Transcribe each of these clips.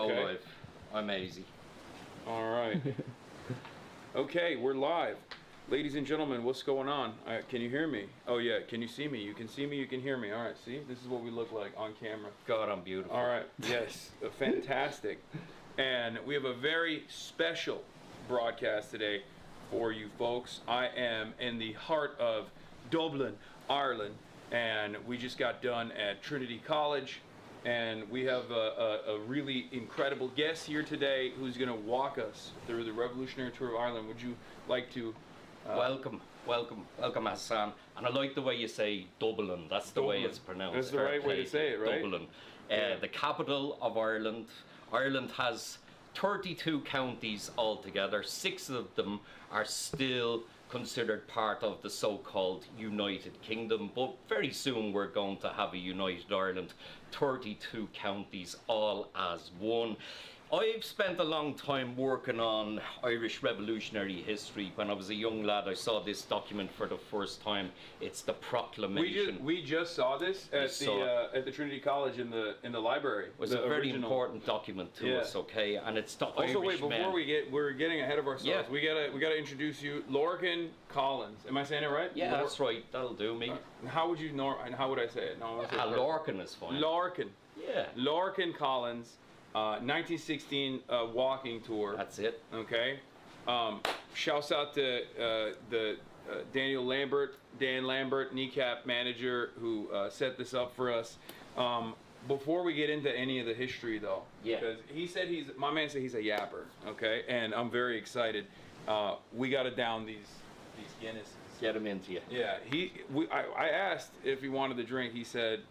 Go live. I'm easy. All right. Okay, we're live. Ladies and gentlemen, what's going on? Can you hear me? Oh yeah, can you see me? You can see me, you can hear me. All right, see? This is what we look like on camera. God, I'm beautiful. All right, yes, fantastic. And we have a very special broadcast today for you folks. I am in the heart of Dublin, Ireland, and we just got done at Trinity College. And we have a really incredible guest here today who's going to walk us through the Revolutionary Tour of Ireland. Would you like to... Welcome, Hasan. And I like the way you say Dublin. That's the way it's pronounced. That's the right way to say it, right? Dublin. The capital of Ireland. Ireland has 32 counties altogether. 6 of them are still considered part of the so-called United Kingdom, but very soon we're going to have a United Ireland. 32 counties all as one. I've spent a long time working on Irish revolutionary history. When I was a young lad, I saw this document for the first time. It's the Proclamation. We just saw this at the Trinity College in the library. It was a very important document to us, okay? And it's the Irish Also, wait, before we're getting ahead of ourselves. Yeah. We gotta introduce you, LORCAN Collins. Am I saying it right? Yeah, that's right. That'll do me. How would you and how would I say it? No, LORCAN is fine. LORCAN. Yeah. LORCAN Collins. 1916 walking tour. That's it. Okay. Shouts out to Dan Lambert, kneecap manager, who set this up for us. Before we get into any of the history, though, because my man said he's a yapper. Okay, and I'm very excited. We got to down these Guinnesses. Get him into you. Yeah. I asked if he wanted to drink. He said,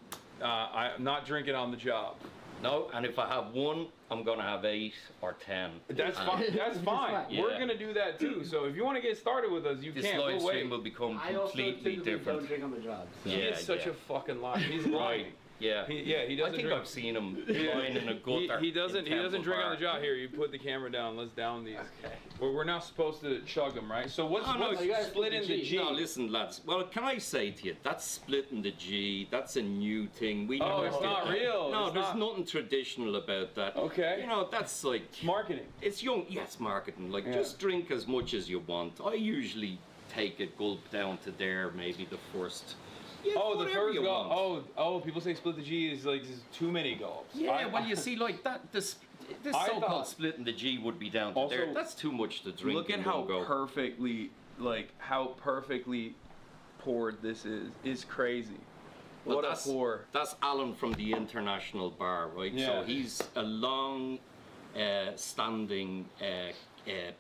"I'm not drinking on the job." No, and if I have one, I'm gonna have 8 or 10. That's fine. That's fine. Yeah. We're gonna do that too. So if you want to get started with us, you can. This live stream will become completely different. Don't drink on the job. So. He is such a fucking liar. He's lying. Yeah. He doesn't. I think I've seen him lying in a gutter. He doesn't drink on the job. Here, you put the camera down. Let's down these. Okay. We're not supposed to chug them, right? So what's splitting the G? No, listen, lads. Well, can I say to you, that's splitting the G. That's a new thing. It's not real. No, there's nothing traditional about that. Okay. You know, that's like it's marketing. It's young. Yeah, it's marketing. Like just drink as much as you want. I usually take a gulp down to there, maybe the first. Yeah, the first gulp. People say split the G is like just too many gulps. Yeah, well, you see, like that. This so-called splitting the G would be down to there. That's too much to drink. Look at how perfectly poured this is. It's crazy. Well, that's Alan from the International Bar, right? Yeah. So he's a long standing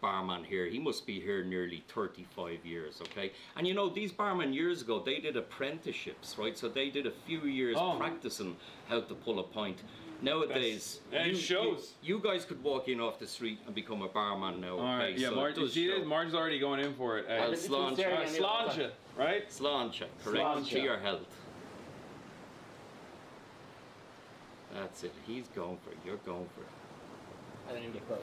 barman here. He must be here nearly 35 years, okay? And you know, these barmen years ago, they did apprenticeships, right? So they did a few years practicing how to pull a pint. Nowadays, you guys could walk in off the street and become a barman now. All right, okay? yeah, so Marge's already going in for it. Sláinte, right? Sláinte, correct, to your health. That's it, he's going for it, you're going for it. I didn't get close.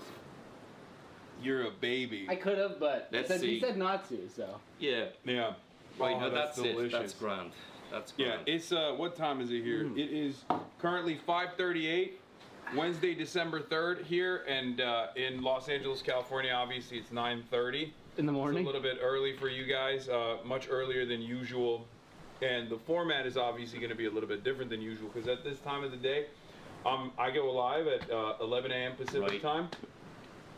You're a baby. I could have, but he said not to, so. Yeah. Yeah. Right, no, that's delicious. it. That's grand. That's grand. Yeah, it's, what time is it here? It is currently 5:38, Wednesday, December 3rd here, and in Los Angeles, California, obviously it's 9:30. In the morning? It's a little bit early for you guys, much earlier than usual. And the format is obviously going to be a little bit different than usual, because at this time of the day, I go live at 11 a.m. Pacific time.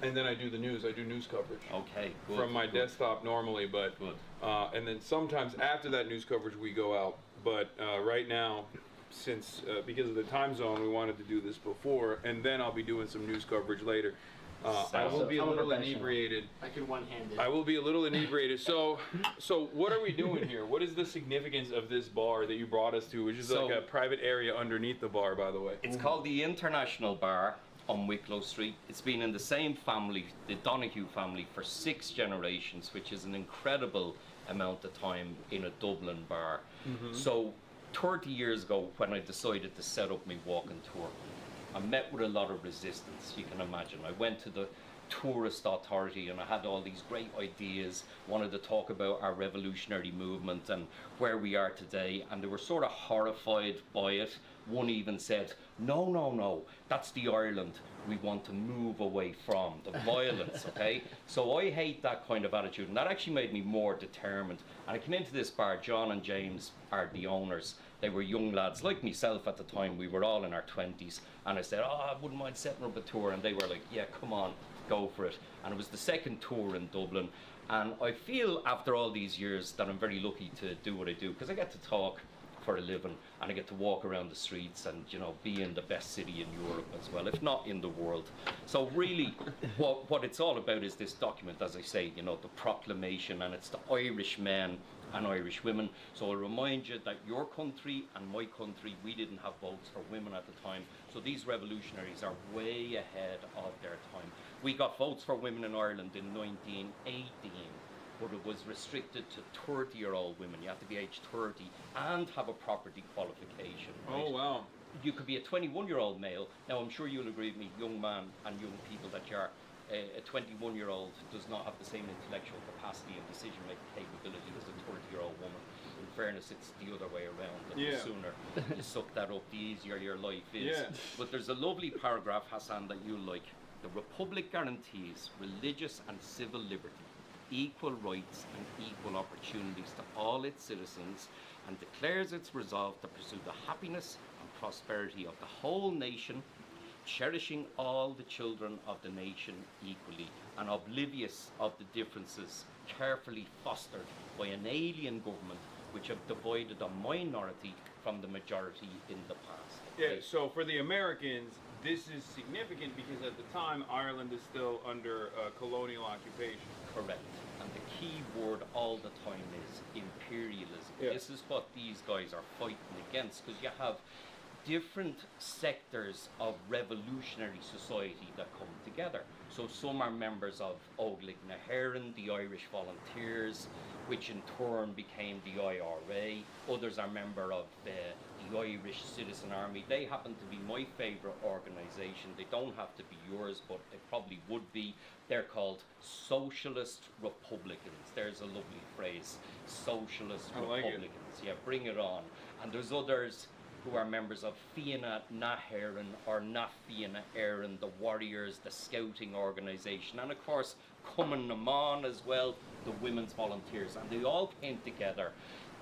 And then I do the news. I do news coverage. Okay, good. From my desktop normally, but and then sometimes after that news coverage we go out. But right now, since because of the time zone, we wanted to do this before, and then I'll be doing some news coverage later. I will be a little inebriated. I can one-hand it. I will be a little inebriated. So what are we doing here? What is the significance of this bar that you brought us to, which is like a private area underneath the bar, by the way? It's called the International Bar on Wicklow Street. It's been in the same family, the Donahue family, for 6 generations, which is an incredible amount of time in a Dublin bar. So 30 years ago, when I decided to set up my walking tour, I met with a lot of resistance, you can imagine. I went to the tourist authority, and I had all these great ideas, wanted to talk about our revolutionary movement and where we are today, and they were sort of horrified by it. One even said, no, no, no, that's the Ireland we want to move away from, the violence, okay? So I hate that kind of attitude, and that actually made me more determined. And I came into this bar, John and James are the owners. They were young lads, like myself at the time. We were all in our 20s, and I said, oh, I wouldn't mind setting up a tour, and they were like, yeah, come on, go for it. And it was the second tour in Dublin, and I feel after all these years that I'm very lucky to do what I do, because I get to talk for a living, and I get to walk around the streets and, you know, be in the best city in Europe as well, if not in the world. So really what it's all about is this document, as I say, you know, the proclamation, and it's the Irish men and Irish women. So I'll remind you that your country and my country, we didn't have votes for women at the time. So these revolutionaries are way ahead of their time. We got votes for women in Ireland in 1918. But it was restricted to 30-year-old women. You have to be age 30 and have a property qualification. Right? Oh, wow. You could be a 21-year-old male. Now, I'm sure you'll agree with me, young man and young people, that you are. A 21-year-old does not have the same intellectual capacity and decision-making capability as a 30-year-old woman. In fairness, it's the other way around. The sooner you suck that up, the easier your life is. Yeah. But there's a lovely paragraph, Hassan, that you'll like. The Republic guarantees religious and civil liberty, equal rights and equal opportunities to all its citizens, and declares its resolve to pursue the happiness and prosperity of the whole nation, cherishing all the children of the nation equally, and oblivious of the differences carefully fostered by an alien government which have divided a minority from the majority in the past. Yeah, so for the Americans, this is significant because at the time Ireland is still under colonial occupation. Correct. And the key word all the time is imperialism. Yeah. This is what these guys are fighting against, because you have different sectors of revolutionary society that come together. So some are members of Óglaigh na hÉireann, the Irish Volunteers, which in turn became the IRA. Others are member of the Irish Citizen Army. They happen to be my favourite organisation. They don't have to be yours, but they probably would be. They're called Socialist Republicans. There's a lovely phrase, Socialist Republicans. Yeah, bring it on. And there's others who are members of Fianna na hÉireann or na Fianna Éireann, the Warriors, the Scouting organisation, and of course Cumann na Mán as well, the Women's Volunteers, and they all came together.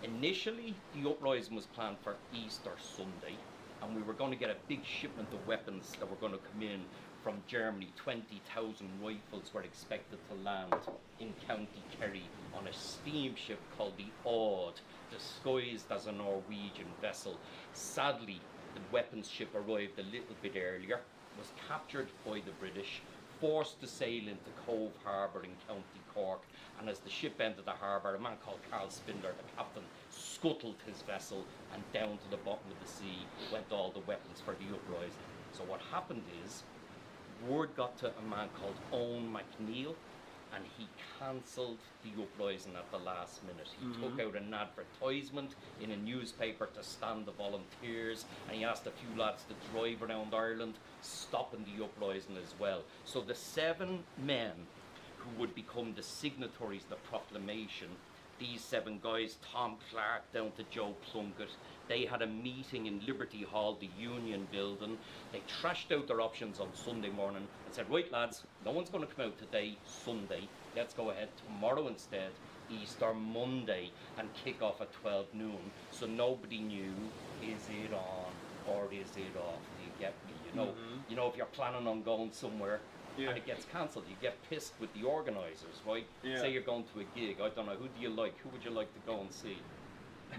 Initially, the uprising was planned for Easter Sunday, and we were going to get a big shipment of weapons that were going to come in from Germany. 20,000 rifles were expected to land in County Kerry on a steamship called the Odd, disguised as a Norwegian vessel. Sadly, the weapons ship arrived a little bit earlier, was captured by the British, forced to sail into Cove Harbour in County Cork, and as the ship entered the harbour, a man called Carl Spindler, the captain, scuttled his vessel, and down to the bottom of the sea went all the weapons for the uprising. So what happened is, word got to a man called Owen MacNeill, and he cancelled the uprising at the last minute. He took out an advertisement in a newspaper to stand the volunteers, and he asked a few lads to drive around Ireland, stopping the uprising as well. So the 7 men who would become the signatories of the proclamation, these 7 guys, Tom Clark down to Joe Plunkett, they had a meeting in Liberty Hall, the Union Building. They trashed out their options on Sunday morning and said, right lads, no one's going to come out today, Sunday. Let's go ahead tomorrow instead, Easter Monday, and kick off at 12 noon. So nobody knew, is it on or is it off? Do you get me? You know, if you're planning on going somewhere, and it gets cancelled, you get pissed with the organisers, right? Yeah. Say you're going to a gig, I don't know, who do you like? Who would you like to go and see?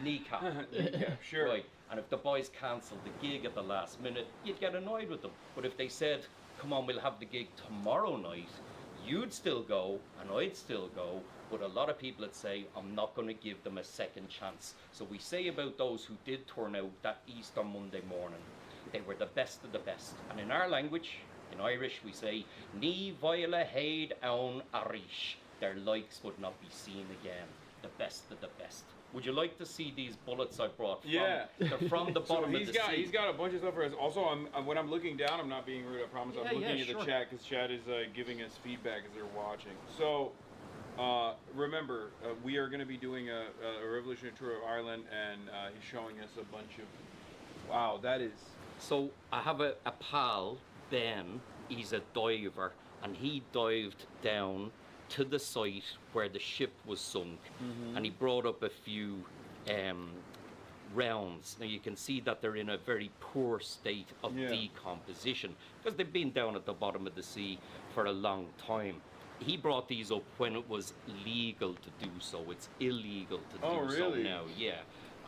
Kneecap. Kneecap, sure. Right, and if the boys cancelled the gig at the last minute, you'd get annoyed with them. But if they said, come on, we'll have the gig tomorrow night, you'd still go, and I'd still go, but a lot of people would say, I'm not going to give them a second chance. So we say about those who did turn out that Easter Monday morning, they were the best of the best. And in our language, in Irish, we say, Ní bhaile héad ann arish. Their likes would not be seen again. the best of the best. Would you like to see these bullets I brought? Yeah. They're from the bottom of the sea. He's got a bunch of stuff for us. Also, when I'm looking down, I'm not being rude, I promise. I'm looking at the chat because chat is giving us feedback as they're watching. So, remember, we are going to be doing a revolutionary tour of Ireland, and he's showing us a bunch of... Wow, that is... So, I have a pal, Ben. He's a diver, and he dived down to the site where the ship was sunk, and he brought up a few rounds. Now you can see that they're in a very poor state of decomposition because they've been down at the bottom of the sea for a long time. He brought these up when it was legal to do so. It's illegal to do so now. Yeah.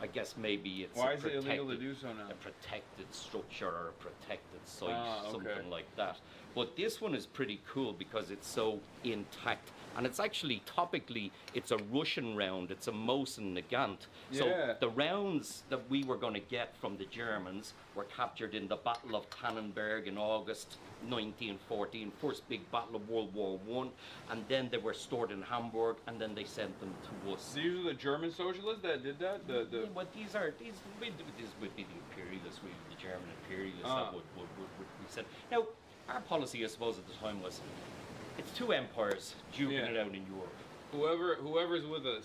I guess maybe it's Why is it illegal to do so now? A protected structure or a protected site, something like that. But this one is pretty cool because it's so intact. And it's actually, topically, it's a Russian round. It's a Mosin Nagant. So the rounds that we were going to get from the Germans were captured in the Battle of Tannenberg in August 1914, first big battle of World War I. And then they were stored in Hamburg, and then they sent them to us. These are the German socialists that did that? Yeah, but these would be the imperialists, the German imperialists that would be sent. Now, our policy, I suppose, at the time was, it's two empires duking it out in Europe. Whoever's with us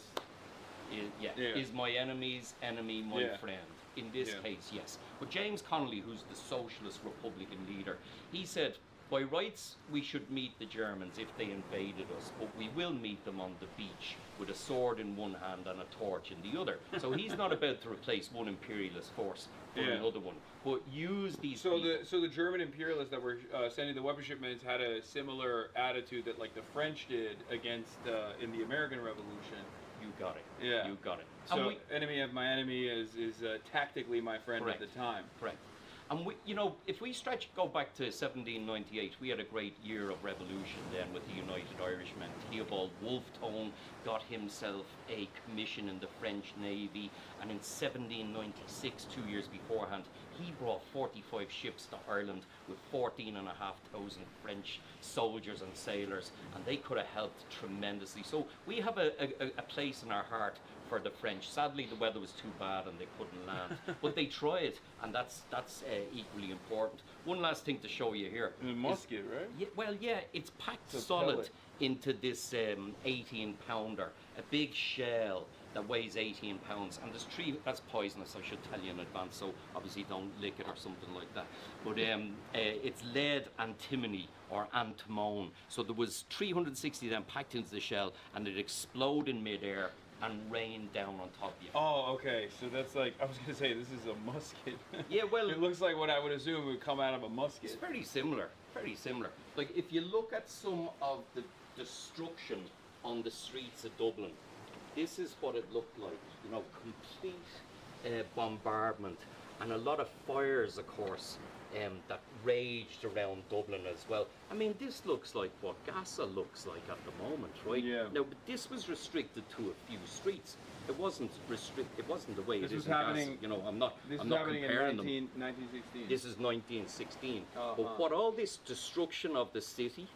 is my enemy's enemy, my friend. In this case, yes. But James Connolly, who's the socialist Republican leader, he said, by rights, we should meet the Germans if they invaded us, but we will meet them on the beach with a sword in one hand and a torch in the other. So he's not about to replace one imperialist force for another one, but use these so the German imperialists that were sending the weapon shipments had a similar attitude that like the French did against in the American Revolution. You got it. Yeah. You got it. So enemy of my enemy is tactically my friend at the time. Correct. And we, if we go back to 1798, we had a great year of revolution then with the United Irishmen. Theobald Wolfe got himself a commission in the French Navy, and in 1796, 2 years beforehand, he brought 45 ships to Ireland with 14,500 French soldiers and sailors, and they could have helped tremendously. So we have a place in our heart for the French. Sadly, the weather was too bad and they couldn't land, but they tried, and that's equally important. One last thing to show you here. A musket, right? It's packed solid into this 18-pounder, a big shell that weighs 18 pounds, and there's that's poisonous, I should tell you in advance, so obviously don't lick it or something like that. But it's lead antimony or antimone, so there was 360 of them packed into the shell, and it exploded in midair and rain down on top of you. Oh, okay. So that's like, I was going to say, this is a musket. Yeah, well... It looks like what I would assume would come out of a musket. It's pretty similar. Like, if you look at some of the destruction on the streets of Dublin, this is what it looked like. Complete bombardment. And a lot of fires, of course, that raged around Dublin as well. I mean, this looks like what Gaza looks like at the moment, right? Yeah. Now, but this was restricted to a few streets. It wasn't restricted. It wasn't the way this it is was happening. Gaza. I'm not. This I'm was not happening comparing in them. 1916. This is 1916. But what all this destruction of the city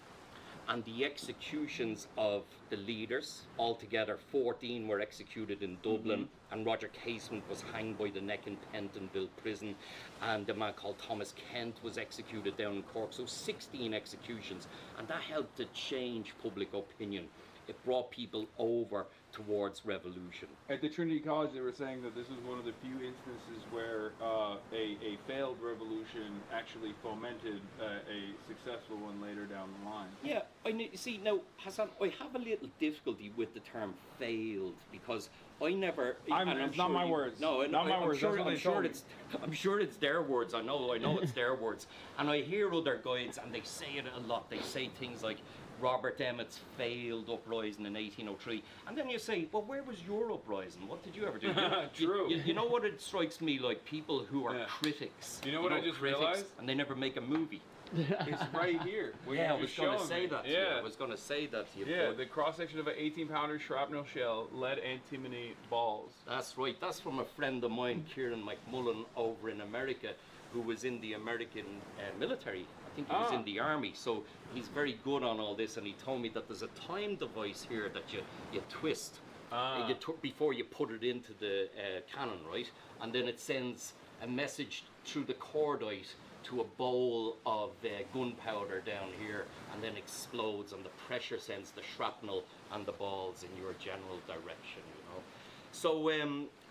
and the executions of the leaders, altogether 14 were executed in Dublin, and Roger Casement was hanged by the neck in Pentonville prison, and a man called Thomas Kent was executed down in Cork. So 16 executions, and that helped to change public opinion. It brought people over towards revolution. At the Trinity College, they were saying that this was one of the few instances where a failed revolution actually fomented a successful one later down the line. Yeah, see, now, Hasan, I have a little difficulty with the term failed, because I never... It's not my words. No, not my words. I'm sure it's their words. I know it's their words. And I hear other guides, and they say it a lot. They say things like, Robert Emmet's failed uprising in 1803. And then you say, well, where was your uprising? What did you ever do? True. You know what it strikes me like? People who are critics. You know what I just realized? And they never make a movie. It's right here. I was going to say that to you. I was going to say that to you. Yeah, the cross-section of an 18-pounder shrapnel shell, lead antimony balls. That's right. That's from a friend of mine, Kieran McMullen, over in America, who was in the American military. I think he was in the army, so he's very good on all this, and he told me that there's a time device here that you twist, before you put it into the cannon, right? And then it sends a message through the cordite to a bowl of gunpowder down here, and then explodes, and the pressure sends the shrapnel and the balls in your general direction, you know. So,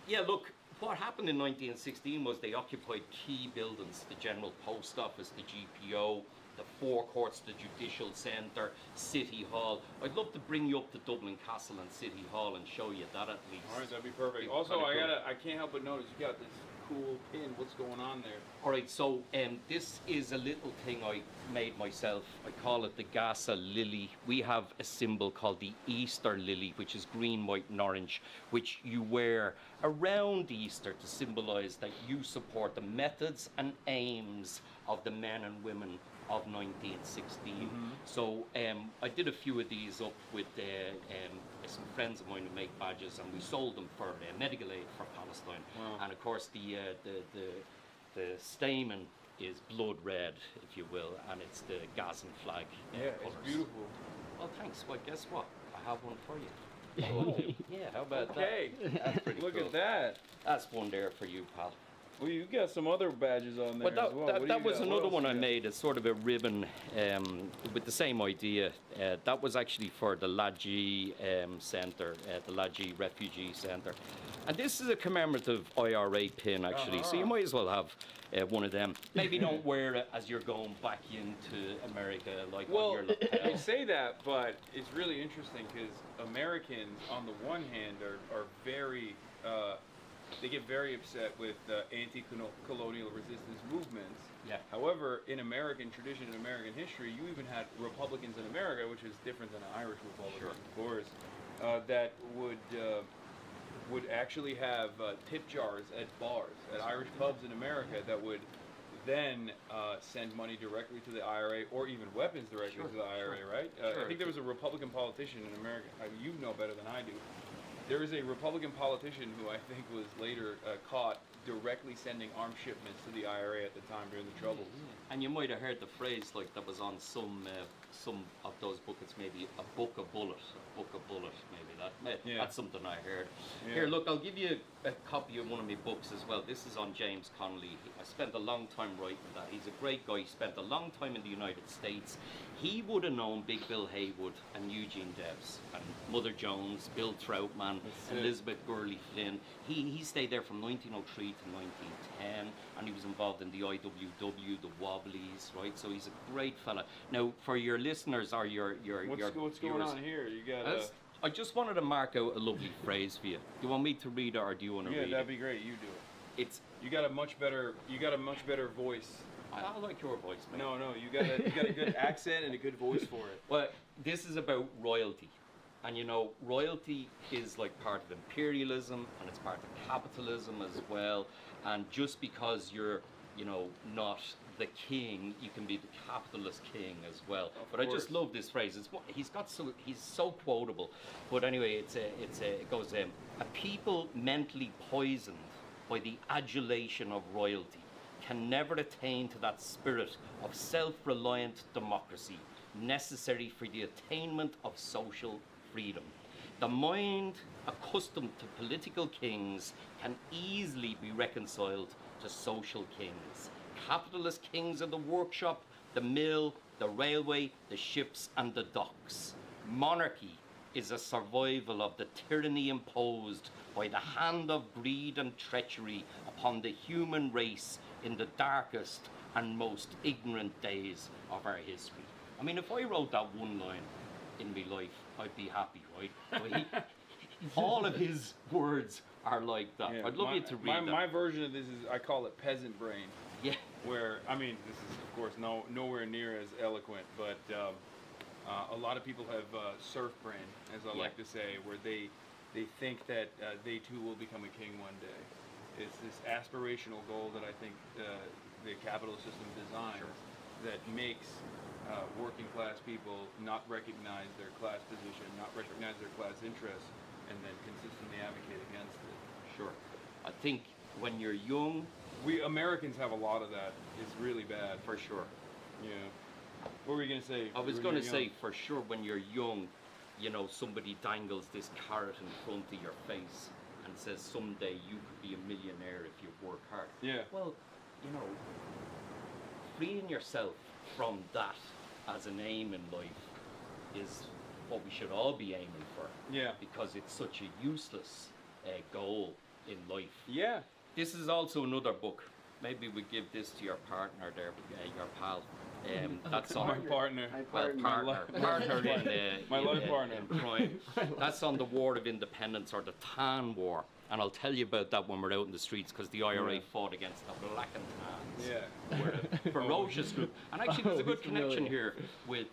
yeah, look, what happened in 1916 was they occupied key buildings, the General Post Office, the GPO, the Four Courts, the Judicial Centre, City Hall. I'd love to bring you up to Dublin Castle and City Hall and show you that at least. All right, that'd be perfect. Also, I can't help but notice you got this cool pin. What's going on there? All right, so this is a little thing I made myself. I call it the Gaza lily. We have a symbol called the Easter lily, which is green, white, and orange, which you wear around Easter to symbolize that you support the methods and aims of the men and women of 1916. So I did a few of these up with some friends of mine who make badges, and we sold them for medical aid for Palestine. Wow. And of course the stamen is blood red, if you will, and it's the Gazan flag. Yeah, colours. it's beautiful. Well, thanks. Well, guess what? I have one for you. Oh. Yeah, how about Okay. that? That's pretty Look cool. at that. That's one there for you, pal. Well, you got some other badges on there But as well. What do that you was got? What another else one you I got? made. It's sort of a ribbon with the same idea. That was actually for the Laji Centre, the Laji Refugee Centre. And this is a commemorative IRA pin, actually. So you might as well have one of them. Maybe don't wear it as you're going back into America, like on Well, your lapel. I say that, but it's really interesting because Americans, on the one hand, are very, they get very upset with anti-colonial resistance movements. Yeah. However, in American tradition and American history, you even had Republicans in America, which is different than an Irish Republican, of course, that would actually have tip jars at bars, at Irish pubs in America, that would then send money directly to the IRA, or even weapons directly to the IRA, right? I think there was a Republican politician in America, you know better than I do. There is a Republican politician who I think was later caught directly sending arms shipments to the IRA at the time during the Troubles. And you might have heard the phrase, like, that was on some of those buckets, maybe a book of bullet, maybe that. Yeah. That's something I heard. Yeah. Here, look, I'll give you a copy of one of my books as well. This is on James Connolly. I spent a long time writing that. He's a great guy. He spent a long time in the United States. He would have known Big Bill Haywood and Eugene Debs and Mother Jones, Bill Troutman, Elizabeth Gurley Flynn. He stayed there from 1903 to 1910, and he was involved in the IWW, the Wobblies, right? So he's a great fella. Now, for your listeners or your What's going on here? You got I just wanted to mark out a lovely phrase for you. Do you want me to read it, or do you want to read it? Yeah, that'd be great. You do it. It's. You got a much better voice. I like your voice, man. No, you got a good accent and a good voice for it. Well, this is about royalty. And you know, royalty is like part of imperialism, and it's part of capitalism as well. And just because you're, you know, not the king, you can be the capitalist king as well. But I just love this phrase. He's so quotable. But anyway, it goes a people mentally poisoned by the adulation of royalty can never attain to that spirit of self-reliant democracy necessary for the attainment of social freedom. The mind accustomed to political kings can easily be reconciled to social kings. Capitalist kings of the workshop, the mill, the railway, the ships, and the docks. Monarchy is a survival of the tyranny imposed by the hand of greed and treachery upon the human race in the darkest and most ignorant days of our history. I mean, if I wrote that one line in my life, I'd be happy, right? But all of his words are like that. Yeah, I'd love you to read that. My version of this is, I call it peasant brain. Yeah. Where, I mean, this is, of course, nowhere near as eloquent, but a lot of people have surf brain, as I like to say, where they think that they too will become a king one day. It's this aspirational goal that I think the capitalist system designs that makes working class people not recognize their class position, not recognize their class interests, and then consistently advocate against it. Sure. I think when you're young, we Americans have a lot of that. It's really bad. for sure. Yeah. What were you gonna say? I was going to say, for sure, when you're young, you know, somebody dangles this carrot in front of your face and says someday you could be a millionaire if you work hard. Yeah. Well, you know, freeing yourself from that as an aim in life is what we should all be aiming for. Yeah. Because it's such a useless goal in life. Yeah. This is also another book. Maybe we give this to your partner there, your pal. That's on My partner. partner in My life partner. in crime. That's on the War of Independence, or the Tan War, and I'll tell you about that when we're out in the streets, because the IRA fought against the Black and Tans. Yeah. We're a ferocious group, and actually there's a good connection here with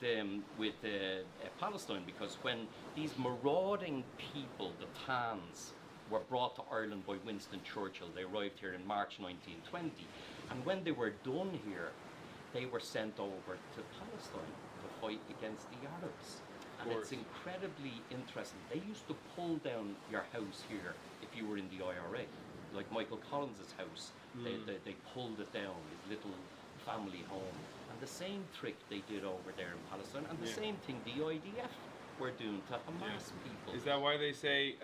Palestine, because when these marauding people, the Tans, were brought to Ireland by Winston Churchill. They arrived here in March 1920, and when they were done here, they were sent over to Palestine to fight against the Arabs. And it's incredibly interesting. They used to pull down your house here if you were in the IRA. Like Michael Collins's house, they pulled it down, his little family home. And the same trick they did over there in Palestine, and the same thing the IDF were doing to Hamas people. Is that why they say,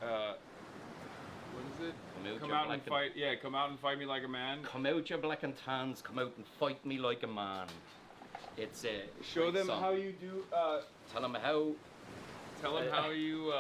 what is it? Come out and fight. Yeah, come out and fight me like a man. Come out, you Black and Tans. Come out and fight me like a man. It's a show them song. how you do. Tell them how. Tell them how you.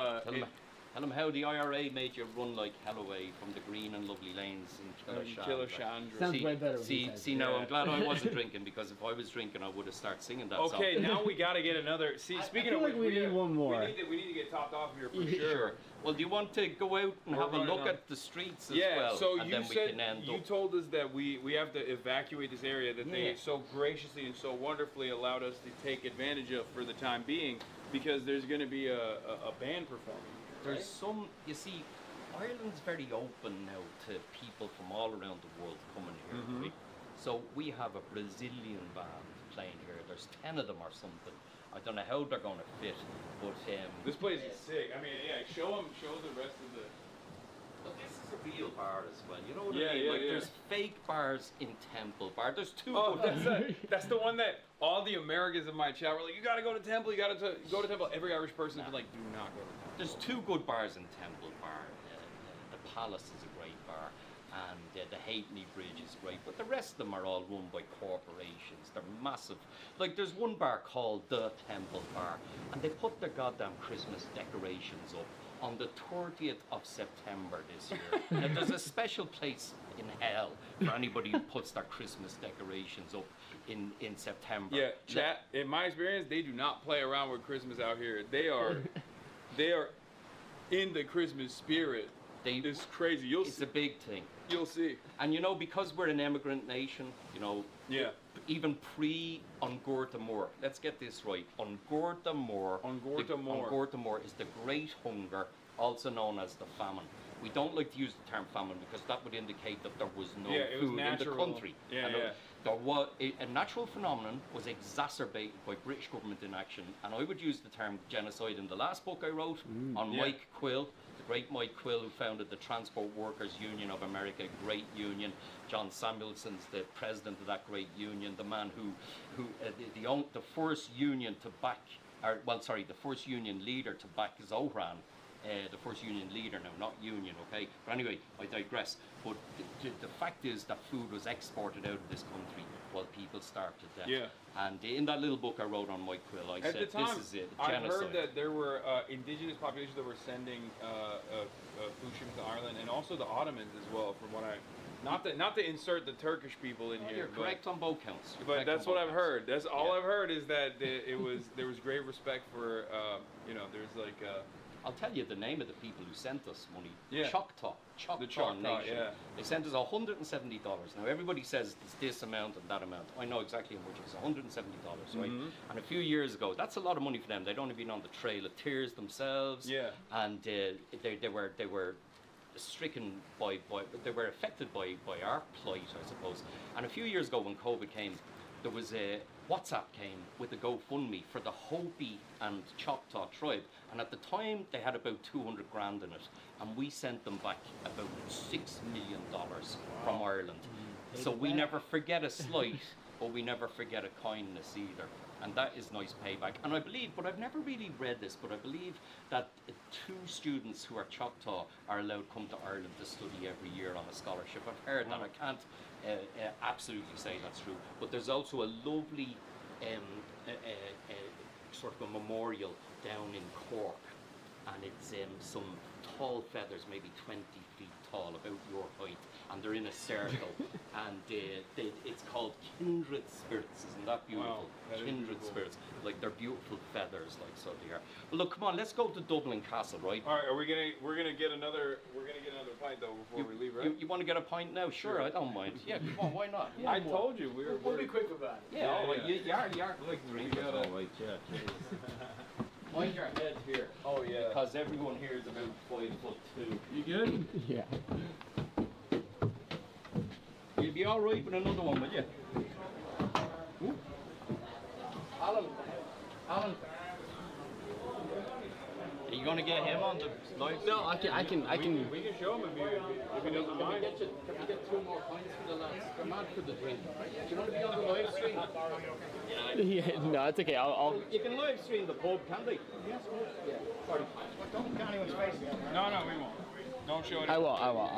Tell them how the IRA made you run like hell away from the green and lovely lanes in Killashandra. Sounds way better. See, now I'm glad I wasn't drinking, because if I was drinking, I would have started singing that song. Okay, now we got to get another. See, speaking of which, we need one more. We need to get topped off here for Sure. Well, do you want to go out and have a look at the streets as well? Yeah, so and you then said, we can end you up. told us that we have to evacuate this area that they so graciously and so wonderfully allowed us to take advantage of for the time being, because there's going to be a band performing. There's some, you see, Ireland's very open now to people from all around the world coming here. Right? So we have a Brazilian band playing here. There's 10 of them or something. I don't know how they're going to fit, but this place is sick. I mean, yeah, show the rest of the. But this is a real bar as well. You know what I mean? Like there's fake bars in Temple Bar. There's two. Oh, that's the one that all the Americans in my chat were like, you got to go to Temple. You got to go to Temple. Every Irish person has been like, do not go to Temple. There's two good bars in Temple Bar. The Palace is a great bar, and the Halfpenny Bridge is great, but the rest of them are all run by corporations. They're massive. Like there's one bar called the Temple Bar, and they put their goddamn Christmas decorations up on the 30th of September this year. Now there's a special place in hell for anybody who puts their Christmas decorations up in September. Yeah, chat. In my experience, they do not play around with Christmas out here. They are in the Christmas spirit. It's crazy. It's a big thing. You'll see. And you know, because we're an immigrant nation, you know, even pre-Ungurta Moor, let's get this right, Ungurta Moor is the Great Hunger, also known as the famine. We don't like to use the term famine because that would indicate that there was no food in the country. There was a natural phenomenon was exacerbated by British government inaction, and I would use the term genocide in the last book I wrote on Mike Quill, the great Mike Quill, who founded the Transport Workers Union of America, great union. John Samuelson's the president of that great union, the man the first union to back, the first union leader to back Zohran. The first union leader now, not union, okay? But anyway, I digress. But the fact is that food was exported out of this country while people starved to death. Yeah. And in that little book I wrote on Mike Quill, I said, this is it, I genocide. heard that there were indigenous populations that were sending food shipments to Ireland, and also the Ottomans as well, from what I... Not to insert the Turkish people in here. You're correct on both counts. But that's what I've heard. That's all I've heard is that there was great respect for, there's like... I'll tell you the name of the people who sent us money. Yeah. Choctaw Nation. Yeah. They sent us $170. Now everybody says it's this amount and that amount. I know exactly how much it is, $170, right? And a few years ago, that's a lot of money for them. They'd only been on the Trail of Tears themselves. Yeah. And they were stricken they were affected by our plight, I suppose. And a few years ago when COVID came, there was a WhatsApp came with a GoFundMe for the Hopi and Choctaw tribe, and at the time they had about 200 grand in it, and we sent them back about $6 million from Ireland. So we never forget a slight but we never forget a kindness either. And that is nice payback. And I believe, but I've never really read this, but I believe that 2 students who are Choctaw are allowed to come to Ireland to study every year on a scholarship. I've heard that. I can't absolutely say that's true. But there's also a lovely sort of a memorial down in Cork, and it's some tall feathers, maybe 20 feet tall, about your height, and they're in a circle, and it's called Kindred Spirits. Isn't that beautiful? Wow, that Kindred Spirits, like they're beautiful feathers, like so they are. Well, look, come on, let's go to Dublin Castle, right? All right, we're gonna get another pint though before we leave, right? You want to get a pint now? Sure, I don't mind. Yeah, come on, why not? Yeah, I told you We'll be quick about it. Yeah, all right, you are quick drinkers, gotta- all right, yeah. Mind your head here. Oh yeah. Because everyone here is about 5'2". You good? Yeah. You'll be all right with another one, will you? Ooh. Alan. Are you going to get him on the live? No, I can. We can show him if he doesn't mind. Can we get 2 more pints for the lads? They're mad for the drink. Do you want to be on the live stream? Yeah, no, it's okay. I'll. You can live stream the pub, can't they? Yes. Yeah. Sorry. Don't get anyone's face. No, we won't. Don't show it. I will.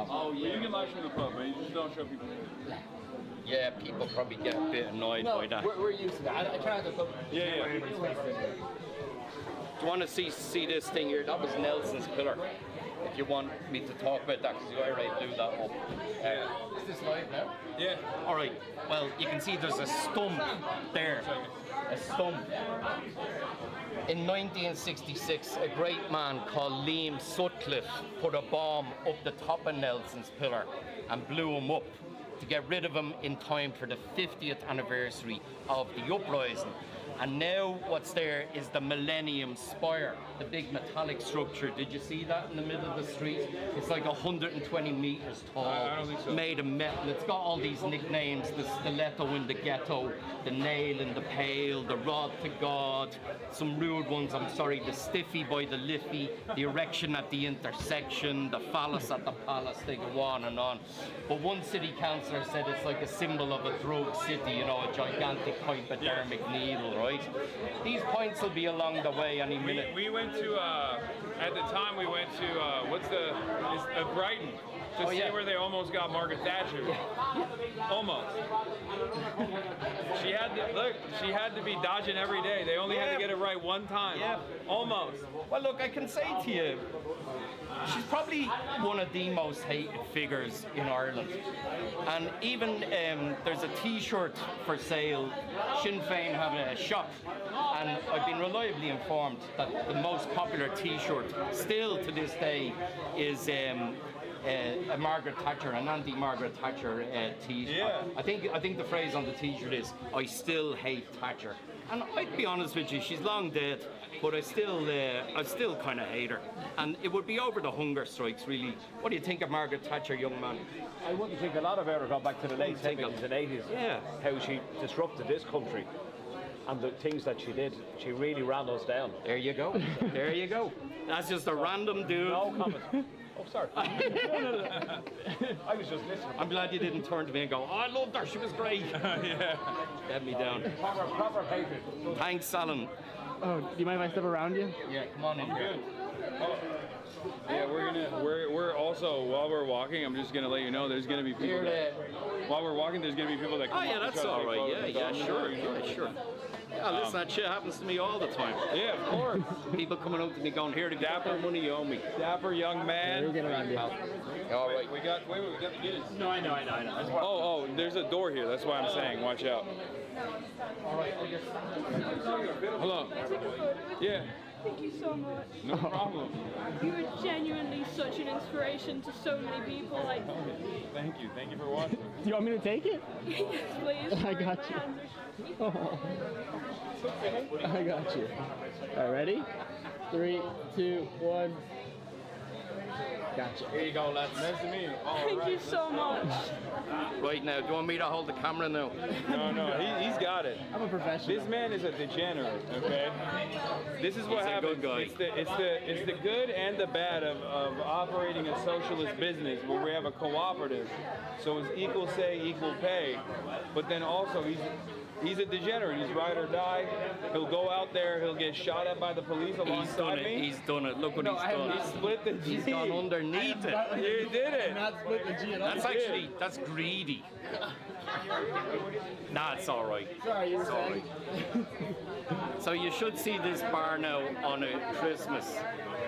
Oh, But you can live stream the pub, but you just don't show people. Yeah, people probably get a bit annoyed No, by that. we're used to that. I try not to put Yeah. anybody's face in there. Do you want to see this thing here? That was Nelson's pillar. If you want me to talk about that, because you already blew that up. Is this live now? Yeah. All right. Well, you can see there's a stump there. A stump. In 1966, a great man called Liam Sutcliffe put a bomb up the top of Nelson's pillar and blew him up to get rid of him in time for the 50th anniversary of the uprising. And now what's there is the Millennium Spire, the big metallic structure. Did you see that in the middle of the street? It's like 120 meters tall, I don't think so. made of metal. It's got all these nicknames: the stiletto in the ghetto, the nail in the pail, the rod to God, some rude ones, I'm sorry, the stiffy by the Liffey, the erection at the intersection, the phallus at the palace. They go on and on. But one city councillor said it's like a symbol of a drug city, you know, a gigantic hypodermic needle, right? These points will be along the way any minute. We went to at the time we went to Brighton to see where they almost got Margaret Thatcher. Almost. She had to be dodging every day. They only had to get it right one time. Yeah. Almost. Well, look, I can say to you, she's probably one of the most hated figures in Ireland. And even there's a T-shirt for sale. Sinn Féin have a shop, and I've been reliably informed that the most popular T-shirt still to this day is a Margaret Thatcher, an anti-Margaret Thatcher T-shirt. Yeah. I think the phrase on the T-shirt is "I still hate Thatcher," and I'd be honest with you, she's long dead, but I still kind of hate her. And it would be over the hunger strikes, really. What do you think of Margaret Thatcher, young man? I wouldn't think a lot about her going back to the late Think of- 70s and 80s. Yeah. How she disrupted this country and the things that she did. She really ran us down. There you go. There you go. That's just a random dude. No comment. Oh, sorry. No. I was just listening. I'm glad you didn't turn to me and go, "Oh, I loved her. She was great." Yeah. Get me down. Proper patriot. Thanks, Alan. Oh, do you mind if I step around you? Yeah, come on in here. Yeah, we're also, while we're walking, I'm just gonna let you know there's gonna be people while we're walking, there's gonna be people that come Oh yeah, up and that's try to all take right. photos Yeah, and yeah, stuff. sure, yeah, sure. Yeah, listen, that shit happens to me all the time. Yeah, of course. People coming up to me going, "Here, to dapper money you owe me." Dapper young man. We'll get around you. All right. We got the Guinness. No, I know. Oh, there's a door here. That's why I'm saying, watch out. Hello. Yeah, Thank you so much. no problem. You are genuinely such an inspiration to so many people. Like, Thank you for watching. Do you want me to take it? yes, please. I got you. Oh. I got you. All right, ready? 3, 2, 1. Gotcha. Here you go, lads. Nice to meet you. Thank you so much. Right now, do you want me to hold the camera now? No, he's got it. I'm a professional. This man is a degenerate, okay? This is what He's a happens. good guy. It's the good and the bad of operating a socialist business where we have a cooperative. So it's equal say, equal pay. But then also he's a degenerate. He's ride or die. He'll go out there. He'll get shot at by the police He's done alongside it. me. He's done it. Look what he's done. He split the G. He's gone underneath it. You did it. Not split the G at all. That's greedy. Nah, it's all right. Sorry, you were It's all saying. right. So you should see this bar now on a Christmas.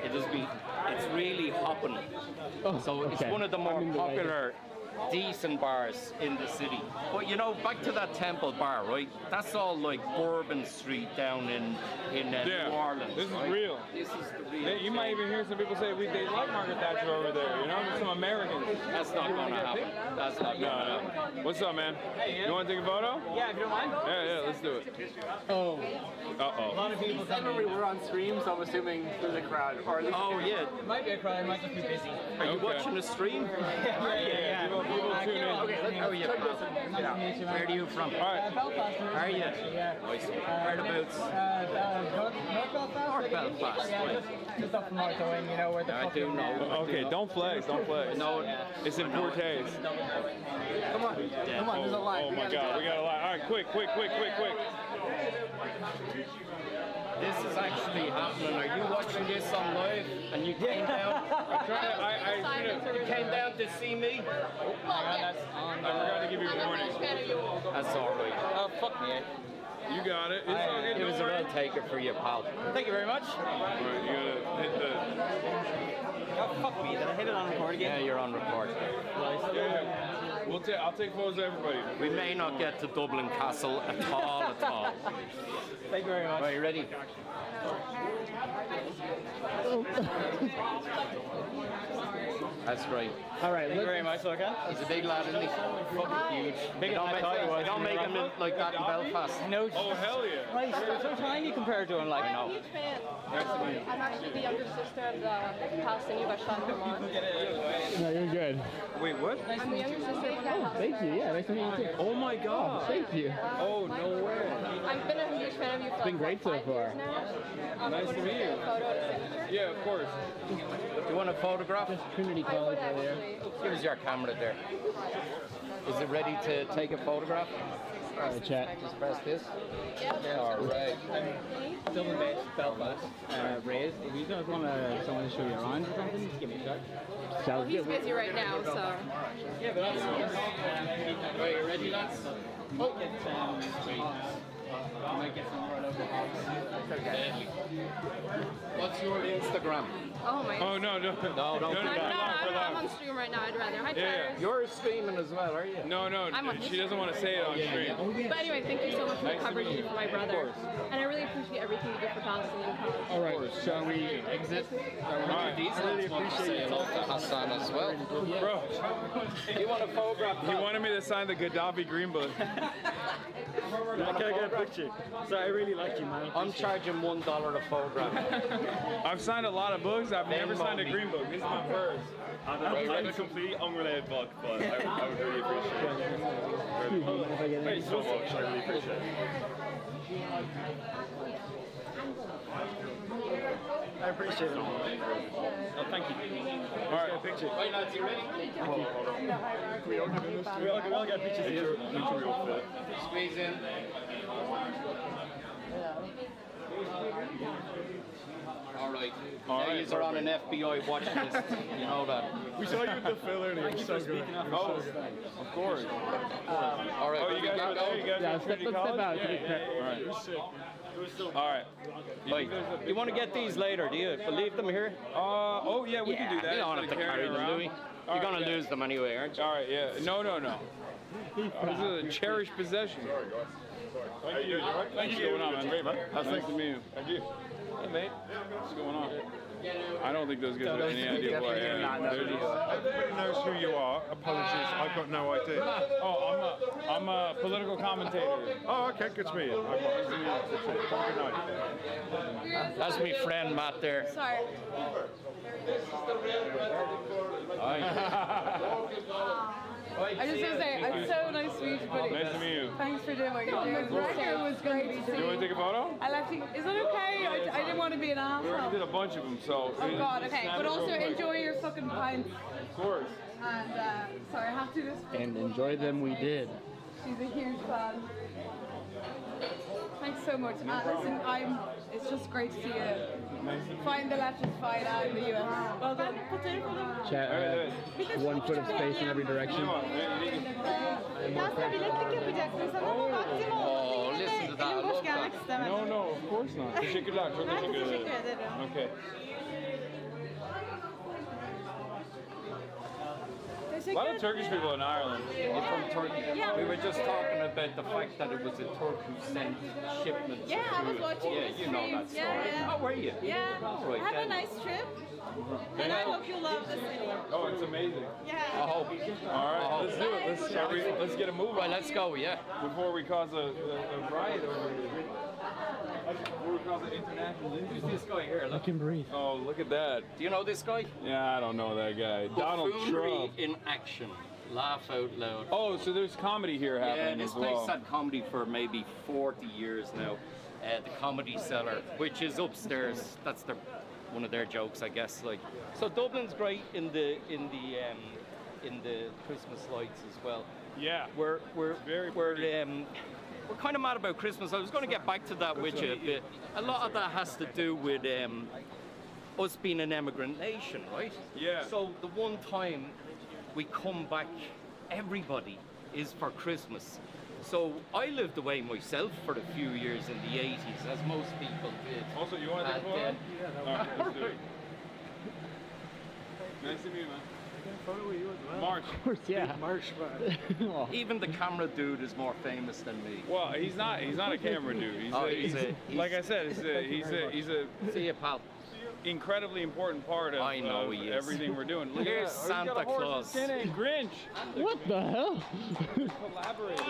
It's really hopping. So it's okay. one of the more I'm in the way. popular, decent bars in the city. But you know, back to that Temple bar, right? That's all like Bourbon Street down in New Orleans. This is right? real. This is the real. You might even hear some people say they like Margaret Thatcher over there. You know, some Americans. That's not going to happen. That's not going to happen. What's up, man? You want to take a photo? Yeah, if you don't mind. Yeah, let's do it. Oh, a Uh-oh. lot of people coming. We were on stream, so I'm assuming there's a crowd. Or at least Oh yeah. it might be a crowd. It might just be busy. Are you Okay. watching the stream? Yeah. People tune in. Okay, How are you, pal? Where are you from? All right. Belfast. Are you? Yeah. Whereabouts? North Belfast. North Belfast, Yeah, right. just up from North Owen, you know where the I do know. Okay, don't flex, don't flex. No, It's in poor taste. Come on, there's a line. Oh my God, we got a line. All right, quick. this is actually happening. Are you watching this on live? And you came down? You came down to see me? I forgot to give you a warning. That's all right. Oh, fuck me. You got it. It's all good. It was a real taker for you, pal. Thank you very much. All right, you gotta hit the. Oh, fuck me. Did I hit it on record Yeah, again? you're on record. Yeah. I'll take photos of everybody. We may not get to Dublin Castle at all. Thank you very much. Are you ready? That's great. All right, thank you very much, LORCAN. He's a big lad, isn't he? Fucking huge. Bigger than I thought he was. They don't make him like that in Belfast. No. Oh hell yeah! Right, so tiny compared to him, like. I'm a huge fan. I'm actually the younger sister of the Hasanabi VOD. No, you're good. Wait, what? I'm the younger sister of the Hasanabi. Thank you. Yeah, nice to meet you too. Oh my God! Thank you. Oh no way! I've been a huge fan of you for been great so 5 years far. now. Nice to meet you. Photo at signature. Yeah, of course. Do you want a photograph? Trinity I would College right there. actually. Give us your camera there. Is it ready to take a photograph? Chat. Just press this. Yeah. All right. Dublin-based, Belfast, raised. If you guys want someone to show you around or something, just give me a shout. Well, Sounds he's good. busy right now, so. Yeah, but that's Are you ready, lads? I might get some right over. What's your Instagram? Oh my. Oh no, No, don't I'm do that. not on stream right now. I'd rather. Hi, Tyler. You're streaming as well, are you? No, I'm on she doesn't want to say it on stream. But anyway, thank you so much for the coverage you do for my brother. And I really appreciate everything you do for Palestinian cause. All right, shall we exit? Alright. I really appreciate it. To Hasan as well. Bro, You want a photograph? he wanted me to sign the Gaddafi Green Book. Can I get a picture? So I really like you, man. I'm charging $1 a photograph. I've signed a lot of books. I've never signed a Green Book. This is my first. I've read a completely unrelated book, but I would really appreciate it. Thank you so much. I really appreciate it. I appreciate it. Oh, thank you. All right. Get a picture. Right, lads, you ready? We all get pictures here. Squeeze in. All right. All Now right, yous are on an FBI watch list. You know that. We saw you with the filler and it was so good. Oh, of course. All right. Oh, you guys were there? You guys Yeah, were step Trinity out. College? Yeah. All right. Wait, you want to get these later? Do you leave them here? Oh yeah, we can do that. You don't have to Instead of carry them, around. Louis. All You're right, gonna yeah. lose them anyway, aren't you? All right, yeah. No. This is a cherished possession. Thank you. What's going on, man? Great, man. Nice to meet you. Thank you. Hey, mate. What's going on? I don't think those guys have any idea who I am. Everybody knows who you are. Apologies, I've got no idea. Oh, I'm a political commentator. Oh, okay, good to meet you. Good night. That's my friend Matt there. Sorry. I just want to say, it's so nice to meet you, buddy. Nice to meet you. Thanks for doing what you're doing. The record was great to see. You want to take a photo? I'll actually, is it okay? I didn't want to be an We already asshole. did a bunch of them, so. Oh God, okay. But also enjoy your fucking pints. Of course. And, sorry, I have to just... And enjoy them we did. She's a huge fan. Thanks so much. Listen, it's just great to see you find the leftist fight out in the US. Well done. Chat, 1 foot of space in every direction. Oh, listen to that. I love that. No, of course not. Teşekkürler. Çok teşekkür ederim. Okay. A lot of Turkish people in Ireland. It's from Turkey. We were just talking about the fact that it was a Turk who sent shipments of Yeah, I was food. watching Yeah, the you know that stream. story. Yeah. How were you? Yeah. Right, Have a then. nice trip. And I hope you love the city. Oh, it's amazing. Yeah. I hope. All right, let's do it. Let's get a move Right, on let's go, yeah. before we cause a riot over here. Before we cause an international Who's this guy here? Look. I can breathe. Oh, look at that. Do you know this guy? Yeah, I don't know that guy. Donald Buffoonery Trump. in action. Laugh out loud. Oh, so there's comedy here Yeah, happening this as place well. had comedy for maybe 40 years now. The Comedy Cellar, which is upstairs. That's one of their jokes, I guess. Like, so Dublin's great in the Christmas lights as well. Yeah. We're very we're kind of mad about Christmas. I was going to get back to that with you a bit. A lot of that has to do with us being an immigrant nation, right? Yeah. So the one time we come back, everybody is for Christmas. So I lived away myself for a few years in the 80s, as most people did. Also, you want to take a photo? All right, let's do it. Nice to meet you, man. March. Of course, yeah. Even the camera dude is more famous than me. Well, he's not a camera dude. He's like I said, he's a See you, pal. incredibly important part of, I know of he is. everything we're doing. Look Here's at that. Santa He's got a horse Claus. and Santa and Grinch. What the hell? Collaborating.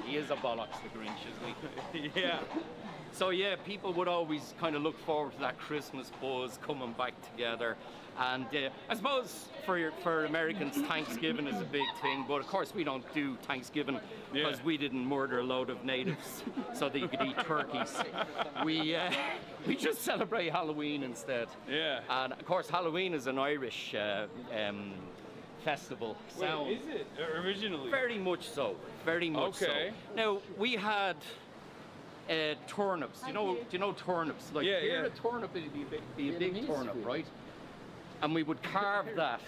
He is a bollocks, the Grinch, isn't he? Yeah. So yeah, people would always kind of look forward to that Christmas buzz coming back together. And I suppose for Americans, Thanksgiving is a big thing, but of course we don't do Thanksgiving because we didn't murder a load of natives so that you could eat turkeys. We just celebrate Halloween instead. Yeah. And of course Halloween is an Irish festival. Wait, is it originally? Very much so. Very much so. Now we had turnips. Do you know turnips? Like here, a turnip would be a big turnip, right? And we would carve that,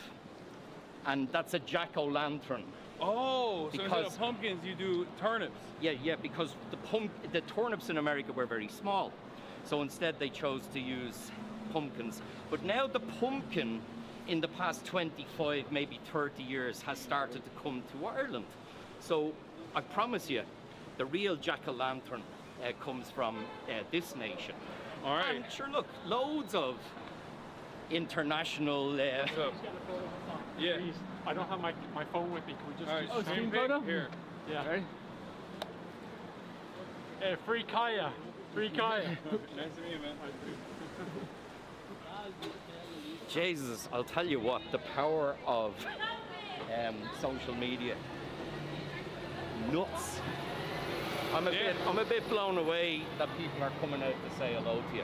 and that's a jack-o'-lantern. Oh, so instead Because- of pumpkins, you do turnips. Yeah, because the turnips in America were very small, so instead they chose to use pumpkins. But now the pumpkin, in the past 25, maybe 30 years, has started to come to Ireland. So I promise you, the real jack-o'-lantern comes from this nation. All right. And sure, look, loads of international. What's up? Yeah. Please, I don't have my phone with me. Can we just All right, do screen screen photo? Here. Yeah. Free Kaya. Free Kaya. Nice to meet you, man. Jesus, I'll tell you what, the power of social media. Nuts. I'm a bit blown away that people are coming out to say hello to you.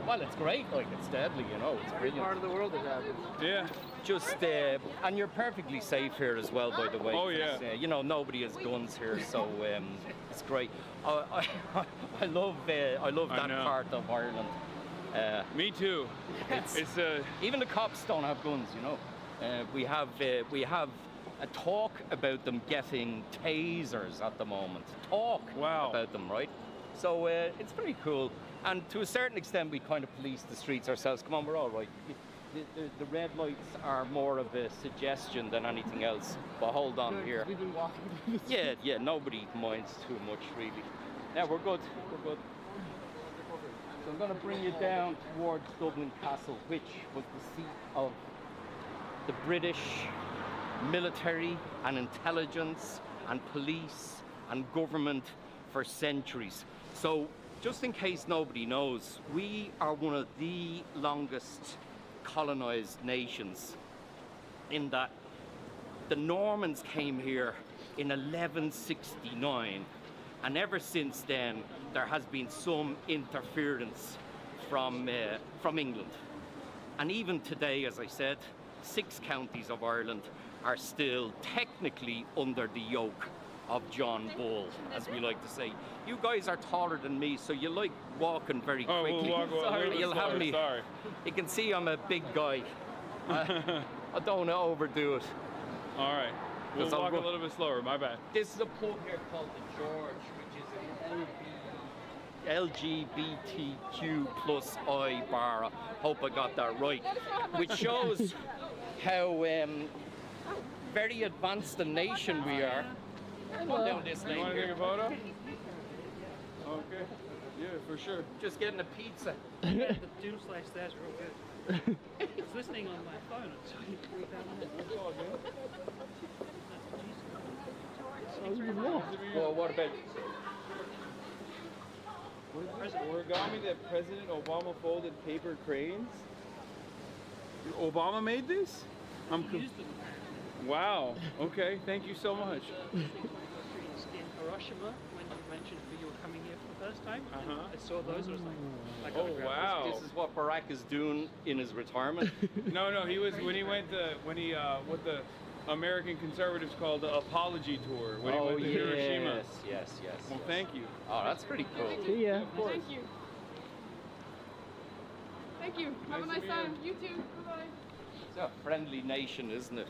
Well, it's great, like it's deadly, you know, it's brilliant. Part of the world is happening. Yeah. Just, and you're perfectly safe here as well, by the way. Oh, yeah. You know, nobody has guns here, so it's great. I love that know. part of Ireland. Me too. It's, It's even the cops don't have guns, you know. We have a talk about them getting tasers at the moment. Talk about them, right? So it's pretty cool. And to a certain extent, we kind of police the streets ourselves. Come on, we're all right. the red lights are more of a suggestion than anything else. But hold on here. We've been walking through this. Yeah, yeah, nobody minds too much really. Yeah, we're good, we're good. So I'm going to bring you down towards Dublin Castle, which was the seat of the British military and intelligence and police and government for centuries. So just in case nobody knows, we are one of the longest colonized nations, in that the Normans came here in 1169, and ever since then there has been some interference from England. And even today, as I said, 6 counties of Ireland are still technically under the yoke of John Bull, as we like to say. You guys are taller than me, so you like walking very quickly. Oh, we'll walk a little bit You'll slower, have me. sorry. You can see I'm a big guy. I don't want to overdo it. All right. We'll 'Cause I'll walk a go- little bit slower, my bad. This is a pub here called the George, which is an LGBTQ plus I bar. Hope I got that right. Which shows how very advanced a nation we are. Come down this You lane want to take here. a photo? Okay. Yeah, for sure. Just getting a pizza. The dual slash there's real good. I was listening on my phone. So you can read that. Well, what about What is this? Origami that President Obama folded paper cranes? Obama made this? Used them. Wow. Okay. Thank you so much. In Hiroshima, when you mentioned that you were coming here for the first time, I saw those. I was like, I gotta Oh grab wow. this is what Barack is doing in his retirement? No, he was when he went to what the American conservatives called the apology tour when he went to Hiroshima. yes. Well, thank you. Oh, that's pretty cool. See ya. Thank you. Thank you. Have a Nice nice to meet time. You too. Bye-bye. It's a friendly nation, isn't it?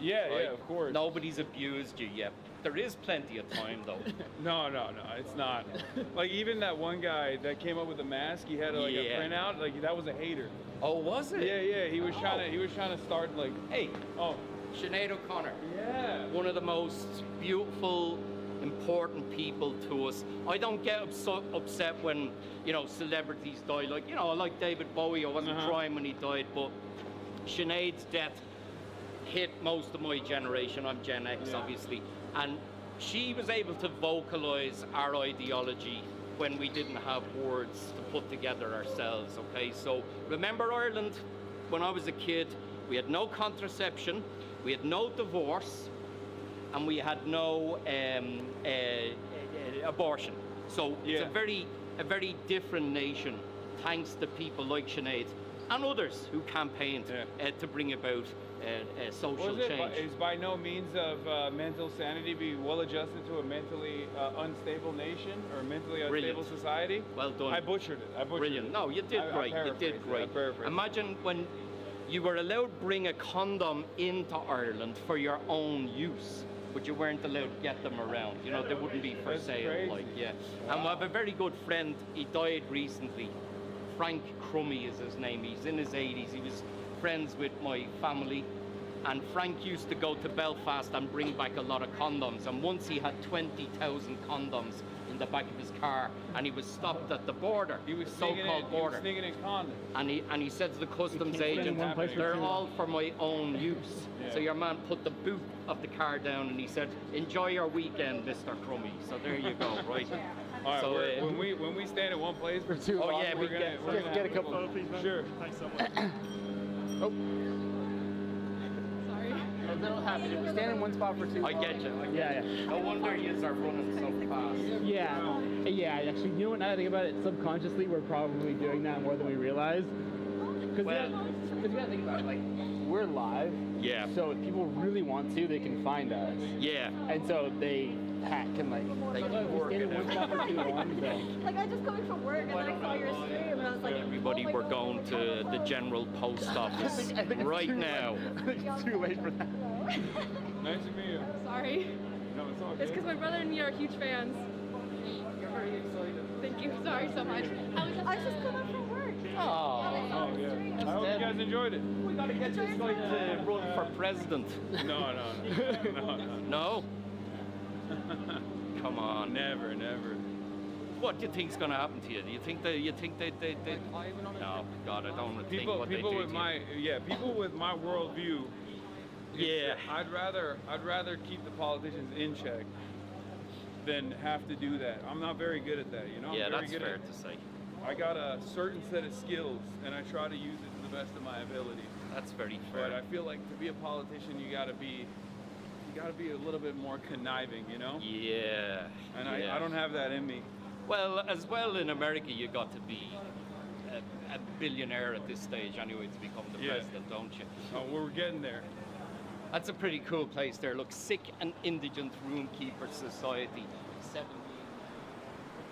Yeah, Right? yeah, of course. Nobody's abused you yet. There is plenty of time though. No, it's not. Like even that one guy that came up with the mask, he had like Yeah. a printout. Like that was a hater. Oh, was it? Yeah. He was trying to start like. Hey, Oh. Sinead O'Connor. Yeah. One of the most beautiful, important people to us. I don't get upset when, celebrities die. Like, I like David Bowie. I wasn't crying when he died, but Sinead's death hit most of my generation. I'm Gen X, obviously. And she was able to vocalize our ideology when we didn't have words to put together ourselves, okay? So remember Ireland, when I was a kid, we had no contraception, we had no divorce, and we had no abortion. So it's a very different nation, thanks to people like Sinead and others who campaigned to bring about social change. Is by no means of mental sanity be well adjusted to a mentally unstable nation or mentally unstable society? Well done. I butchered it. Brilliant. No, you did great. You did great. Imagine when you were allowed to bring a condom into Ireland for your own use, but you weren't allowed to get them around. They wouldn't be for That's sale. crazy. Like, yeah. And we have a very good friend. He died recently. Frank Crummy is his name. He's in his 80s. He was friends with my family. And Frank used to go to Belfast and bring back a lot of condoms. And once he had 20,000 condoms in the back of his car, and he was stopped at the border, He was so-called border. sneaking in condoms. And he said to the customs stay in agent, one place for they're too all for my own use. Yeah. So your man put the boot of the car down and he said, enjoy your weekend, Mr. Crummy. So there you go, right? All right. So, when we stand in one place for too too long, long, yeah, we're gonna get a couple. Photo, please, man. Sure. Thanks so much. Sorry. That'll happen. If we stand in one spot for too long. I get you. Yeah. No wonder you are running so fast. Yeah. Actually, you know what? Now that I think about it, subconsciously we're probably doing that more than we realize. Because you gotta think about it. Like, we're live. Yeah. So if people really want to, they can find us. Yeah. And so they hack and They can work stand in it one out. spot for too long. So. Like I just coming from work and then I saw your stream and I was like, Everybody, oh my we're God, going to the general post office I think it's right too now. Late. It's too late for that. Nice to meet you. Sorry. No, it's all It's good. because my brother and me are huge fans. You're very excited. Thank you. Sorry so much. I was just coming from work. Oh, Oh yeah. I hope you guys enjoyed it. we gotta get this guy to run for president. No. No? Come on. Never. What do you think's gonna happen to you? Do you think they No, God, I don't want to think what they do People with to my people with my worldview. Yeah. I'd rather keep the politicians in check than have to do that. I'm not very good at that, you know? you. Yeah, I'm very that's good fair at, to say. I got a certain set of skills and I try to use it to the best of my ability. That's very But I fair. feel like to be a politician you gotta be a little bit more conniving, you know? Yeah. And yeah. I don't have that in me. Well, as well in America, you got to be a billionaire at this stage anyway to become the Yeah. president, don't you? Oh, we're getting there. That's a pretty cool place there. Look, Sick and Indigent Roomkeeper Society, 17.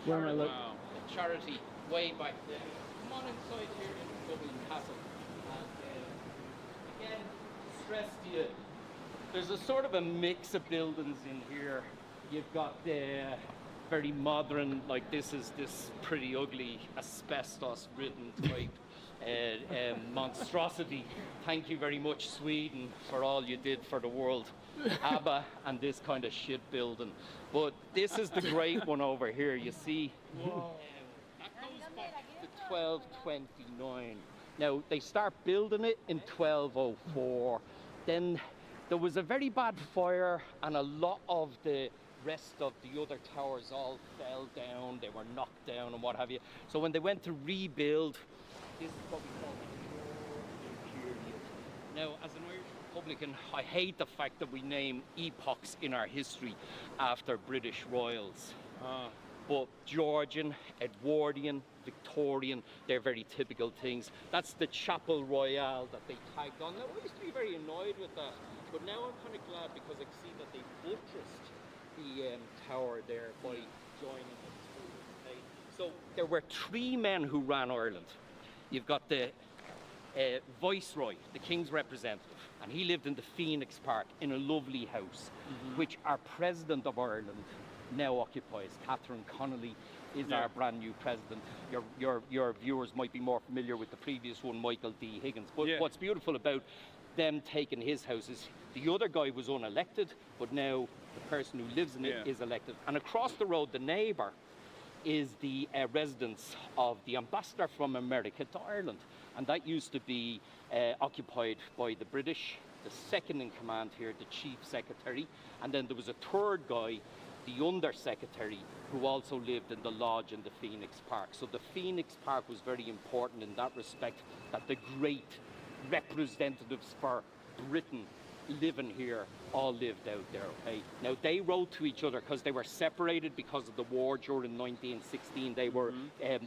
Where am I look? Wow. A charity way back there. Come on inside here in Dublin Castle. And again, stress to you, there's a sort of a mix of buildings in here. You've got the very modern, like this is this pretty ugly asbestos-ridden type monstrosity. Thank you very much, Sweden, for all you did for the world. ABBA and this kind of shit building. But this is the great one over here, you see. That goes back to 1229. Now, they start building it in 1204. Then there was a very bad fire and a lot of the rest of the other towers all fell down, they were knocked down and what have you. So when they went to rebuild, this is what we call the period. Now, as an Irish Republican, I hate the fact that we name epochs in our history after British royals. But Georgian, Edwardian, Victorian, they're very typical things. That's the Chapel Royale that they tagged on. Now, I used to be very annoyed with that, but now I'm kind of glad because I see that they buttressed the tower there by joining it. So there were three men who ran Ireland. You've got the Viceroy, the King's representative, and he lived in the Phoenix Park in a lovely house, which our President of Ireland now occupies. Catherine Connolly is our brand new president. Your viewers might be more familiar with the previous one, Michael D. Higgins. But what's beautiful about them taking his house is the other guy was unelected, but now the person who lives in it is elected. And across the road, the neighbour is the residence of the ambassador from America to Ireland. And that used to be occupied by the British, the second in command here, the chief secretary. And then there was a third guy, the undersecretary, who also lived in the lodge in the Phoenix Park. So the Phoenix Park was very important in that respect, that the great representatives for Britain living here all lived out there, okay? Now, they wrote to each other because they were separated because of the war during 1916. They were,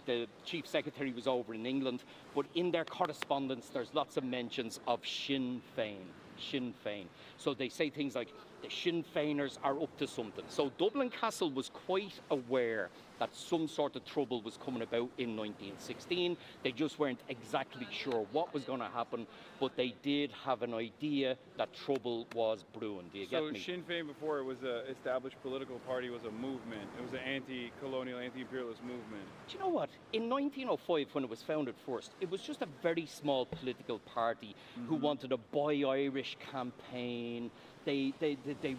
the chief secretary was over in England, but in their correspondence, there's lots of mentions of Sinn Féin. Sinn Féin. So they say things like, the Sinn Féiners are up to something. So Dublin Castle was quite aware that some sort of trouble was coming about in 1916. They just weren't exactly sure what was going to happen, but they did have an idea that trouble was brewing. Do you get me? So Sinn Féin, before it was an established political party, was a movement. It was an anti-colonial, anti-imperialist movement. Do you know what? In 1905, when it was founded first, it was just a very small political party who wanted a Buy Irish campaign. They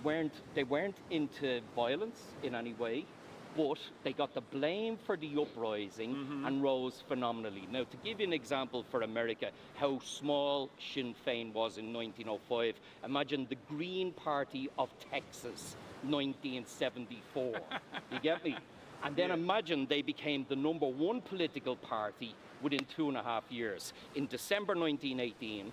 weren't into violence in any way, but they got the blame for the uprising and rose phenomenally. Now, to give you an example for America, how small Sinn Féin was in 1905, imagine the Green Party of Texas, 1974. You get me? And then imagine they became the #1 political party within 2.5 years. In December 1918,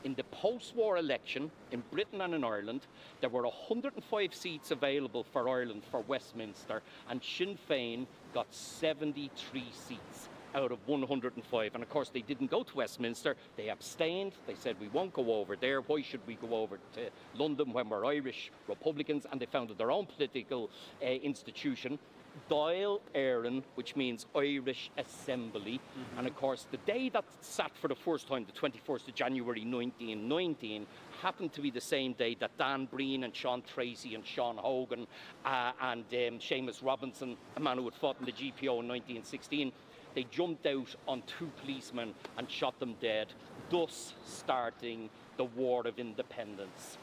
in the post-war election in Britain and in Ireland, there were 105 seats available for Ireland for Westminster, and Sinn Féin got 73 seats out of 105. And of course, they didn't go to Westminster. They abstained. They said, we won't go over there. Why should we go over to London when we're Irish Republicans? And they founded their own political institution, Dáil Éireann, which means Irish Assembly. And of course, the day that sat for the first time, the 21st of January 1919, happened to be the same day that Dan Breen and Sean Tracy and Sean Hogan and Seamus Robinson, a man who had fought in the GPO in 1916, they jumped out on 2 policemen and shot them dead, thus starting the War of Independence.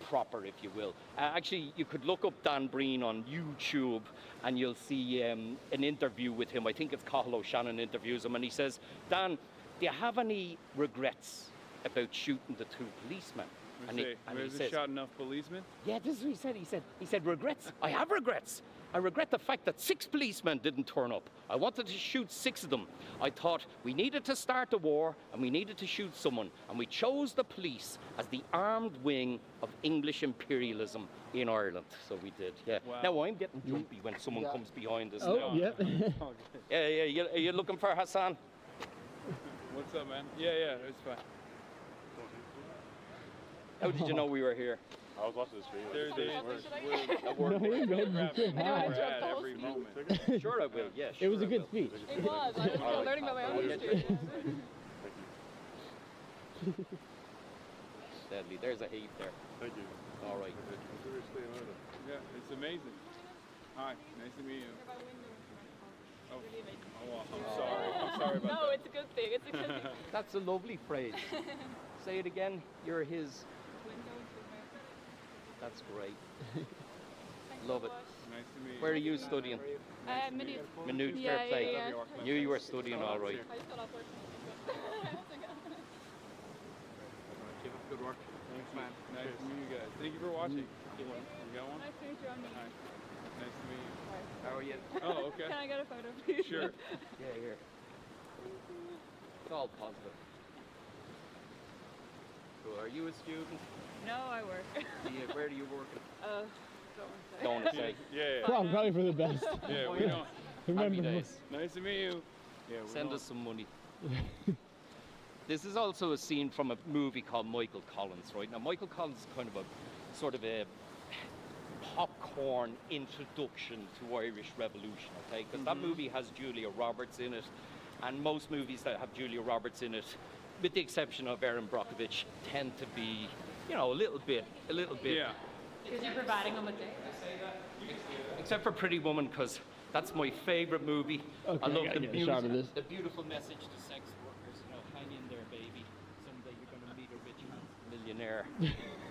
Proper, if you will. Actually, you could look up Dan Breen on YouTube and you'll see an interview with him. I think it's Cathal O'Shannon interviews him, and he says, Dan, do you have any regrets about shooting the 2 policemen? And he says, shot enough policemen? Yeah, this is what he said. He said, regrets? I have regrets. I regret the fact that 6 policemen didn't turn up. I wanted to shoot 6 of them. I thought we needed to start a war and we needed to shoot someone. And we chose the police as the armed wing of English imperialism in Ireland. So we did, yeah. Wow. Now I'm getting jumpy when someone comes behind us. Oh, now. yep. Yeah, are you looking for Hassan? What's up, man? Yeah, it's fine. How did you know we were here? I was watching the stream. No, you're good. You feel bad. At every moment. Sure I will, yeah. It was a good speech. It was. I was still learning about my own history. Deadly. There's a heap there. Thank you. All right. Yeah, it's amazing. Hi, nice to meet you. Oh, I'm sorry about that. No, it's a good thing. It's a good thing. That's a lovely phrase. Say it again. You're his. That's great. Love it. Nice to meet you. Where are you studying? Minute. Minute, Yeah, fair play. yeah. Knew you were studying all right. I just got off work. Keep up good work. Thanks, man. Nice to meet you guys. Thank you for watching. You got one? Nice to meet you on me. Hi. Nice to meet you. How are you? Oh, okay. Can I get a photo, please? Sure. Yeah, here. It's all positive. So are you a student? No, I work. Where do you work? Don't want to say. Don't say. Yeah. Probably for the best. Yeah, we know. Remember Happy days. Nice to meet you. Yeah, we Send know. us some money. This is also a scene from a movie called Michael Collins, right? Now, Michael Collins is kind of a sort of a popcorn introduction to Irish Revolution, okay? Because that movie has Julia Roberts in it, and most movies that have Julia Roberts in it, with the exception of Erin Brockovich, tend to be, you know, a little bit. Yeah. Because you're providing them with data. Except for Pretty Woman, because that's my favorite movie. Okay, I love I gotta the get a shot of this. beautiful message to sex workers, you know, hang in there, baby. Someday you're going to meet a rich millionaire.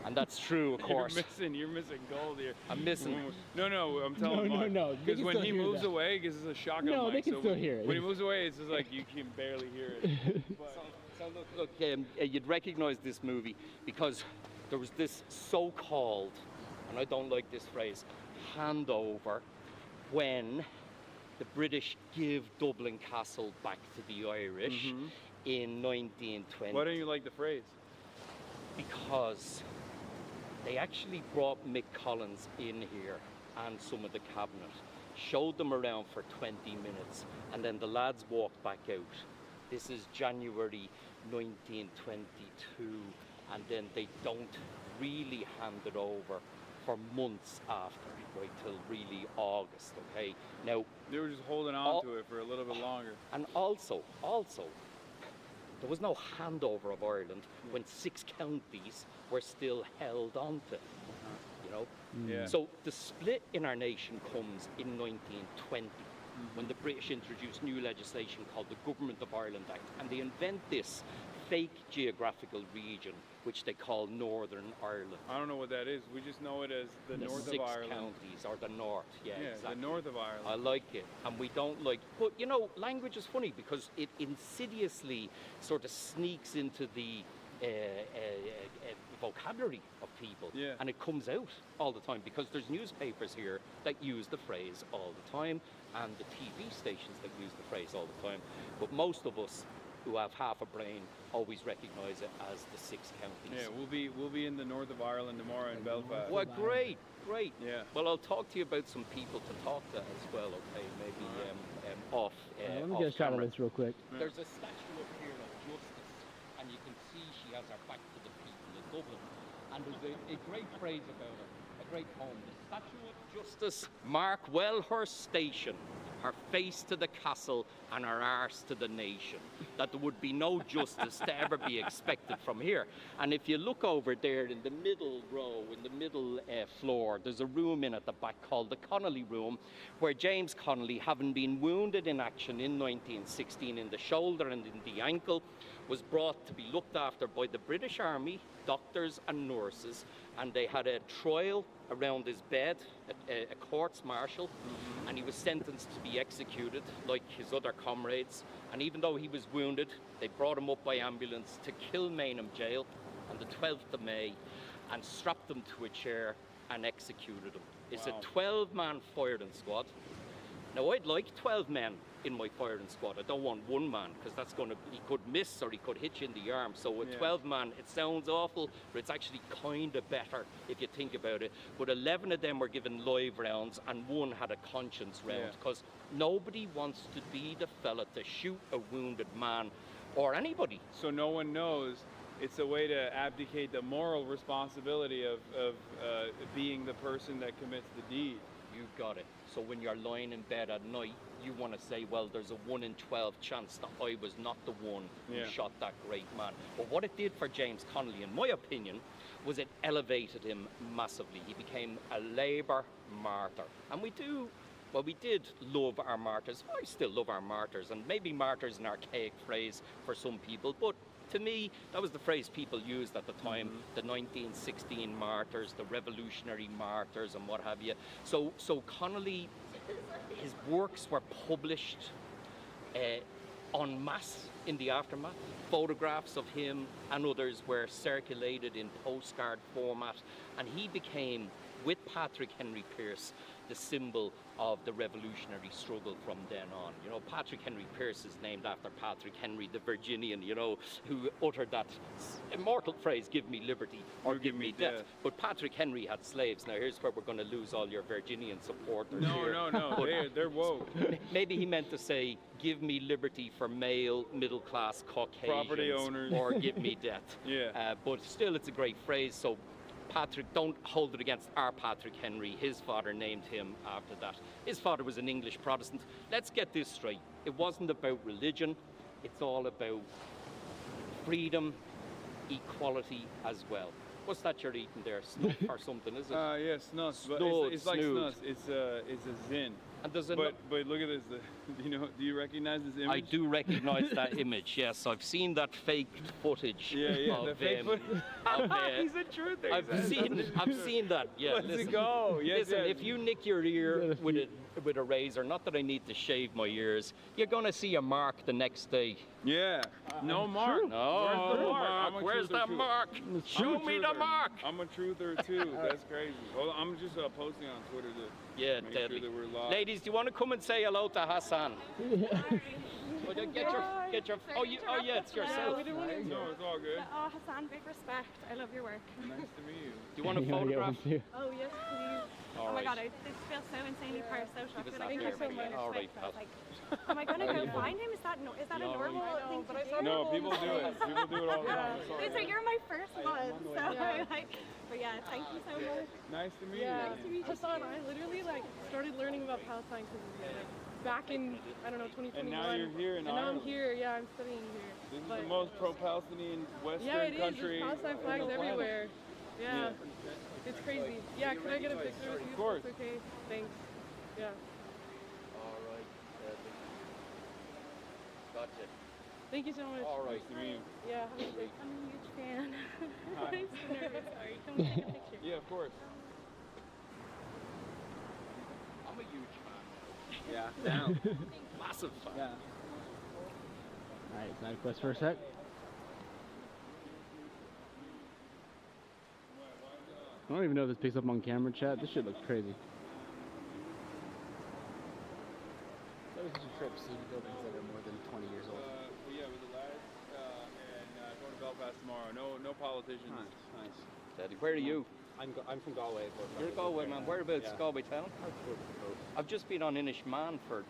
And that's true, of course. You're missing gold here. I'm missing. No, I'm telling you. No. They Because can when still he hear moves that. away, because it's a shock No, mic, they can so still hear it. When he moves away, it's just like you can barely hear it. So look, you'd recognize this movie because there was this so-called, and I don't like this phrase, handover when the British give Dublin Castle back to the Irish in 1920. Why don't you like the phrase? Because they actually brought Mick Collins in here and some of the cabinet, showed them around for 20 minutes, and then the lads walked back out. This is January 1922, and then they don't really hand it over for months after, right till really August, okay? Now, They were just holding on to it for a little bit longer. and also, there was no handover of Ireland when 6 counties were still held onto, you know? Yeah. So the split in our nation comes in 1920, when the British introduced new legislation called the Government of Ireland Act, and they invent this fake geographical region, which they call Northern Ireland. I don't know what that is. We just know it as the north of 6 Ireland. counties, or the north, yeah, exactly. The north of Ireland. I like it, and we don't like. But you know, language is funny because it insidiously sort of sneaks into the vocabulary of people, Yeah. and it comes out all the time because there's newspapers here that use the phrase all the time, and the TV stations that use the phrase all the time. But most of us who have half a brain always recognise it as the 6 counties. Yeah, we'll be in the north of Ireland tomorrow in Belfast. Well, great. Yeah. Well, I'll talk to you about some people to talk to as well, okay? Maybe off Let me off get a shot of camera. this real quick. There's a statue up here of Justice, and you can see she has her back to the people of Dublin. And there's a great phrase about her, a great poem. The statue of Justice mark well her station, our face to the castle and our arse to the nation, that there would be no justice to ever be expected from here. And if you look over there in the middle row, in the middle floor, there's a room in at the back called the Connolly Room, where James Connolly, having been wounded in action in 1916 in the shoulder and in the ankle, was brought to be looked after by the British Army, doctors and nurses, and they had a trial around his bed, a courts-martial, and he was sentenced to be executed like his other comrades. And even though he was wounded, they brought him up by ambulance to Kilmainham Jail on the 12th of May and strapped him to a chair and executed him. It's a 12-man firing squad. Now, I'd like 12 men in my firing squad. I don't want one man, because that's going to, he could miss or he could hit you in the arm. So a 12-man, it sounds awful, but it's actually kind of better if you think about it. But 11 of them were given live rounds and one had a conscience round, because nobody wants to be the fella to shoot a wounded man or anybody. So no one knows. It's a way to abdicate the moral responsibility of being the person that commits the deed. You got it. So when you're lying in bed at night, you want to say, well, there's a 1 in 12 chance that I was not the one who shot that great man. But what it did for James Connolly, in my opinion, was it elevated him massively. He became a Labour martyr. And we did love our martyrs. I still love our martyrs, and maybe martyr is an archaic phrase for some people, but to me, that was the phrase people used at the time, the 1916 martyrs, the revolutionary martyrs and what have you. So Connolly, his works were published en masse in the aftermath. Photographs of him and others were circulated in postcard format, and he became, with Patrick Henry Pearse, the symbol of the revolutionary struggle from then on. You know, Patrick Henry Pearse is named after Patrick Henry, the Virginian, you know, who uttered that immortal phrase, give me liberty or give me death. But Patrick Henry had slaves. Now here's where we're going to lose all your Virginian supporters. No, they're woke. Maybe he meant to say, give me liberty for male, middle-class Caucasians. Property owners. Or give me death. But still, it's a great phrase. So Patrick, don't hold it against our Patrick Henry. His father named him after that. His father was an English Protestant. Let's get this straight. It wasn't about religion. It's all about freedom, equality as well. What's that you're eating there? Snuff or something, is it? Yeah, snuff. But it's like snuff. It's a zin. And there's but look at this. Do you recognize this image? I do recognize that image. Yes, I've seen that faked footage. The fake footage. He's a truther. I've seen that. Yeah. Let's go. Yes, listen, if you nick your ear with a razor, not that I need to shave my ears, you're gonna see a mark the next day. Yeah. No mark. True. No. Where's that mark? Show me the mark. I'm a truther too. That's crazy. Well, I'm just posting on Twitter to make sure that we're live. Ladies, do you want to come and say hello to Hasan? Get your. Oh yeah, it's yourself. No, it's all good. Oh, Hasan, big respect. I love your work. Nice to meet you. Do you want a photograph? Oh yes, please. All oh my right. God, this feels so insanely parasocial. I feel like Thank you so much. All right, like, am I gonna go find him? Is that a normal thing to do? No, people do it. People do it all the time. So you're my first one, so but yeah, thank you so much. Nice to meet you. Nice to meet you. Hasan, I literally started learning about Palestine back in 2021. And now you're here in Ireland. Now I'm here. Yeah, I'm studying here. This is the most pro-Palestinian Western country. Yeah, it is. There's Palestine flags everywhere. Yeah. It's crazy. Yeah, can I get a picture with you? Of course. That's okay. Thanks. Yeah. All right. Gotcha. Thank you so much. All right. Nice to meet you. Yeah. I'm a huge fan. Hi. I'm so nervous. Sorry. Can we take a picture? Yeah, of course. I'm a huge fan. Yeah. Down. Massive fan. Yeah. Alright, side quest for a sec. I don't even know if this picks up on camera, chat. This shit looks crazy. That was just a trip seeing buildings that are more than 20 years old. Yeah, with the lads, and going to Belfast tomorrow. No politicians. Nice. Daddy, where are you? I'm from Galway. You're Galway, man. Whereabouts Galway town? I've just been on Inishmaan for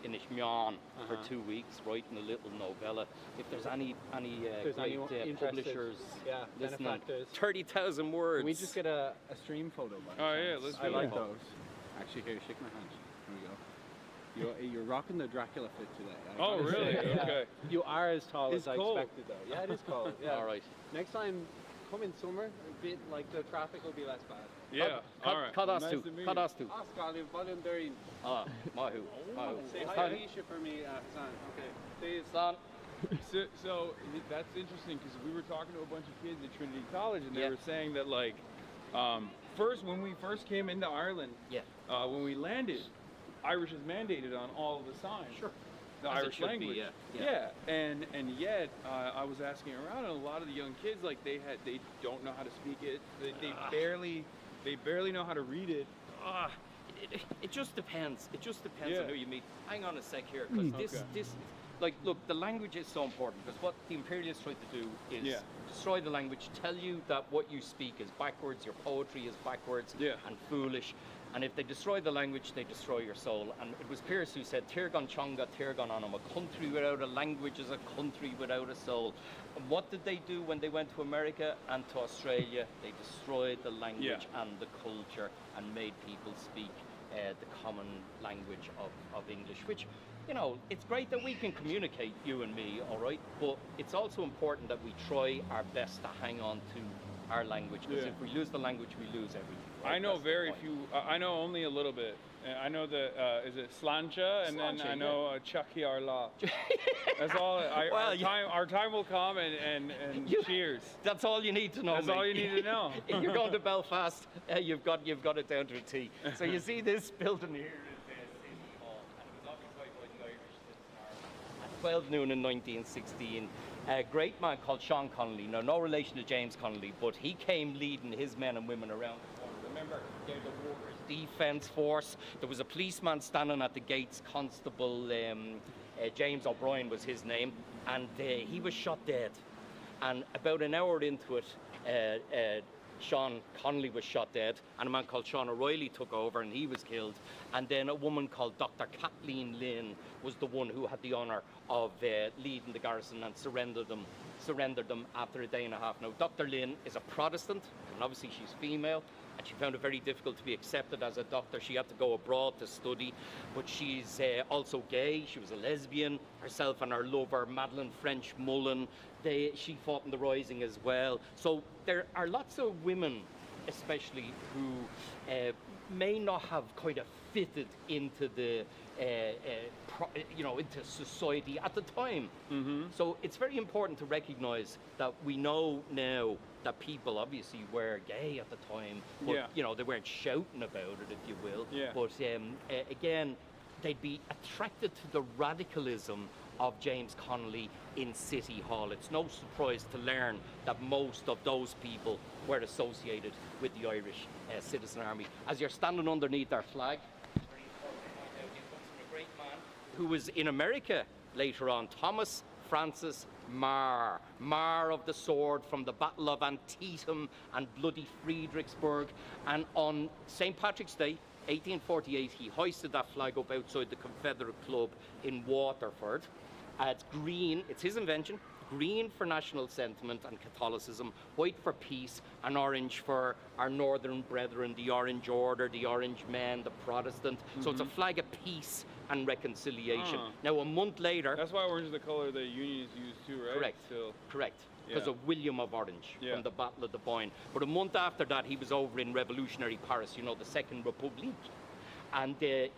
2 weeks, writing a little novella. If there's any great publishers listening, 30,000 words. Can we just get a stream photo? Oh yeah, let's do I like that. those. Actually, here, shake my hand. Here we go. You're rocking the Dracula fit today. I Oh, gotta really? say, yeah. Okay. You are as tall It's as cold. I expected, though. Yeah, it is cold. Yeah. All right. Next time, come in summer. A bit like the traffic will be less bad. Yeah. All right. Cut us Nice to. to meet Cut you. us to. Oscar, volume during. Ah, Mahu. Mahu. Say hi to Isha for me, Hasan. Okay. Please. Son. So that's interesting because we were talking to a bunch of kids at Trinity College, and they Yeah. were saying that like, first when we first came into Ireland, Yeah. when we landed, Irish is mandated on all of the signs. Sure. The As it Irish should be, language. yeah. And yet I was asking around, and a lot of the young kids like they don't know how to speak it. They barely know how to read it. It just depends. It just depends Yeah. on who you meet. Hang on a sec here, because this, like, look, the language is so important, because what the imperialists tried to do is destroy the language, tell you that what you speak is backwards, your poetry is backwards and foolish. And if they destroy the language, they destroy your soul. And it was Pierce who said, Tirgan Chonga, Tirgan Anam, a country without a language is a country without a soul. And what did they do when they went to America and to Australia? They destroyed the language and the culture and made people speak the common language of English, which, you know, it's great that we can communicate, you and me, all right? But it's also important that we try our best to hang on to our language, because if we lose the language, we lose everything. Right? I know That's the very point. few. I know only a little bit. I know the is it Slancha, and then Slancha, I know Chucky Arla. That's all. Our time will come, and cheers. That's all you need to know. That's mate. all you need to know. If you're going to Belfast, you've got it down to a T. So you see this building here is City Hall, and it was occupied by the Irish citizens at 12 noon in 1916. A great man called Sean Connolly, now no relation to James Connolly, but he came leading his men and women around the corner. Remember, they're the Workers' Defence Force. There was a policeman standing at the gates, Constable James O'Brien was his name, and he was shot dead. And about an hour into it, Sean Connolly was shot dead, and a man called Sean O'Reilly took over, and he was killed. And then a woman called Dr. Kathleen Lynn was the one who had the honour of leading the garrison and surrendered them after a day and a half. Now, Dr. Lynn is a Protestant, and obviously she's female, and she found it very difficult to be accepted as a doctor. She had to go abroad to study, but she's also gay. She was a lesbian. Herself and her lover, Madeleine French Mullen, she fought in the Rising as well. So there are lots of women, especially, who may not have kind of fitted into the into society at the time. So it's very important to recognize that we know now that people obviously were gay at the time, but you know, they weren't shouting about it, if you will. But again, they'd be attracted to the radicalism of James Connolly in City Hall. It's no surprise to learn that most of those people were associated with the Irish Citizen Army. As you're standing underneath our flag, very important to point out, it comes from a great man who was in America later on, Thomas Francis Marr of the Sword, from the Battle of Antietam and bloody Friedrichsburg. And on St. Patrick's Day, 1848, he hoisted that flag up outside the Confederate Club in Waterford. It's green, it's his invention, green for national sentiment and Catholicism, white for peace, and orange for our northern brethren, the Orange Order, the Orange Men, the Protestant. So it's a flag of peace and reconciliation. Now, a month later... That's why orange is the color the Unions used too, right? Correct, Still. correct. Because of William of Orange from the Battle of the Boyne. But a month after that, he was over in revolutionary Paris, you know, the Second Republic. And the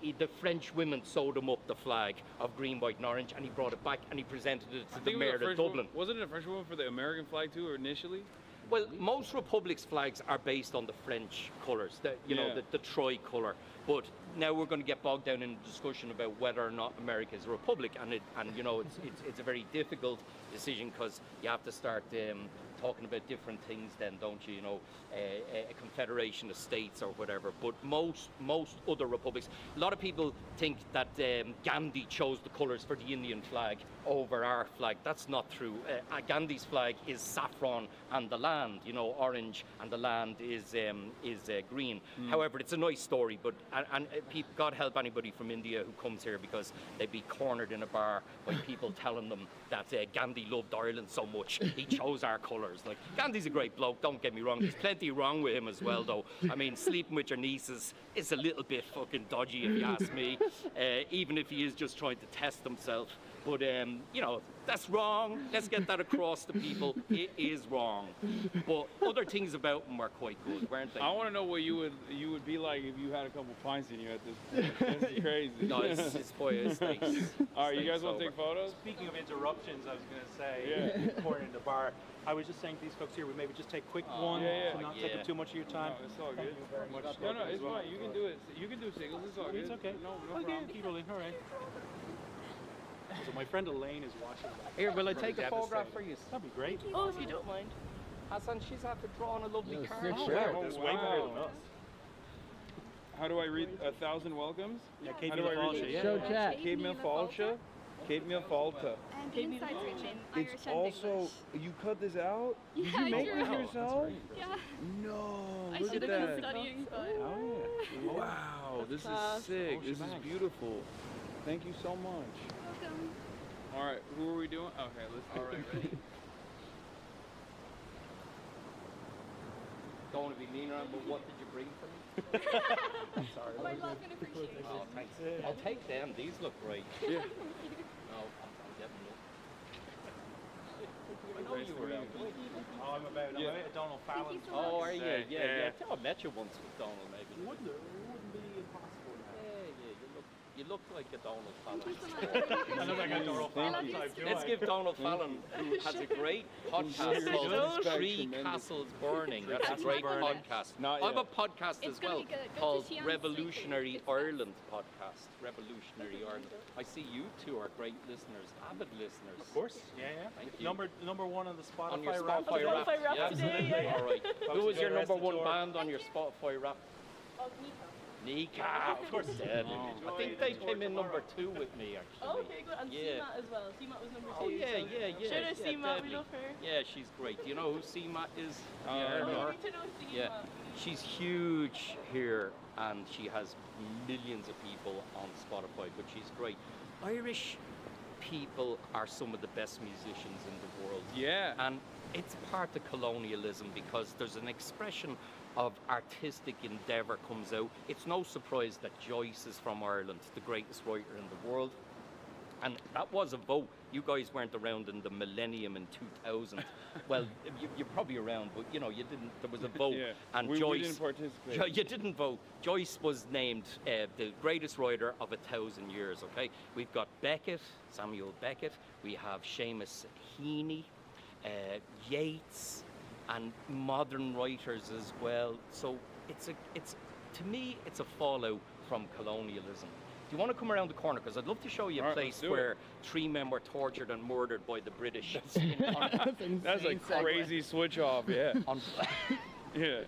French women sewed him up the flag of green, white, and orange, and he brought it back and he presented it to the mayor of Dublin. Wasn't it a French woman for the American flag too, or initially? Well, most republics' flags are based on the French colours, the tricolour. But now we're going to get bogged down in a discussion about whether or not America is a republic, and it's a very difficult decision, because you have to start talking about different things then, don't you? You know, a confederation of states or whatever. But most other republics, a lot of people think that Gandhi chose the colours for the Indian flag over our flag. That's not true. Gandhi's flag is saffron and the land, you know, orange, and the land is green. However, it's a nice story, but God help anybody from India who comes here, because they'd be cornered in a bar by people telling them that Gandhi loved Ireland so much, he chose our colours. footballers. Like, Gandhi's a great bloke, don't get me wrong. There's plenty wrong with him as well, though. I mean, sleeping with your nieces is a little bit fucking dodgy, if you ask me, even if he is just trying to test himself. But, you know, that's wrong. Let's get that across to people. It is wrong. But other things about him were quite good, weren't they? I want to know what you would be like if you had a couple pints in you at this point. This is crazy. No, it's All right, you guys want to take photos? Speaking of interruptions, I was going to say, pouring in the bar, I was just saying to these folks here, we maybe just take quick one, so not take up too much of your time. No, it's all good. Thank you very much. No, it's fine. You can do it. You can do singles. It's all good. It's okay. No Okay, problem. keep rolling. All right. So my friend Elaine is watching. Here, will I take a photograph for you? That'd be great. Oh, if you don't mind. Hassan, she's after drawing a lovely card. That's way better than us. How do I read 1,000 welcomes? Yeah, How do I read it? Show chat. Keep me falcha. Keep me falta. And inside's written in Irish It's and also, English. you cut this out? Yeah, Did you I make drew this it. yourself? Yeah. No, I look should at have been that. studying, but... Wow, this is sick. This is beautiful. Thank you so much. Welcome. All right, who are we doing? Okay, let's do it. Ready? Don't want to be mean around, but what did you bring for me? Sorry. My love and appreciation. Oh, thanks. I'll take them. These look great. Yeah. No, I'm getting them. I know Nice you to were meet out. Oh, I'm about a Donald Fallon. Oh, are you? Say, Yeah. I met you once with Donald, maybe. It wouldn't be impossible. Yeah. You look like a Donald Fallon. I look like a Donald Fallon type. Let's give Donald Fallon, who has a great podcast called Three Castles Burning. That's a great podcast. I have a podcast as well called Revolutionary Ireland Podcast. Revolutionary Ireland. I see you two are great listeners, avid listeners. Of course. Yeah. Thank you. Number one on the Spotify On your rap. Spotify rap. Yeah. Today, all right. Who was your number one Tour. band on your Spotify rap? Nika, of course. I think they came in number 2 with me, actually. Oh, okay, good. And Yeah. CMAT as well. CMAT was number 2. Oh, yeah. Shout out CMAT, we deadly. love her. Yeah, she's great. Do you know who CMAT is? Oh, Yeah, you need to know CMAT. yeah. She's huge here, and she has millions of people on Spotify, but she's great. Irish people are some of the best musicians in the world. Yeah. And it's part of colonialism because there's an expression of artistic endeavour comes out. It's no surprise that Joyce is from Ireland, the greatest writer in the world. And that was a vote. You guys weren't around in the millennium in 2000. Well, you're probably around, but you know, you didn't. There was a vote, Yeah. and we Joyce. didn't participate. You didn't vote. Joyce was named the greatest writer of 1,000 years. Okay, we've got Beckett, Samuel Beckett. We have Seamus Heaney, Yeats, and modern writers as well. So it's to me it's a fallout from colonialism. Do you want to come around the corner? Because I'd love to show you a All right, place let's do where it. 3 men were tortured and murdered by the British. That's a crazy switch off. Yeah. Yeah.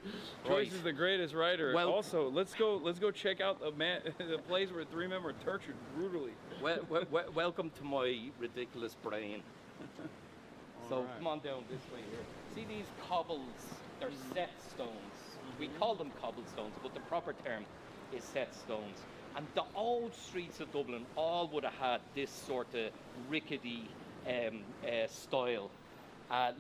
Joyce is the greatest writer. Well- also, let's go check out the place where 3 men were tortured brutally. Welcome to my ridiculous brain. So All right. come on down this way here. See these cobbles? They're set stones. We call them cobblestones, but the proper term is set stones. And the old streets of Dublin all would have had this sort of rickety style.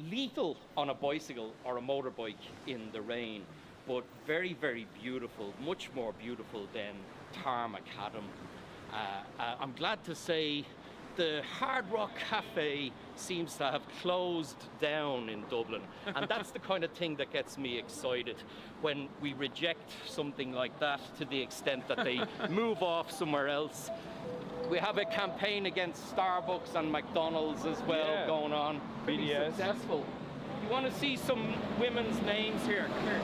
Lethal on a bicycle or a motorbike in the rain, but very, very beautiful, much more beautiful than Tarmac had 'em. I'm glad to say the Hard Rock Cafe seems to have closed down in Dublin, and that's the kind of thing that gets me excited when we reject something like that to the extent that they move off somewhere else. We have a campaign against Starbucks and McDonald's as well going on. Pretty BDS. successful. You want to see some women's names here? Come here.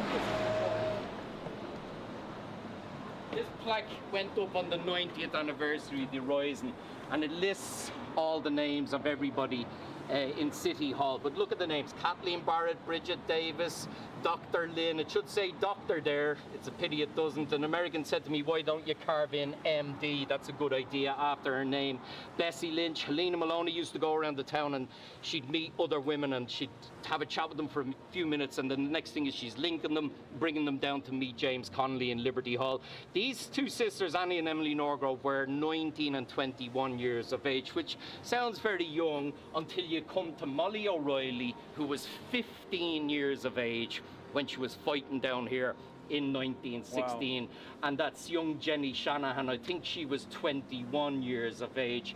This plaque went up on the 90th anniversary of the Rising, and it lists all the names of everybody in City Hall. But look at the names: Kathleen Barrett, Bridget Davis, Dr. Lynn. It should say doctor there. It's a pity it doesn't. An American said to me, why don't you carve in MD? That's a good idea after her name. Bessie Lynch. Helena Maloney used to go around the town and she'd meet other women and she'd have a chat with them for a few minutes, and then the next thing is she's linking them, bringing them down to meet James Connolly in Liberty Hall. These 2 sisters, Annie and Emily Norgrove, were 19 and 21 years of age, which sounds very young until you you come to Molly O'Reilly, who was 15 years of age when she was fighting down here in 1916, and that's young Jenny Shanahan. I think she was 21 years of age.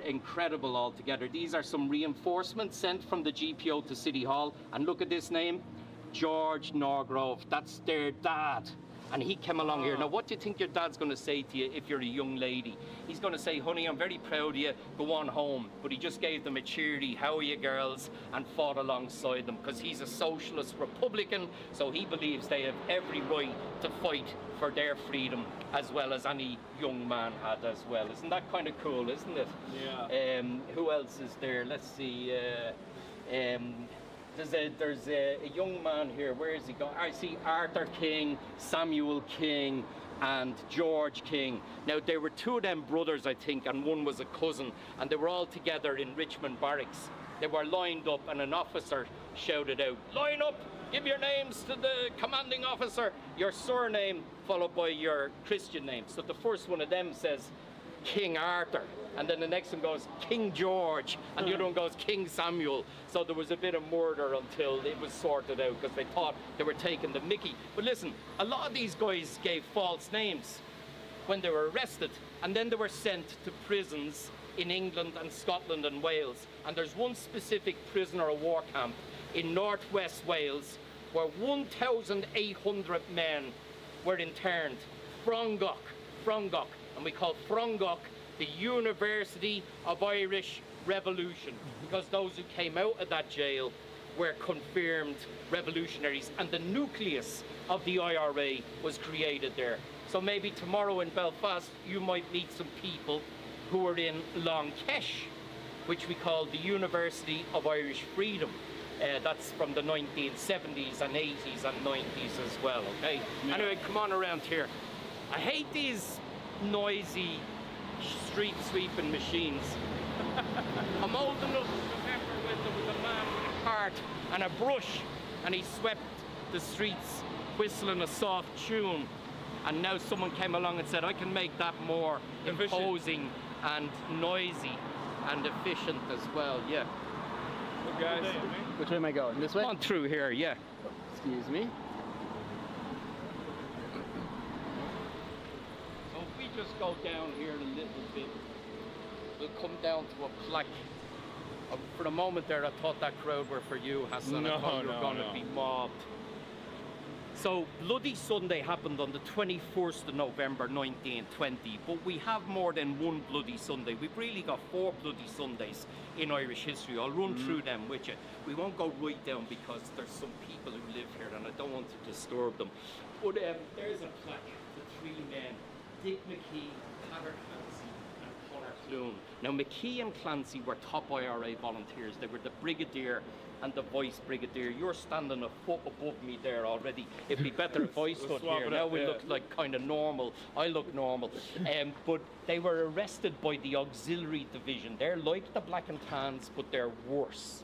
Incredible altogether. These are some reinforcements sent from the GPO to City Hall, and look at this name, George Norgrove. That's their dad. And he came along here. Now, what do you think your dad's going to say to you if you're a young lady? He's going to say, honey, I'm very proud of you, go on home. But he just gave them a cheery, how are you girls, and fought alongside them, because he's a socialist Republican, so he believes they have every right to fight for their freedom, as well as any young man had as well. Isn't that kind of cool, isn't it? Yeah. Who else is there? Let's see. There's a young man here. Where is he going? I see Arthur King, Samuel King, and George King. Now, there were two of them brothers, I think, and one was a cousin, and they were all together in Richmond Barracks. They were lined up, and an officer shouted out, line up, give your names to the commanding officer, your surname, followed by your Christian name. So the first one of them says, King Arthur, and then the next one goes King George, and the other one goes King Samuel. So there was a bit of murder until it was sorted out, because they thought they were taking the mickey. But listen, a lot of these guys gave false names when they were arrested, and then they were sent to prisons in England and Scotland and Wales. And there's one specific prisoner of war camp in northwest Wales where 1,800 men were interned. Frongok, and we call Frongok the University of Irish Revolution, because those who came out of that jail were confirmed revolutionaries, and the nucleus of the IRA was created there. So maybe tomorrow in Belfast you might meet some people who are in Long Kesh, which we call the University of Irish Freedom. That's from the 1970s and 80s and 90s as well, okay? Yeah. Anyway, come on around here. I hate these noisy street sweeping machines. I'm old enough to remember when there was a man with a cart and a brush, and he swept the streets whistling a soft tune, and now someone came along and said, I can make that more imposing and noisy and efficient as well. Yeah. Look, guys. Which way am I going? This way? On through here, yeah. Excuse me. So if we just go down here a little bit, we'll come down to a plaque. For a moment there, I thought that crowd were for you, Hassan. I thought you were going to be mobbed. So Bloody Sunday happened on the 21st of November 1920, but we have more than one Bloody Sunday. We've really got 4 Bloody Sundays in Irish history. I'll run through them with you. We won't go right down because there's some people who live here and I don't want to disturb them. But there's a plaque, the 3 men, Dick McKee, Peter Clancy and Conor Clune. Now McKee and Clancy were top IRA volunteers. They were the brigadier and the vice brigadier. You're standing a foot above me there already. It'd be better if I stood here. Now we look like kind of normal. I look normal. But they were arrested by the auxiliary division. They're like the Black and Tans, but they're worse.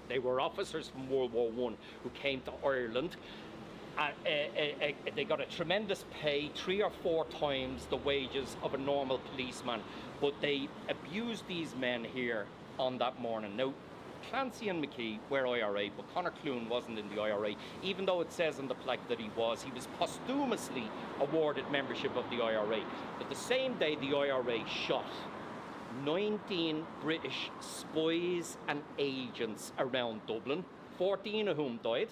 They were officers from World War I who came to Ireland. They got a tremendous pay, 3 or 4 times the wages of a normal policeman. But they abused these men here on that morning. Now, Clancy and McKee were IRA, but Conor Clune wasn't in the IRA, even though it says on the plaque that he was. He was posthumously awarded membership of the IRA. But the same day, the IRA shot 19 British spies and agents around Dublin, 14 of whom died.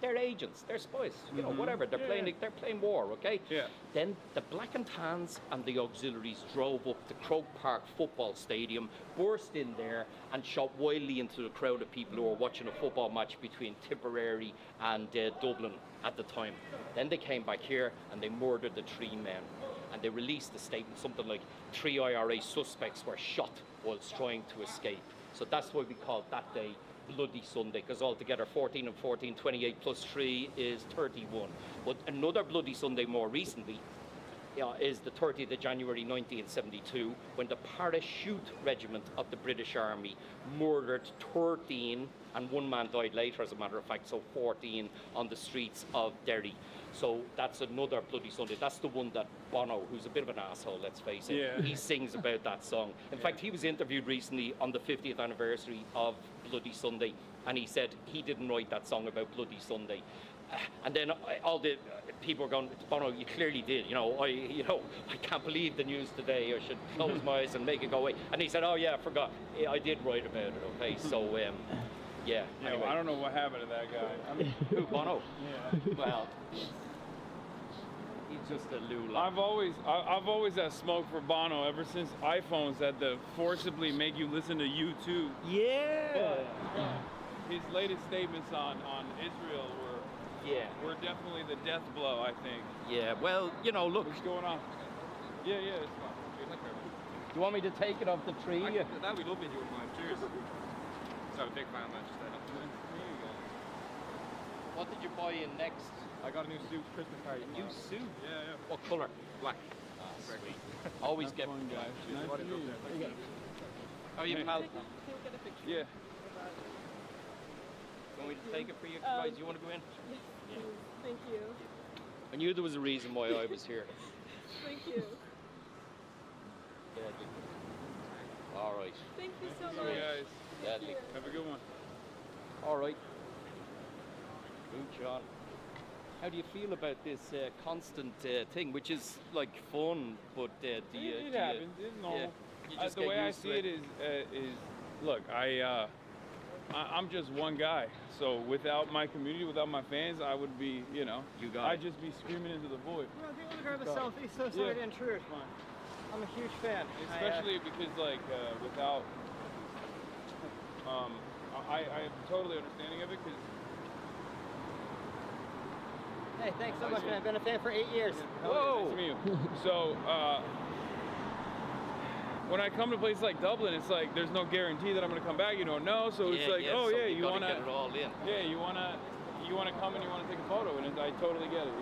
They're agents, they're spies, you know, whatever. They're playing war, okay? Yeah. Then the Black and Tans and the auxiliaries drove up to Croke Park football stadium, burst in there and shot wildly into the crowd of people who were watching a football match between Tipperary and Dublin at the time. Then they came back here and they murdered the 3 men. And they released a statement, something like 3 IRA suspects were shot whilst trying to escape. So that's why we call that day Bloody Sunday, because altogether 14 and 14, 28 plus 3 is 31. But another Bloody Sunday more recently is the 30th of January 1972, when the Parachute Regiment of the British Army murdered 13, and one man died later, as a matter of fact, so 14 on the streets of Derry. So that's another Bloody Sunday. That's the one that Bono, who's a bit of an asshole, let's face it, he sings about that song. In fact, he was interviewed recently on the 50th anniversary of Bloody Sunday, and he said he didn't write that song about Bloody Sunday. And then all the people were going, Bono, you clearly did. I can't believe the news today. I should close my eyes and make it go away. And he said, oh yeah, I forgot. I did write about it. Okay, so yeah. Anyway. I don't know what happened to that guy. Who, Bono? Yeah. Well, he's just a lula. I've always had smoke for Bono ever since iPhones had to forcibly make you listen to YouTube. Yeah. His latest statements on Israel were definitely the death blow, I think. Yeah, well, look. What's going on? Yeah, it's fine. Do you want me to take it off the tree? That'd be lovely if you wouldn't mind. Cheers. So I'm a big fan of Manchester. What did you buy in next? I got a new suit, Christmas party. A new suit? Yeah. What colour? Black. Sweet. Always get fun, guys. Nice to meet you. How are you, pal? Can we get a picture? Yeah. Want me to take it for you guys? You want to go in? Yes, please. Thank you. I knew there was a reason why I was here. Thank you. Deadly. All right. Thank you so much. See you guys. Deadly. Have a good one. All right. Good, John. How do you feel about this constant thing, which is like fun, but it happens. It's normal. Yeah, The way I see it is, look, I'm just one guy. So without my community, without my fans, I would be, I'd just be screaming into the void. Well, the older guy of the South, he's so sorry to intrude. I'm a huge fan. Especially because, without, I am totally understanding of it because. Hey, thanks so much, man. I've been a fan for 8 years. Whoa! Nice to meet you. So, when I come to places like Dublin, it's like there's no guarantee that I'm gonna come back. You don't know, so it's like, so you wanna get it all in. Yeah, you wanna come and you wanna take a photo, and I totally get it.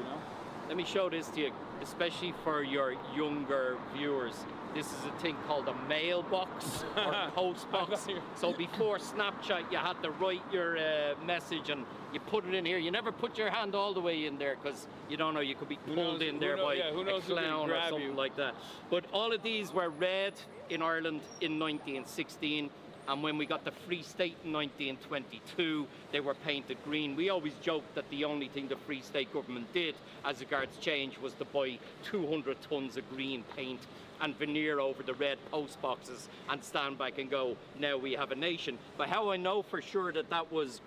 Let me show this to you, especially for your younger viewers. This is a thing called a mailbox or post box. So before Snapchat, you had to write your message and you put it in here. You never put your hand all the way in there because you don't know, you could be pulled in there by a clown or something like that. But all of these were red in Ireland in 1916. And when we got the Free State in 1922, they were painted green. We always joked that the only thing the Free State government did as regards change was to buy 200 tons of green paint and veneer over the red post boxes and stand back and go, now we have a nation. But how I know for sure that that was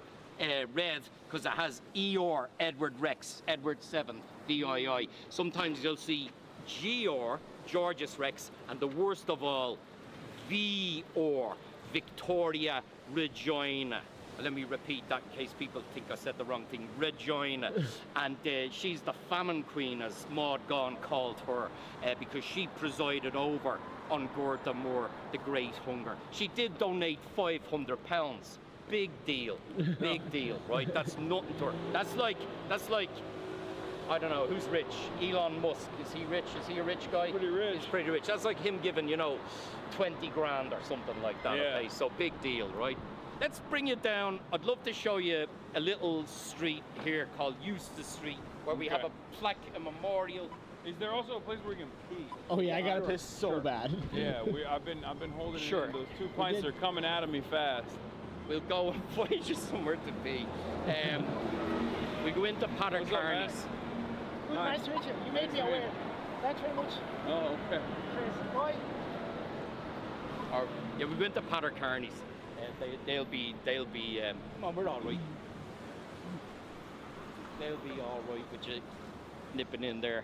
red, because it has ER, Edward Rex, Edward 7th, VII. Sometimes you'll see GR, Georgius Rex, and the worst of all, VOR, Victoria Regina. Let me repeat that in case people think I said the wrong thing. Regina. And she's the famine queen, as Maud Gonne called her, because she presided over on Gorta Moor, the Great Hunger. She did donate £500. Big deal. Big deal, right? That's nothing to her. That's like, I don't know, who's rich? Elon Musk. Is he rich? Is he a rich guy? Pretty rich. He's pretty rich. That's like him giving, 20 grand or something like that. Yeah. Okay, so big deal, right? Let's bring it down. I'd love to show you a little street here called Eustace Street, where we have a plaque, a memorial. Is there also a place where we can pee? Oh yeah, I gotta piss so bad. Yeah, I've been holding it in. Those 2 pints are coming out of me fast. We'll go and find you somewhere to pee. We go into Patter Carney's. Nice to meet you. You made me aware. Thanks very much. Oh, okay. Bye. Yeah, we went to Patter Carney's. They'll be. Come on, we're all right. They'll be all right with you nipping in there.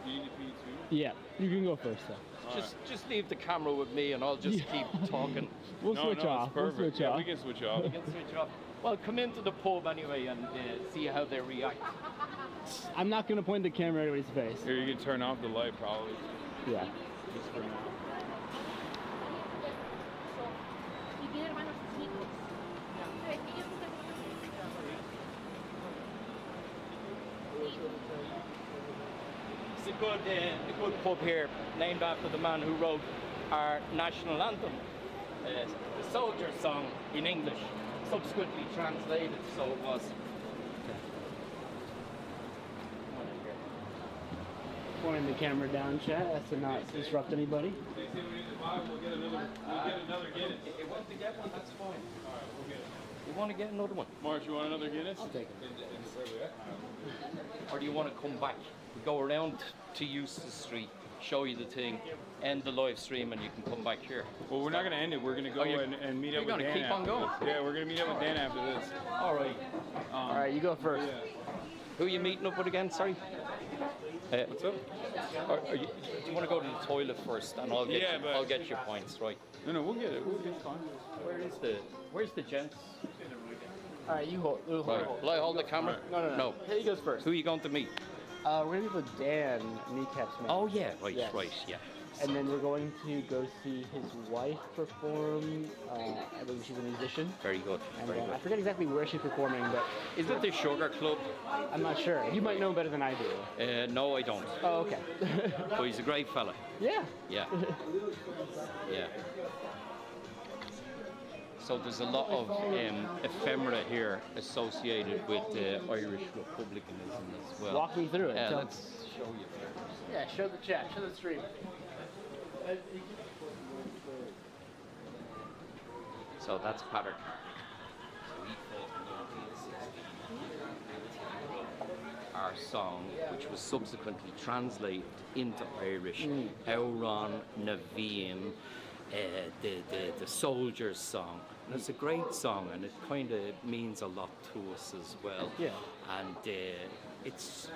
Do you need to pee too? Yeah, you can go first though. Just leave the camera with me and I'll just keep talking. We'll switch off. We'll switch off. We can switch off. We can switch off. Well, come into the pub anyway and see how they react. I'm not gonna point the camera at anybody's face. Here, you can turn off the light probably. Yeah. Just for now. good pub here, named after the man who wrote our national anthem, the Soldier's Song in English, subsequently translated, so it was. Pointing the camera down, chat, as to not disrupt anybody. We'll get another Guinness. If you want to get one, that's fine. All right, we'll get it. You want to get another one? Mark, you want another Guinness? I'll take it. Or do you want to come back? We go around to Eustace Street, show you the thing, end the live stream, and you can come back here. Well, we're not going to end it. We're going to go and meet up with Dan. You're going to keep on going? Yeah, we're going to meet up with Dan after this. All right. All right, you go first. Yeah. Who are you meeting up with again? Sorry. What's up? Do you want to go to the toilet first, and I'll get your points, right? No, we'll get it. We'll get it fine. Where's the gents? All right, you hold. Right. Will I hold the camera? No. He goes first. Who are you going to meet? We're gonna meet with Dan, Kneecap Smith. Oh yeah, right, Yes. right, yeah. And then we're going to go see his wife perform. I believe she's a musician. Very good. And Very good. I forget exactly where she's performing, but Is it the Sugar Club? I'm not sure. You might know better than I do. No, I don't. Oh, okay. But he's a great fella. Yeah. Yeah. Yeah. So there's a lot of ephemera here associated with Irish republicanism as well. Walk me through it. Yeah, Tell- let's show you. Yeah, show the chat, show the stream. So that's pattern. So he fought in 1916. Our song, which was subsequently translated into Irish, Euron Naveen, the Soldier's Song. And it's a great song, and it kind of means a lot to us as well. Yeah. And it's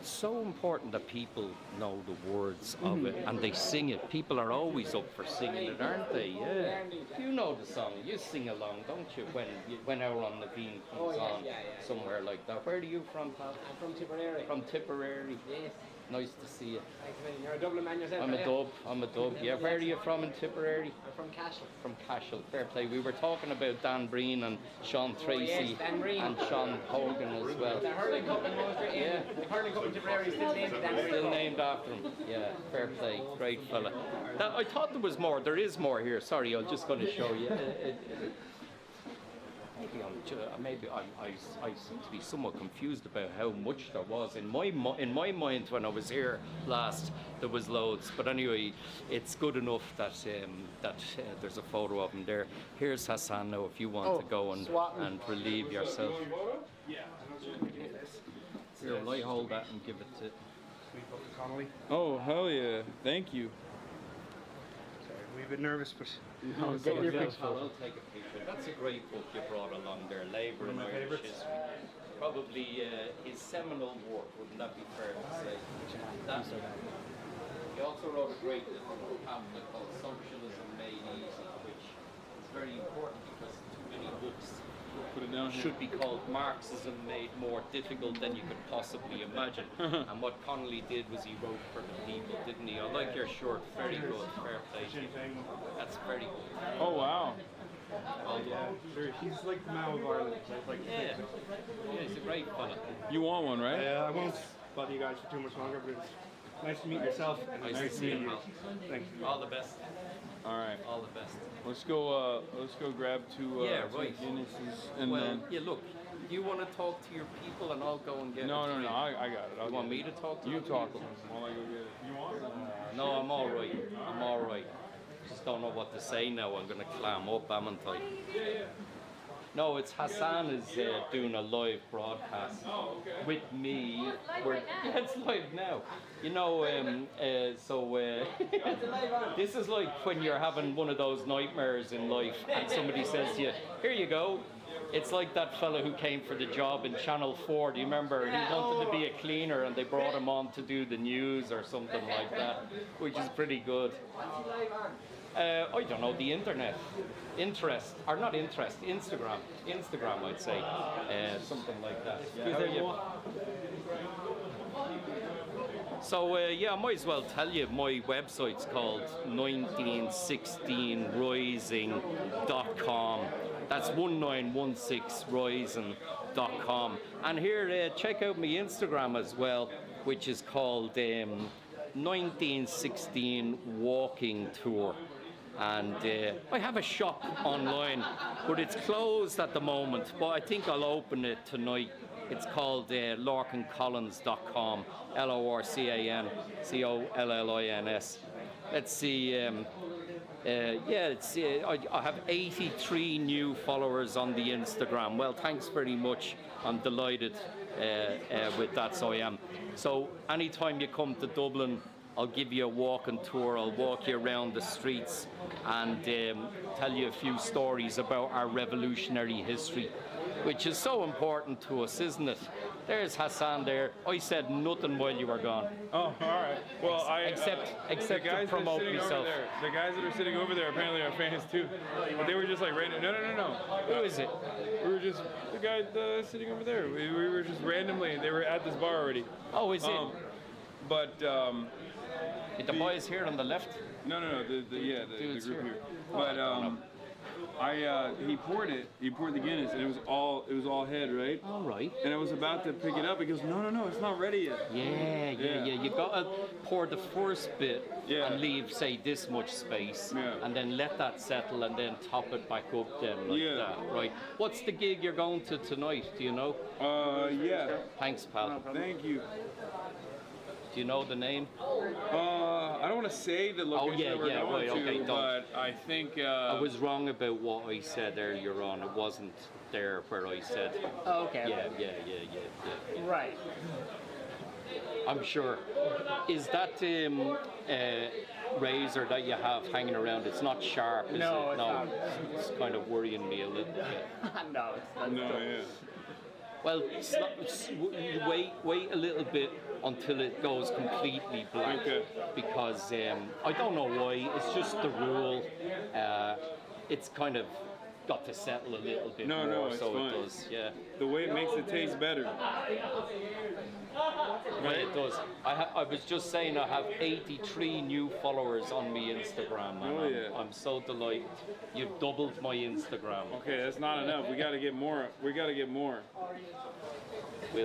so important that people know the words of it and they sing it. People are always up for singing it, aren't they? Yeah. You know the song. You sing along, don't you? When Euron Naveen comes on somewhere like that. Where are you from, Pat? I'm from Tipperary. From Tipperary. Yes. Nice to see you. Thanks, man. You're a Dublin man yourself. I'm a dub. Yeah. Where are you from in Tipperary? I'm from Cashel. From Cashel. Fair play. We were talking about Dan Breen and Sean Tracy yes, Dan Breen. and Sean Hogan as well. The hurling cup in Munster. Yeah. The hurling cup in Tipperary is still named Dan Breen. Still named after him. Yeah, fair play. Great fella. I thought there was more. There is more here. Sorry, I'm just going to show you. Maybe I seem to be somewhat confused about how much there was. In my mind when I was here last, there was loads. But anyway, it's good enough that there's a photo of him there. Here's Hassan now if you want to go and relieve yourself. Here, will I hold that and give it to Connolly. Oh, hell yeah. Thank you. Sorry, we've been nervous, but... No, get your picture. I'll take a picture. That's a great book you brought along there, Labour in Irish History. Probably his seminal work, wouldn't that be fair to say? He also wrote a great little pamphlet called Socialism Made Easy, which is very important because too many books should be called Marxism Made More Difficult Than You Could Possibly Imagine. And what Connolly did was he wrote for the people, didn't he? I like your shirt, very good, fair play. That's very good. Oh, wow. Yeah, sure. He's like the Mao of Ireland. Yeah, he's a great fella. You want one, right? I won't bother you guys for too much longer, but it's nice to meet yourself and Nice to see you. Thank you. All the best. All right. All the best. Let's go grab two right. Guinnesses and Well, then... yeah, look, you want to talk to your people and I'll go and get No, it. I got it. You want me to talk to you? them? Talk to them while I go get it. You want it? No, I'm all right. I'm all right. Just don't know what to say now. I'm going to clam up, haven't I? No, it's Hassan is doing a live broadcast with me. It's live now. You know, this is like when you're having one of those nightmares in life and somebody says to you, here you go. It's like that fella who came for the job in Channel 4. Do you remember? He wanted to be a cleaner and they brought him on to do the news or something like that, which is pretty good. I don't know, the internet. Instagram, I'd say. Something like that. So, I might as well tell you, my website's called 1916rising.com. That's 1916rising.com. And here, check out my Instagram as well, which is called 1916 Walking Tour. And I have a shop online, but it's closed at the moment. But I think I'll open it tonight. It's called LORCANCollins.com, LORCANCOLLINS. Let's see. I have 83 new followers on the Instagram. Well, thanks very much. I'm delighted with that. So I am. So anytime you come to Dublin, I'll give you a walking tour. I'll walk you around the streets and tell you a few stories about our revolutionary history, which is so important to us, isn't it? There's Hasan there. I said nothing while you were gone. Oh, all right. Well, except the guys to promote that are sitting myself. Over there, the guys that are sitting over there apparently are fans too. But they were just like random. No. Who is it? We were just the guy sitting over there. We were just randomly. They were at this bar already. Oh, is it? But the boys here on the left. No. The group here. But he poured the Guinness, and it was all head, right? All right. And I was about to pick it up. He goes, no, it's not ready yet. Yeah. You gotta pour the first bit and leave, say, this much space, and then let that settle, and then top it back up then like that, right? What's the gig you're going to tonight? Do you know? Yeah. Thanks, pal. Thank you. Do you know the name? I don't want to say the location that we're going to, but I think... I was wrong about what I said earlier on. It wasn't there where I said... Oh, okay. Yeah. Right. I'm sure. Is that razor that you have hanging around, it's not sharp, is it? No, it's not. It's kind of worrying me a little bit. No, it's not. Well, wait a little bit until it goes completely black, because I don't know why. It's just the rule. It's kind of got to settle a little bit more, it's so fine. it does. Yeah. The way it makes it taste better. Right, it does. I was just saying I have 83 new followers on my Instagram, and I'm so delighted. You've doubled my Instagram. Okay, that's not enough. We got to get more. We'll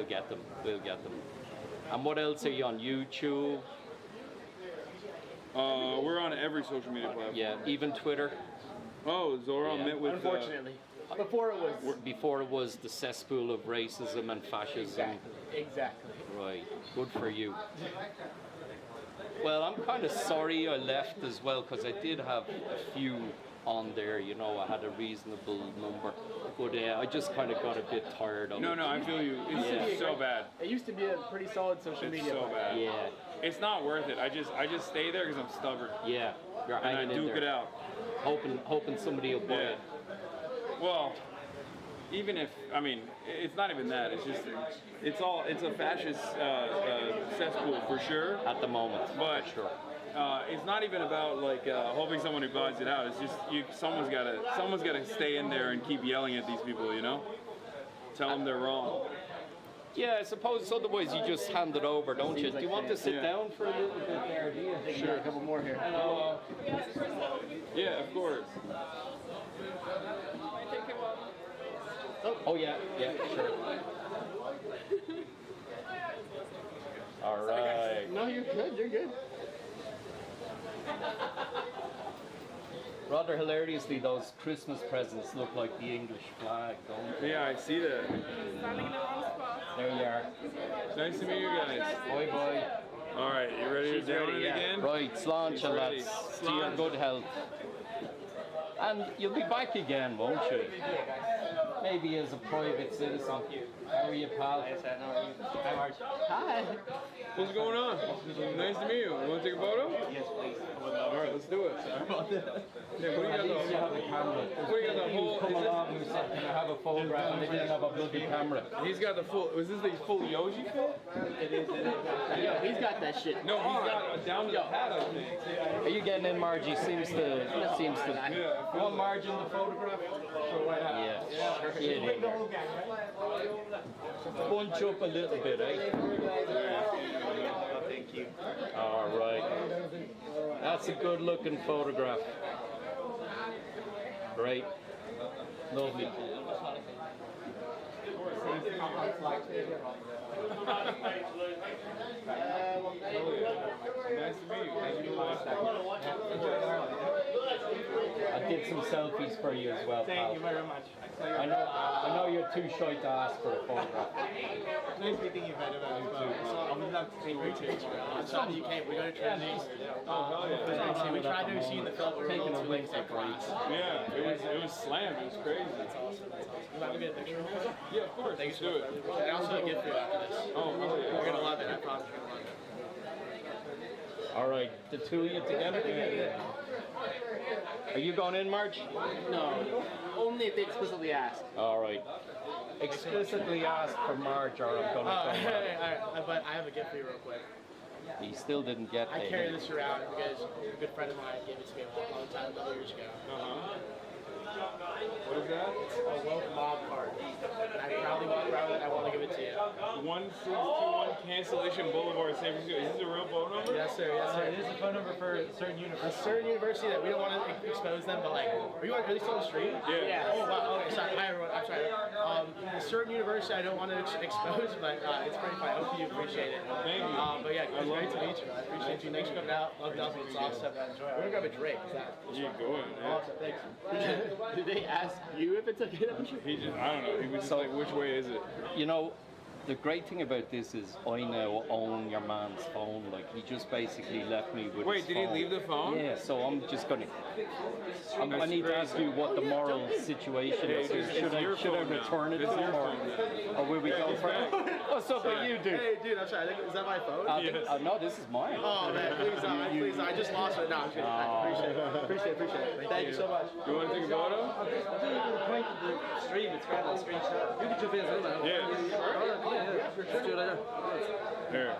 get them. And what else are you on? YouTube? We're on every social media platform. Yeah, even Twitter. Oh, Zora met with... Unfortunately. Before it was the cesspool of racism and fascism. Exactly. Right. Good for you. Well, I'm kind of sorry I left as well, because I did have a few on there, you know, I had a reasonable number, but I just kind of got a bit tired of it. No, I feel you. It's so bad. It used to be a pretty solid social media. It's so bad. Yeah. It's not worth it. I just stay there because I'm stubborn. Yeah. You're hanging and I duke it out. Hoping somebody will buy it. Well, even if, it's not even that. It's just, it's a fascist cesspool for sure. At the moment, but for sure. It's not even about like hoping someone who buys it out. It's just someone's got to stay in there and keep yelling at these people. You know, tell them they're wrong. Yeah, I suppose otherwise you just hand it over, don't you? Do you want to sit down for a little bit there? Do you? Sure, a couple more here. Yeah, of course. Oh yeah, sure. All right. No, you're good. You're good. Rather hilariously, those Christmas presents look like the English flag, don't they? Yeah, I see that. Standing in the wrong spot. There you are. Nice to meet you guys. Bye. All right, you ready to down it again? Right, sláinte, lads. To your good health. And you'll be back again, won't you? Maybe as a private citizen. How are you, pal? Hi. What's going on? Nice to meet you. You want to take a photo? Yes, please. All right, let's do it. Yeah, what do you got? You have a camera. What do you got? The whole. Come along and said, can I have a photograph? And they didn't have a bloody camera. He's got the full. Was this the full Yoji fit? It is. Yo, he's got that shit. No, he's got down to the pad, I think. Are you getting in, Margie? Seems to. You want Margie in the photograph? Yeah. Bunch up a little bit, eh? Thank you. All right. That's a good looking photograph. Great. Lovely. Nice to meet you. Thank you. I did some selfies for you as well, pal. Thank you very much. I know you're too shy to ask for a photograph. Nice meeting you, man. I'm love to see you too. I'm sorry you came. We got to Trinity. We tried to see the film. Taking a wing for class. Yeah, it was slammed. It was crazy. That's awesome. You want to get a picture? Yeah, of course. Thanks. Let's do it. I also have a gift for you after this. Oh, yeah. You're gonna love it. I promise you're gonna love it. All right, the two of you together? Are you going in, Marge? No, only if they explicitly ask. All right. Explicitly ask for Marge or I'm going to come. But I have a gift for you real quick. He still didn't get I it. carry this around because a good friend of mine gave it to me a long time, a couple years ago. What is that? It's a woke mob card. And I proudly walk around with it. I want to give it to you. 1621 Cancellation Boulevard, San Francisco. Is this a real phone number? Yes, sir. Yes, sir. It is a phone number for a certain university. A certain university that we don't want to expose them, but like, are you still on the street? Yeah. Oh wow. Okay. Sorry. Hi everyone. I'm sorry. A certain university I don't want to expose, but it's pretty fun. I hope you appreciate it. Thank you. But yeah, it's great to meet you. I appreciate you. Thanks for coming out. Love Dublin. It's awesome. Enjoy. We're gonna grab a drink. Is that? Yeah, go ahead. Awesome. Thanks. Did they ask you if it's okay? He just, I don't know. He was just like, which way is it? You know, the great thing about this is I now own your man's phone. Like, he just basically left me with Wait, his did phone. he leave the phone? Yeah, so I'm just going to... I need to ask you what the moral situation is. Should I return it to him or will we go for it? What's up with you, dude? Hey, dude, I'm sorry. Is that my phone? No, this is mine. Oh, man, please, I just lost it. No, I'm kidding. I appreciate it. Thank you so much. You want to take a photo? Point to the stream. It's got a screenshot. You can jump in as well. Yeah. Let's do it later. Here.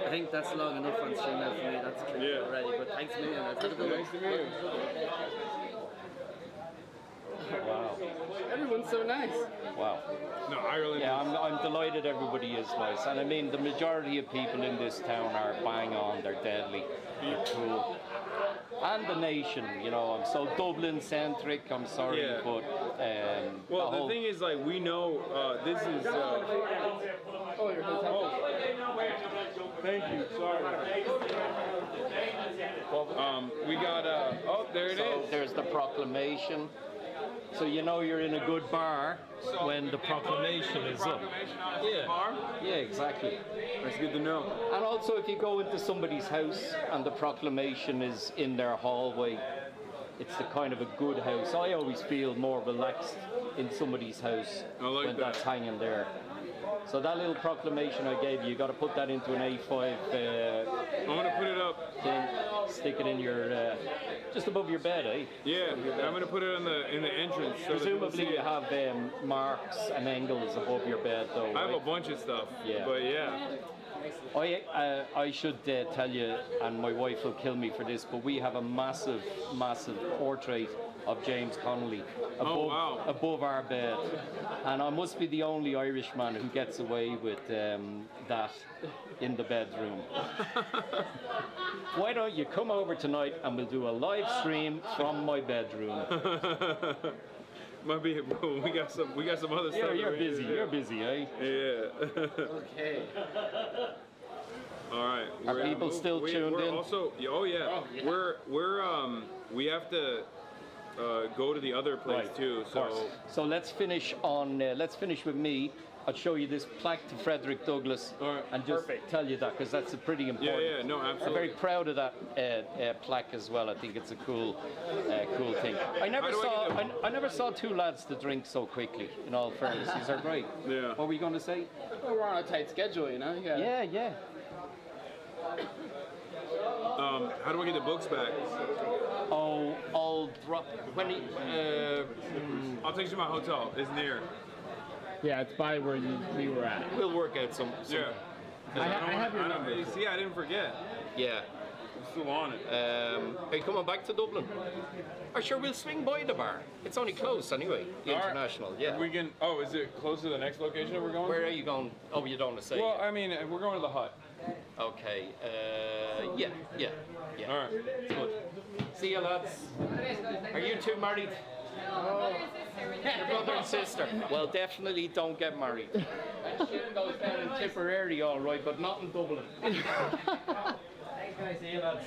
I think that's long enough on stream now for me. That's true already. But thanks a million. Nice to meet you. Wow. Everyone's so nice. Wow. No, Ireland. Yeah, I'm delighted everybody is nice. And I mean, the majority of people in this town are bang on. They're deadly. They're cool. And the nation, you know, I'm so Dublin-centric, I'm sorry, but... well, the thing is, like, we know this is... Oh, you're oh. Thank you, sorry. We got, oh, there it is. There's the proclamation. So you know you're in a good bar when the proclamation is up. Yeah, exactly. That's good to know. And also if you go into somebody's house and the proclamation is in their hallway, it's the kind of a good house. I always feel more relaxed in somebody's house when that's hanging there. So that little proclamation I gave you, you got to put that into an A5. I'm gonna put it up. Thing, stick it in your, just above your bed, eh? Yeah, I'm gonna put it in the entrance. So presumably you have marks and angles above your bed, though. I have a bunch of stuff. Yeah. But yeah. I should tell you, and my wife will kill me for this, but we have a massive, massive portrait of James Connolly above our bed. And I must be the only Irishman who gets away with that in the bedroom. Why don't you come over tonight and we'll do a live stream from my bedroom. Might be, we got some other stuff. You're busy. You're busy, eh? Yeah. Okay. All right. Are people still tuned in? Also, oh yeah. We have to go to the other place too. So let's finish on. Let's finish with me. I'll show you this plaque to Frederick Douglass and just tell you that because that's a pretty important. Yeah, no, absolutely. I'm very proud of that plaque as well. I think it's a cool thing. I never saw two lads to drink so quickly. In all fairness, these are great. Yeah. What were you going to say? Well, we're on a tight schedule, you know. Yeah. How do I get the books back? Oh, I'll drop when he. I'll take you to my hotel. It's near. Yeah, it's by where we were at. We'll work out some. Yeah. I have your number. See, I didn't forget. Yeah. I'm still on it. Are you coming back to Dublin? Or sure, we'll swing by the bar. It's only close anyway. The International. Yeah. We can. Oh, is it close to the next location that we're going? Where are you going? Oh, you don't want to say. Well, I mean, we're going to the hut. Okay. Yeah. All right. Good. See you, lads. Are you two married? Your brother and sister. Well, definitely don't get married. That shit goes down in Tipperary, all right, but not in Dublin. Thanks, guys. See you, lads.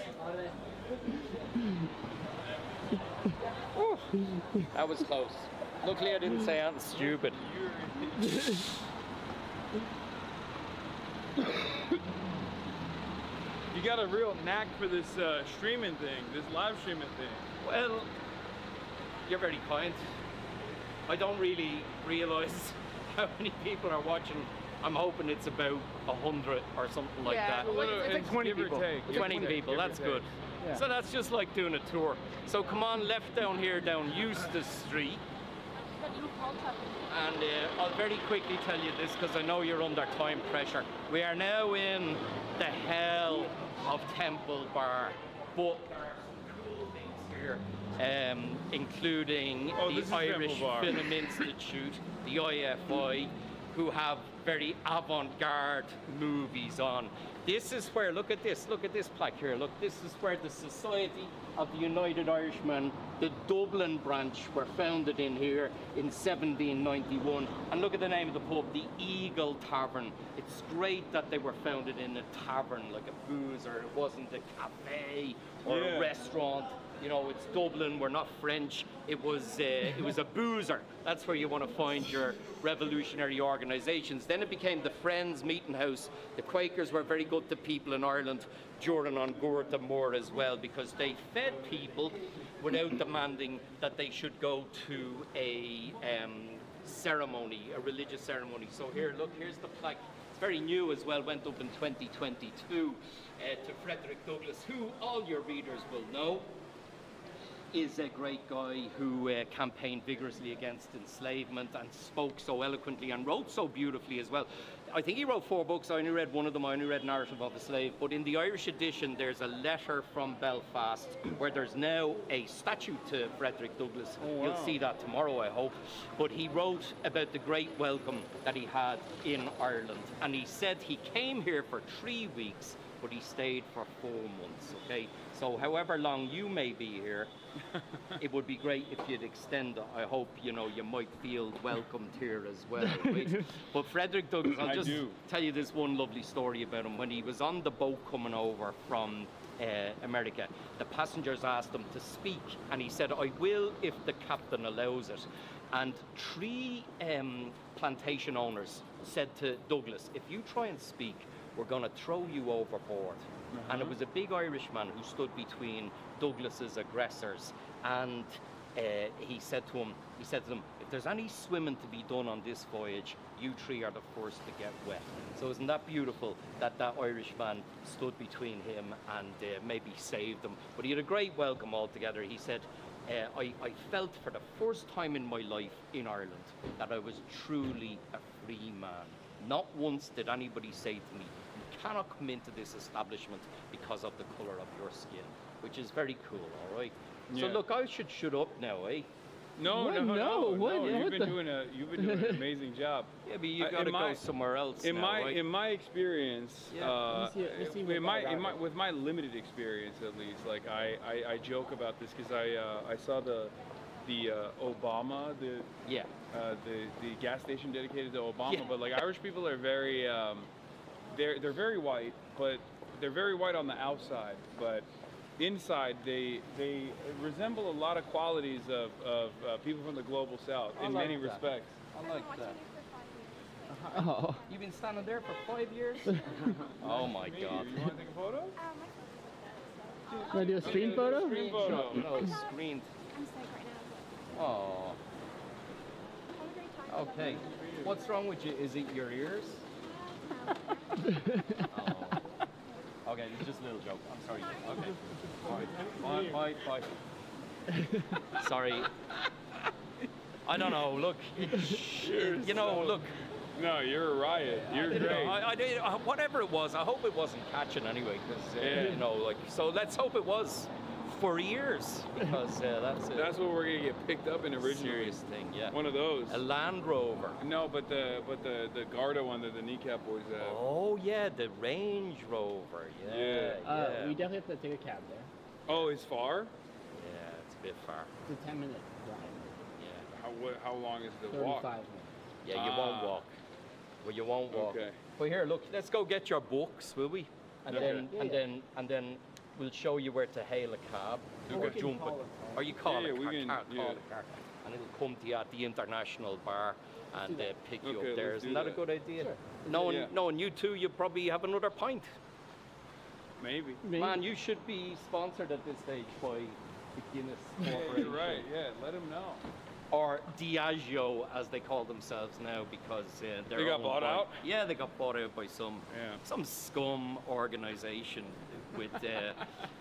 That was close. Luckily, I didn't say anything stupid. You got a real knack for this streaming thing, this live streaming thing. Well, you're very kind. I don't really realise how many people are watching. I'm hoping it's about 100 or something like that. And 20 people. 20 people, that's good. Yeah. So that's just like doing a tour. So come on, left down here, down Eustace Street. And I'll very quickly tell you this because I know you're under time pressure. We are now in the hell of Temple Bar, but there are some cool things here, including the Irish Film Institute, the IFI, who have very avant-garde movies on. This is where, look at this plaque here, look, this is where the Society of the United Irishmen, the Dublin branch, were founded in here in 1791. And look at the name of the pub, the Eagle Tavern. It's great that they were founded in a tavern, like a boozer. It wasn't a cafe or a restaurant. You know, it's Dublin, we're not French. It was a boozer. That's where you want to find your revolutionary organisations. Then it became the Friends Meeting House. The Quakers were very good to people in Ireland during on Gurta Moor as well, because they fed people without demanding that they should go to a ceremony, a religious ceremony. So here, look, here's the plaque. It's very new as well, went up in 2022 to Frederick Douglass, who all your readers will know is a great guy who campaigned vigorously against enslavement and spoke so eloquently and wrote so beautifully as well. I think he wrote 4 books. I only read one of them. I only read Narrative of a Slave. But in the Irish edition, there's a letter from Belfast where there's now a statue to Frederick Douglass. Oh, wow. You'll see that tomorrow, I hope. But he wrote about the great welcome that he had in Ireland. And he said he came here for 3 weeks, but he stayed for 4 months, okay? So however long you may be here, it would be great if you'd extend it. I hope, you know, you might feel welcomed here as well. Right? But Frederick Douglass, I'll just tell you this one lovely story about him. When he was on the boat coming over from America, the passengers asked him to speak, and he said, I will if the captain allows it. And 3 plantation owners said to Douglass, if you try and speak, we're going to throw you overboard. And it was a big Irishman who stood between Douglas's aggressors, and he said to them, if there's any swimming to be done on this voyage, you 3 are the first to get wet. So isn't that beautiful that that Irishman stood between him and maybe saved them? But he had a great welcome altogether. He said, I felt for the first time in my life in Ireland that I was truly a free man. Not once did anybody say to me, cannot come into this establishment because of the colour of your skin, which is very cool, all right? So look, I should shut up now, eh? No. You've been doing an amazing job. Yeah, but you gotta go somewhere else in now, right? In my experience, with my limited experience at least, like I joke about this because I saw the Obama, the gas station dedicated to Obama, but like Irish people are very they're very white, but they're very white on the outside, but inside they resemble a lot of qualities of people from the global south in many respects. I like that. Oh. You've been standing there for 5 years? Oh my God. You want to take a photo? Want to do a screen photo? Screen photo. No, it's screened. I'm sick right now. Oh. Okay. What's wrong with you? Is it your ears? Oh. Okay, it's just a little joke. I'm sorry. Okay. Bye. Sorry. I don't know. Look, you know, look. No, you're a riot. You're great. I did whatever it was. I hope it wasn't catching anyway, because you know, like. So let's hope it was for years, because that's it. That's what we're gonna get picked up in originally. Serious thing, yeah. One of those. A Land Rover. No, but the Garda one that the Kneecap Boys have. Oh yeah, the Range Rover. Yeah. We definitely have to take a cab there. Oh, it's far? Yeah, it's a bit far. It's a 10-minute drive. How long is the walk? 35 minutes. Yeah, you won't walk. Well, you won't walk. Okay. Well, here, look. Let's go get your books, will we? And Okay. then we'll show you where to hail a cab. Okay. Or jump it. Or you call Yeah, a we car, can- call yeah. a car, and it'll come to you at the international bar and pick you Okay, up there. let's Isn't do that a that. good idea? Sure. Knowing you two, you probably have another pint. Maybe. Man, you should be sponsored at this stage by the Guinness Yeah, Corporation. you're right. Yeah, let him know. Or Diageo, as they call themselves now, because they're They got owned bought by- out? Yeah, they got bought out by some scum organization with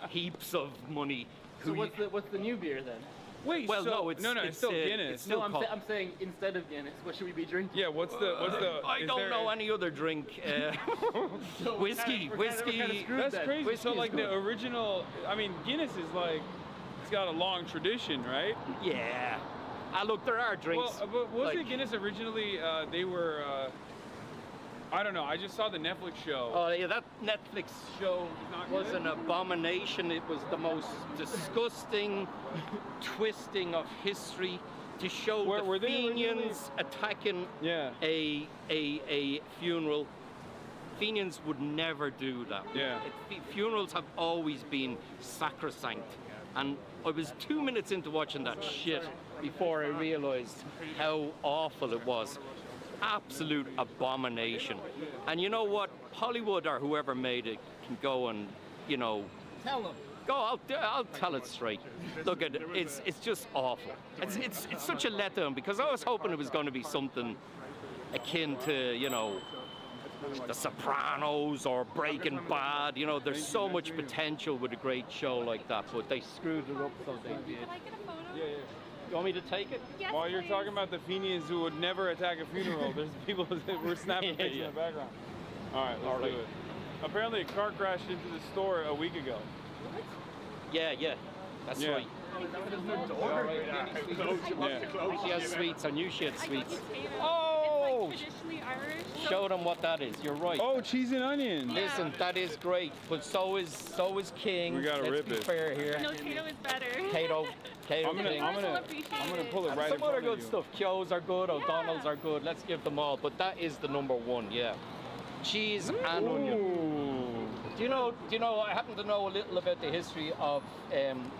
heaps of money. So what's the new beer then? Wait, well, so, no, it's still Guinness. It's still called, I'm saying instead of Guinness, what should we be drinking? Yeah, what's the? I is don't there- know any other drink. Whiskey. That's crazy. Whiskey So is like good. the original. I mean, Guinness is like, it's got a long tradition, right? Yeah. Look, there are drinks. Well, but was like- it Guinness originally? They were. I don't know. I just saw the Netflix show. Oh yeah, that Netflix show was an abomination. It was the most disgusting twisting of history to show Were the they originally- Fenians attacking a funeral. Fenians would never do that. Yeah. Funerals have always been sacrosanct. And I was 2 minutes into watching that shit before I realized how awful it was. Absolute abomination. And you know what? Hollywood or whoever made it can go and, Tell them. go. I'll tell it straight. Look at it. It's just awful. It's such a letdown because I was hoping it was going to be something akin to The Sopranos or Breaking Bad. There's so much potential with a great show like that, but they screwed it up so they did. Can I get a photo? Yeah. You want me to take it? Yes, While you're please. talking about the Fenians who would never attack a funeral, there's people that were snapping pics in the background. All right, let's do it. Apparently, a car crashed into the store a week ago. Yeah, that's right. There's no door. She has sweets. I knew she had I got sweets. potato. Oh! It's like traditionally Irish. Show them what that is. You're right. Oh, cheese and onion. Listen, that is great, but so is King. We gotta Let's rip be it. fair here. No, potato is better. Cato I'm gonna appreciate pull it it. right Some in other front good of you. stuff. Kyo's are good. O'Donnell's are good. Let's give them all. But that is the number one. Yeah. Cheese and onion. Ooh. Do you know? I happen to know a little about the history of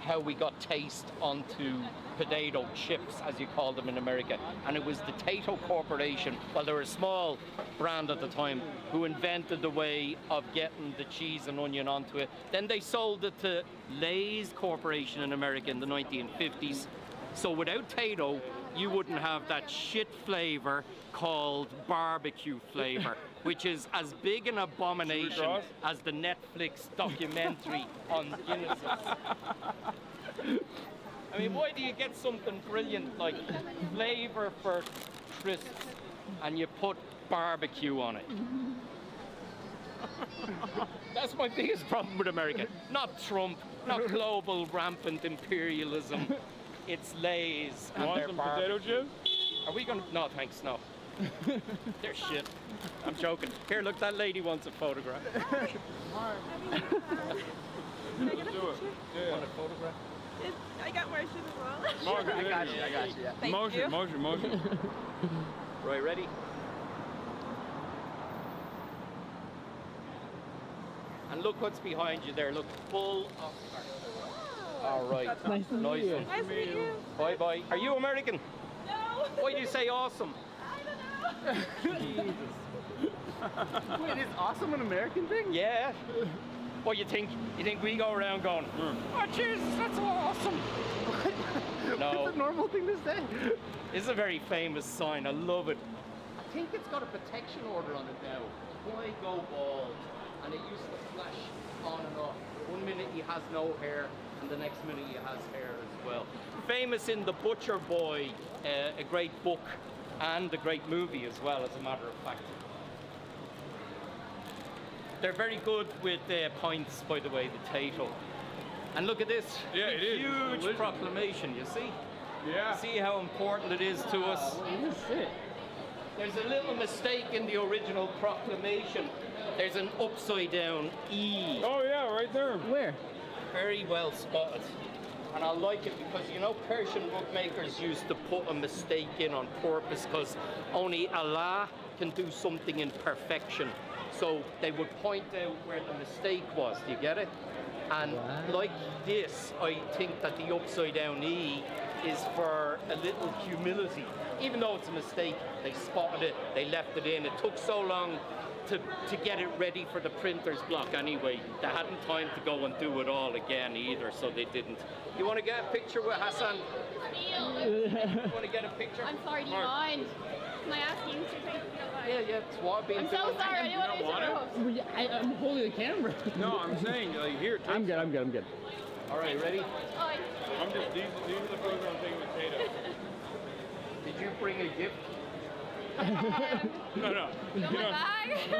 how we got taste onto potato chips, as you call them in America, and it was the Tato Corporation. Well, they were a small brand at the time who invented the way of getting the cheese and onion onto it. Then they sold it to Lay's Corporation in America in the 1950s. So without Tato, you wouldn't have that shit flavor called barbecue flavor, which is as big an abomination as the Netflix documentary on Guinness. I mean, why do you get something brilliant like flavor for crisps and you put barbecue on it? That's my biggest problem with America. Not Trump, not global rampant imperialism. It's Lay's and Want their some barbecue. potato chips? Are we gonna? No, thanks, no. They're shit. I'm joking. Here, look, that lady wants a photograph. Can I get a Do it. picture? Yeah. Want a photograph? I got more shoes as well. Margaret, I got you. Yeah. Thank motion, you. motion. Right, ready? And look what's behind you there. Look, full of. All right. Nice to meet you. Nice to meet you. Bye bye. Are you American? No. Why do you say awesome? I don't know. Wait, is awesome an American thing? Yeah. What you think? You think we go around going, oh Jesus, that's awesome? No. It's a normal thing to say. This is a very famous sign. I love it. I think it's got a protection order on it now. Why go bald? And it used to flash on and off. 1 minute he has no hair, and the next minute he has hair as well. Famous in The Butcher Boy, a great book and a great movie as well, as a matter of fact. They're very good with points, by the way, the Tato. And look at this. Yeah, it is. Huge Delicious. proclamation, you see? Yeah. See how important it is to us? There's a little mistake in the original proclamation. There's an upside down E. Oh yeah, right there. Where? Very well spotted. And I like it because, you know, Persian bookmakers used to put a mistake in on purpose because only Allah can do something in perfection. So they would point out where the mistake was, do you get it? And like this, I think that the upside down E is for a little humility. Even though it's a mistake, they spotted it, they left it in. It took so long to get it ready for the printer's block anyway. They hadn't time to go and do it all again either, so they didn't. You want to get a picture with Hassan? You want to get a picture? I'm sorry, do you mind? Can I ask you to take Yeah, it's what I've been I'm so sorry, I didn't want to interrupt. I'm holding the camera. No, I'm saying, like, here, take I'm good. All right, ready? I'm just, these are the photos I'm taking with Tato. Did you bring a gift? No. You got my bag? No.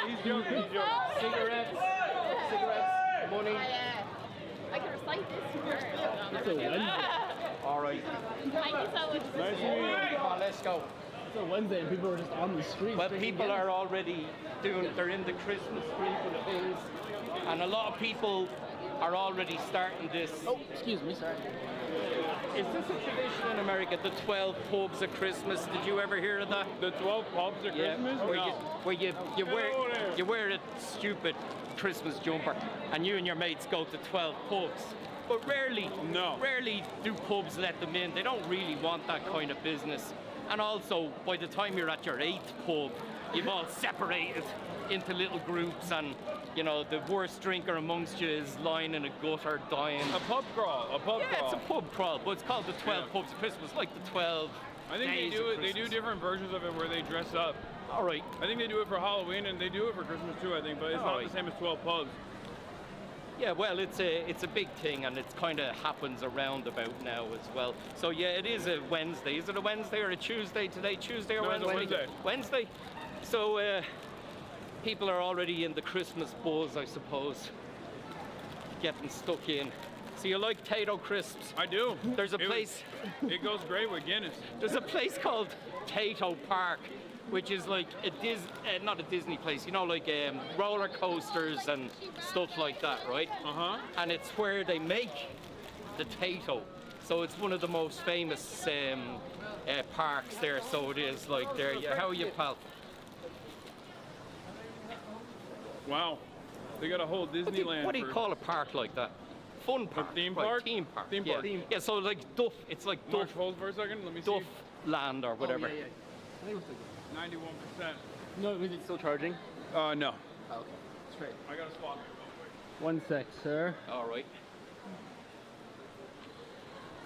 He's joking. Cigarettes, money. I can recite this. It's a Wednesday. All right. Thank you so much. Nice to meet you. Come on, let's go. It's a Wednesday and people are just on the street. Well, people are already they're in the Christmas spirit and things. And a lot of people are already starting this. Oh, excuse me, sorry. Is this a tradition in America, the 12 pubs at Christmas? Did you ever hear of that? The 12 pubs at Christmas? Where you wear a stupid Christmas jumper and you and your mates go to 12 pubs. But rarely do pubs let them in. They don't really want that kind of business. And also, by the time you're at your 8th pub, you've all separated into little groups, and you know the worst drinker amongst you is lying in a gutter dying. A pub crawl. It's a pub crawl, but it's called the 12 pubs of Christmas, like the 12 I think days they do of it. They do Christmas. different versions of it where they dress up. All right. I think they do it for Halloween and they do it for Christmas too. I think, but it's not the same as 12 pubs. Yeah, well, it's a big thing, and it kind of happens around about now as well. So yeah, it is a Wednesday. Is it a Wednesday or a Tuesday today? Tuesday or No, it's Wednesday? a Wednesday. Wednesday. So people are already in the Christmas buzz, I suppose, getting stuck in. So you like Tato crisps? I do. There's a place. It goes great with Guinness. There's a place called Tato Park, which is like not a Disney place, you know, like roller coasters and stuff like that, right? And it's where they make the Tato. So it's one of the most famous parks there. So it is like there. Yeah, how are you, pal? Wow, they got a whole Disneyland. What do you call a park like that? Fun park. A theme right, park? Theme park. Theme yeah. park. Yeah, so like Duff. It's like Duff. Mark, hold for a second. Let me see. Duff Land or whatever. I think we're 91%. No, is it still charging? No. Oh, okay. Straight. I got a spot. 1 sec, sir. All right.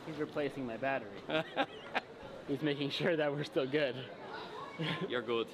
He's replacing my battery. He's making sure that we're still good. You're good.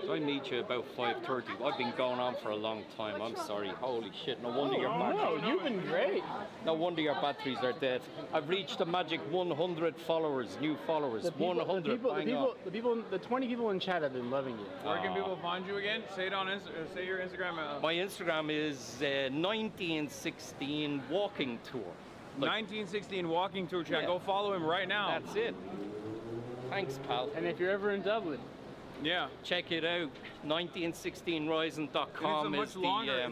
So I meet you about 5:30. I've been going on for a long time. I'm sorry. Holy shit! No wonder your batteries. No, you've been great. No wonder your batteries are dead. I've reached the magic 100 followers, new followers. 100. The 20 people in chat have been loving you. Where can people find you again? Say it on say your Instagram. My Instagram is 1916 Walking Tour. 1916 Walking Tour chat. Yeah. Go follow him right now. That's it. Thanks, pal. And if you're ever in Dublin, yeah, check it out. 1916rising.com it's a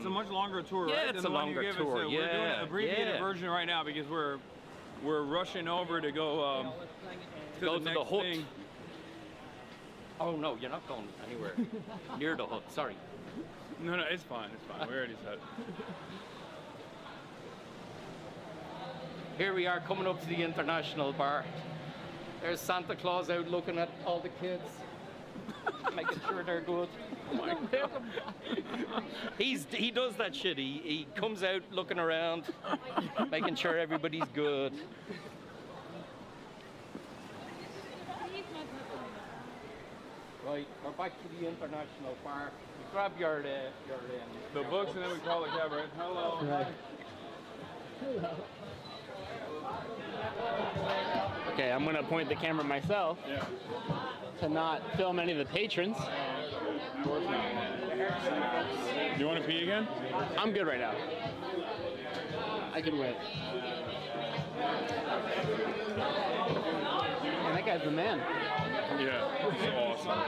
much longer tour, yeah, right? it's than a the one you longer gave us. tour. We're doing an abbreviated version right now because we're rushing over to go to the hut. thing. Oh no, you're not going anywhere near the hut. Sorry. No, it's fine. It's fine. We already said it. Here we are coming up to the International Bar. There's Santa Claus out looking at all the kids, making sure they're good. Oh my God. He does that shit. He comes out looking around, making sure everybody's good. Right, we're back to the International Bar. Grab your the books and then we call the cab, right? Hello. Right. Hello. Okay, I'm gonna point the camera myself to not film any of the patrons. Of course not. You want to pee again? I'm good right now. I can wait. Man, that guy's the man. Yeah, it's awesome.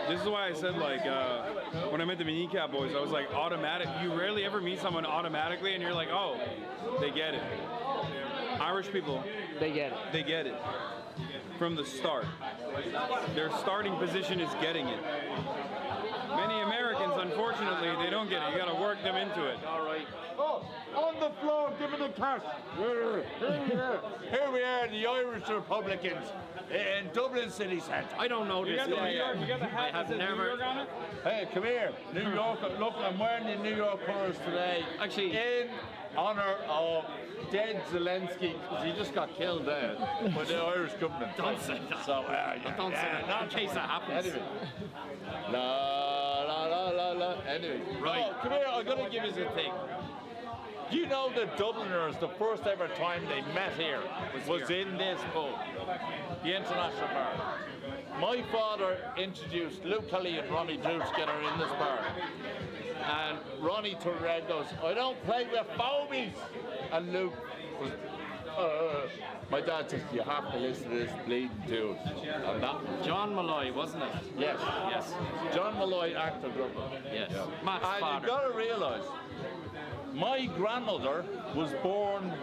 This is why I said, like, when I met the Kneecap Boys, I was like, automatic. You rarely ever meet someone automatically, and you're like, oh, they get it. Irish people, they get it. They get it from the start. Their starting position is getting it. Many Americans, unfortunately, they don't get it. You got to work them into it. All right. Oh, on the floor, give me the cash. Here we are, the Irish Republicans in Dublin City Centre. I don't know this. You got the hat that says New York on it? Hey, come here. New York. Look, I'm wearing the New York colours today. Actually, in honor of dead Zelensky, because he just got killed there by the Irish government. Don't say that. So, don't say that. In case that happens. Anyway. Anyway. Right. Oh, come here. I'm going to give you the thing. You know the Dubliners, the first ever time they met here was in this pub, the International Bar. My father introduced Luke Kelly and Ronnie Drew together in this bar. And Ronnie turned around and goes, I don't play with phobies. And Luke was, my dad says, you have to listen to this bleeding tune. And that John Malloy, wasn't it? Yes. Yes. John Malloy, actor Dublin. Yes. Yeah. Matt's and father. you've got to realise, my grandmother was born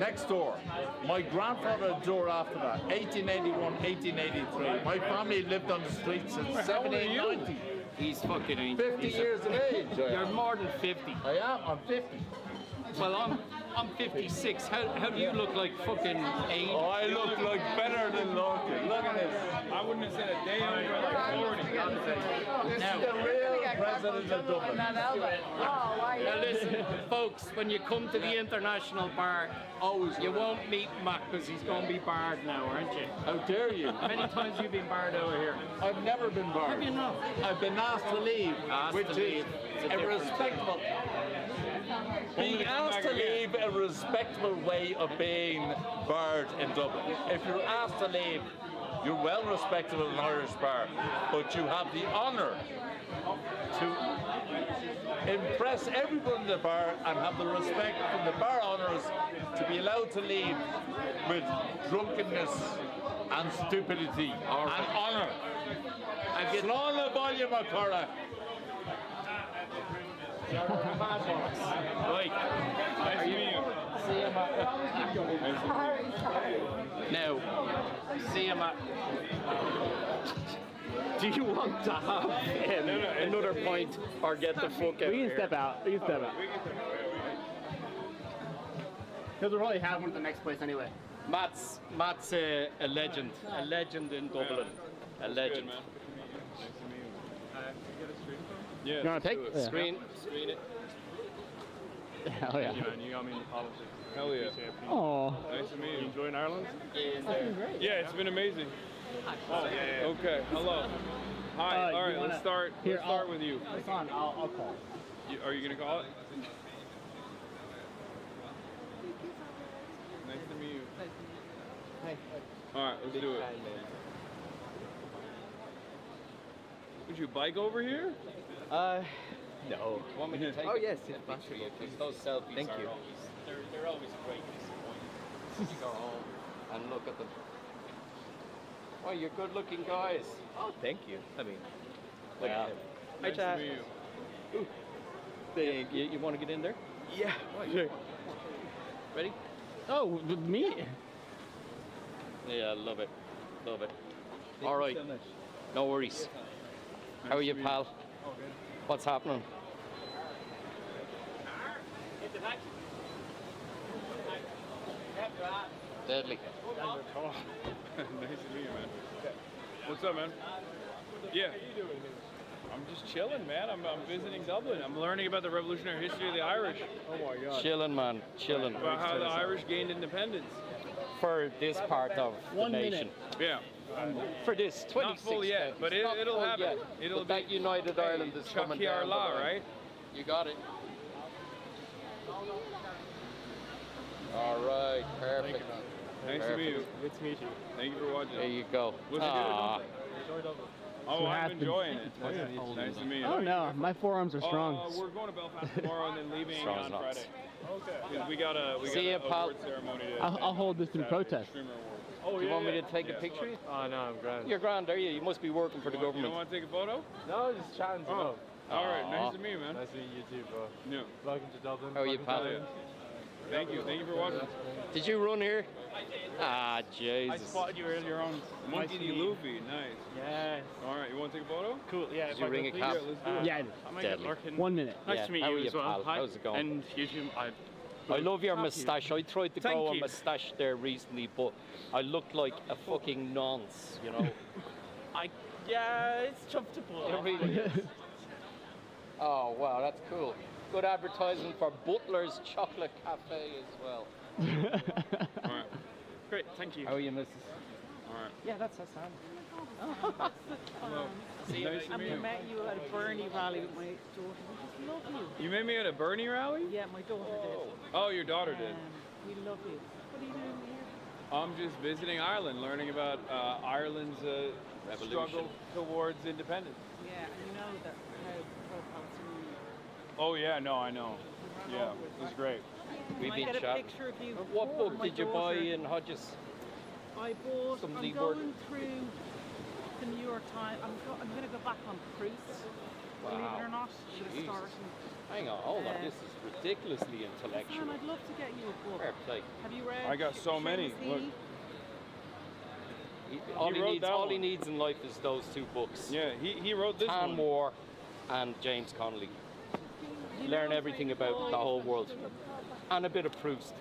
next door. My grandfather a door after that, 1881, 1883. My family lived on the street since 1790. He's fucking 50 years of age. You're more than 50. I am, I'm 50. Well, I'm 56. How do you look like fucking 8? Oh, I look like better than Lorcan. Look at this. I wouldn't have said a day over like 40. This is the real president of Dublin. Now listen, folks, when you come to the International Bar, you won't meet Matt because he's going to be barred now, aren't you? How dare you? How many times have you been barred over here? I've never been barred. Have you not? I've been asked to leave, which is a respectable... Being asked to leave a respectable way of being barred in Dublin. If you're asked to leave, you're well respectable in an Irish bar, but you have the honour to impress everyone in the bar and have the respect from the bar owners to be allowed to leave with drunkenness and stupidity and honour. Slán volume of Cora. Right. Nice to meet you. See him now, see him do you want to have another point or get the fuck out? We can step out. We can step out. Because we'll probably have one at the next place anyway. Matt's a legend in Dublin. A legend. Yeah. You want to take? Yeah. Screen it. Hell yeah. You got me in the politics. Hell yeah. Oh. Nice to meet you. You enjoying Ireland? Yeah, it's been amazing. Oh, yeah. Okay, hello. Hi, all right, let's start with you. Hassan, I'll call. Are you going to call it? Nice to meet you. Hey. All right, let's do it. Would you bike over here? No. Want me to take Oh, yes. Because those selfies Thank you. They're always great to go home and look at them. Oh, you're good-looking guys. Oh, thank you. I mean, Look at him. Hi, Nice to meet you. You want to get in there? Yeah. Sure. Ready? Oh, with me? Yeah, love it. Love it. All right. No worries. How are you, pal? What's happening? Deadly. Nice to meet you, man. What's up, man? Yeah. I'm just chilling, man. I'm visiting Dublin. I'm learning about the revolutionary history of the Irish. Oh my God. Chilling, man. Chilling. About how the Irish gained independence. For this part of the nation. Yeah. For this 26. Not full yet, but it'll happen. It'll but that United Ireland is coming down. Chucky Law, right? You got it. All right, perfect. Nice to meet you. Good to meet you. Thank you for watching. There you go. What's it Aww. Enjoy Dublin. Oh, I'm happens. enjoying it. Nice to meet you. Oh no, my forearms are strong. We're going to Belfast tomorrow and then leaving Strong on as nuts. Friday. Okay. We got a See ya, pal. award ceremony. I'll hold this through protest. Oh, Do you want me to take a picture of you? Oh no, I'm grand. You're grand, are you? You must be working for the You government. don't want to take a photo? No, just chatting to them. All right, nice to meet you, man. Nice to meet you too, bro. No. Welcome to Dublin. How are you, Welcome to pal? Dublin. Thank you for watching. Did you run here? Ah, I Jesus. spotted you earlier on. Monkey D. Luffy, nice. Yes. All right, you want to take a photo? Cool, yeah. Did you ring a cab? Yeah, I did. I'm Deadly. 1 minute. Nice Yeah, to meet how you are you, as well. pal? Hi. How's it going? And usually I love your moustache. I tried to Thank grow a you. moustache there recently, but I looked like a fucking nonce, you know. Yeah, it's tough to pull It off. really is. Oh, wow, that's cool. Good advertising for Butler's Chocolate Cafe as well. All right. Great, thank you. How are you, Mrs.? All right. Yeah, that's Hassan. Hello. See you, Nice mate. to meet you. met you at a Bernie rally with my daughter. We just love you. You met me at a Bernie rally? Yeah, my daughter did. Oh, your daughter did. We love you. What are you doing here? I'm just visiting Ireland, learning about Ireland's struggle towards independence. Yeah, and you know that how pro-Palestinian. Oh yeah, no, I know. Yeah, it was great. We've Can I been get a chatting. picture of you? What for book my did you buy daughter? in Hodges? I bought. Somebody I'm bought- going through the New York Times. I'm going to go back on Proust. Believe it or not, I'm going to Jesus. start. Hang on, hold on. This is ridiculously intellectual. Sam, I'd love to get you a book. Fair play. Have you read? I got so many. Shameless Look. Eve? All he needs in life is those two books. Yeah, he wrote this Tan one. War and James Connolly. Learn everything about the whole world. And a bit of Proust.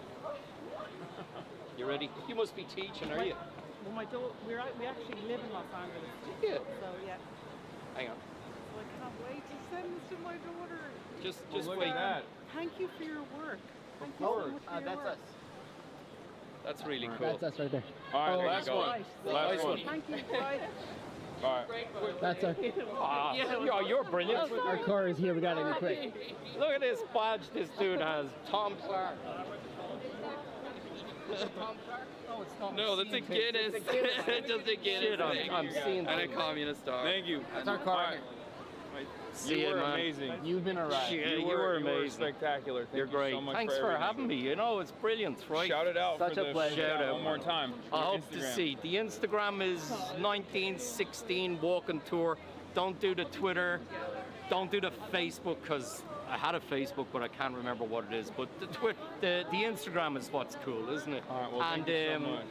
You ready? You must be teaching, are you? Well, my daughter, we actually live in Los Angeles. Yeah. So yeah. Hang on. So I can't wait to send this to my daughter. Just look wait. at that. Thank you for your work. Thank you so much for your work. That's really cool. That's us right there. All right, There you last go. one. Right. Last one. Thank you. Bye. All right. That's our. Ah, yeah, you're brilliant. Our car is here. We got to be quick. Look at this badge this dude has. Tom Clark. Oh, it's not. No, that's a Guinness. Just a Guinness. Shit, I'm seeing And a things. communist star. Thank you. That's our car. All right. See You you, were man. amazing. You've been alright. Yeah, You you were were amazing. spectacular. Thank You're you great. so much Thanks for everything. having me. You know, it's brilliant, right? Shout it out Such for a the pleasure. Shout out, one more man. time. I Your hope to Instagram. see. The Instagram is 1916 walking tour. Don't do the Twitter. Don't do the Facebook because I had a Facebook, but I can't remember what it is. But the Instagram is what's cool, isn't it? All right, well, and thank you so much.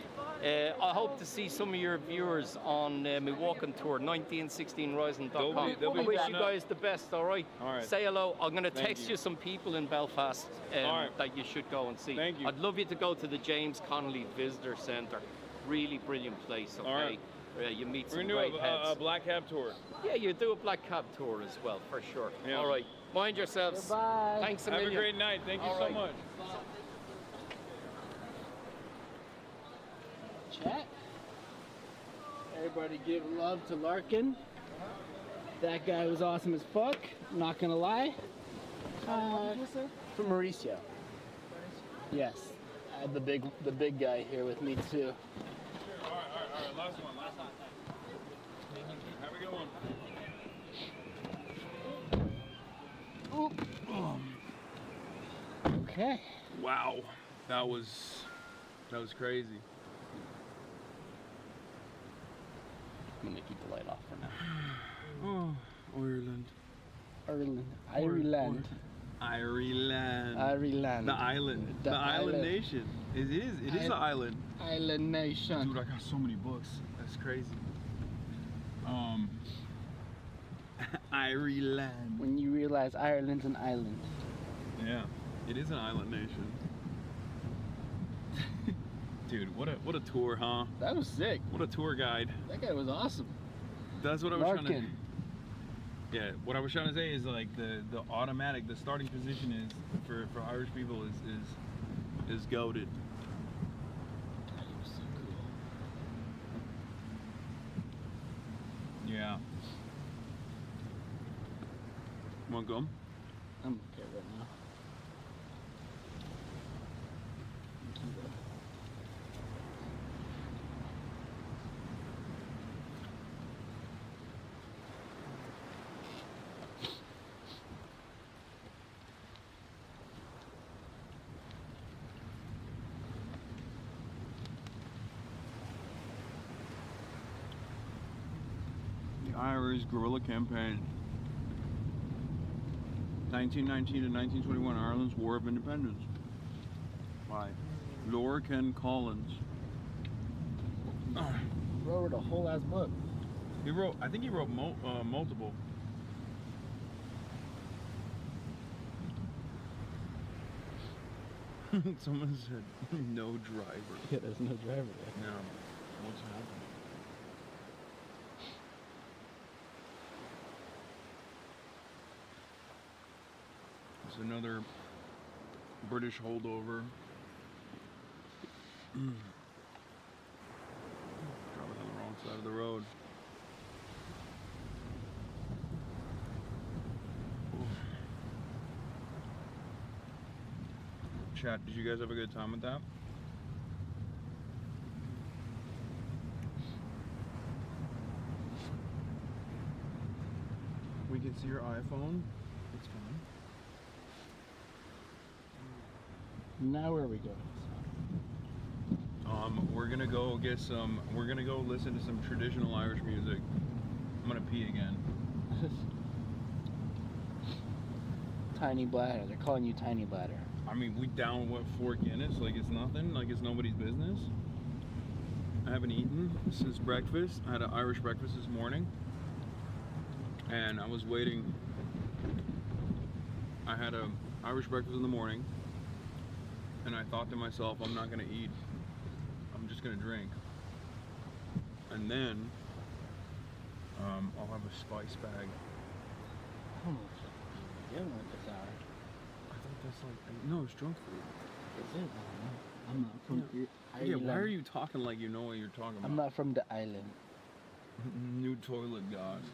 I hope to see some of your viewers on my walking tour, 1916rising.com. They'll be I wish putting you up. guys the best, all right? All right. Say hello. I'm going to Thank text you. you some people in Belfast All right. that you should go and see. Thank you. I'd love you to go to the James Connolly Visitor Centre. Really brilliant place, okay? All right. You meet We're some gonna great do heads. a black cab tour. Yeah, you do a black cab tour as well, for sure. Yeah. All right. Mind yourselves. Bye. Thanks a Have million. a great night. Thank you All so right. much. Chat. Everybody give love to Larkin. That guy was awesome as fuck. Not gonna lie. From Mauricio. Yes. I had the big guy here with me too. All right. Last one. Have a good one. Okay. Wow, that was crazy. I'm gonna keep the light off for now. Oh, Ireland. Ireland. Ireland. Ireland. Ireland. The island. The The island island. nation. It is. It is an island. Island nation. Dude, I got so many books. That's crazy. Ireland. When you realize Ireland's an island. Yeah, it is an island nation. Dude, what a tour, huh? That was sick. What a tour guide. That guy was awesome. That's what I was trying to. Larkin. Yeah, what I was trying to say is like the automatic, the starting position is for Irish people is goated. That was so cool. Yeah. Want gum? I'm okay right now. Irish Guerrilla Campaign. 1919 to 1921, Ireland's War of Independence. By LORCAN Collins. Wrote a whole ass book. He wrote, I think he wrote multiple. Someone said no driver. Yeah, there's no driver there. No. What's happening? It's another British holdover. Driving on the wrong side of the road. Chat, did you guys have a good time with that? We can see your iPhone. It's fine. Now where are we going? We're gonna go get some. We're gonna go listen to some traditional Irish music. I'm gonna pee again. Tiny bladder. They're calling you tiny bladder. I mean, we down what 4 Guinness like it's nothing, like it's nobody's business. I haven't eaten since breakfast. I had an Irish breakfast this morning, and I was waiting. I had an Irish breakfast in the morning, and I thought to myself, I'm not gonna eat. I'm just gonna drink, and then I'll have a spice bag. Oh, you haven't went this hour. I thought that's like no, it's junk food. Is it? I'm not from. Yeah, why are you talking like you know what you're talking about? I'm not from the island. New toilet god.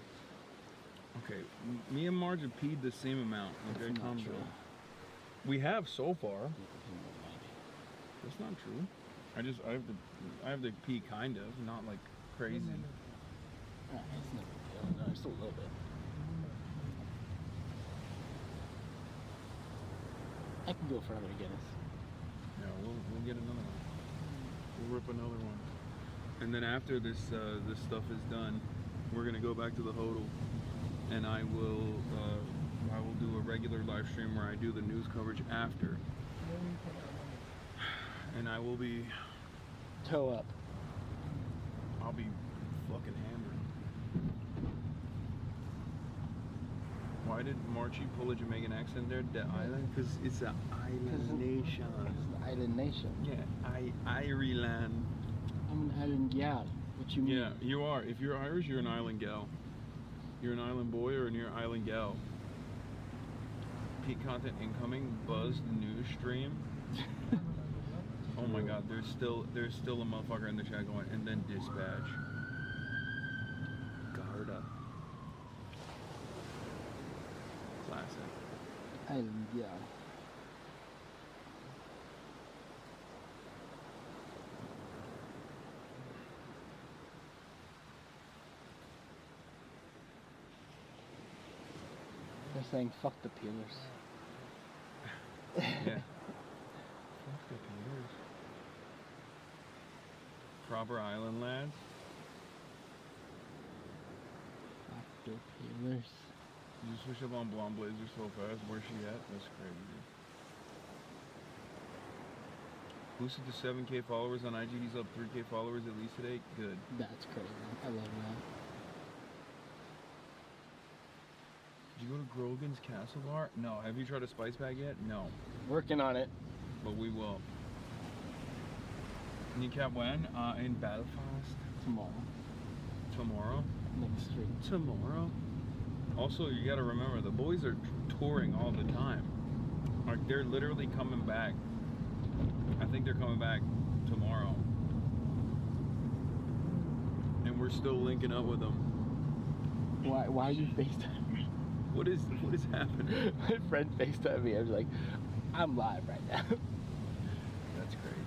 Okay, me and Marge have peed the same amount. Okay, calm down. We have so far. That's not true. I have to pee kind of, not like crazy. It's no big deal. No, just a little bit. I can go for another Guinness. Yeah, we'll get another one. We'll rip another one. And then after this this stuff is done, we're gonna go back to the hotel, and I will do a regular live stream where I do the news coverage after. And I will be toe up. I'll be fucking hammered. Why did Marchie pull a Jamaican accent there? The island? Because it's an island nation. It's an island nation. Yeah, Ireland. I'm an island gal. What you mean? Yeah, you are. If you're Irish, you're an island gal. You're an island boy or you're an island gal. Peak content incoming. Buzzed news stream. Oh my God, there's still a motherfucker in the chat going, and then dispatch. Garda. Classic. Island gal. They're saying fuck the peelers. Yeah. Fuck the peelers. Proper island lads. Fuck the peelers. You switch up on Blonde Blazer so fast. Where's she at? That's crazy. Boosted to 7K followers on IG. He's up 3K followers at least today. Good. That's crazy. I love that. Did you go to Grogan's Castle Bar? No. Have you tried a spice bag yet? No. Working on it. But we will. Kneecap when? In Belfast. Tomorrow. Tomorrow? Next week. Tomorrow? Also, you gotta remember, the boys are touring all the time. Like, they're literally coming back. I think they're coming back tomorrow. And we're still linking up with them. Why are you FaceTiming? What is happening? My friend FaceTimed me. I was like, I'm live right now. That's crazy.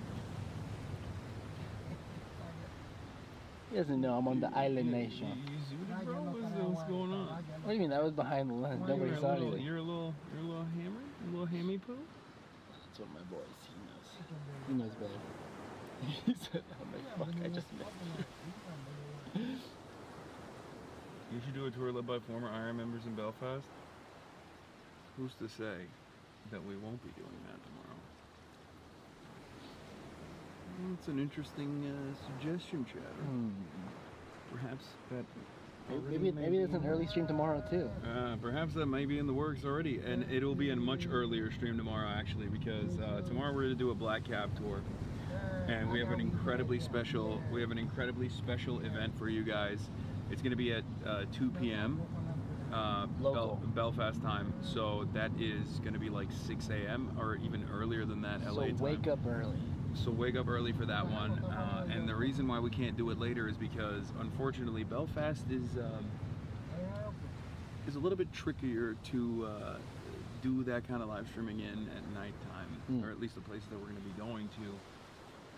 He doesn't know I'm on the island nation. You zooted, bro? What's going on? What do you mean? That was behind the lens. Nobody saw anything. You're a little hammered? A little hammy poo? That's what my boy is. He knows better. He said, oh my fuck, I just missed you. You should do a tour led by former Iron members in Belfast. Who's to say that we won't be doing that tomorrow? Well, it's an interesting suggestion, Chatter. Perhaps that. Maybe there's an early stream tomorrow too. Perhaps that may be in the works already, and it'll be a much earlier stream tomorrow actually, because tomorrow we're going to do a Black Cab tour, and we have an incredibly special event for you guys. It's going to be at 2 p.m. Belfast time, so that is going to be like 6 a.m. or even earlier than that LA time. So wake up early. So wake up early for that one, and the reason why we can't do it later is because unfortunately Belfast is a little bit trickier to do that kind of live streaming in at nighttime, or at least the places that we're going to be going to,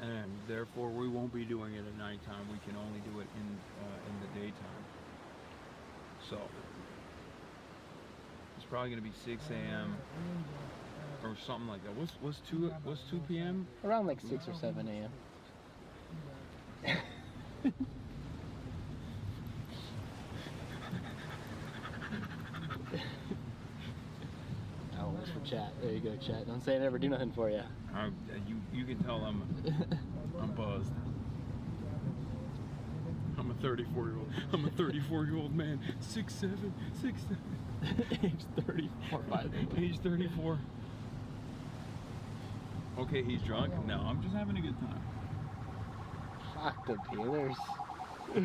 and therefore we won't be doing it at nighttime. We can only do it in the daytime. So it's probably going to be 6 a.m. or something like that. What's 2 p.m.? Around like 6 or 7 a.m. Oh, that's for chat. There you go, chat. Don't say I never do nothing for you. You can tell I'm buzzed. I'm a 34-year-old. I'm a 34-year-old man. 6'7", 6'7". Age 34. Age 34. Okay, he's drunk. No, I'm just having a good time. Fuck the peelers. I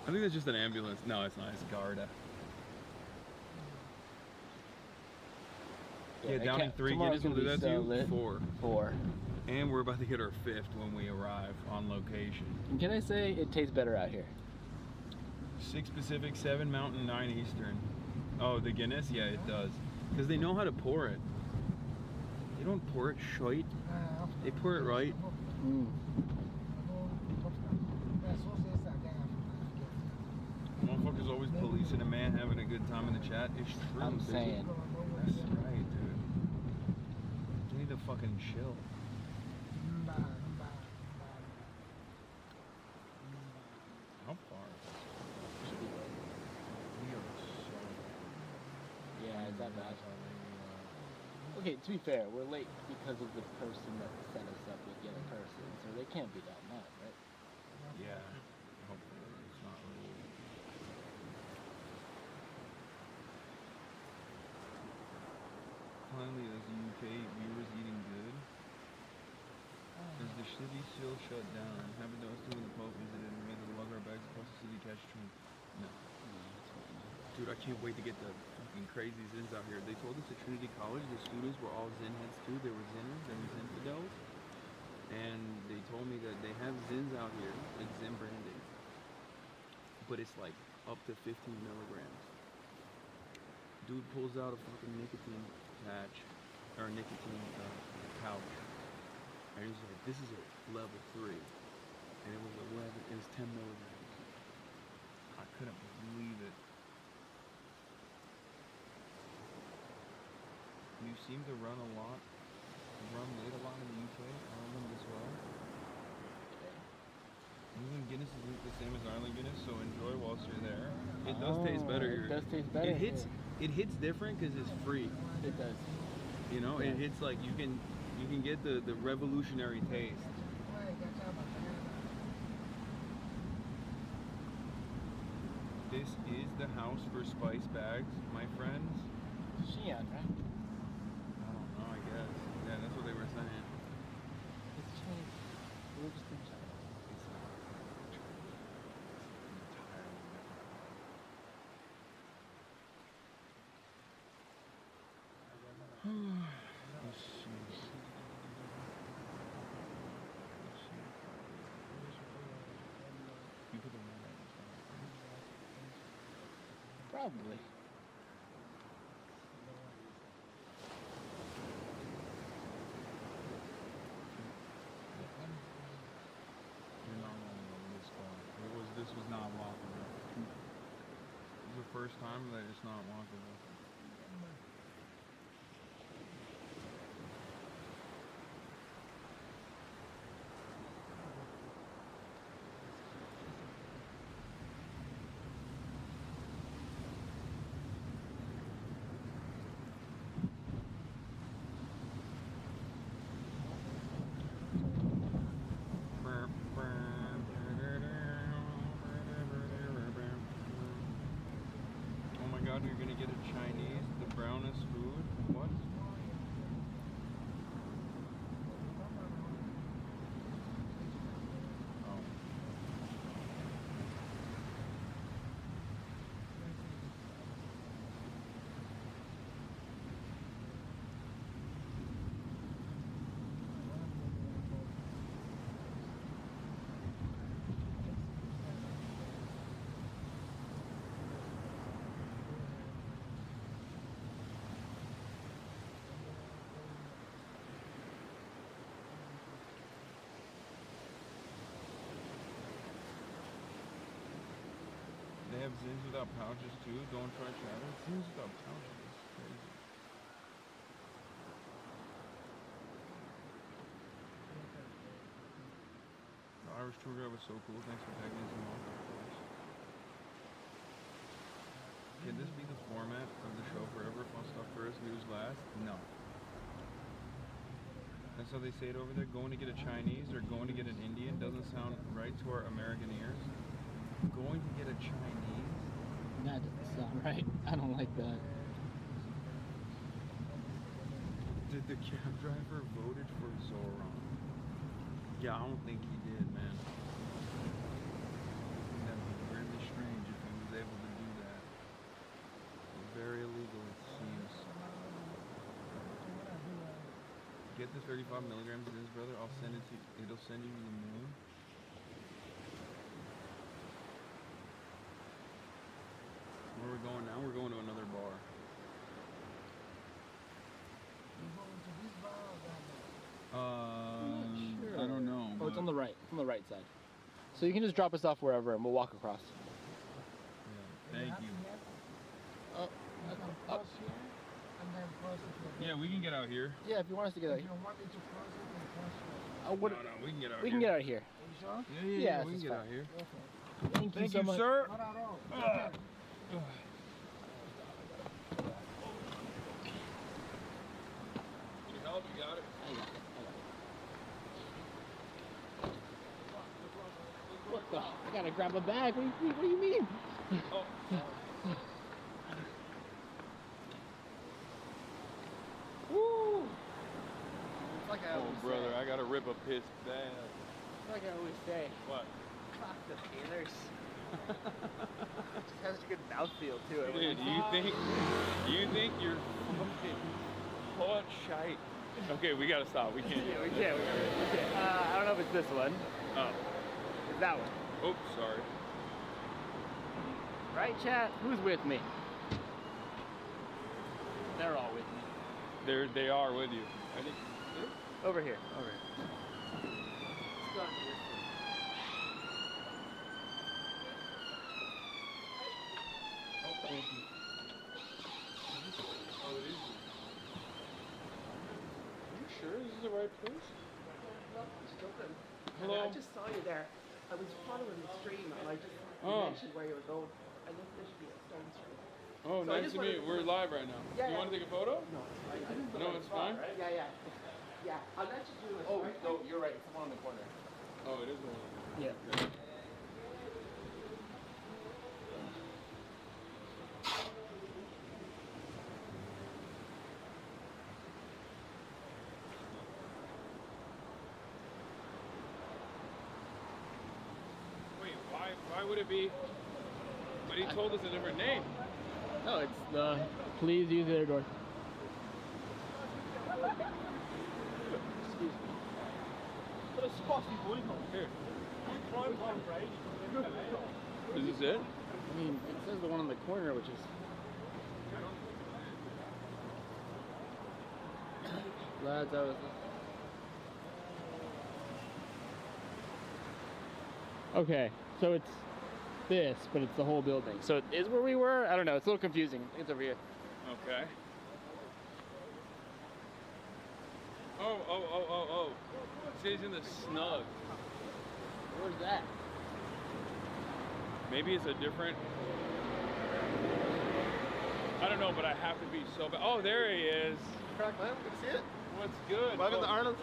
think that's just an ambulance. No, it's not. It's Garda. Yeah, Downing 3. Guinness will do that to you. 4. And we're about to hit our 5th when we arrive on location. And can I say it tastes better out here? 6 Pacific, 7 Mountain, 9 Eastern. Oh, the Guinness? Yeah, it does. Because they know how to pour it. They don't pour it shite. They pour it right. Motherfuckers always policing a man having a good time in the chat. It's true. I'm saying. That's right, dude. You need to fucking chill. How far? We are so... Yeah, is that bad? Okay, to be fair, we're late because of the person that set us up with the other person, so they can't be that mad, right? Yeah, hopefully it's not really. Finally, is the UK viewers eating good? Is the city still shut down? Haven't noticed when the Pope visited and made the lug our bags across the city catch a train? No. Dude, I can't wait to get the fucking crazy Zins out here. They told us at Trinity College the students were all Zin heads too. There were Zinners, there were Zinfidels. And they told me that they have Zins out here, like Zin branding. But it's like up to 15 milligrams. Dude pulls out a fucking nicotine patch, or nicotine pouch. And he's like, this is a level 3. And it was 11, it was 10 milligrams. I couldn't believe it. You seem to run late a lot in the UK, Ireland as well. New England Guinness isn't the same as Ireland Guinness, so enjoy whilst you're there. It does taste better here. It does taste better. It hits different because it's free. It does. You know, Yeah. it hits like you can get the revolutionary taste. This is the house for spice bags, my friends. Sheehan, right? I don't know, I guess. Yeah, that's what they were saying. It's Chinese. We're just in China. It's not entirely. Let's see. You put the one right in front. Probably. You're not wrong on this one. This was not walkable. This is the first time that it's not walkable. have zins without pouches too. Don't try chatter. Zins without pouches. That's crazy. The Irish tour guide was so cool. Thanks for tagging us along. Can this be the format of the show forever? Fun stuff first, news last? No. That's how they say it over there. Going to get a Chinese or going to get an Indian doesn't sound right to our American ears. Going to get a Chinese? That doesn't sound right. I don't like that. Did the cab driver voted for Zoran? Yeah, I don't think he did, man. That would be really strange if he was able to do that. Very illegal, it seems. Get the 35 milligrams in his brother. I'll send it to you. It'll send you to the moon. Where are we going now? We're going to another bar. Sure. I don't know. Oh, it's on the right. It's on the right side. So you can just drop us off wherever and we'll walk across. Yeah, thank you. Oh. Yeah, we can get out here. Yeah, if you want us to get out here. Oh, what? No, we can get out here. We can get out here. Yeah, we can get out here. Thank you so much. sir. Need help? You got it? What the? I gotta grab a bag. What do you mean? Oh. Woo! It's like I Oh, always brother, say. I gotta rip a piss bad. It's like I always say. What? Fuck the Taylors. Just has such a good mouthfeel to it. Dude, you think you're fucking hot shite. Okay, we gotta stop. We can't. Yeah, we can't. I don't know if it's this one. Oh. It's that one. Oops, sorry. Right, chat? Who's with me? They're all with me. They are with you. I think. Over here. Over here. Thank you. Oh, it is. Are you sure this is the right place? Hello? I just saw you there. I was following the stream and I just mentioned where you were going. I looked literally at Stone's Street. Oh, So I nice just to meet you. wanted We're live right now. Yeah, You yeah. want to take a photo? No, No, it's fine. Yeah, yeah. Yeah, I'll let you do it. Oh, no, you're right. It's the one on the corner. Oh, it is one. Yeah. Wait, why would it be? But he told us a different name. No, it's the please use the air door. Excuse me. What a spicy boycott. Here. Is this it? I mean, it says the one on the corner, which is... Lads, I was... Okay, so it's this, but it's the whole building. So it is where we were? I don't know, it's a little confusing. It's over here. Okay. Oh. It says in the snug. Where's that? Maybe it's a different... I don't know, but I have to be so bad. Oh, there he is. Crack, man. Good to see it. What's good? Welcome to Ireland.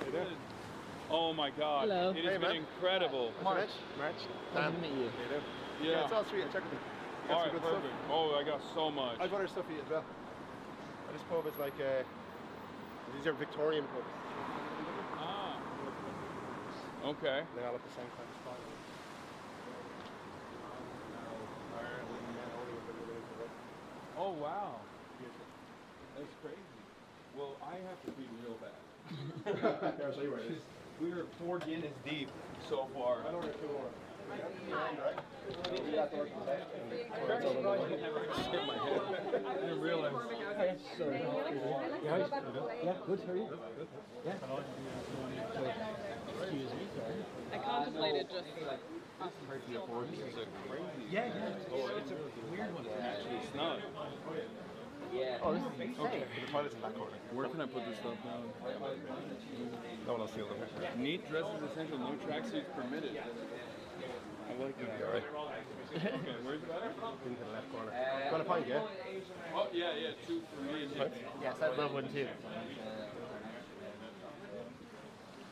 Hey there. Oh my God. Hello. It has Hey, been man. incredible. March. Nice to meet you. Yeah. It's all sweet. Check with me. Got All some right, good perfect. stuff. Oh, I got so much. I've other stuff for you as well. This pub is like, these are Victorian pubs. Ah. Okay. They all look the same kind of style. Oh, wow. That's crazy. Well, I have to pee real bad. I'll show you where it is. We are 4 Guinness deep so far. I don't know if you are. I didn't realize. Sorry. Yeah, good. How are you? Yeah. Excuse me, sorry. I contemplated just This is a crazy. Yeah, oh, it's a weird one. Actually, it's not. Yeah. Oh, this is insane. Okay. The toilet's in that corner. Where can I put this stuff down? No one else steal them. Neat dresses essential, no tracksuits permitted. I like that. All right. Okay, where's the better? In the left corner. Got a pint, yeah? Oh, yeah, 2 for me and you. Yes, I'd love one too.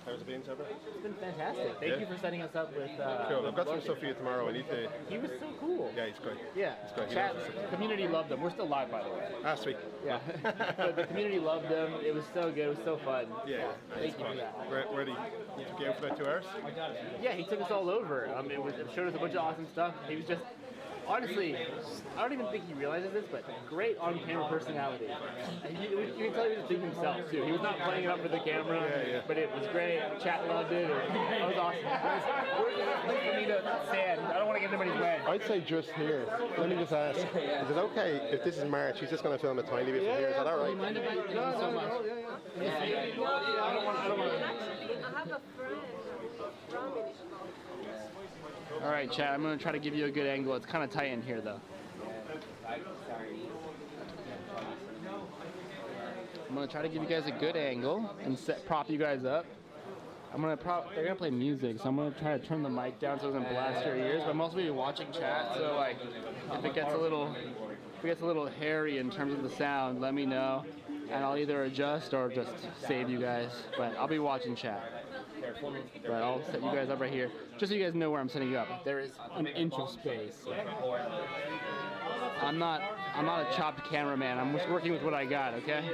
How's it been, Trevor? It's been fantastic. Thank you for setting us up with. Cool. I've got some stuff for you tomorrow. I need to. He was so cool. Yeah, he's good. Yeah. He's good. Chat, the community loved him. We're still live, by the way. Ah, sweet. Yeah. But the community loved him. It was so good. It was so fun. Yeah. Thank you for that. Where did he took you out for about 2 hours? Yeah, he took us all over. It showed us a bunch of awesome stuff. He was just. Honestly, I don't even think he realizes this, but great on-camera personality. You can tell he was being himself too. He was not playing it up for the camera, but it was great. Chat loved it. It was awesome. Where's the best place for me to stand? I don't want to get in anybody's way. I'd say just here. Let me just ask. Is it okay if this is March? He's just going to film a tiny bit from here. Is that all right? Do you mind if I thank you so much? I don't want to. Actually, I have a friend from All right, Chad, I'm going to try to give you a good angle. It's kind of tight in here, though. I'm going to try to give you guys a good angle and prop you guys up. They're going to play music, so I'm going to try to turn the mic down so it doesn't blast your ears, but I'm also going to be watching chat, so like, if it gets a little hairy in terms of the sound, let me know, and I'll either adjust or just save you guys, but I'll be watching chat. But I'll set you guys up right here, just so you guys know where I'm setting you up. There is an inch of space. I'm not a chopped cameraman. I'm just working with what I got, okay?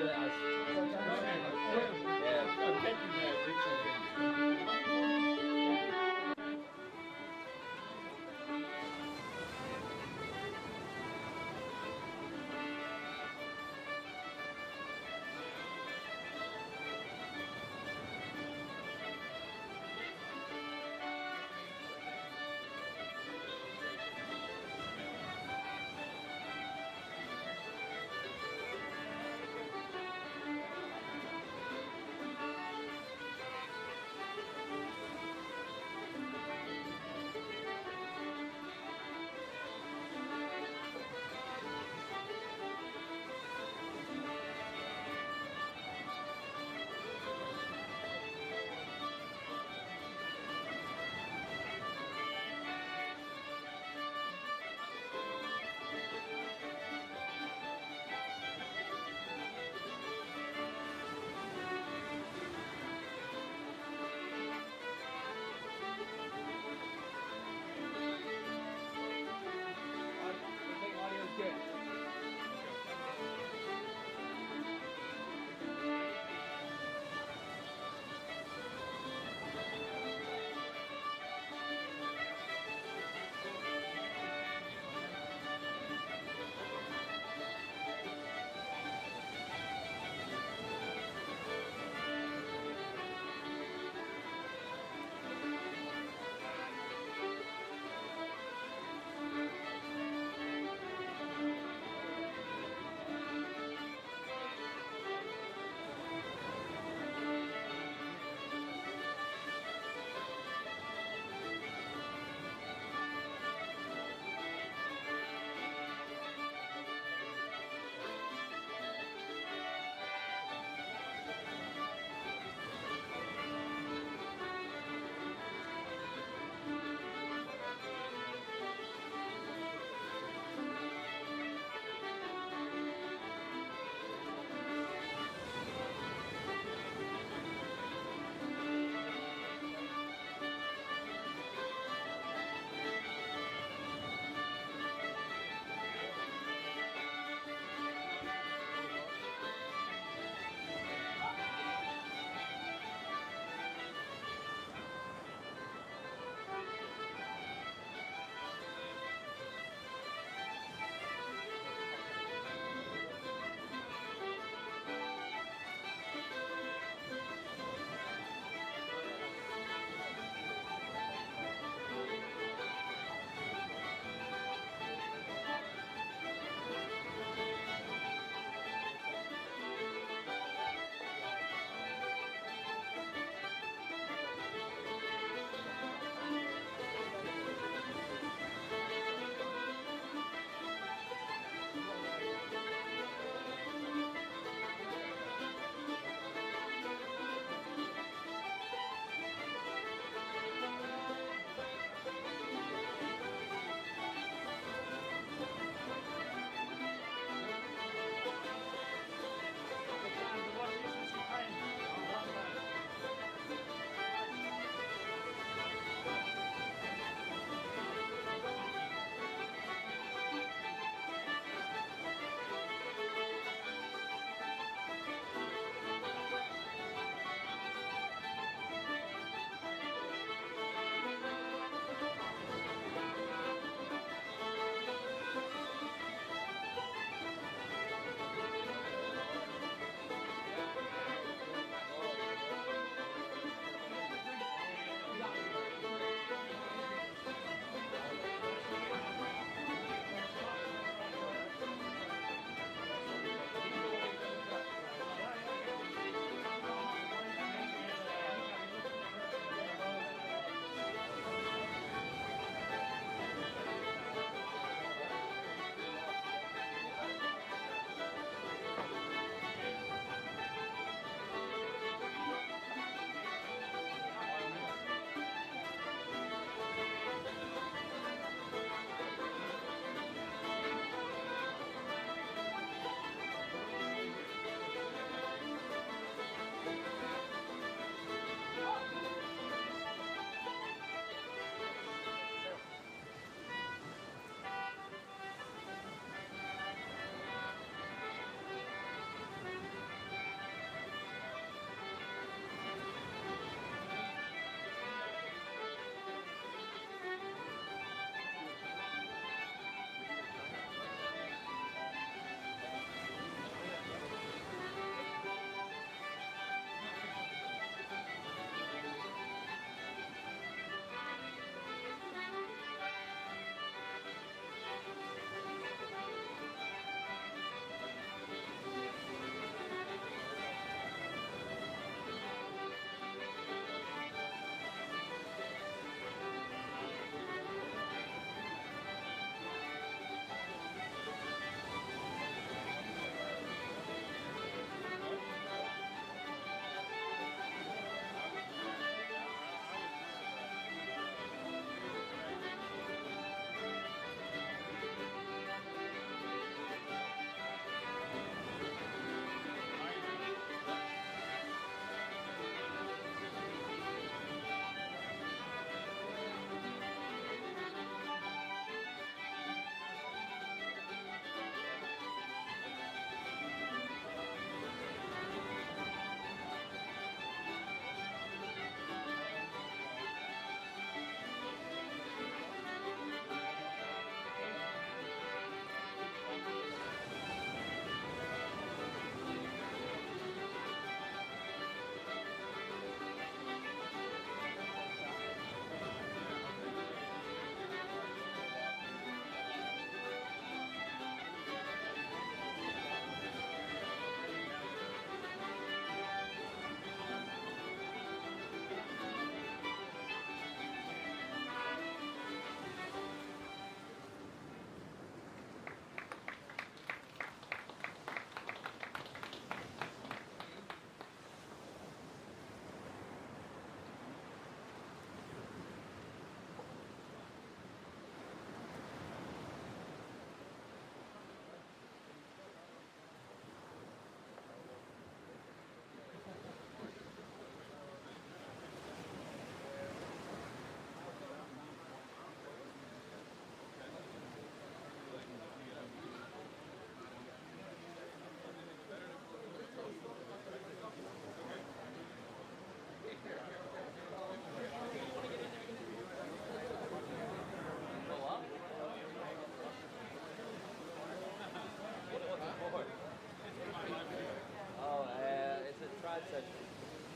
it.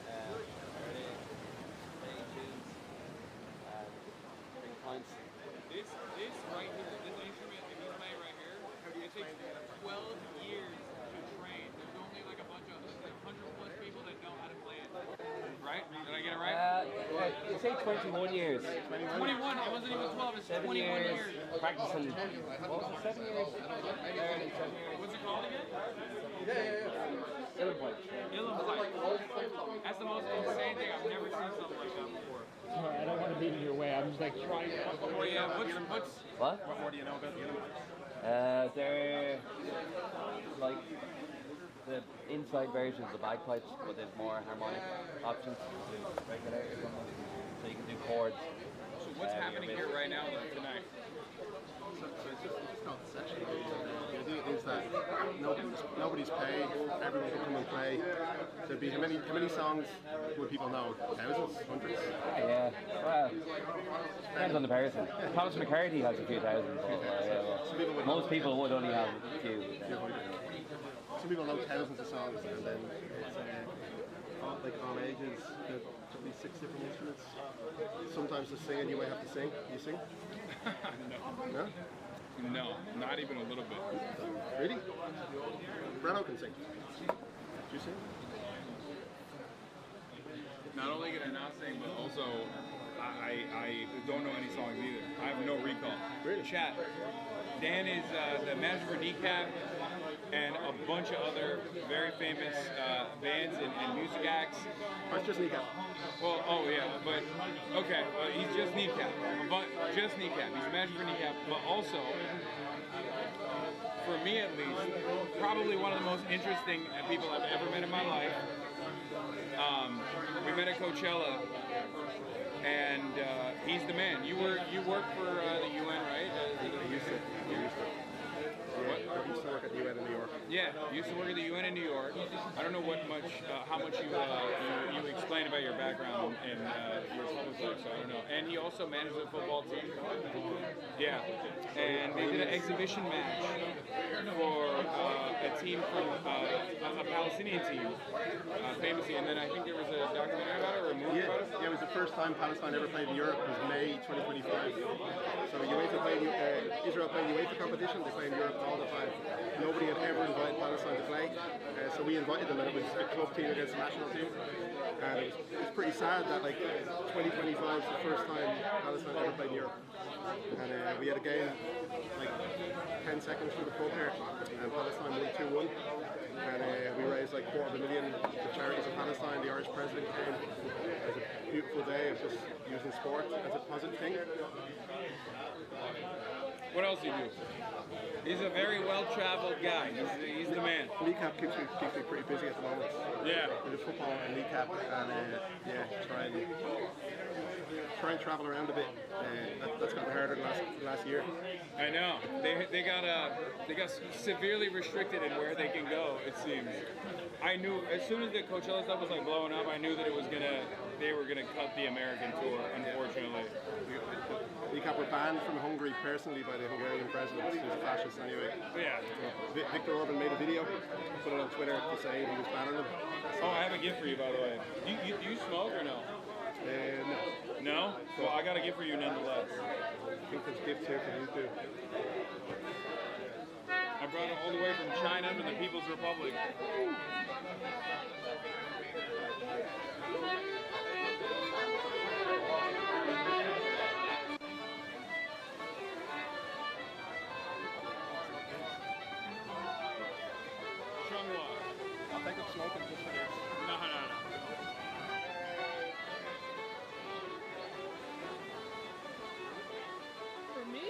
There it is. Play tunes. Big points. This right here, this instrument that you play right here, it takes 12 years to train. There's only like a bunch of 100 plus people that know how to play it. Right? Did I get it right? You say 21 years. 21. It wasn't even 12. It's 21 years. Practicing. What was it? 7 years. What's it called again? Illinois. That's the most insane thing. I've never seen something like that before. Sorry, I don't want to be in your way. I'm just like trying to. Oh yeah, what's What? What more do you know about the Illinois? They're like the inside version of the bagpipes, but there's more harmonic options to regulate or something. So you can do chords. So what's happening here right now tonight? So it's just not the session. The idea is that nobody's paid, everyone can come and play. There'd be how many songs would people know? Thousands, hundreds? Yeah, well, depends on the person. Thomas McCarthy has a few thousand, but most people would only have a few. Some people know thousands of songs, and then it's all ages. There's at least 6 different instruments. Sometimes the singing you might have to sing. You sing? No. No? No, not even a little bit. Really? Breno can sing. Do you sing? Not only can I not sing, but also I don't know any songs either. I have no recall. Really? Chat. Dan is the manager for Kneecap and a bunch of other very famous bands and music acts. Oh, it's just Kneecap. Well, oh yeah, but okay, he's just Kneecap. But just Kneecap. He's the manager for Kneecap, but also, for me at least, probably one of the most interesting people I've ever met in my life. We met at Coachella, and he's the man. You work for the UN, right? I used to. What? I used to work at the UN in New York. Yeah, you used to work at the UN in New York. I don't know how much you explain about your background and your public life, so I don't know. And he also managed the football team. Yeah, and they did an exhibition match for a team from a Palestinian team, famously. And then I think there was a documentary about it or a movie about it. Yeah, it was the first time Palestine ever played in Europe. It was May 2025. So Israel played UEFA competition. They play in Europe all the time. Nobody had ever invited Palestine to play, so we invited them, and it was a club team against a national team. And it was pretty sad that 2025 is the first time Palestine ever played in Europe. And we had a game 10 seconds through the pub here, and Palestine won 2-1. And we raised $250,000 for charities of Palestine. The Irish president came. It was a beautiful day of just using sport as a positive thing. What else do you do? He's a very well-traveled guy. He's the man. Kneecap keeps me pretty busy at the moment. Yeah. With the football and Kneecap, and try and travel around a bit. That's gotten harder than last year. I know. They got severely restricted in where they can go. It seems. I knew as soon as the Coachella stuff was blowing up, I knew that they were gonna cut the American tour. Unfortunately. Kneecap were banned from Hungary personally by the Hungarian president. He's a fascist anyway. Yeah. Viktor Orban made a video, put it on Twitter to say he was banning them. Oh, I have a gift for you, by the way. Do you smoke or no? No. No? Well, I got a gift for you nonetheless. I think there's gifts here for you too. I brought it all the way from China, from the People's Republic. I'll take up smoking just for this. No. For me?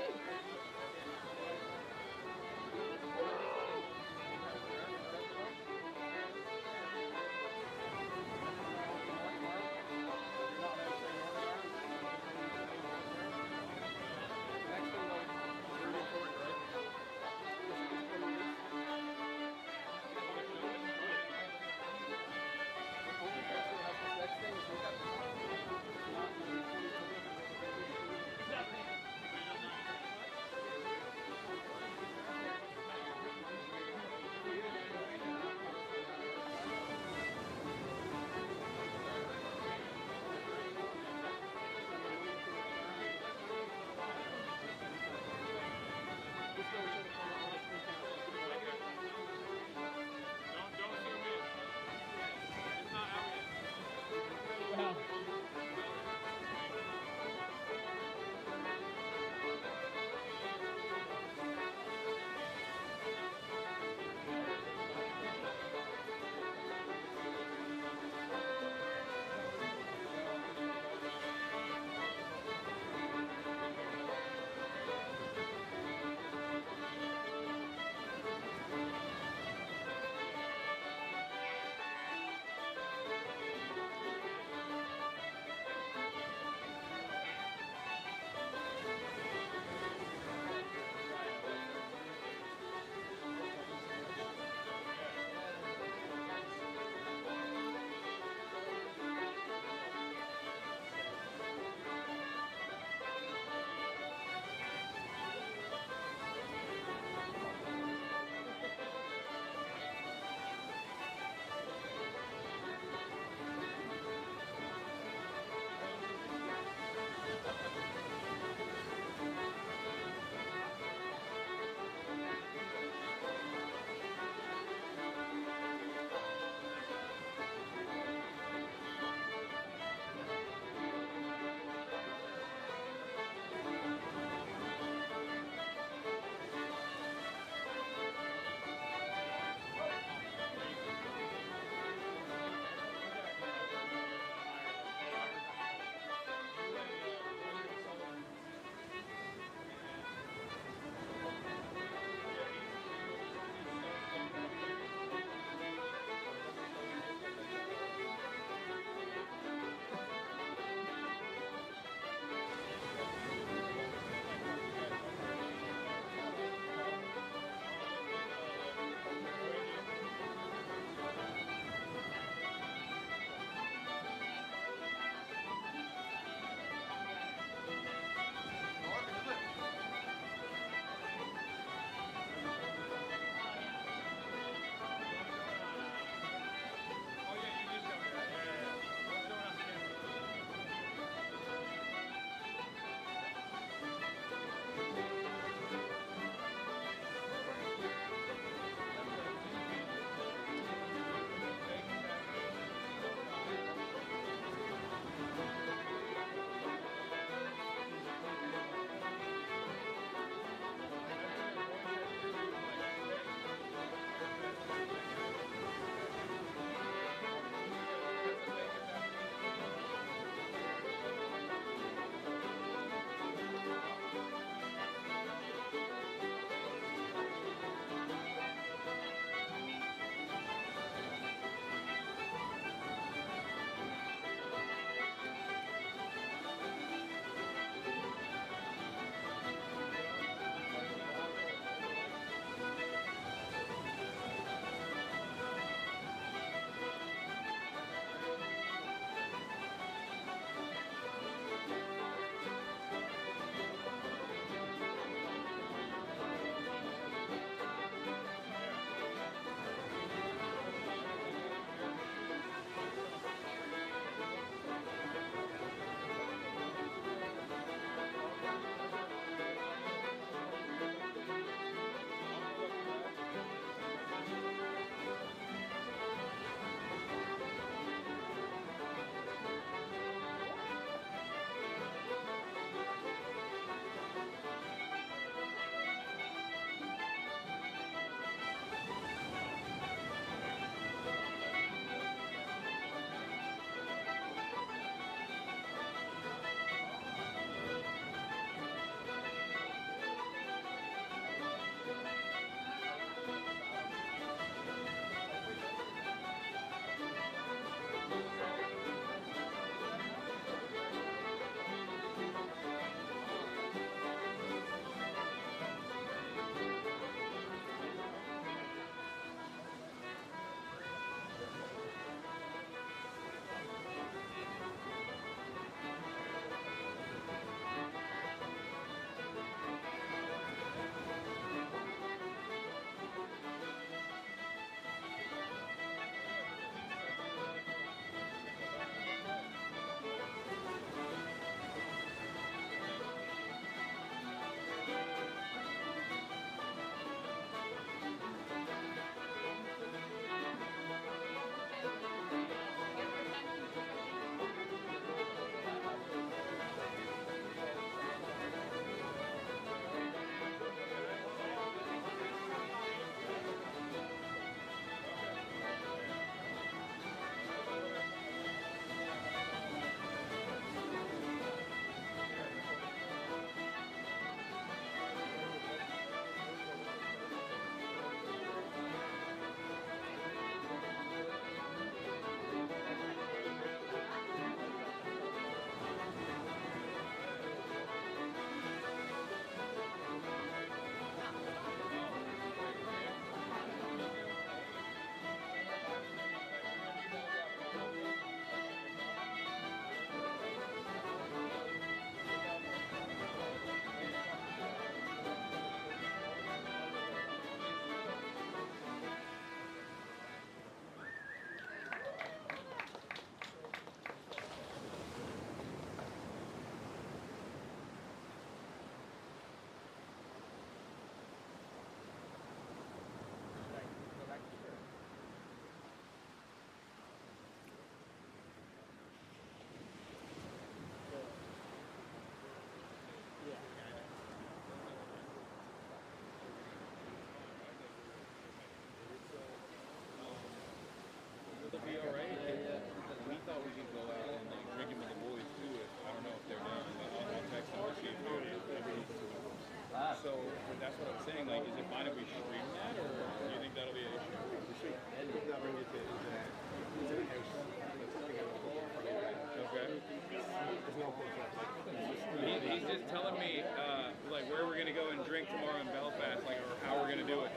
like tomorrow in Belfast, like or how we're gonna do it.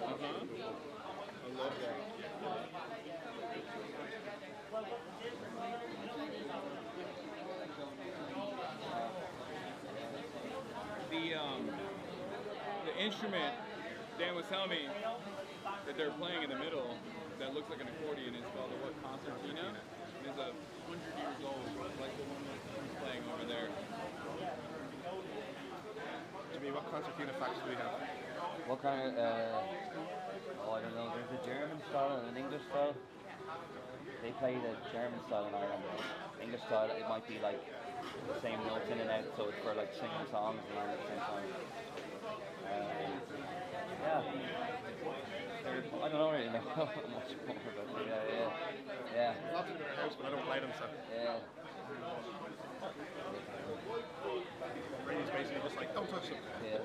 I love that. The instrument Dan was telling me that they're playing in the middle that looks like an accordion is called the what concertina. It's 100 years old, like the one that he's playing over there. Jimmy, what concertina facts do we have? What kind of, oh, I don't know, there's a German style and an English style. They play the German style in Ireland. English style, it might be like the same notes in and out, so it's for like singing songs and learning the same song. Yeah. I don't know really know much more about it. Yeah. Lots of them in our house, but I don't play them, so. Yeah. Brady's basically just like, don't touch them. Yeah.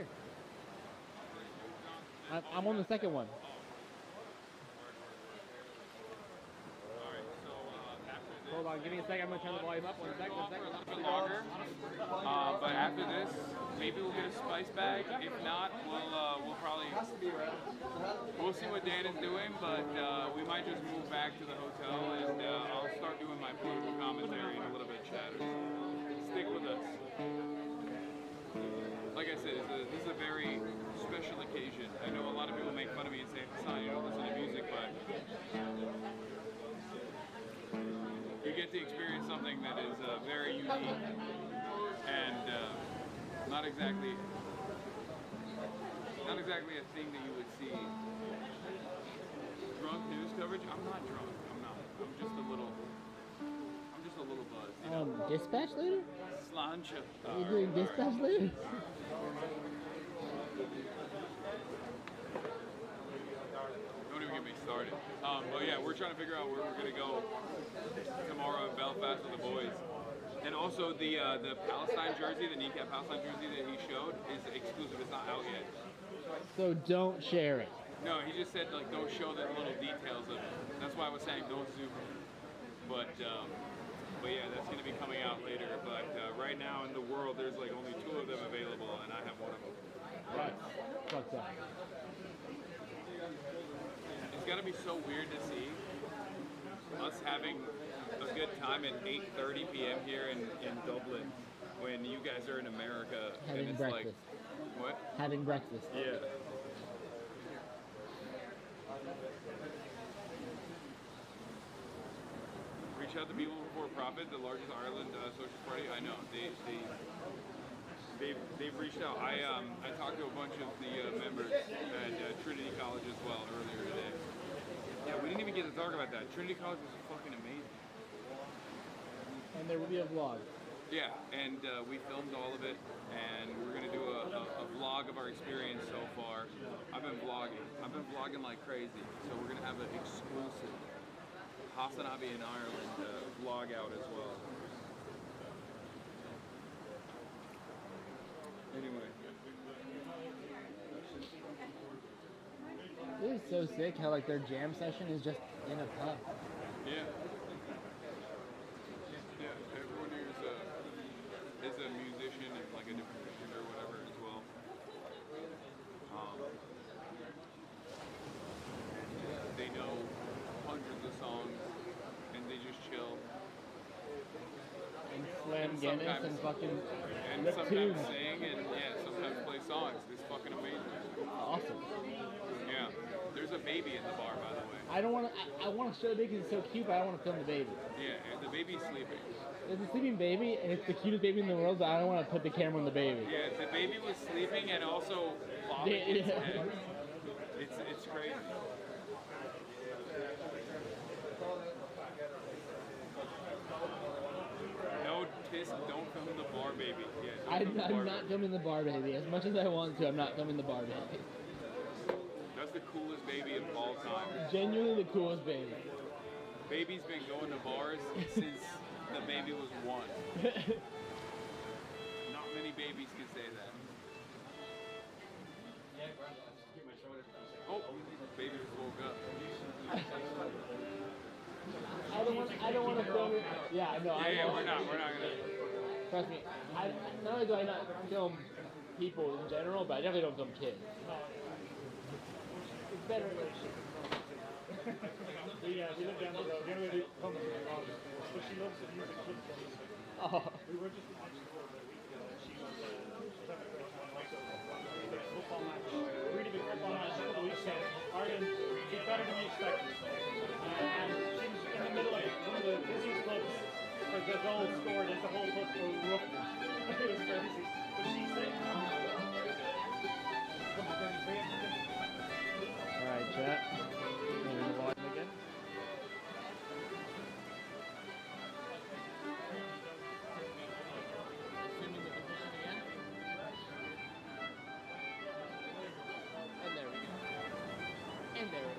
here. I'm on the second one. Hold on, give me a second. I'm gonna turn the volume up. One second. Longer. But after this, maybe we'll get a spice bag. If not, we'll probably we'll see what Dan is doing. But we might just move back to the hotel, and I'll start doing my political commentary and a little bit of chatter. Stick with us. Like I said, this is a very special occasion. I know a lot of people make fun of me and say, "Hasan, you don't listen to music," but you get to experience something that is very unique and not exactly a thing that you would see. Drunk news coverage? I'm not drunk. I'm not. I'm just a little buzzed. You know? Dispatch later? Slancha. You're doing dispatch later? Don't even get me started. But yeah, we're trying to figure out where we're gonna go tomorrow in Belfast with the boys. And also the Palestine jersey, the kneecap Palestine jersey that he showed is exclusive. It's not out yet. So don't share it. No, he just said like don't show the little details of it. That's why I was saying don't zoom in. But yeah, that's gonna be coming out later. But right now in the world, there's like only 2 of them available, and I have one of them. Right. Fuck that. It's gotta be so weird to see us having a good time at 8:30 p.m. here in Dublin when you guys are in America. Having and it's breakfast. Like, what? Having breakfast. Yeah. Reach out to People Before Profit, the largest Ireland social party. I know they've reached out. I talked to a bunch of the members at Trinity College as well earlier today. Yeah, we didn't even get to talk about that. Trinity College was fucking amazing. And there will be a vlog. Yeah, and we filmed all of it, and we're gonna do a vlog of our experience so far. I've been vlogging like crazy, so we're gonna have an exclusive Hasanabi in Ireland vlog out as well. Anyway. It is so sick how like their jam session is just in a pub. Yeah. Yeah, everyone here is a musician and like a different instrument or whatever as well. They know hundreds of songs and they just chill. And slam Guinness and fucking and rip sometimes tunes. sing and yeah, sometimes play songs. It's fucking amazing. Awesome. Yeah. There's a baby in the bar, by the way. I don't want to. I want to show the baby because it's so cute, but I don't want to film the baby. Yeah, and the baby's sleeping. It's a sleeping baby, and it's the cutest baby in the world, but I don't want to put the camera on the baby. Yeah, the baby was sleeping and also bobbing its head. It's crazy. No, don't film the bar baby. Yeah, I'm not filming the bar baby. As much as I want to, I'm not filming the bar baby. That's the coolest baby of all time. Genuinely the coolest baby. Baby's been going to bars since the baby was 1. Not many babies can say that. Oh, baby just woke up. I don't want to film it. Yeah, no. Yeah, we're not gonna. Trust me. Not only do I not film people in general, but I definitely don't film kids. It's better. Yeah, we live down the road. The only way to come is my mom. But she loves the music clip songs. Oh. We were just watching her a week ago. She was having a great time. Also, big football match. Really big football match a couple weeks ago. Ireland did better than we expected. And she was in the middle of one of the busiest clubs for the goal scored as the whole club were rough. It was crazy. But she said, Alright, chat. Moving the volume again. And there we go. And there it is.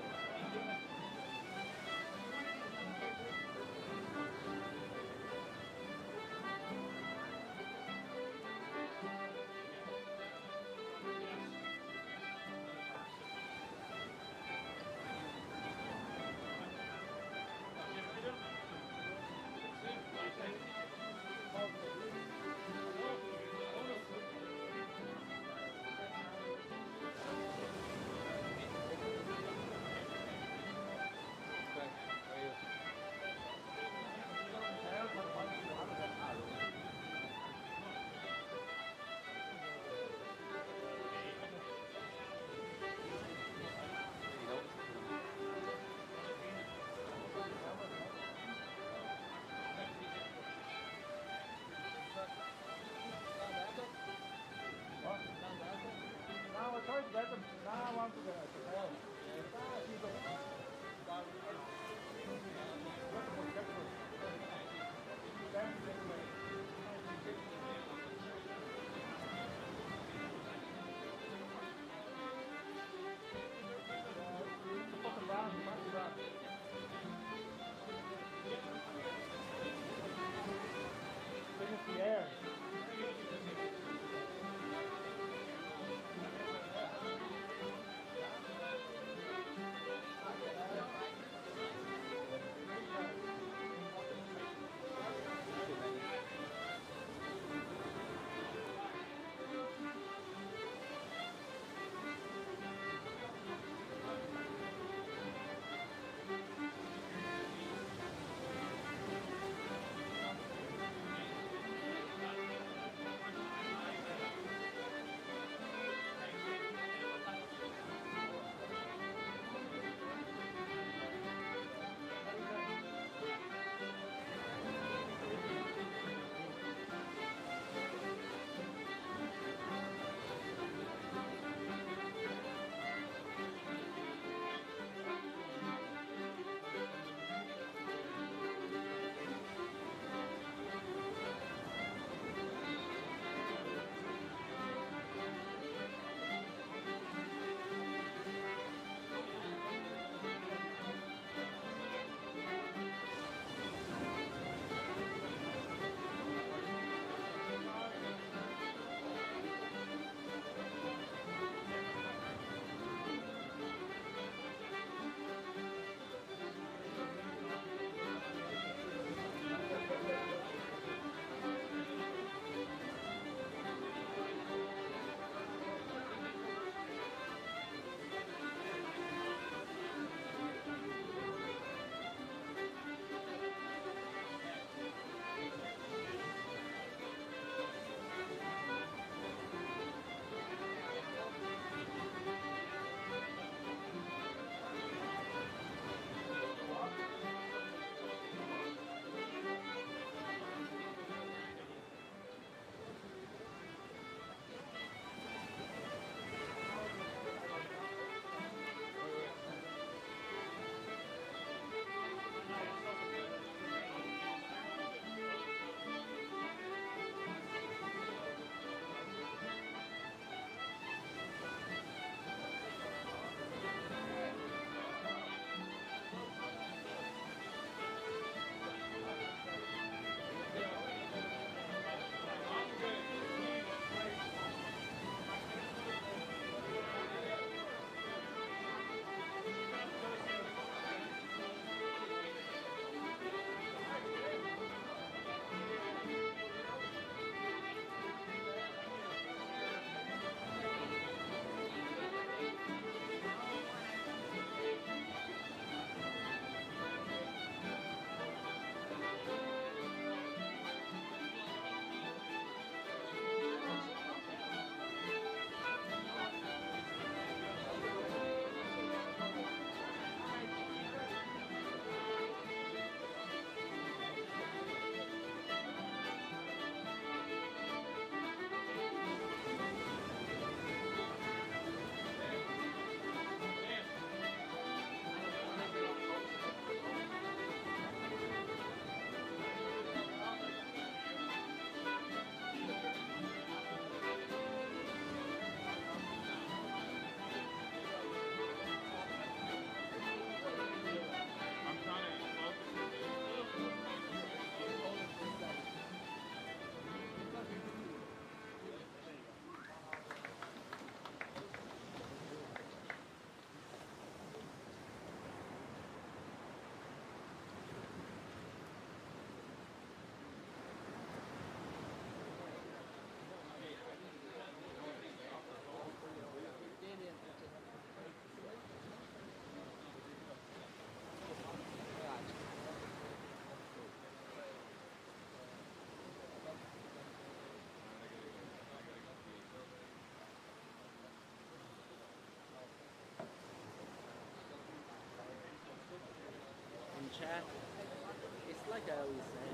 Like I always say,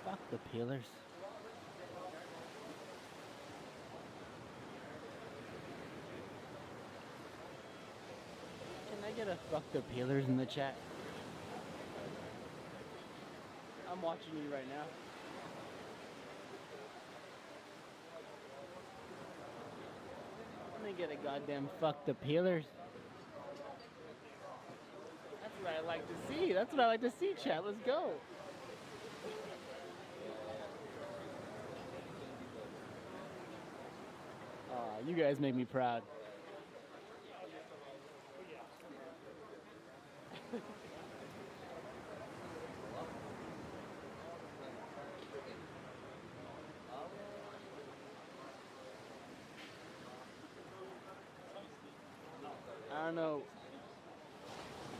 fuck the peelers. Can I get a fuck the peelers in the chat? I'm watching you right now. Let me get a goddamn fuck the peelers. That's what I like to see. That's what I like to see, chat. Let's go. Aw, you guys make me proud. I don't know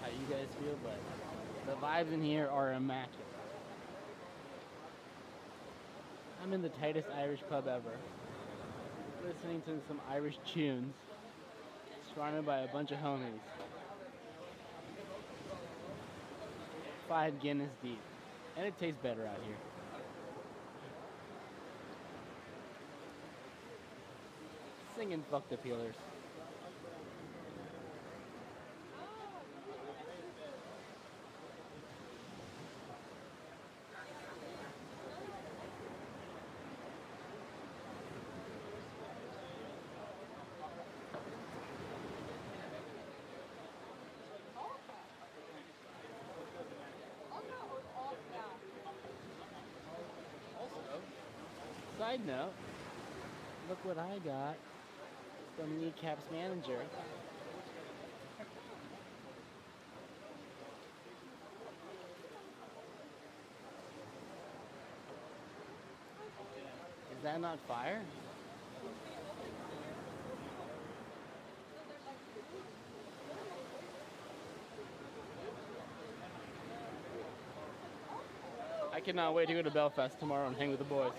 how you guys feel, but the vibes in here are immaculate. I'm in the tightest Irish pub ever, listening to some Irish tunes, surrounded by a bunch of homies. 5 Guinness deep, and it tastes better out here. Singing fuck the peelers. Side note, look what I got from Kneecap's manager. Is that not fire? I cannot wait to go to Belfast tomorrow and hang with the boys.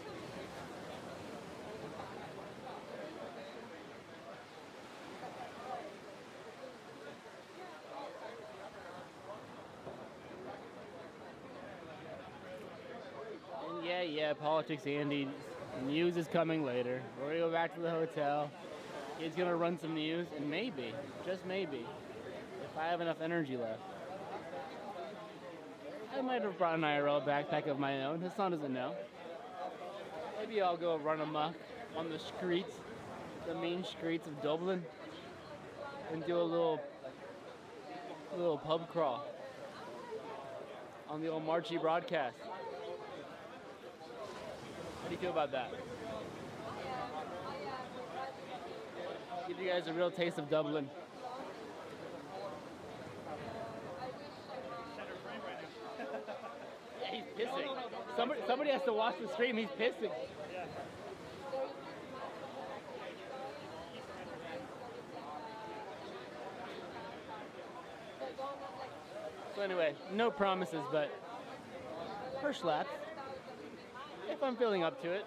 Yeah, politics, Andy. News is coming later. We're gonna go back to the hotel. He's gonna run some news, and maybe, just maybe, if I have enough energy left, I might have brought an IRL backpack of my own. Hassan doesn't know. Maybe I'll go run amok on the streets, the main streets of Dublin, and do a little pub crawl on the old Marchie broadcast. How do you feel about that? Give you guys a real taste of Dublin. Yeah, he's pissing. Somebody has to watch the stream. He's pissing. So anyway, no promises, but first laps. If I'm feeling up to it.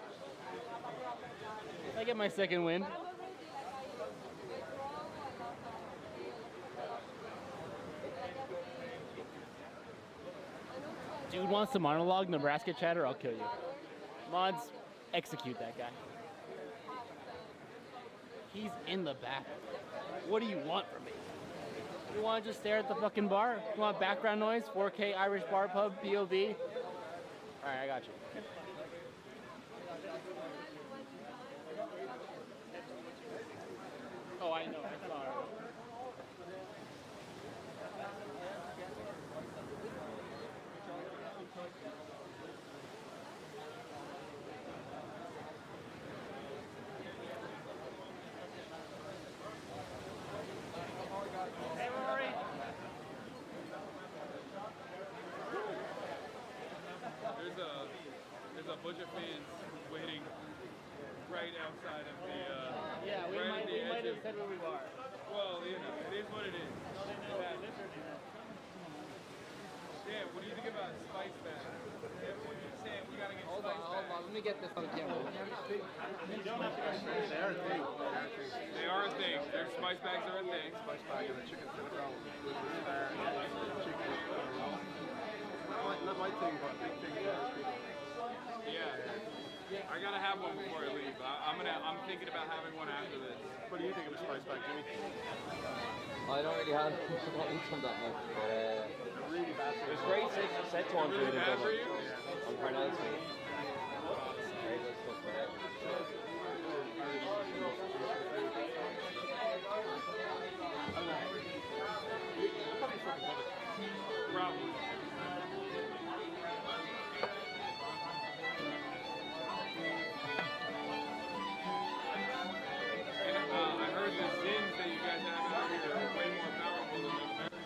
If I get my second wind. Dude wants to monologue Nebraska chatter, I'll kill you. Mods, execute that guy. He's in the back. What do you want from me? You want to just stare at the fucking bar? You want background noise? 4K Irish bar pub, POV? Alright, I got you. Oh, I know. I saw her. Hey, Rory. There's a bunch of fans waiting right outside of the. Yeah, we might have said where we are. Well, you know, it is what it is. Dan, what do you think about spice bags? Everyone keeps saying we gotta get spice bags. Hold on, let me get this on the camera. You don't have to go straight. They are a thing. They are a thing. Their spice bags are a thing. Spice bag and a chicken fillet roll. Not my thing, but big thing for Irish people. Yeah. I gotta have one before I leave. I'm thinking about having one after this. What do you think of a spice bag, Jimmy? I don't really have some that much, but really bad. there's great set one food in bad for Dublin. you? On Parnell Street. Very good stuff there. Probably. And I heard the zins that you guys have out here are way more powerful than the American.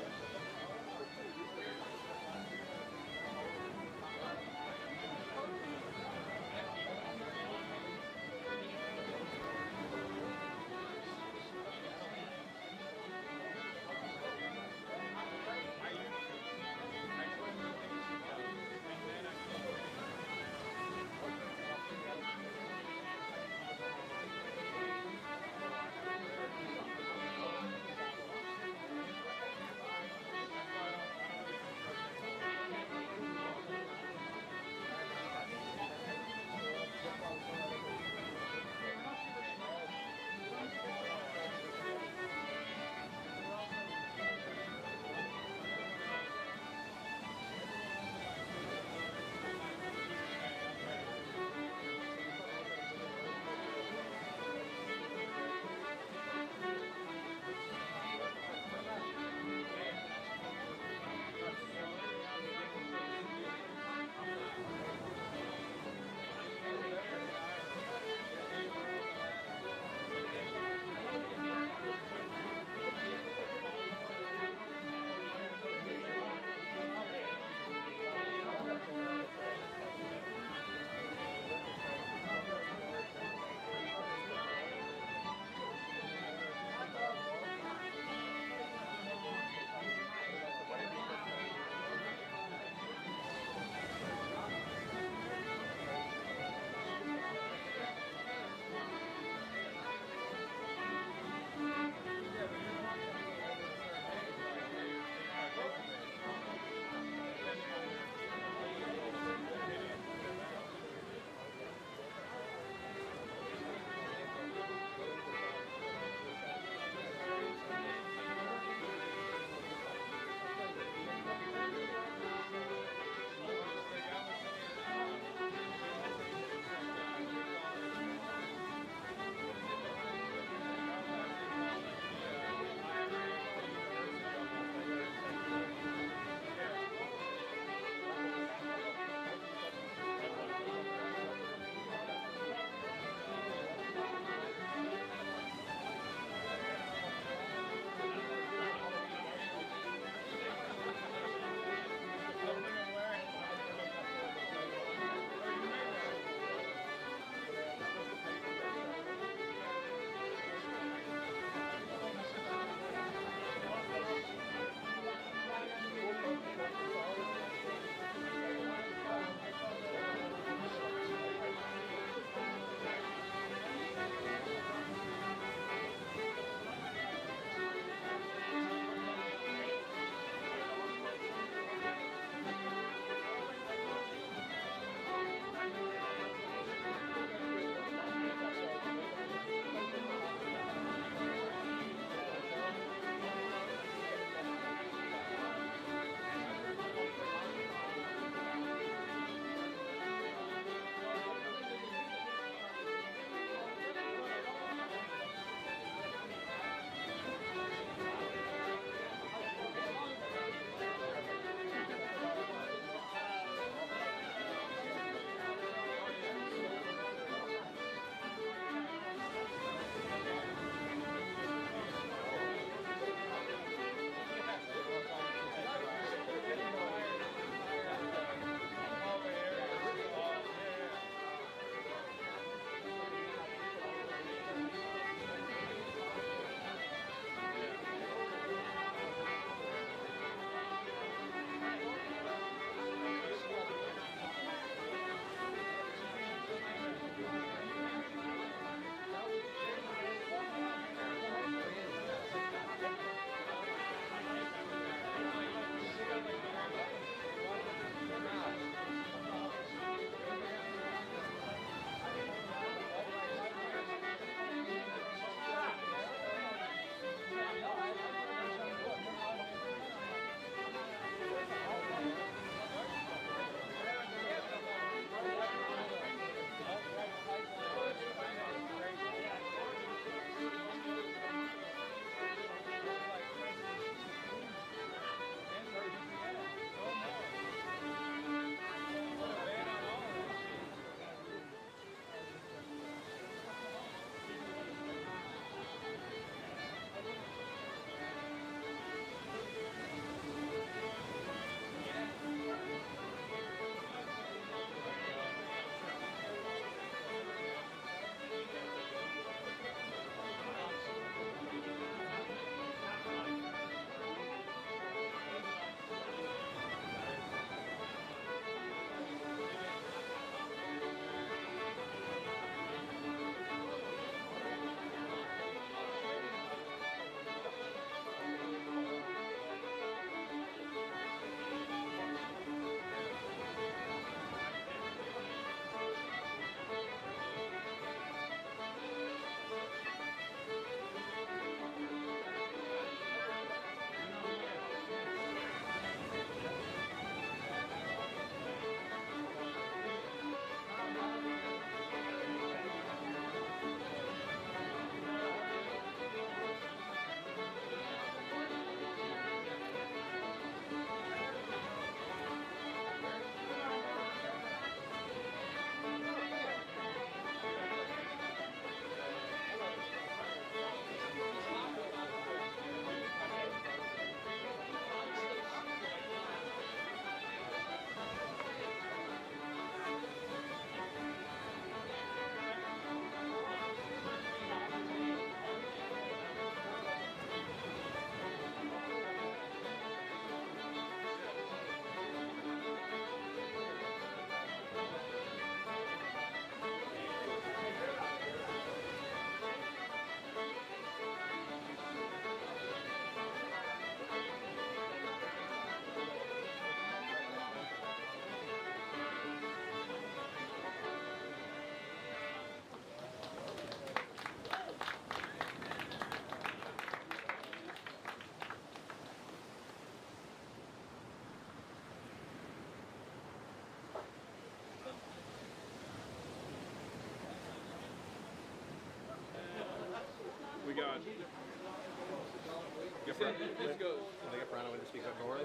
this goes. Can I get Brandon to speak up more?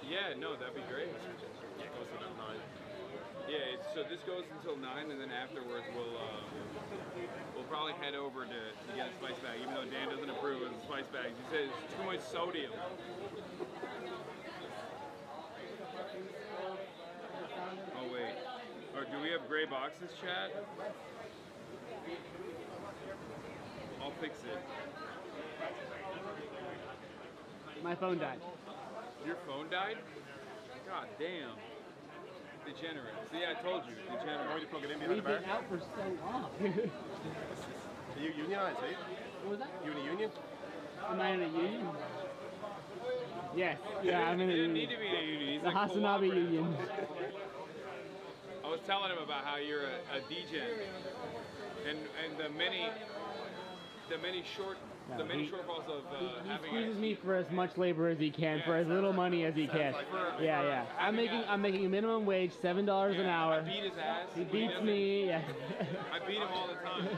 Yeah, no, that'd be great. Yeah, it goes to about 9. Yeah, so this goes until 9, and then afterwards we'll probably head over to get a spice bag, even though Dan doesn't approve of the spice bags. He says it's too much sodium. Oh wait, or do we have gray boxes, chat? I'll fix it. My phone died. Your phone died? God damn. Degenerate. See, I told you, degenerate. Why would you plug it in We've behind the been bar? out for so long. Are you unionized, are you? What was that? You in a union? Am I in a union? Yes. Yeah, I'm in a He didn't union. need to be in a union. He's The like Hasanabi cooperative. union. I was telling him about how you're a DJ, and the many shortfalls of He having squeezes me for as much labor as he can, for as little money as he can. Yeah. I'm making a minimum wage, $7 an hour. I beat his ass. He beats me. Yeah. I beat him all the time.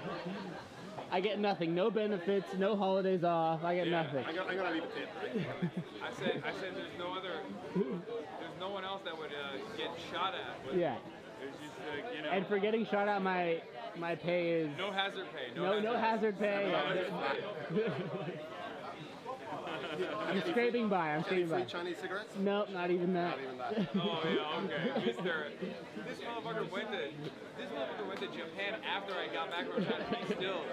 I get nothing. No benefits. No holidays off. I get nothing. I'm gonna leave a tip. I said there's no one else that would get shot at. But Yeah. There's just you know. And for getting shot at, my pay is No hazard pay. no hazard pay. I'm scraping by. I'm scraping by. Free Chinese cigarettes? Nope, not even that. Not even that. Oh yeah, okay. This motherfucker went to Japan after I got back from China. He's still.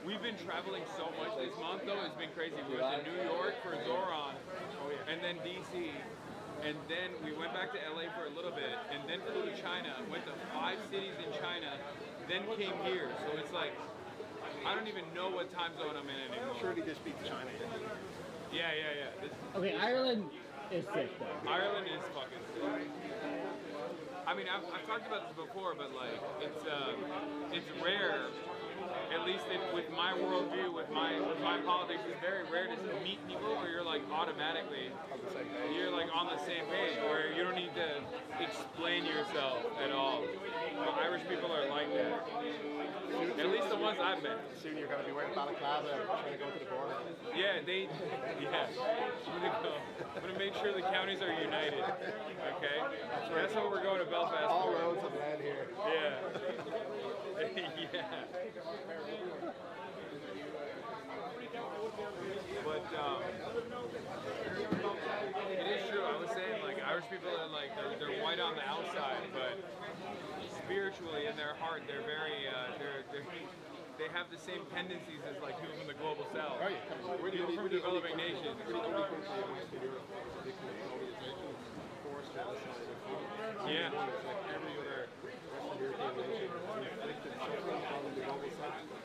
We've been traveling so much this month though. It's been crazy. We went to New York for Zoran, and then DC, and then we went back to LA for a little bit, and then flew to China. Went to 5 cities in China, then came here. So it's like I don't even know what time zone I'm in anymore. Surely this beats China. Yeah. Okay, Ireland is sick though. Ireland is fucking sick. I mean, I've talked about this before, but like, it's rare, at least with my worldview, with my politics, it's very rare to meet people where you're like automatically, you're like on the same page, where you don't need to explain yourself at all. But Irish people are like that. At least the ones I've met. Soon you're going to be wearing balaclava and trying to go to the border. Yeah, I'm going to make sure the counties are united, okay? That's what we're going to Belfast All for. roads have led here. Yeah. Yeah. But it is true. I was saying, like, Irish people are like, they're white on the outside, but spiritually in their heart, they're very, they have the same tendencies as like people from the global south. Oh, yeah. People from developing nations. Yeah.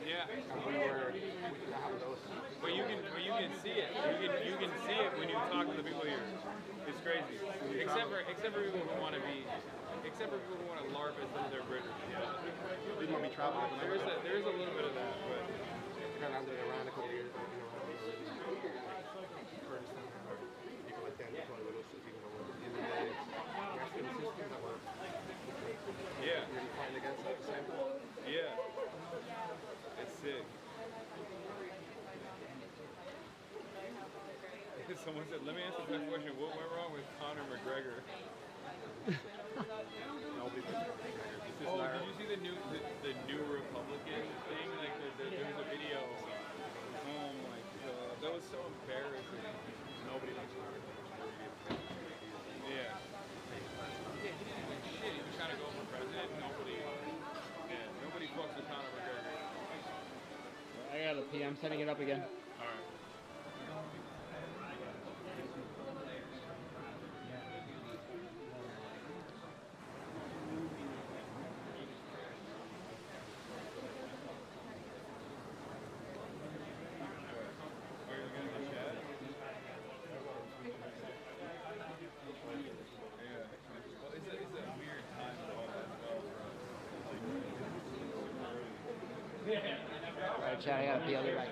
Yeah. But you can see it. You can see it when you talk to the people here. It's crazy. Except for people who want to LARP as though they're British. Yeah. Even when we travel, There is a little bit of that, but I landed in Iran a couple of years ago. Kurdistan, people identify with us as even though we're in the Western system that we're really fighting against at the same time. yeah, it's sick. Someone said, "Let me ask the question. What went wrong with Conor McGregor?" Oh, did you see the new Republican thing? Like there was a video. Oh my god, that was so embarrassing. Nobody likes Conor. Yeah. He didn't do shit. He was trying to go for president. Nobody fucks with Conor McGregor. I gotta pee. I'm setting it up again. All right. Alright, chat, I gotta pee. I'll be back.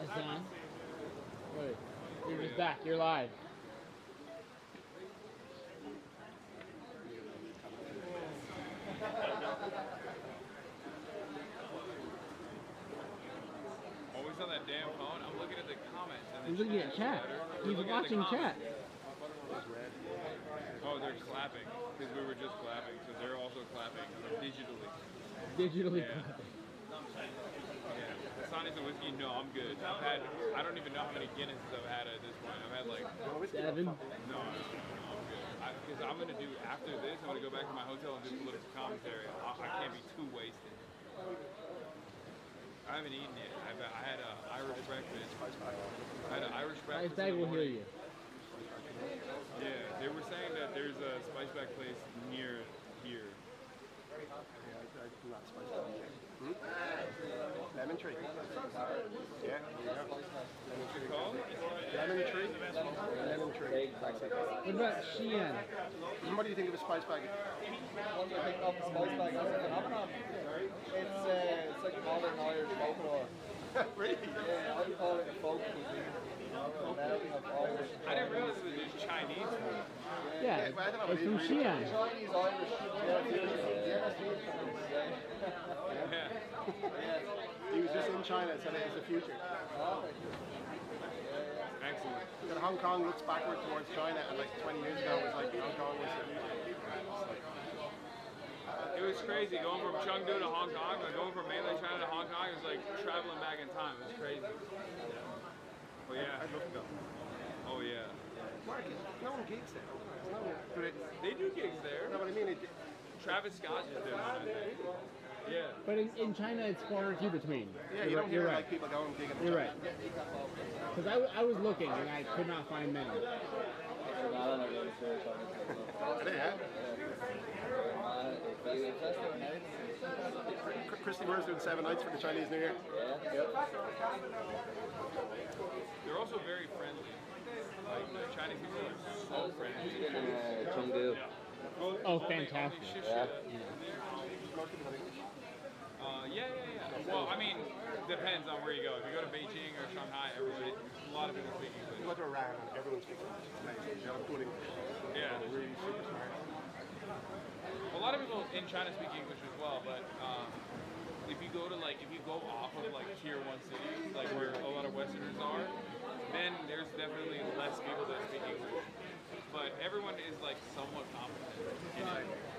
Hasan. Wait, you're just back. You're live. Always on that damn phone. I'm looking at the comments. And He's looking at chat. He's watching chat. Oh, they're clapping because we were just clapping, so they're also clapping digitally. Digitally Yeah. clapping. Yeah. Hasanabi the whiskey. No, I'm good. I don't even know how many Guinnesses I've had at this point. I've had like 7. No, I'm good. Because I'm gonna do after this. I'm gonna go back to my hotel and do political commentary. I can't be too wasted. I haven't eaten yet. I had an Irish breakfast. I had an Irish breakfast. Spice bag will heal you. Yeah, they were saying that there's a spice bag place near here. Lemon tree. Yeah, What's it called? lemon tree. Lemon tree. What about Xi'an? What do you think of a spice bag? What do you think of the spice bag as a phenomenon? It's like modern Irish folklore. Really? Yeah, I would call it a folk cuisine. I didn't realize it was just Chinese food. Yeah, it's from Xi'an. Chinese, Irish, Yeah. He was just in China, so it's the future. Excellent. And Hong Kong looks backward towards China, and like 20 years ago, it was like Hong Kong was. It was crazy going from Chengdu to Hong Kong, like going from mainland China to Hong Kong. It was like traveling back in time. It was crazy. Oh yeah. I'd love to go. Oh yeah. Mark, no one gigs there. No one, but they do gigs there. No, but I mean, Travis Scott just did one, I think. Yeah. But in China, it's far and few between. yeah, you don't hear like people going gigging. You're right. Because I was looking and I could not find many. Christy Moore's doing 7 nights for the Chinese New Year. Yep. They're also very friendly. Like the Chinese people are so friendly. Chengdu. Oh, fantastic. Yeah. Well, I mean, depends on where you go. If you go to Beijing or Shanghai, everybody, a lot of people speak English. You go to Iran and everyone speaks English. It's amazing. You know, good English. Yeah. Really super smart. A lot of people in China speak English as well, but if you go off of like tier 1 cities, like where a lot of Westerners are, then there's definitely less people that speak English. But everyone is like somewhat competent.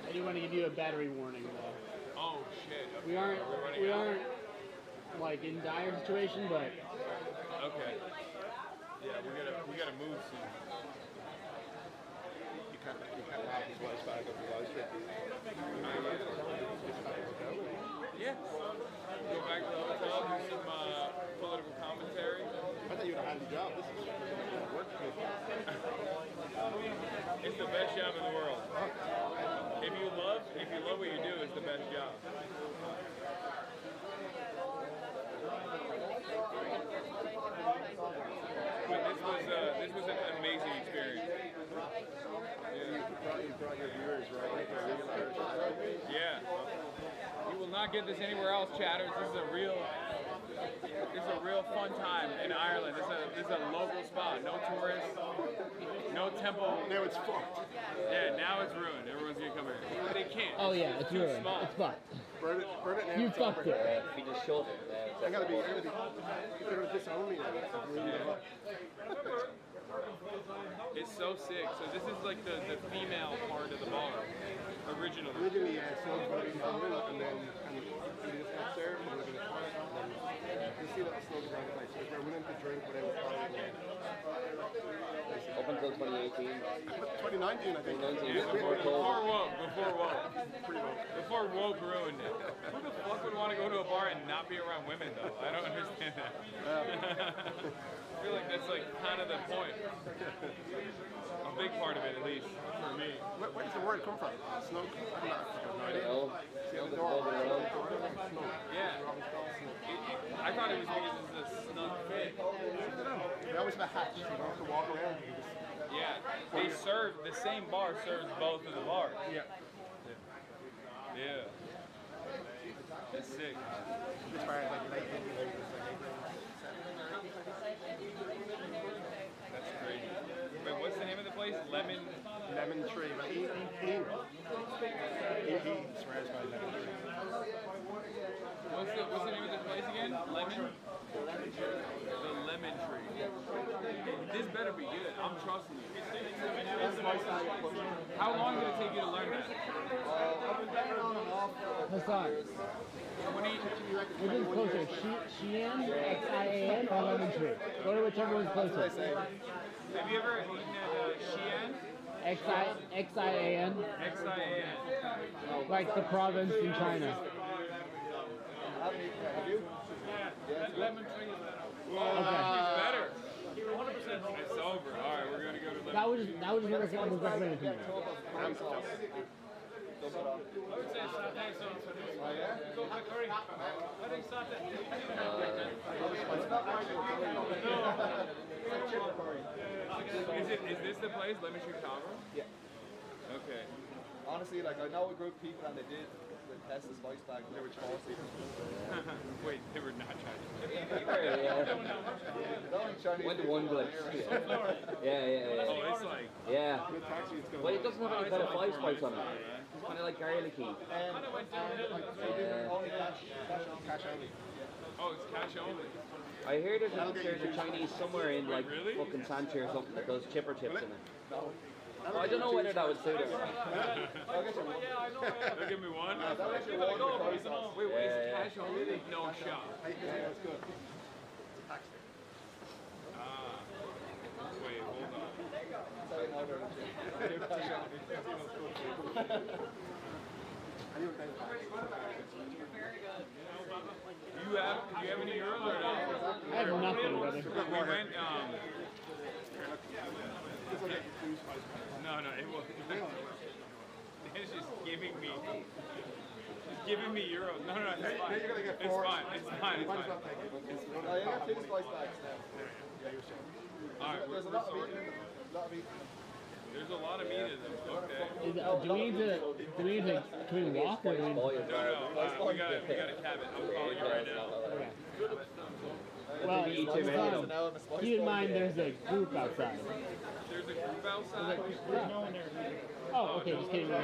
I do want to give you a battery warning though. Oh shit. Okay. We aren't like in dire situation, but okay. Yeah, we gotta move soon. You can't have his wife's bag of the live stream. Yeah. Go back to the hotel, do some political commentary. I thought you had a handy job. This is work for you. It's the best job in the world. If you love what you do, it's the best job. But this was an amazing experience. You brought your viewers, right? Yeah. You will not get this anywhere else, chatters. This is a real fun time in Ireland. This is a local spot. No tourists, no temple. Now it's fucked. Yeah, now it's ruined. Everyone's gonna come here. But they can't. oh yeah, it's too ruined. small. It's fucked. Burn it now. You fucked it. We just showed it. I'm gonna be, if they're disown me, then it's really rough. It's so sick. So this is like the female part of the bar, originally. Originally, Sloan's going to be down there, and then we just got there, and we're going to park, and then you see that Sloan's around the place. Because we're willing to drink without parking. Up until 2018. 2019, I think. 2019. Yeah, before woke. Before woke ruined it. Who the fuck would want to go to a bar and not be around women, though? I don't understand that. I feel like that's like kind of the point. A big part of it, at least, for me. Where does the word come from? Snoke? I'm not, no idea. See the door? Yeah. I thought it was because it's a snug fit. I don't know. They always have a hatch. You don't have to walk around. You just... Yeah. They serve, the same bar serves both of the bars. Yeah. Yeah. That's sick. As far as like late 1800s, That's crazy. Wait, what's the name of the place? Lemon Tree. Like, he swears by Lemon Tree. What's the name of the place again? Lemon? The Lemon Tree. This better be good. I'm trusting you. How long did it take you to learn that? I've been playing on and off for Hassan. 20. Which is closer, Xi'an, Xian, or Lemon Tree? Go to whichever one's closer. Have you ever eaten at Xi'an? Xian. Xi'an. Like the province in China. Have you? Yeah, Lemon Tree is better. Okay. It's better. 100%. It's over. All right, we're going to go to Lemon Tree. That was recommended to me. Ham sauce. Double it up. I would say satay sauce. Oh, yeah? Go for curry. I think satay. Is this the place, Lemon Tree Tavern? Yeah. Okay. Honestly, like I know a group of people and they did the test the spice bag, they were Chinese. Wait, they were not Chinese. Went to one place. Yeah. Oh, it's like... Yeah. Well, it doesn't have any kind of five spice on it. It's kind of like garlicky. Only cash only. Oh, it's cash only. I hear there's a Chinese somewhere in like fucking Sanchi or something that does chipper chips in it. Oh, I don't know whether that would suit it or not. They'll give me one. That was your one curry sauce. Wait, is it cash only? No shot. That's good. Wait, hold on. Do you have any euros or no? I have nothing, brother. We went, no, it wasn't. It's just giving me euros. No, it's fine. It's fine. It's fine. No, you got two spice bags now. Alright, There's a lot of meat in them. There's a lot of meat in them. Okay. Do we need to can we walk or do we? No, we gotta cab it. I'm calling you right now. Well, keep in mind there's a group outside. There's a group outside? There's no one there. Oh, okay, just kidding. Right.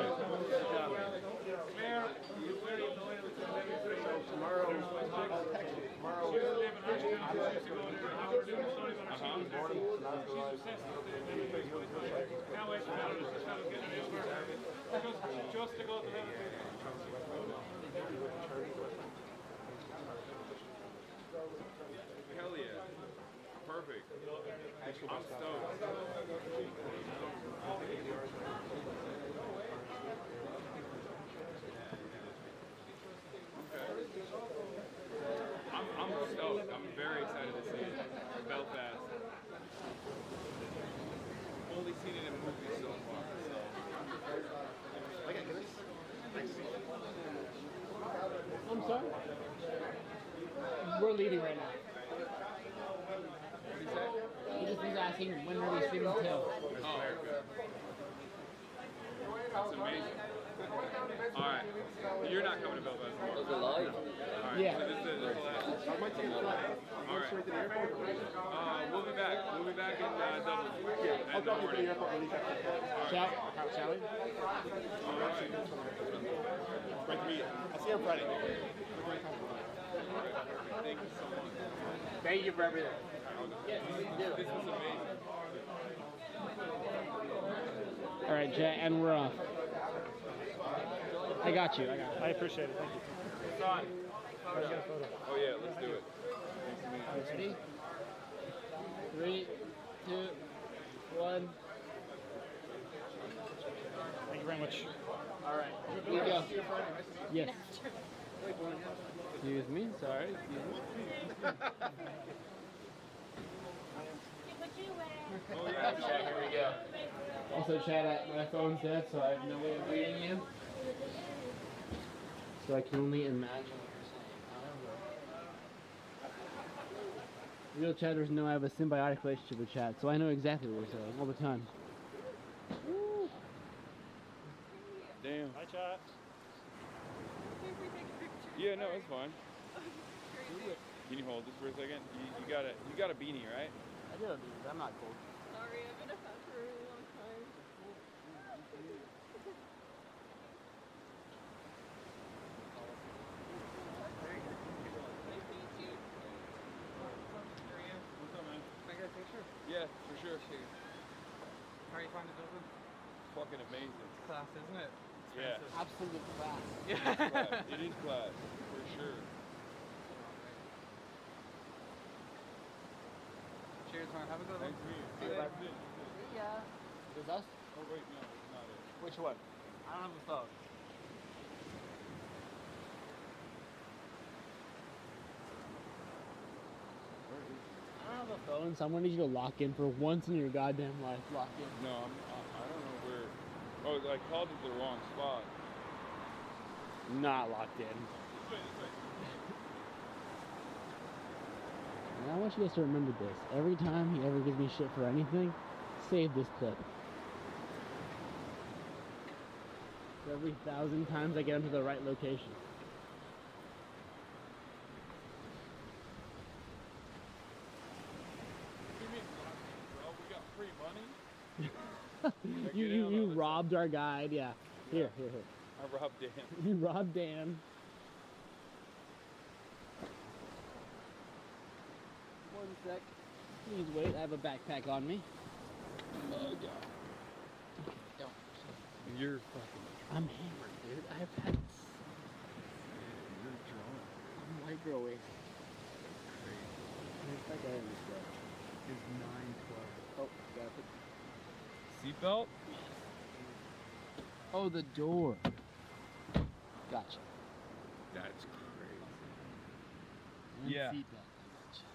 Just to go to the Hell yeah. Perfect. I'm stoked. I'm stoked. I'm very excited to see it. Belfast. Only seen it in movies so far. Okay, can I? Thanks. I'm sorry. We're leaving right now. He just was asking when are we streaming till? Oh, that's amazing. Alright. You're not coming to Belfast tomorrow. Was it live? Alright, Yeah. so this is the last. Alright. We'll be back. We'll be back in Dublin. Yeah, I'll drop you to the airport when you get there. Shall we? Alright. Great to meet you. I'll see you on Friday. Thank you so much. Thank you for everything. This was amazing. All right, Jay, and we're off. I got you. I appreciate it. Thank you. It's on. Oh yeah, let's do it. Ready? 3, 2, 1. Thank you very much. All right. Here we go. Yes. Excuse me. Sorry. Excuse me. Oh yeah. Here we go. Also, chat, my phone's dead, so I have no way of reading you. So I can only imagine what you're saying. Real chatters know I have a symbiotic relationship with chat, so I know exactly what you're saying all the time. Woo. Damn. Hi, chat. Yeah, no, it's fine. Can you hold this for a second? You got a beanie, right? I do a beanie, but I'm not cold. Sorry, I've been a fan for a really long time. What's up, man? Can I get a picture? Yeah, for sure. How are you finding Dublin? Fucking amazing. It's class, isn't it? Yeah. Absolute class. Class. It is class, for sure. Cheers, man. Have a good one. Thanks for you. See you later. Yeah. Is us? Oh, wait, no, it's not it. Which one? I don't have a phone. I don't have a phone, so I'm gonna need you to lock in for once in your goddamn life. Lock in. No, I don't know where. Oh, I called it the wrong spot. Not locked in. This way. And I want you guys to remember this. Every time he ever gives me shit for anything, save this clip. For every 1,000 times I get him to the right location. What do you mean, bro? We got free money? you robbed our guide, yeah. Here. I robbed Dan. You robbed Dan. One sec. Please wait, I have a backpack on me. Oh, God. Don't. You're fucking... I'm hammered, dude. I've had... You're drunk. I'm microwave. Crazy. There's that guy in this bed. It's 9:12. Oh, got it. Seatbelt? Oh, the door. Gotcha. That's crazy. And Yeah. seatbelt. Gotcha.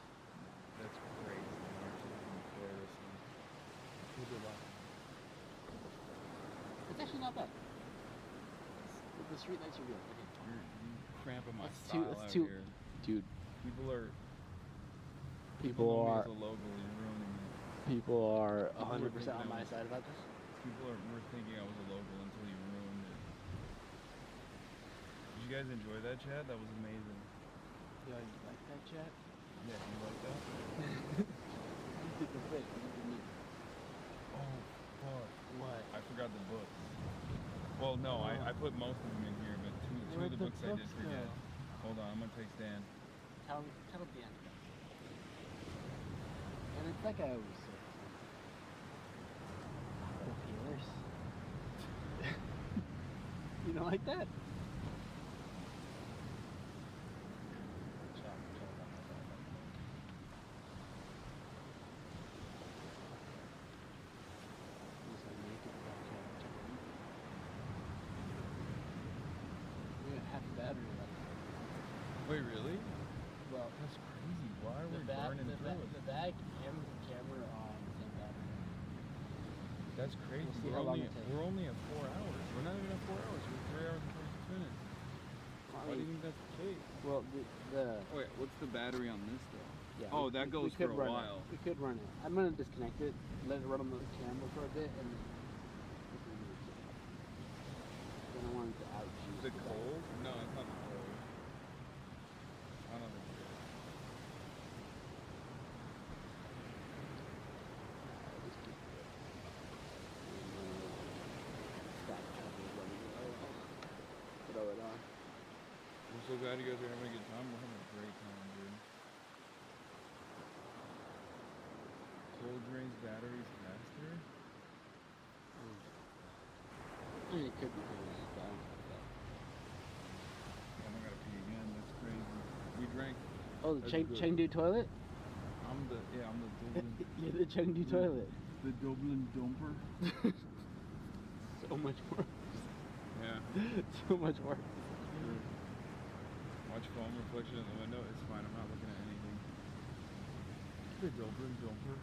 That's crazy. It's actually not bad. The street lights are good. You're cramping my That's style that's out too, here. dude. People are... People know me are. as a local, you're ruining me. People are People were 100% thinking on I my was- side about this. People were thinking I was a local until you ruined it. Did you guys enjoy that chat? That was amazing. Yo, you like that chat? Yeah, you like that? You did the thing. You did me. Oh, fuck. What? I forgot the books. Well, no, I put most of them in here, but two Where'd of the the books I did books forget. go? Hold on, I'm gonna take Stan. Tell him the end. And it's like I always say. The peelers. You don't like that? We have half a battery left. Wait, really? Well, That's crazy. Why are we burning through it? the bag and the camera are on the same battery. That's crazy. We'll see how long it takes. We're only at 4 hours. We're not even at 4 hours. We're 3 hours and 26 minutes. Why do you think that's the case? Well, the Wait, what's the battery on this though? yeah. Oh, that goes could for a run while. We could run it. I'm gonna disconnect it, let it run on the camera for a bit, and then. Then I want it to out. Is it cold? No, it's not cold. I don't think it is. Throw it on. I'm so glad you guys are having a good time. We're having a great time, dude. Cold drains batteries faster? I mean, it could be doing it, but I don't know that. Oh, I gotta pee again. That's crazy. We drank. Oh, the That's good. Chengdu toilet? I'm the Dublin. You're the Chengdu toilet. The Dublin dumper. So much work. Yeah. So much work. Watch foam reflection in the window. It's fine. I'm not looking at anything. The Dublin dumper.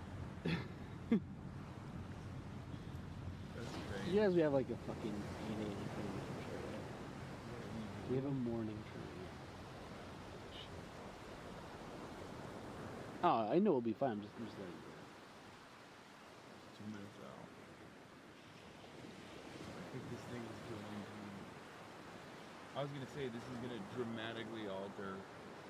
That's great. You guys, we have like a fucking 8 a.m. train for sure, right? We have a morning train. Oh, I know we'll be fine. I'm just letting you know. 2 minutes out. I think this thing is going to... I I was gonna say this is gonna dramatically alter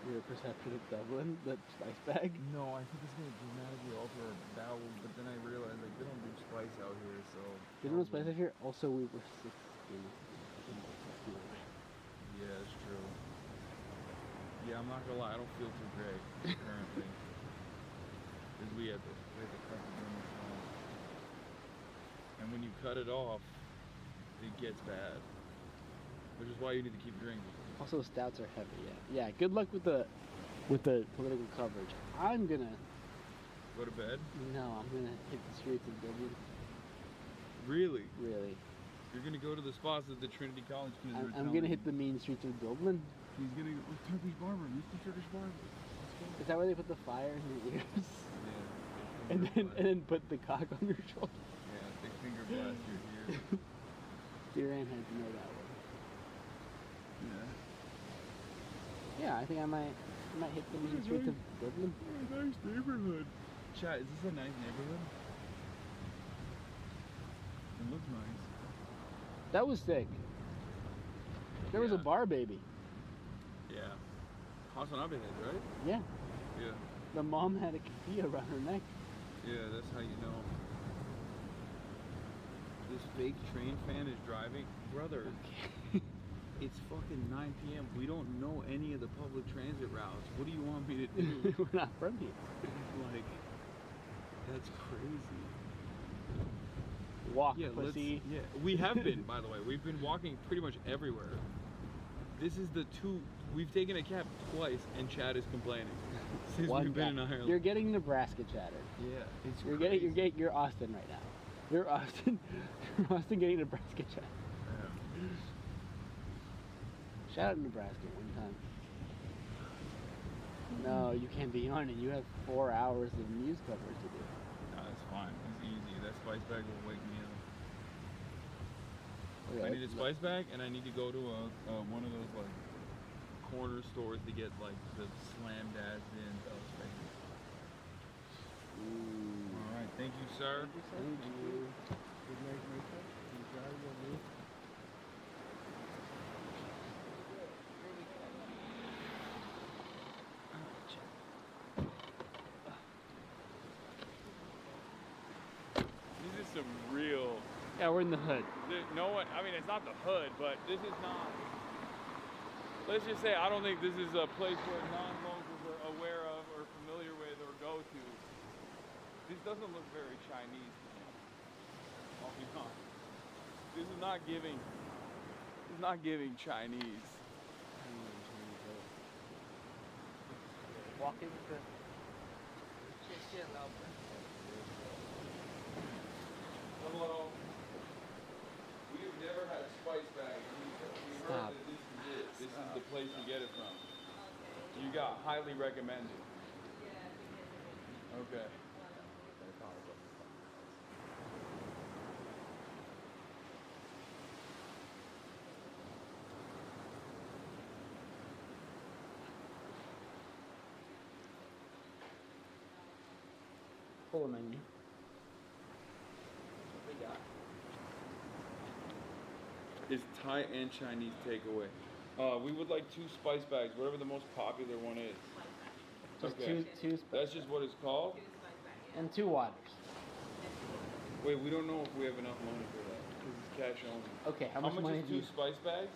your perception of Dublin, the spice bag. No, I think it's gonna dramatically alter our bowel, but then I realized like they don't do spice out here, so. You know what spice out here? Also, we were 16. Yeah, that's true. Yeah, I'm not gonna lie, I don't feel too great currently. Because we had to cut the gum off. And when you cut it off, it gets bad. Which is why you need to keep drinking. Also, stouts are heavy. Yeah. Yeah. Good luck with the political coverage. I'm gonna go to bed. No, I'm gonna hit the streets of Dublin. Really? Really. You're gonna go to the spots that the Trinity College kids are I'm gonna hit the mean streets of Dublin. He's gonna go Turkish barber. Mr. Turkish barber. Is that where they put the fire in your ears? Yeah. and then put the cock on your shoulder. Yeah, big finger blast your ear. Duran had to know that one. Yeah. Yeah, I think I might hit the main streets of Dublin. Oh, nice neighborhood. Chat, is this a nice neighborhood? It looks nice. That was sick. There was a bar baby. Yeah. Hasanabi head, right? Yeah. Yeah. The mom had a keffiyeh around her neck. Yeah, that's how you know. This fake train fan is driving. Brother, it's fucking 9 p.m. We don't know any of the public transit routes. What do you want me to do? We're not from here. Like, that's crazy. Walk, pussy. Yeah, we have been, by the way. We've been walking pretty much everywhere. This is we've taken a cab twice and Chad is complaining. Since we've been in Ireland. You're getting Nebraska chatter. Yeah, it's you're Austin right now. You're Austin. You're Austin getting Nebraska chatter. Yeah. Shout out Nebraska one time. No, you can't be on it. You have 4 hours of news coverage to do. No, it's fine. It's easy. That spice bag will wake me up. Okay, I need a spice bag, and I need to go to one of those like corner stores to get like the slam dads in. All right, thank you, sir. Thank you. This is some real. Yeah, we're in the hood. No one. I mean, it's not the hood, but this is not. Let's just say I don't think this is a place where non-locals are aware of or familiar with or go to. This doesn't look very Chinese to me. I'll be honest. This is not giving. It's not giving Chinese. Walking the. Hello. We've never had spice bags. We heard that this is it. This is the place you get it from. You got highly recommended. Okay. Full menu. Is Thai and Chinese takeaway. We would like 2 spice bags, whatever the most popular one is. Just okay. two That's just what it's called? And 2 waters. Wait, we don't know if we have enough money for that. Because it's cash only. Okay, how much money is do you... 2 spice bags?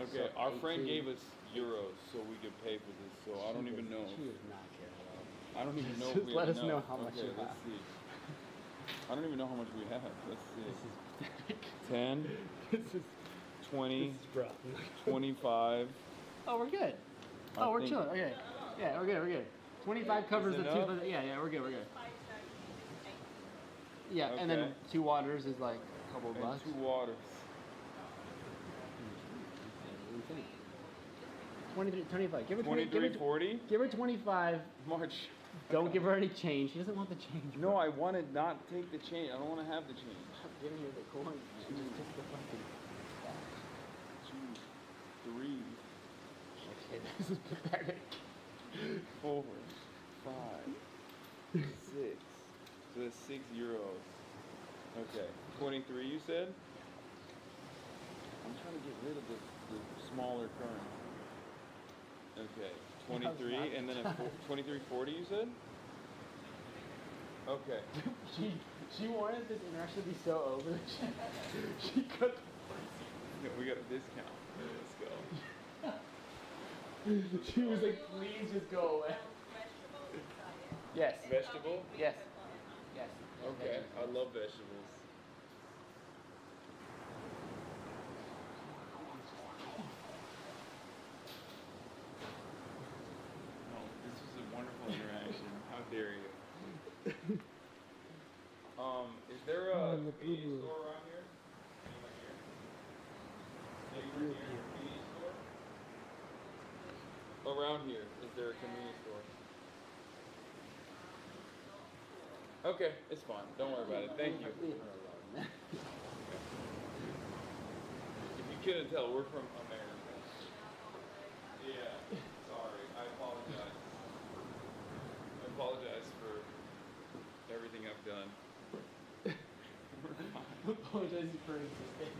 Okay, So our friend 18. gave us euros so we could pay for this, so I don't even know. She does not care at all. I don't even know if Just we let have us know enough. how much okay, you let's have. see. I don't even know how much we have. Let's see. This is pathetic. 10, This is 20, this is rough. 25. Oh, we're good. Oh, we're chilling. Okay. Yeah, we're good. We're good. 25 covers the 2. enough? Yeah, we're good. We're good. Yeah, and then Okay. 2 waters is like a couple of And bucks. 2 waters. 23, 25. Give her 23.40? Give her 25. March. Don't give her any change. She doesn't want the change. No, I want to not take the change. I don't want to have the change. I'm giving her the coin. She just took the fucking. 2, 3. Okay, this is pathetic. 4, 5, 6. So that's €6. Okay. 23 you said? I'm trying to get rid of the smaller current. Okay, 23, and then a 2340 you said? Okay. She wanted this interaction to be so over that she cut. No, we got a discount. Let's go. She was like, please just go away. Yes. Vegetable? Yes. Yes. Okay, I love vegetables. Oh, this was a wonderful interaction. How dare you? Is there a convenience store around here? Anywhere here? Anywhere near a convenience store? Around here, is there a convenience store? Okay, it's fine. Don't worry about it. Thank you. If you couldn't tell, we're from America. Yeah, sorry. I apologize. I apologize for everything I've done. We're fine. Apologizing for existing.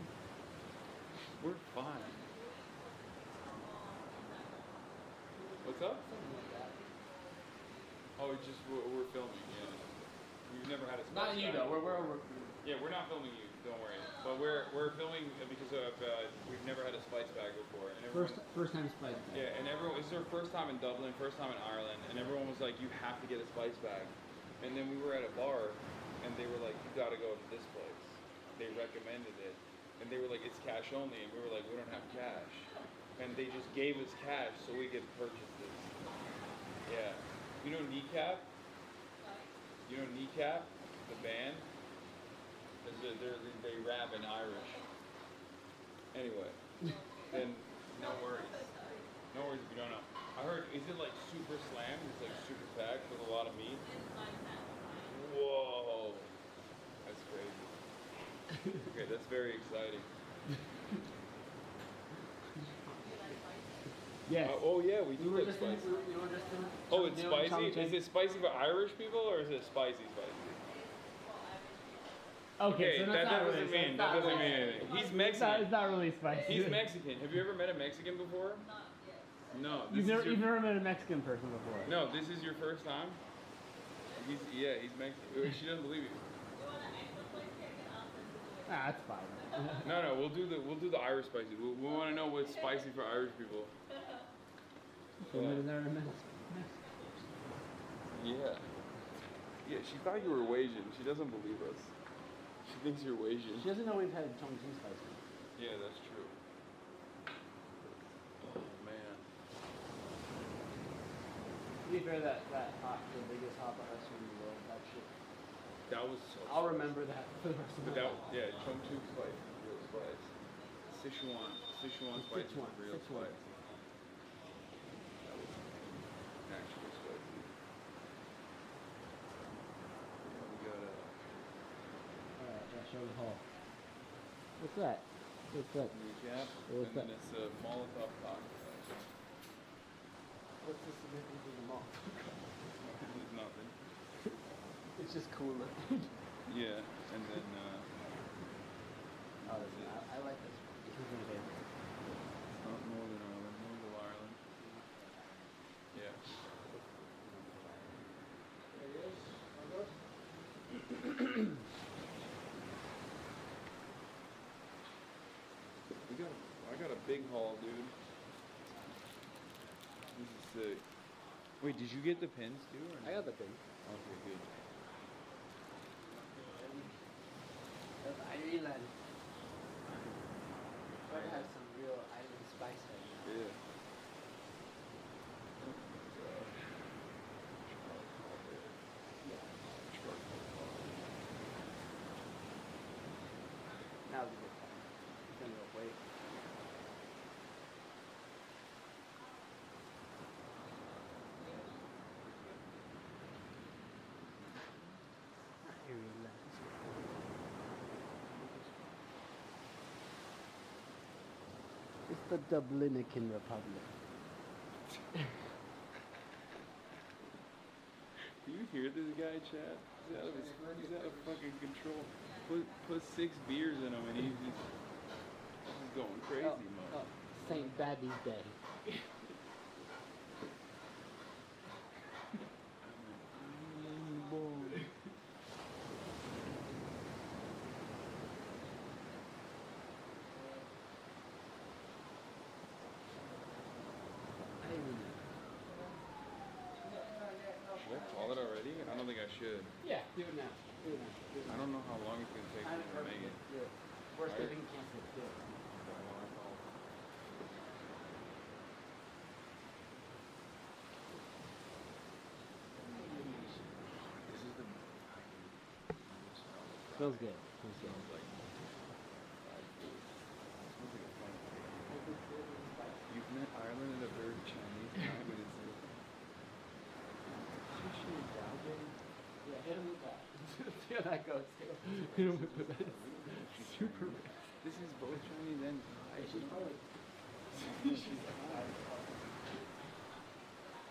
We're fine. What's up? Oh, it's just we're filming, yeah. We've never had a spice Not you bag though. before. We're Yeah, we're not filming you. Don't worry. But we're filming because of we've never had a spice bag before. And everyone, first time spice bag. yeah, and everyone. This is our first time in Dublin, first time in Ireland, and everyone was like, "You have to get a spice bag." And then we were at a bar, and they were like, "You got to go to this place." They recommended it, and they were like, "It's cash only," and we were like, "We don't have cash," and they just gave us cash so we could purchase this. Yeah, you know Kneecap? You know Kneecap, the band? They rap in Irish. Anyway, then no worries. No worries if you don't know. I heard, is it like super slammed? It's like super packed with a lot of meat? Whoa. That's crazy. Okay, that's very exciting. Yes. Oh yeah, we do like spicy. Oh, it's spicy? Is it spicy for Irish people or is it spicy? Okay, so that doesn't mean anything. He's Mexican. It's not really spicy. He's Mexican. Have you ever met a Mexican before? No. You've never met a Mexican person before. No, this is your first time? He's Mexican. She doesn't believe you. Ah, that's fine. No, we'll do the Irish spicy. We want to know what's spicy for Irish people. Yeah. Yeah, she thought you were Asian. She doesn't believe us. She thinks you're Asian. She doesn't know we've had Chongqing spicy. Yeah, that's true. Oh man. To be fair, that hot, the biggest hot restaurant in the world, that shit. That was so I'll remember that for the rest of my life. Yeah, Chongqing spice, real spice. Sichuan spice is real spice. That was actually spicy. Yeah, we got a... Alright, show the hall. What's that? What's that? Kneecap, What's and that? then it's a Molotov cocktail. What's the significance of the mall? It's nothing. It's just cooler. Yeah, and then I like this one. This is my favorite. it's not Northern Ireland, Northern Ireland. Yeah. I got a big haul, dude. This is sick. Wait, did you get the pins too? Or no? I got the pin. Okay, good. That's Ireland. Try to have some real island spice right now. Yeah. Now's a good time. It's gonna go wait. It's the Dominican Republic. Do you hear this guy, Chad? He's out of fucking control. Put 6 beers in him and he's just going crazy, man. St. Babby's Day. Should I call it already? I don't think I should. Yeah, do it now. Do it now. Do it now. I don't know how long it's gonna take to make it. Do it. Worst case, we can cancel it. Do it. This is the. Smells good. Smells good. Smells like a fun place. You've met Ireland at a very Chinese time. What is it? Sushi and Belgium. Yeah, hit him with that. See how that goes. Hit him with that. Super rich. This is both Chinese and Thai. She's probably.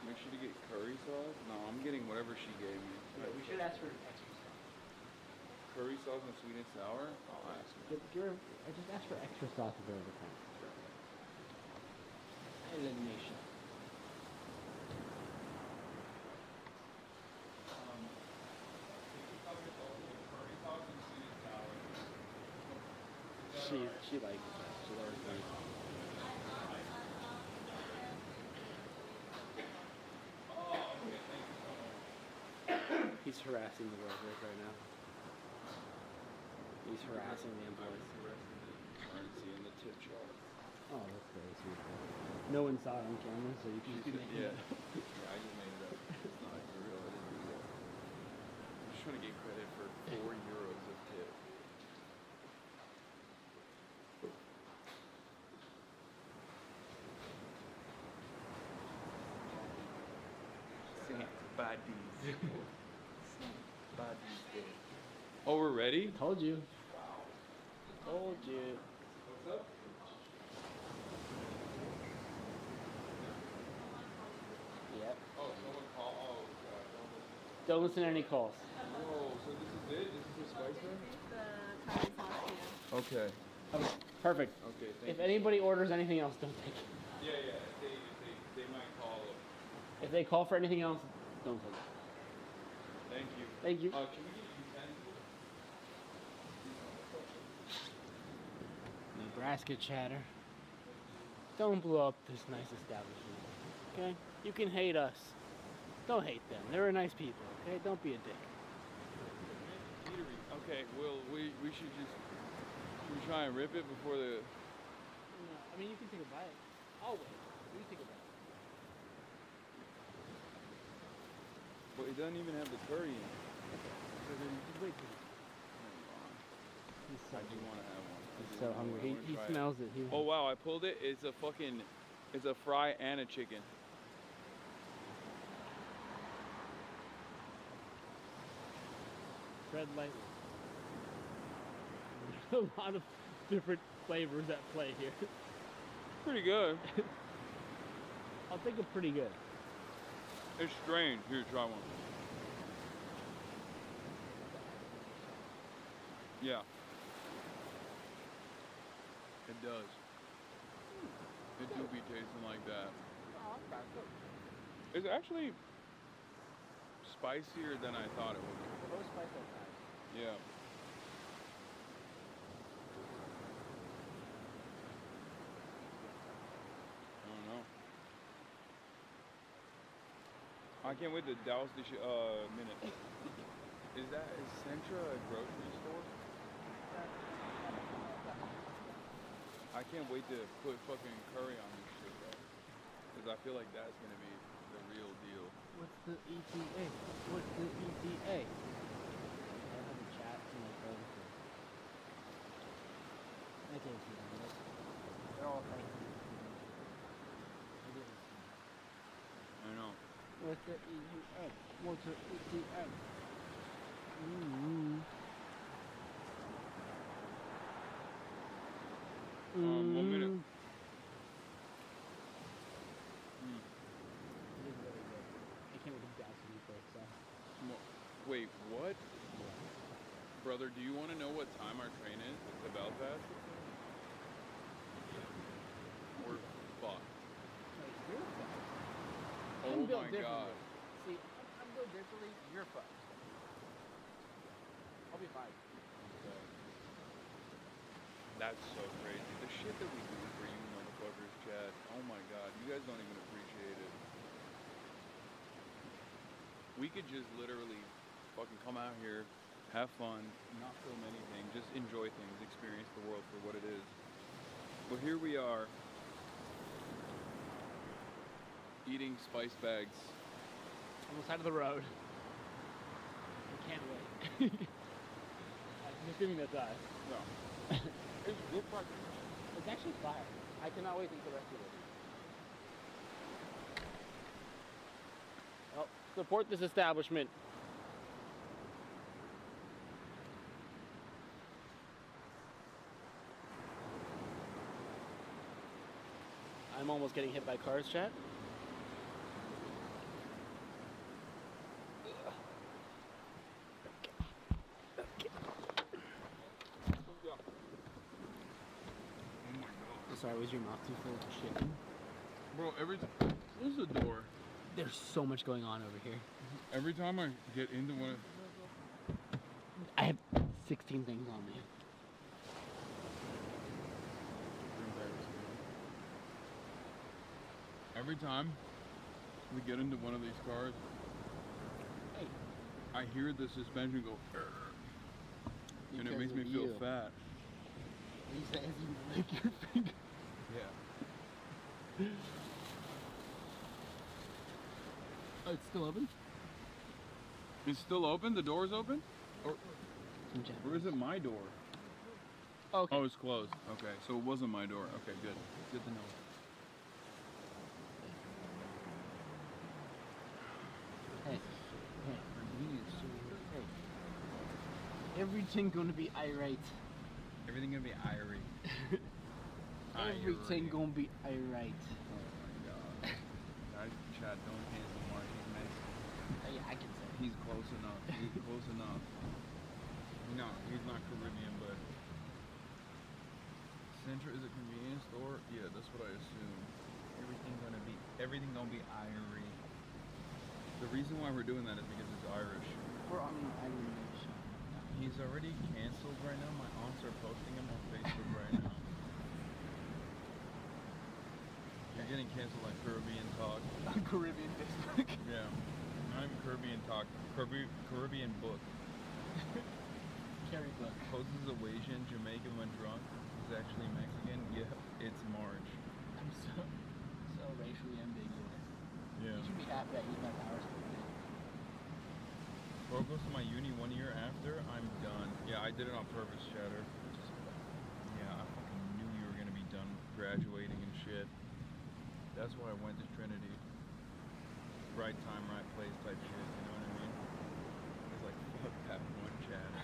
Make sure to get curry sauce. No, I'm getting whatever she gave me. Yeah, we should ask for extra sauce. Curry sauce and sweet and sour? I'll ask her. I just asked for extra sauce if every time. Elimination. She likes that. She loves that. He's harassing the workers right now. He's harassing the employees. Currency in the tip jar. Oh, that's very sweet. No one saw it on camera, so you can just make Yeah. it. Yeah, I just made it up. It's not for real. I didn't do that. I'm just trying to get credit for €4 of tip. Baddies. Baddies. Oh, we're ready? Told you. Told you. What's up? Yep. Oh, someone call. Oh, God. Don't listen to any calls. Whoa, so this is it? This is the spice one? The curry sauce here. Okay. Okay, perfect. Okay, thank If you. anybody orders anything else, don't take it. Yeah, yeah. They might call. If they call for anything else, don't take it. Thank you. Thank you. Can we get utensils? Nebraska chatter. Don't blow up this nice establishment. Okay? You can hate us. Don't hate them. They're nice people. Okay? Don't be a dick. Eatery. Okay, well, we should try and rip it before the. No, I mean, you can take a bite. I'll wait. You take a bite. But it doesn't even have the curry in it. So then just wait till He's so I do want to have one. He's so hungry. He smells it. Oh wow, I pulled it. It's a fry and a chicken. Tread lightly. There's a lot of different flavors at play here. Pretty good. I'll think of pretty good. It's strange. Here, try one. Yeah. It does. It do be tasting like that. It's actually spicier than I thought it would be. Yeah. I don't know. I can't wait to douse this minute. Is Centra a grocery store? I can't wait to put fucking curry on this shit, though. Because I feel like that's gonna be the real deal. What's the ETA? What's the ETA? I have a chat to my phone. I can't see them. They're all thanking you. I know. What's the ETA? What's the ETA? Mm-hmm. 1 minute. Mm. I can't wait to douse you first, so. Wait, what? Brother, do you want to know what time our train is to Belfast? fucked. You're fucked. Oh I'm built my differently. god. See, I'm built differently. You're fucked. I'll be fine. That's so crazy. The shit that we do for you motherfuckers, Chad. Oh my god. You guys don't even appreciate it. We could just literally fucking come out here, have fun, not film anything, just enjoy things, experience the world for what it is. But here we are, eating spice bags. On the side of the road. I can't wait. I'm assuming that's us. No. It's good fucking. It's actually fire. I cannot wait to eat the rest of it. Well, support this establishment. I'm almost getting hit by cars, chat. Sorry, was your mouth too full of shit? Bro, every time. Close the door. There's so much going on over here. Every time I get into one of. I have 16 things on me. Every time we get into one of these cars, hey, I hear the suspension go, and it Because makes me of feel you. fat. He says you lick your finger. Yeah. Oh, it's still open? It's still open? The door's open? Or is it my door? Okay. Oh, it's closed. Okay, so it wasn't my door. Okay, good. Good to know. Hey, everything gonna be irate. Everything gonna be irate. Everything gonna be irate. Oh my god. Guys, chat, don't cancel Mark. He's nice. Yeah, I can say. He's close enough. He's close enough. No, he's not Caribbean, but Centra is a convenience store. Yeah, that's what I assume. Everything gonna be Irish. The reason why we're doing that is because it's Irish. We're on an Irish. He's already canceled right now. My aunts are posting him on Facebook right now. You're getting canceled like Caribbean Talk. Caribbean Facebook. Yeah. Not even Caribbean Talk. Caribbean Book. Carrie Book. Poses a Asian, Jamaican when drunk. He's actually Mexican. Yeah, it's March. I'm so racially ambiguous. Yeah. You should be happy that you got powers for it. Bro goes to my uni 1 year after, I'm done. Yeah, I did it on purpose, Shatter. Yeah, I fucking knew you were gonna be done graduating and shit. That's why I went to Trinity. Right time, right place type shit, you know what I mean? It's like, fuck that one, Shatter.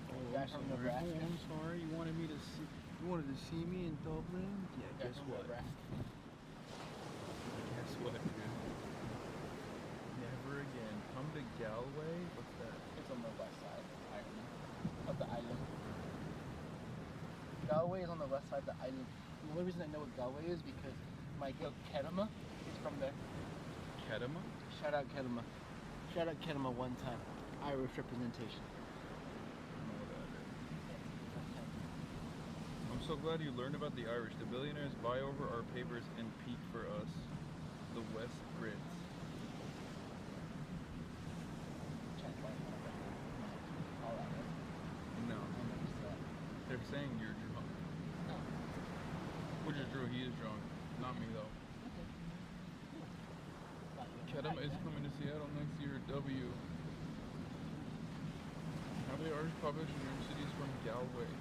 Oh, I'm sorry. You wanted to see me in Dublin? Yeah, guess what? Guess what, dude? Never again. Come to Galway? What's that? It's on the west side of the island. Galway is on the west side of the island. The only reason I know what Galway is because my guild Kedema is from there. Kedema? Shout out Kedema. Shout out Kedema one time. Irish representation. I'm so glad you learned about the Irish. The billionaires buy over our papers and peak for us. The West Brits. No. They're saying you're drunk. Which is true, he is drunk. Not me though. Kedem is coming to Seattle next year. W. How many Irish population in your cities from Galway?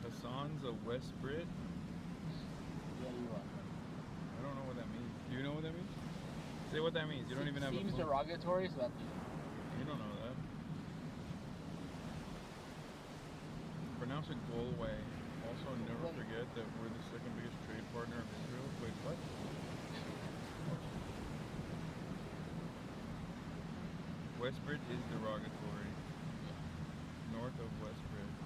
Hassan's a West Brit? Yeah, you are. I don't know what that means. Do you know what that means? Say what that means. You don't even have a Seems clue. derogatory, so that's... You don't know that. Pronounce it Galway. Also, never forget that we're the second biggest trade partner of Israel. Wait, what? West Brit is derogatory. north of Westbridge.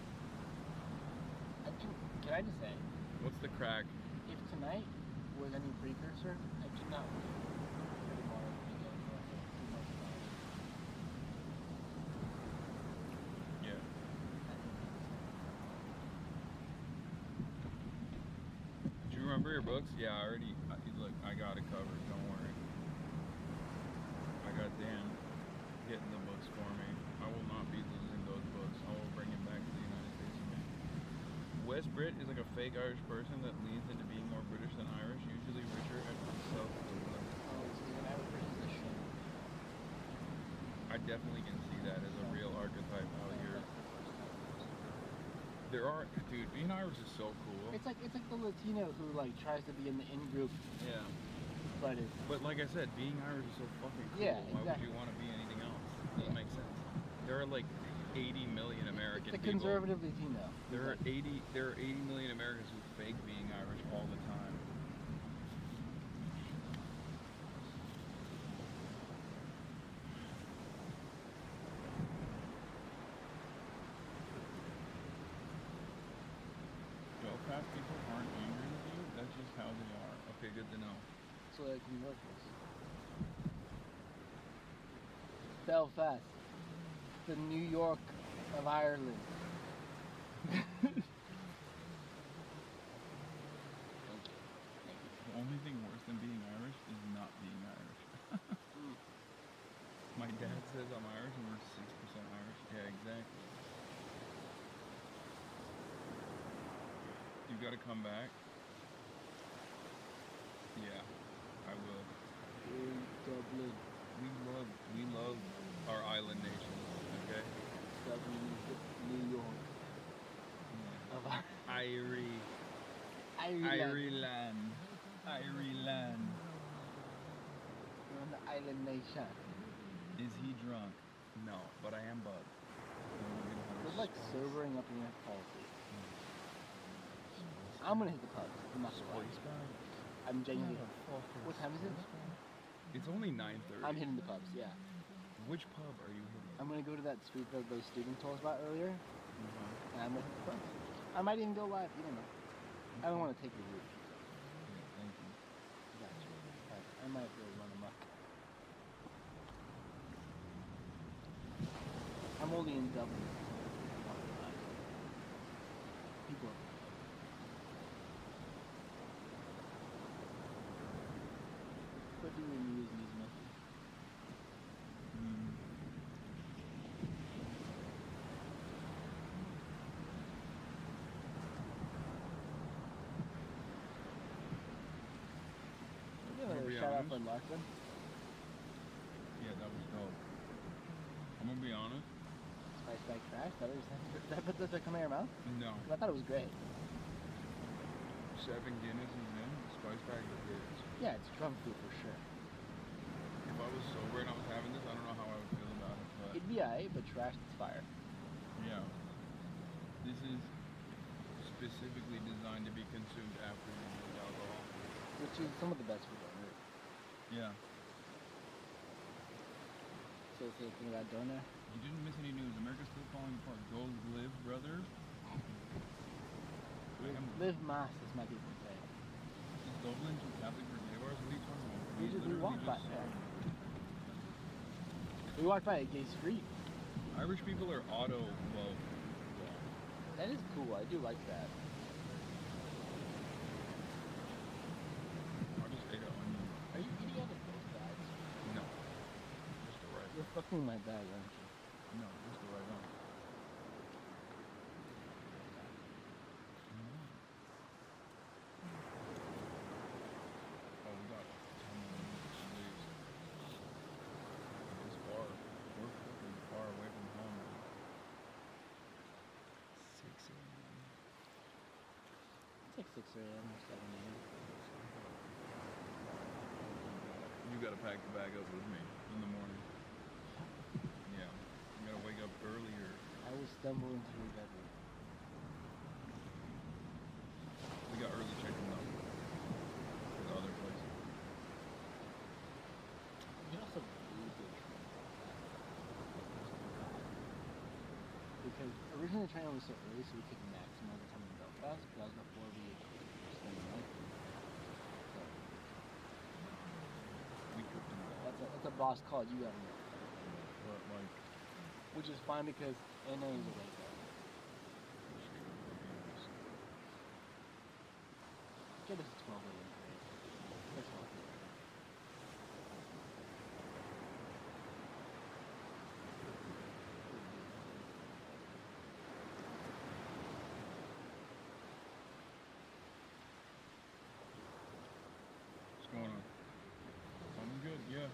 Can I just say, What's the crack? if tonight was any precursor, I cannot wait for tomorrow to go north of 2 months from now. Yeah. Do you remember your books? Yeah, look, I got it covered, don't worry. I got Dan getting the books for me. I will not be losing those books. I will bring him back to the United States of America. West Brit is like a fake Irish person that leans into being more British than Irish, usually richer and from South Dublin. I definitely can see that as a real archetype out here. There are, dude, being Irish is so cool. It's like the Latino who like tries to be in the in group. Yeah. But it's, But like I said, being Irish is so fucking cool. Yeah, Why would exactly. you want to be anything else? Doesn't make sense. There are like 80 million American the people. conservative Latino. There are 80 million Americans who fake being Irish all the time. Belfast people aren't angry with you, that's just how they are. Okay, good to know. So like New Yorkers. Belfast, the New York of Ireland. The only thing worse than being Irish is not being Irish. My dad says I'm Irish and we're 6% Irish. Yeah, exactly. You gotta come back. Yeah, I will. Dublin. We love our island nations, okay? Dublin is the New York of Ireland. Ireland. We're on the island nation. Is he drunk? No, but I am bugged. It's like sobering up in your policy. I'm gonna hit the pubs. I'm not gonna lie. I'm genuinely. What time is it? It's only 9:30. I'm hitting the pubs, yeah. Which pub are you hitting? I'm gonna go to that street that those students told us about earlier. And I'm gonna hit the pubs. I might even go live, you don't know. I don't want to take the route. Thank you. Gotcha. I might go run amok. I'm only in Dublin. People. What do we use these methods? Shout out for LORCAN. Yeah, that was dope. I'm gonna be honest. Spice bag trash? Did I put this come out of your mouth? No. I thought it was great. 7 Guinness and then spice bag is. Yeah, it's drunk food for sure. If I was sober and I was having this, I don't know how I would feel about it. But It'd be alright, but trash is fire. yeah, this is specifically designed to be consumed after you use alcohol. Which is some of the best food on earth. Yeah. So it's the thing about donor. You didn't miss any news. America's still falling apart. Go live, brother. Live mass, as my people say. Is Dublin too Catholic for gay bars? What are you talking about? We walked by there. We walked by a gay street. Irish people are auto woke. That is cool. I do like that. I just ate an onion. Are you eating out of both bags? No. Just the right. You're fucking my bag, aren't you? No, just the right one. Oh, we got 10 minutes at least. This far. We're fucking far away from home. 6 a.m. It's like 6 a.m. or 7 a.m. You gotta pack the bag up with me in the morning. Yeah. You gotta wake up earlier. I will stumble into your bedroom. We got early check-in though. For the other places. You also really good. Because originally trying to start early so we could maximize the time in Belfast, but that was before we spent the night. So, that's a boss call you got me. Like, which is fine because NA is a late guy. Get us 12 a.m. That's fine. what's going on? I'm good, yeah.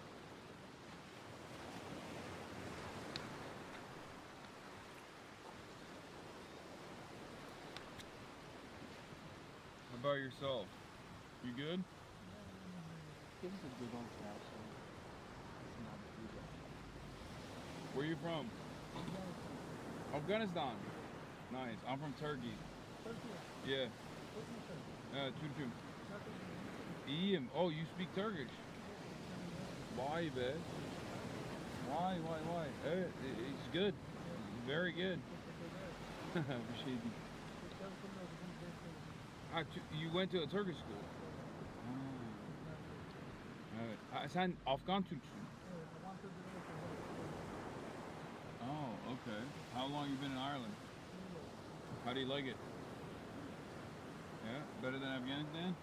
How about yourself? You good? Give us a good old crash. Where you from? Afghanistan. Nice. I'm from Turkey. Yeah. Turkey. İyiyim. Oh, you speak Turkish? Why, be? Why? It's good. Very good. Bir şey değil. You went to a Turkish school? Evet. Sen Afgan Türksün. Oh, okay. How long you been in Ireland? How do you like it? Yeah, better than Afghanistan?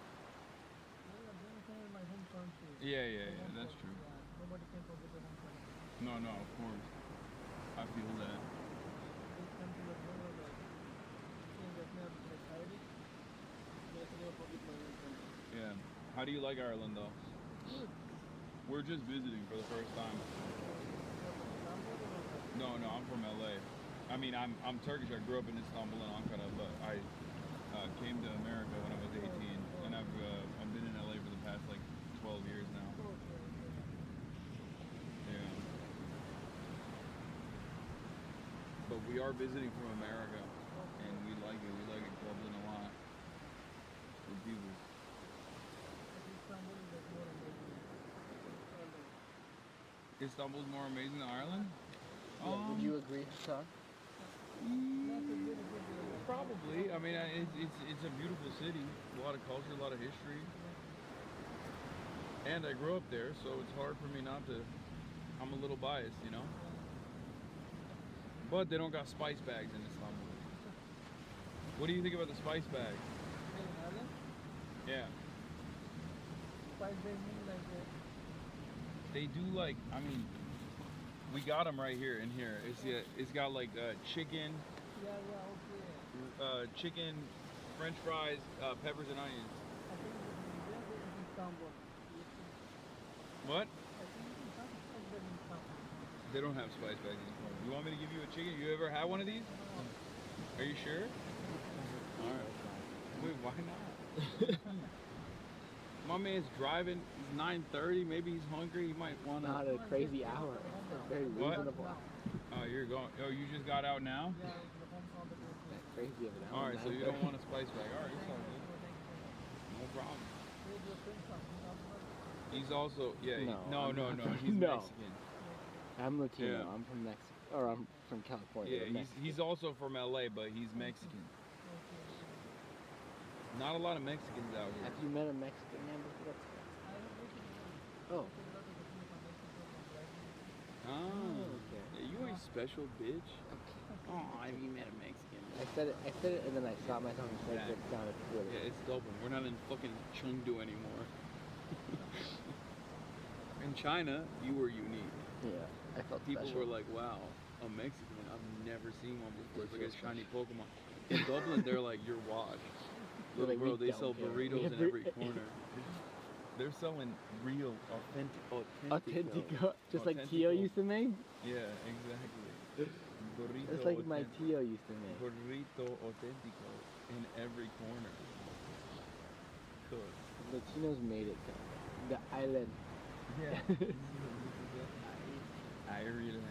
Yeah, that's true. Nobody can forget the home country. No, of course. I feel that. This country was never like, things that never decided. That's never forget my own country. Yeah. How do you like Ireland though? Good. We're just visiting for the first time. No, I'm from LA. I mean, I'm Turkish. I grew up in Istanbul and Ankara, but I came to America when I was 18, and I've been in LA for the past like 12 years now. Yeah. But we are visiting from America, and we like it. We like it Dublin a lot. Good people. Istanbul's more amazing than Ireland? Yeah, would you agree, Hassan? Probably. I mean, it's a beautiful city. A lot of culture, a lot of history. And I grew up there, so it's hard for me not to. I'm a little biased, you know? But they don't got spice bags in Istanbul. What do you think about the spice bags? Yeah. Spice bag means like They do like, I mean, we got them right here in here. It's got like chicken, okay. Chicken, French fries, peppers and onions. I think it's Istanbul. What? I think it's Istanbul. They don't have spice bags anymore. You want me to give you a chicken? You ever had one of these? Are you sure? Alright. Wait, why not? My man's driving. He's 9:30. Maybe he's hungry. He might want to. Not a crazy hour. It's very reasonable. Oh, you're going. Oh, you just got out now? That's crazy of an hour. All right, so you don't want a spice bag. All right, it's all good. No problem. He's also no. He's Mexican. I'm Latino. Yeah. I'm from Mexico, or I'm from California. Yeah, he's also from LA, but he's Mexican. Not a lot of Mexicans out here. Have you met a Mexican man before? Oh. Oh, okay. Yeah, you ain't special, bitch. Oh, have you met a Mexican? I said it, and then I stopped myself and said it down at Twitter. Yeah, it's Dublin. We're not in fucking Chengdu anymore. In China, you were unique. Yeah, I felt People special. were like, wow, a Mexican. I've never seen one before. It's like a shiny Pokemon. In Dublin, they're like, you're washed. Look, like, bro, we they don't sell care. burritos in every corner. They're selling real, Authentico. Just like Tio used to make? Yeah, exactly. Burrito It's like my Tio used to make. Burrito authentico in every corner. Good. Latinos made it, though. The island. Yeah. Ireland.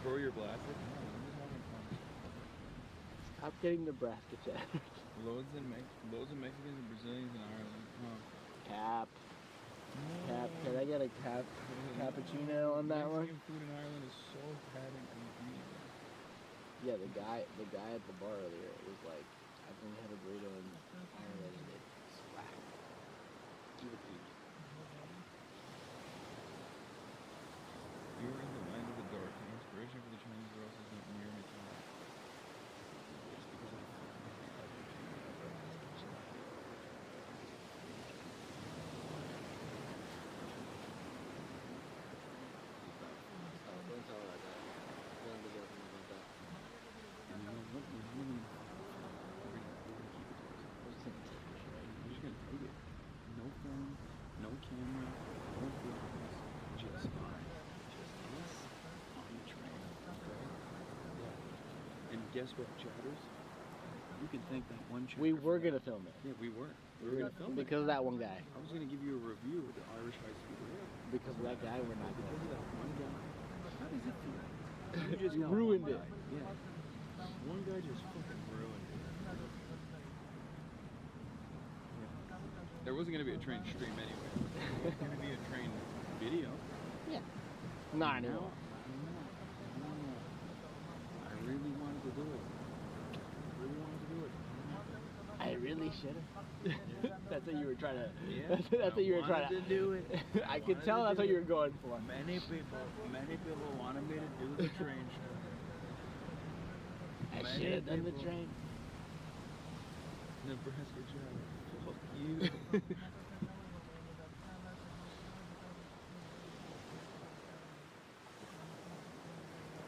Bro, you're blasted. Stop getting Nebraska chat. Loads of Mexicans and Brazilians in Ireland. Huh. Cap. Cap. Can I get a cappuccino on that one? Mexican food in Ireland is so bad and convenient. Yeah, the guy at the bar earlier was like, I've only had a burrito in Ireland and it's whack. Give it to you. You were in the land of the dark. The inspiration for the Chinese girls is not near me. Don't tell her like that. Don't deserve anything like that. And you know what? We're gonna keep it. We're just gonna take it. No phone, no camera, no photos, just us on the train. Okay? Yeah. And guess what, chatters? You can thank that one chatter. We were gonna film it. Yeah, we were. We were gonna film it. Because of that one guy. I was gonna give you a review of the Irish high speed rail. Because of that guy, we're not Because of that one guy. How does it feel? You just ruined it. Yeah. One guy just fucking ruined it. There wasn't going to be a train stream anyway. There was going to be a train video. Yeah. Not anymore. I really wanted to do it. I really should have. That's what you were trying to. Yeah. That's what you were trying to do it. I could tell that's what you were going for. Many people wanted me to do the train show. I should have done the train. Nebraska Chatter. Fuck you.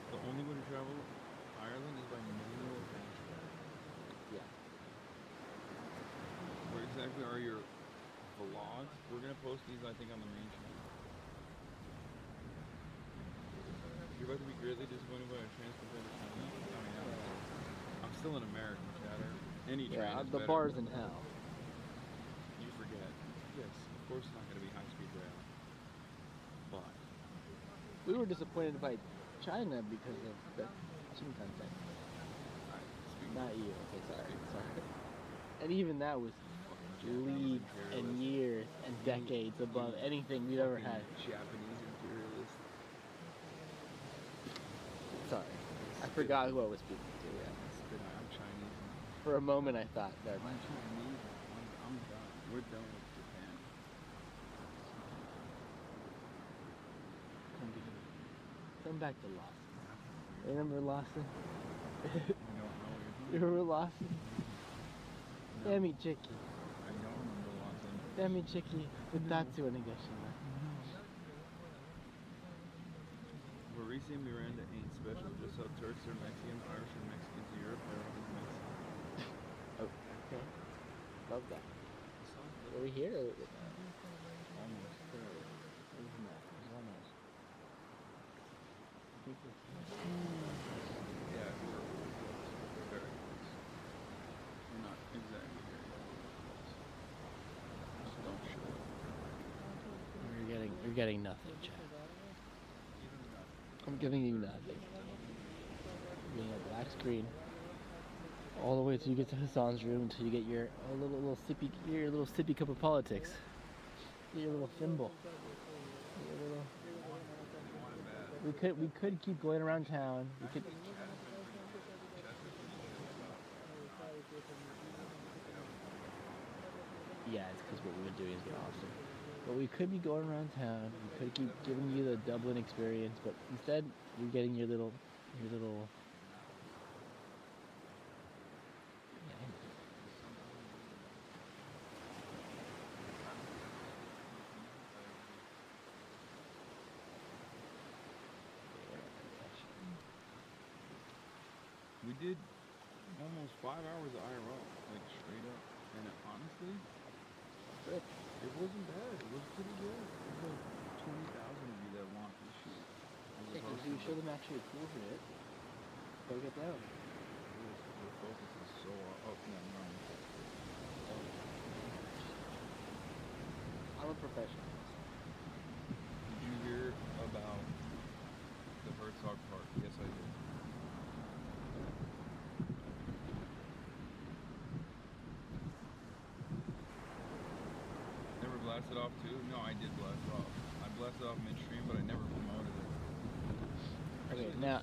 The only way to travel Ireland is by manual adventure. Yeah. Where exactly are your vlogs? We're gonna post these, I think, on the main channel. You're about to be greatly disappointed by a train compared to China. I mean, I'm still an American, chatter. Any train is the better. bar's in hell. You forget. Yes, of course it's not gonna be high-speed rail. But We were disappointed by China because of the Shinkansen thing. Not you. Okay, sorry. And even that was leagues and years and decades above anything we've ever had. Japanese imperialists. Sorry. I forgot who I was speaking to. Yeah. I'm Chinese. For a moment I thought that. I'm Chinese. I'm done. We're done with Japan. Come back to Lawson. Remember Lawson? I don't know. You remember Lawson? Demi Chiki. I don't remember Lawson. Demi Chiki. Utatsu onegashima. Mauricio Miranda ain't special. Just how Turks are Mexican, Irish are Mexican to Europe, everyone is Mexican. Okay. Love that. Are we here? Or Almost. Almost. Yeah, we're very close. We're not exactly very close. Just don't show it. You're getting nothing, Chad. I'm giving you nothing. You're getting a black screen all the way till you get to Hasan's room until you get your little sippy cup of politics. Get your little thimble. We could keep going around town. We could. Yeah, it's because what we've been doing has been awesome. But we could be going around town. We could keep giving you the Dublin experience, but instead you're getting your little. We did almost 5 hours of IRL, like straight up, and honestly, it wasn't bad. It was pretty good. There's like 20,000 of you that want this shit. You show them actually approve it. Break it down. The focus is so up and down. I'm a professional. Did you hear about the Herzog part? Yes, I did. Never blasted off too? No, I did blast off. I blasted off midstream, but I never promoted it. Okay, now.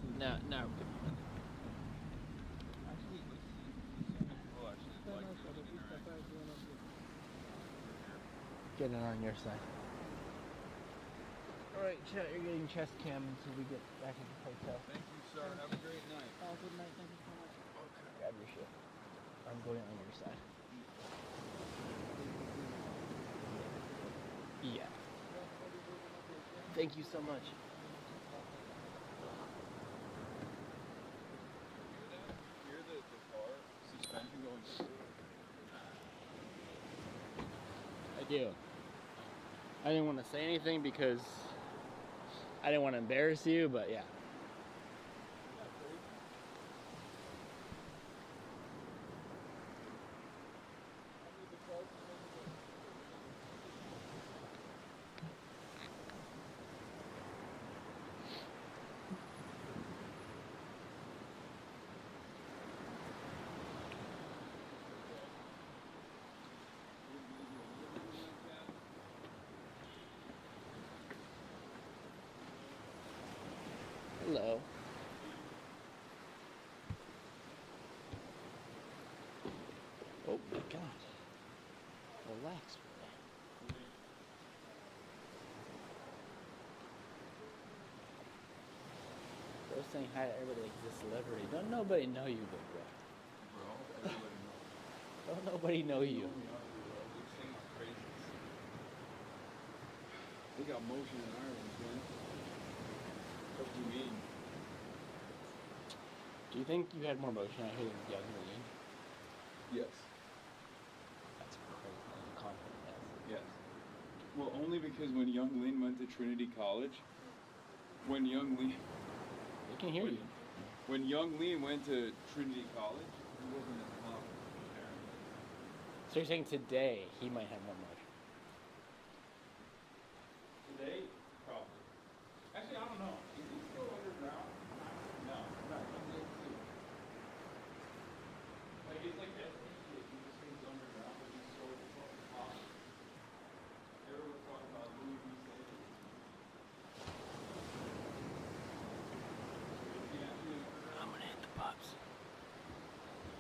Get it on your side. Alright, chat, you're getting chest cam until we get back to the hotel. Thank you, sir. Have a great night. Oh, good night. Thank you so much. Grab your shit. I'm going on your side. Yeah. Thank you so much. Hear the car suspension going through. I do. I didn't want to say anything because I didn't want to embarrass you, but yeah. Hello. Oh my god. Relax with that. Bro saying hi to everybody like he's a celebrity. Don't nobody know you, bro. Don't nobody know you. We got motion in Ireland, man. What do you mean? Do you think you had more motion out here than Young Lean? Yes. That's crazy. I'm confident, Yes. Well, only because when Young Lin went to Trinity College, when Young Lin... They can hear you. When Young Lin went to Trinity College, he wasn't as confident, apparently. So you're saying today he might have more motion? Today, probably. Actually, I don't know. Is he still underground? No, not like it's like that. He just stays underground, but he's so fucking hot. Everyone's talking about Louis V. I'm gonna hit the pubs.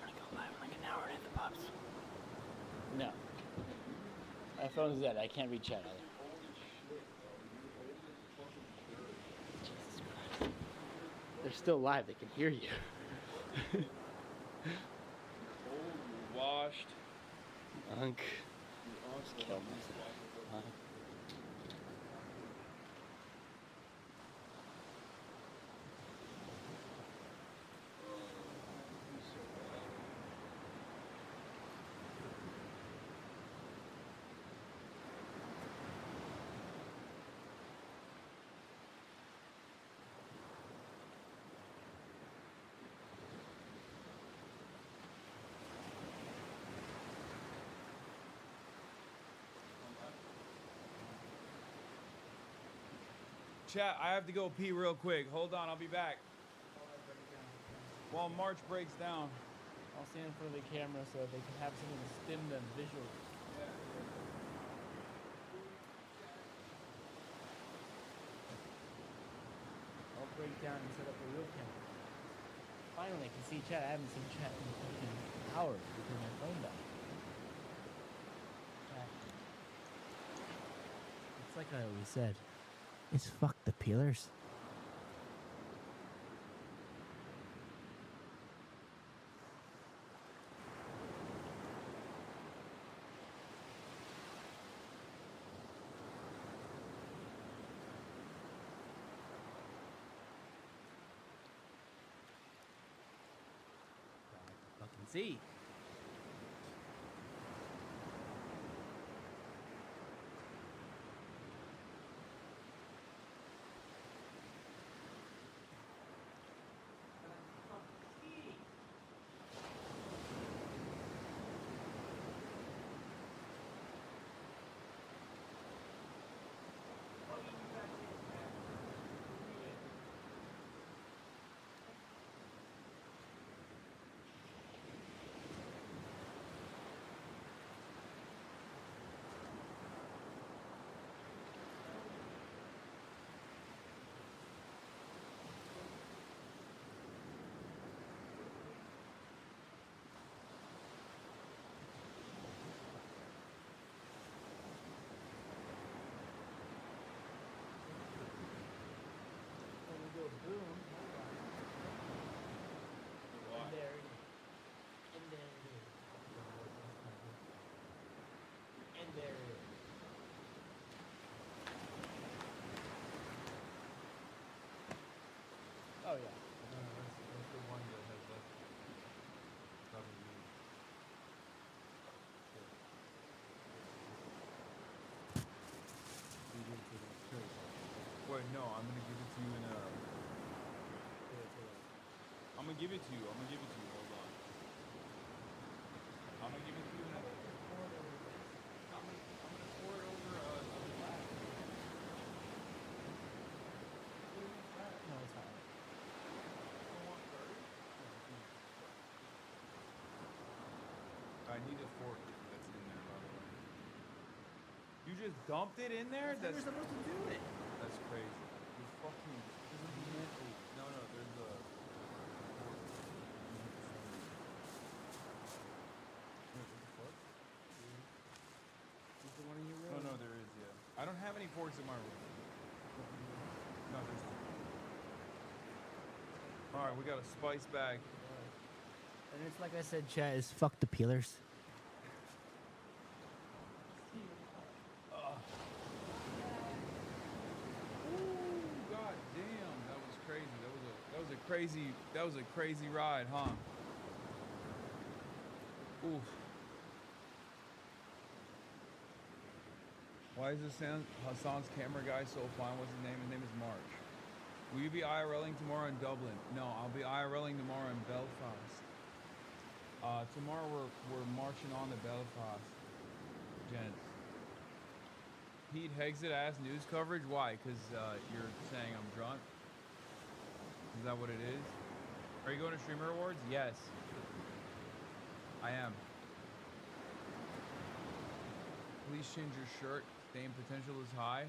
I'm gonna go live in like an hour and hit the pubs. No. My phone's dead. I can't read chat either. They're still live. They can hear you. Washed. Unk. Just kill myself. Unk. Chat, I have to go pee real quick. Hold on, I'll be back. While March breaks down. I'll stand in front of the camera so they can have something to stim them visually. I'll break down and set up a real camera. Finally, I can see chat. I haven't seen chat in fucking hours because my phone died. It's like I always said. It's fuck the peelers. Fucking see. yeah. That's the one that has less W. Wait, no, I'm gonna give it to you in a. I'm gonna give it to you. I'm gonna give it to you. Hold on. I'm gonna give it to you in a. I'm gonna pour it over a glass. No, it's fine. I need a fork that's in there, by the way. You just dumped it in there? That's how you're supposed to do it. That's crazy. You fucking. No, there's a. Is the one in your room? No, there is, yeah. I don't have any forks in my room. No, there's. Alright, we got a spice bag. And it's like I said, chat, is fuck the peelers. God damn, that was crazy. That was a crazy ride, huh? Oof. Why is Hassan's camera guy so fine? What's his name? His name is March. Will you be IRLing tomorrow in Dublin? No, I'll be IRLing tomorrow in Belfast. Tomorrow we're marching on to Belfast, gents. Pete Hexit ass news coverage. Why? Because you're saying I'm drunk. Is that what it is? Are you going to Streamer Awards? Yes. I am. Please change your shirt. Fame potential is high.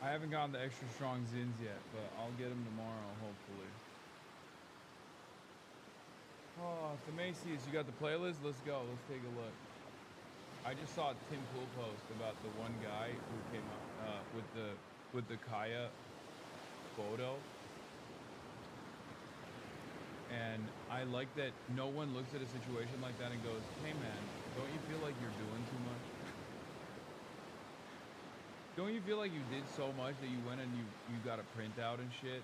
I haven't gotten the extra strong zins yet, but I'll get them tomorrow, hopefully. Oh, the Macy's, you got the playlist? Let's go. Let's take a look. I just saw Tim Pool post about the one guy who came up with the Kaya photo. And I like that no one looks at a situation like that and goes, hey man, don't you feel like you're doing too much? Don't you feel like you did so much that you went and you got a printout and shit?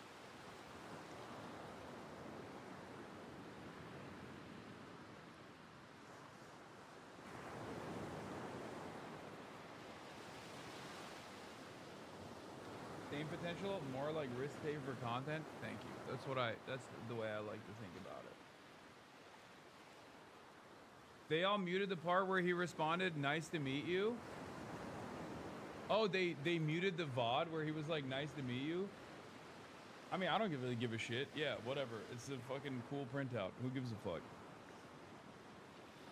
Same potential, more like risk taker for content. Thank you. That's the way I like to think about it. They all muted the part where he responded, nice to meet you. Oh, they muted the VOD where he was like, nice to meet you. I mean, I don't really give a shit. Yeah, whatever. It's a fucking cool printout. Who gives a fuck?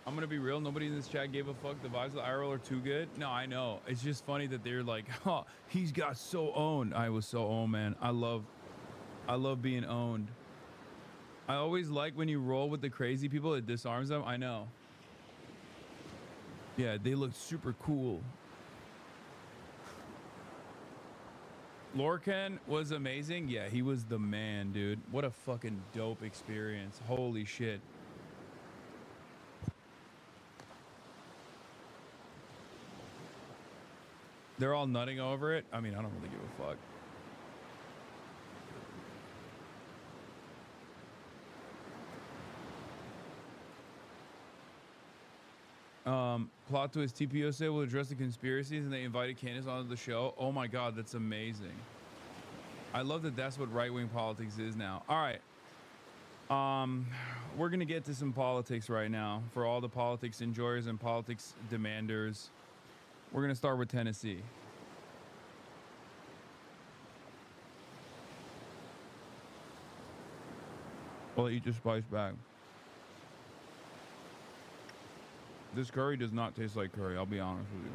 I'm gonna be real. Nobody in this chat gave a fuck. The vibes of the IRL are too good. No, I know. It's just funny that they're like, oh, he's got so owned. I was so owned, man. I love being owned. I always like when you roll with the crazy people, it disarms them. I know. Yeah, they look super cool. LORCAN was amazing. Yeah, he was the man, dude. What a fucking dope experience. Holy shit. They're all nutting over it. I mean, I don't really give a fuck. Plot twist, TPOSA will address the conspiracies and they invited Candace onto the show. Oh my god, that's amazing. I love that that's what right-wing politics is now. All right. We're gonna get to some politics right now for all the politics enjoyers and politics demanders. We're gonna start with Tennessee. I'll eat your spice bag. This curry does not taste like curry, I'll be honest with you.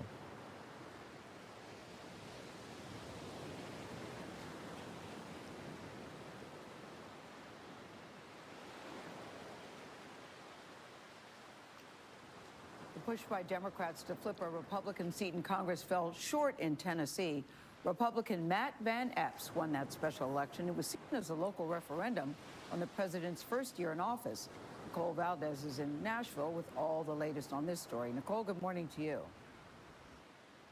The push by Democrats to flip a Republican seat in Congress fell short in Tennessee. Republican Matt Van Epps won that special election. It was seen as a local referendum on the president's first year in office. Nicole Valdez is in Nashville with all the latest on this story. Nicole, good morning to you.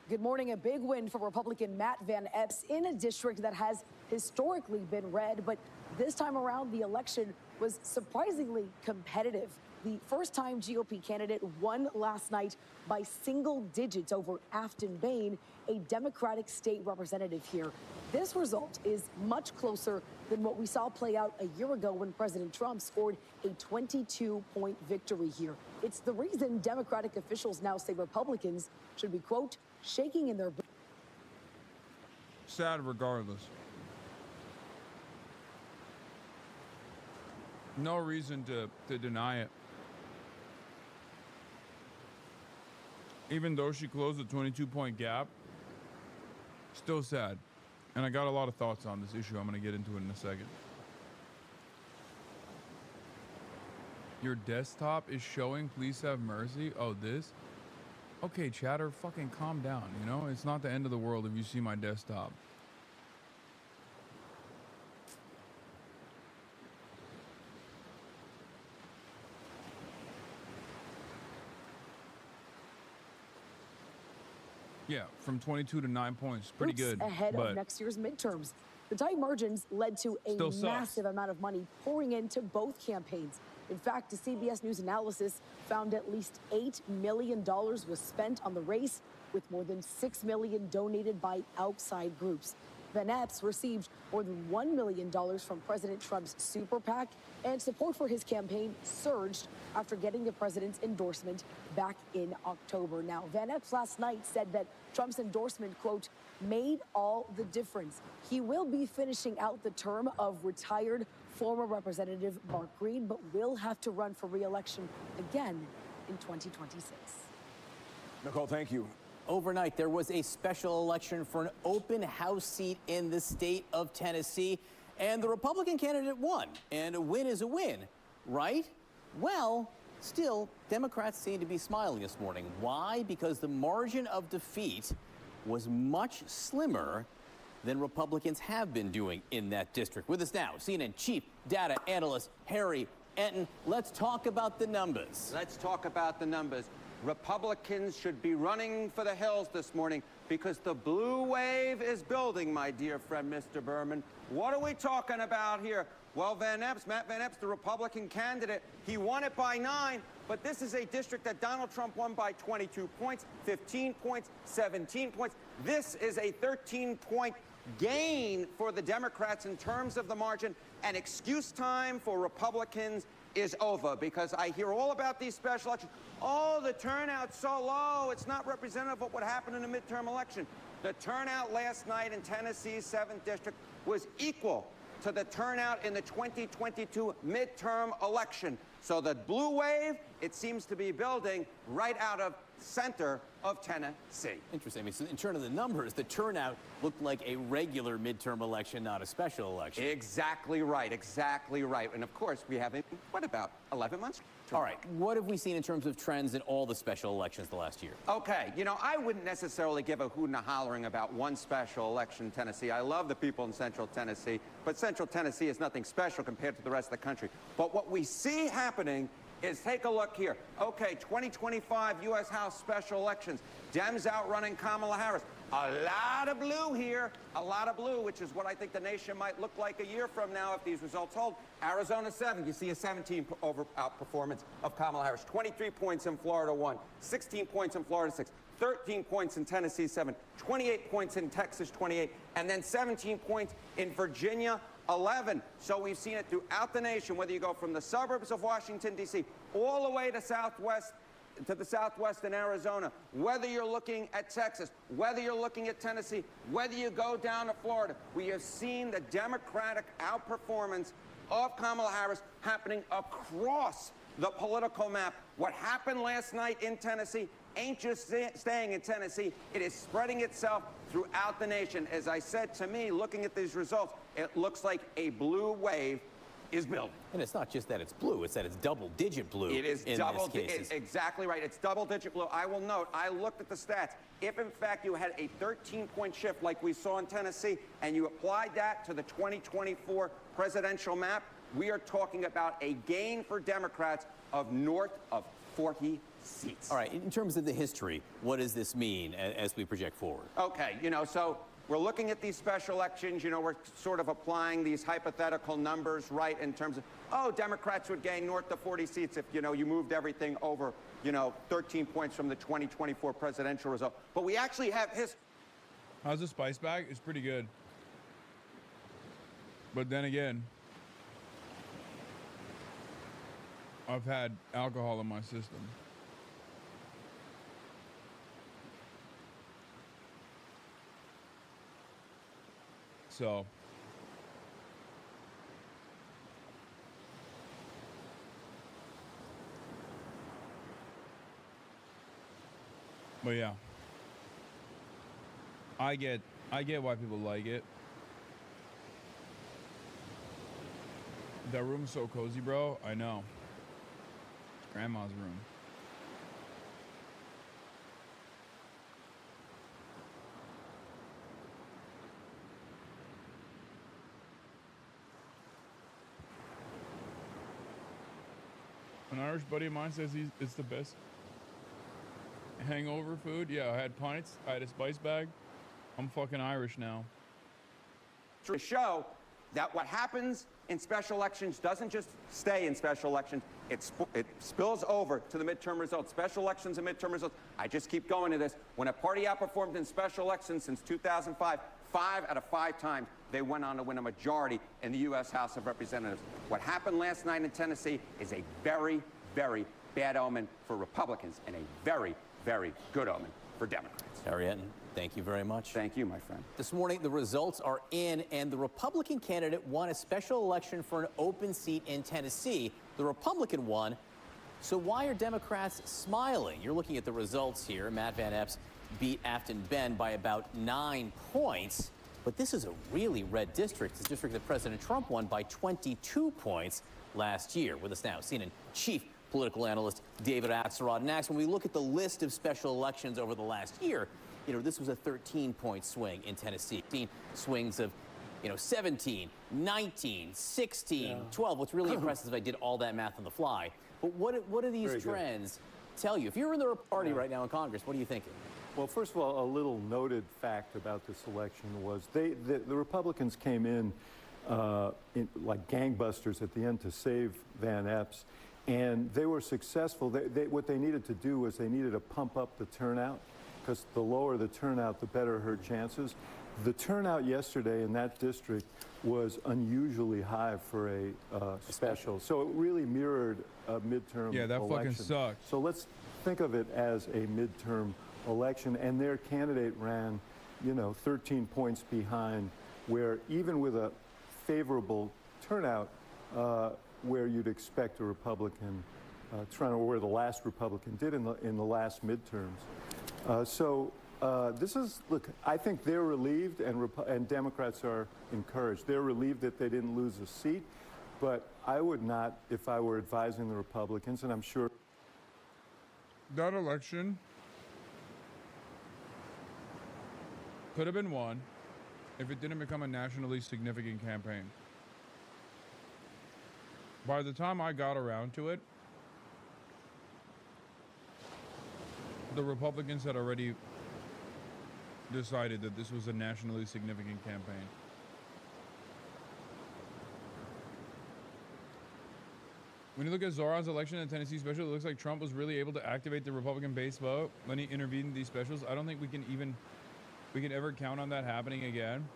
Good morning. A big win for Republican Matt Van Epps in a district that has historically been red, but this time around the election was surprisingly competitive. The first-time GOP candidate won last night by single digits over Afton Bain, a Democratic state representative here. This result is much closer than what we saw play out a year ago when President Trump scored a 22-point victory here. It's the reason Democratic officials now say Republicans should be, quote, shaking in their boots. Sad regardless. No reason to deny it. Even though she closed a 22-point gap, still sad. And I got a lot of thoughts on this issue. I'm going to get into it in a second. Your desktop is showing, please have mercy. Oh, this? Okay, chatter, fucking calm down, you know? It's not the end of the world if you see my desktop. Yeah, from 22 to 9 points. Pretty good. Ahead of next year's midterms. The tight margins led to a massive amount of money pouring into both campaigns. In fact, a CBS News analysis found at least $8 million was spent on the race, with more than $6 million donated by outside groups. Van Epps received more than $1 million from President Trump's super PAC, and support for his campaign surged after getting the president's endorsement back in October. Now, Van Epps last night said that Trump's endorsement, quote, made all the difference. He will be finishing out the term of retired former Representative Mark Green, but will have to run for re-election again in 2026. Nicole, thank you. Overnight, there was a special election for an open house seat in the state of Tennessee, and the Republican candidate won. And a win is a win, right? Well, still, Democrats seem to be smiling this morning. Why? Because the margin of defeat was much slimmer than Republicans have been doing in that district. With us now, CNN chief data analyst Harry Enton. Let's talk about the numbers. Let's talk about the numbers. Republicans should be running for the hills this morning because the blue wave is building, my dear friend, Mr. Berman. What are we talking about here? Well, Matt Van Epps, the Republican candidate, he won it by 9, but this is a district that Donald Trump won by 22 points, 15 points, 17 points. This is a 13-point gain for the Democrats in terms of the margin, and excuse time for Republicans is over, because I hear all about these special elections. Oh, the turnout's so low, it's not representative of what happened in the midterm election. The turnout last night in Tennessee's 7th district was equal to the turnout in the 2022 midterm election. So the blue wave, it seems to be building right out of center of Tennessee. Interesting. I mean, so in terms of the numbers, the turnout looked like a regular midterm election, not a special election. Exactly right. Exactly right. And of course, we have, what, about 11 months? All right. What have we seen in terms of trends in all the special elections the last year? Okay. You know, I wouldn't necessarily give a hoot and a hollering about one special election in Tennessee. I love the people in Central Tennessee, but Central Tennessee is nothing special compared to the rest of the country. But what we see happening is, take a look here. Okay, 2025 U.S. House special elections. Dems outrunning Kamala Harris. A lot of blue here, a lot of blue, which is what I think the nation might look like a year from now if these results hold. Arizona 7, you see a 17 outperformance of Kamala Harris. 23 points in Florida 1, 16 points in Florida 6, 13 points in Tennessee 7, 28 points in Texas 28, and then 17 points in Virginia 11. So we've seen it throughout the nation, whether you go from the suburbs of Washington, D.C., all the way to the southwest in Arizona, whether you're looking at Texas, whether you're looking at Tennessee, whether you go down to Florida, we have seen the Democratic outperformance of Kamala Harris happening across the political map. What happened last night in Tennessee ain't just staying in Tennessee. It is spreading itself throughout the nation. As I said, to me, looking at these results, it looks like a blue wave is building. And it's not just that it's blue, it's that it's double-digit blue. It is cases. Exactly right. It's double-digit blue. I will note, I looked at the stats. If, in fact, you had a 13-point shift like we saw in Tennessee, and you applied that to the 2024 presidential map, we are talking about a gain for Democrats of north of 40 seats. All right, in terms of the history, what does this mean as we project forward? Okay, you know, so we're looking at these special elections, you know, we're sort of applying these hypothetical numbers, right, in terms of, oh, Democrats would gain north of 40 seats if, you know, you moved everything over, you know, 13 points from the 2024 presidential result. But we actually have his... How's the spice bag? It's pretty good. But then again, I've had alcohol in my system. So, but yeah, I get why people like it. That room's so cozy, bro. I know. It's grandma's room. An Irish buddy of mine says it's the best hangover food. Yeah, I had pints. I had a spice bag. I'm fucking Irish now. To show that what happens in special elections doesn't just stay in special elections, it spills over to the midterm results. Special elections and midterm results. I just keep going to this. When a party outperformed in special elections since 2005, 5 out of 5 times they went on to win a majority in the U.S. House of Representatives. What happened last night in Tennessee is a very, very bad omen for Republicans and a very, very good omen for Democrats. Harry Etten, thank you very much. Thank you, my friend. This morning, the results are in, and the Republican candidate won a special election for an open seat in Tennessee. The Republican won. So why are Democrats smiling? You're looking at the results here. Matt Van Epps beat Afton Ben by about 9 points. But this is a really red district. It's a district that President Trump won by 22 points last year. With us now, CNN chief political analyst David Axelrod. And Ax, when we look at the list of special elections over the last year, you know, this was a 13-point swing in Tennessee. Swings of, you know, 17, 19, 16, 12. What's really impressive is I did all that math on the fly. But what do these trends tell you? If you're in the party right now in Congress, what are you thinking? Well, first of all, a little noted fact about this election was the Republicans came in like gangbusters at the end to save Van Epps, and they were successful. What they needed to do was they needed to pump up the turnout, because the lower the turnout, the better her chances. The turnout yesterday in that district was unusually high for a special, so it really mirrored a midterm Yeah, that election. fucking sucked. So let's think of it as a midterm election, and their candidate ran, you know, 13 points behind, where even with a favorable turnout, where you'd expect a Republican turnout, or where the last Republican did in the last midterms. This is, look, I think they're relieved, and Democrats are encouraged. They're relieved that they didn't lose a seat, but I would not if I were advising the Republicans, and I'm sure that election could have been won if it didn't become a nationally significant campaign. By the time I got around to it, the Republicans had already decided that this was a nationally significant campaign. When you look at Zoran's election in Tennessee special, it looks like Trump was really able to activate the Republican base vote when he intervened in these specials. I don't think we can ever count on that happening again.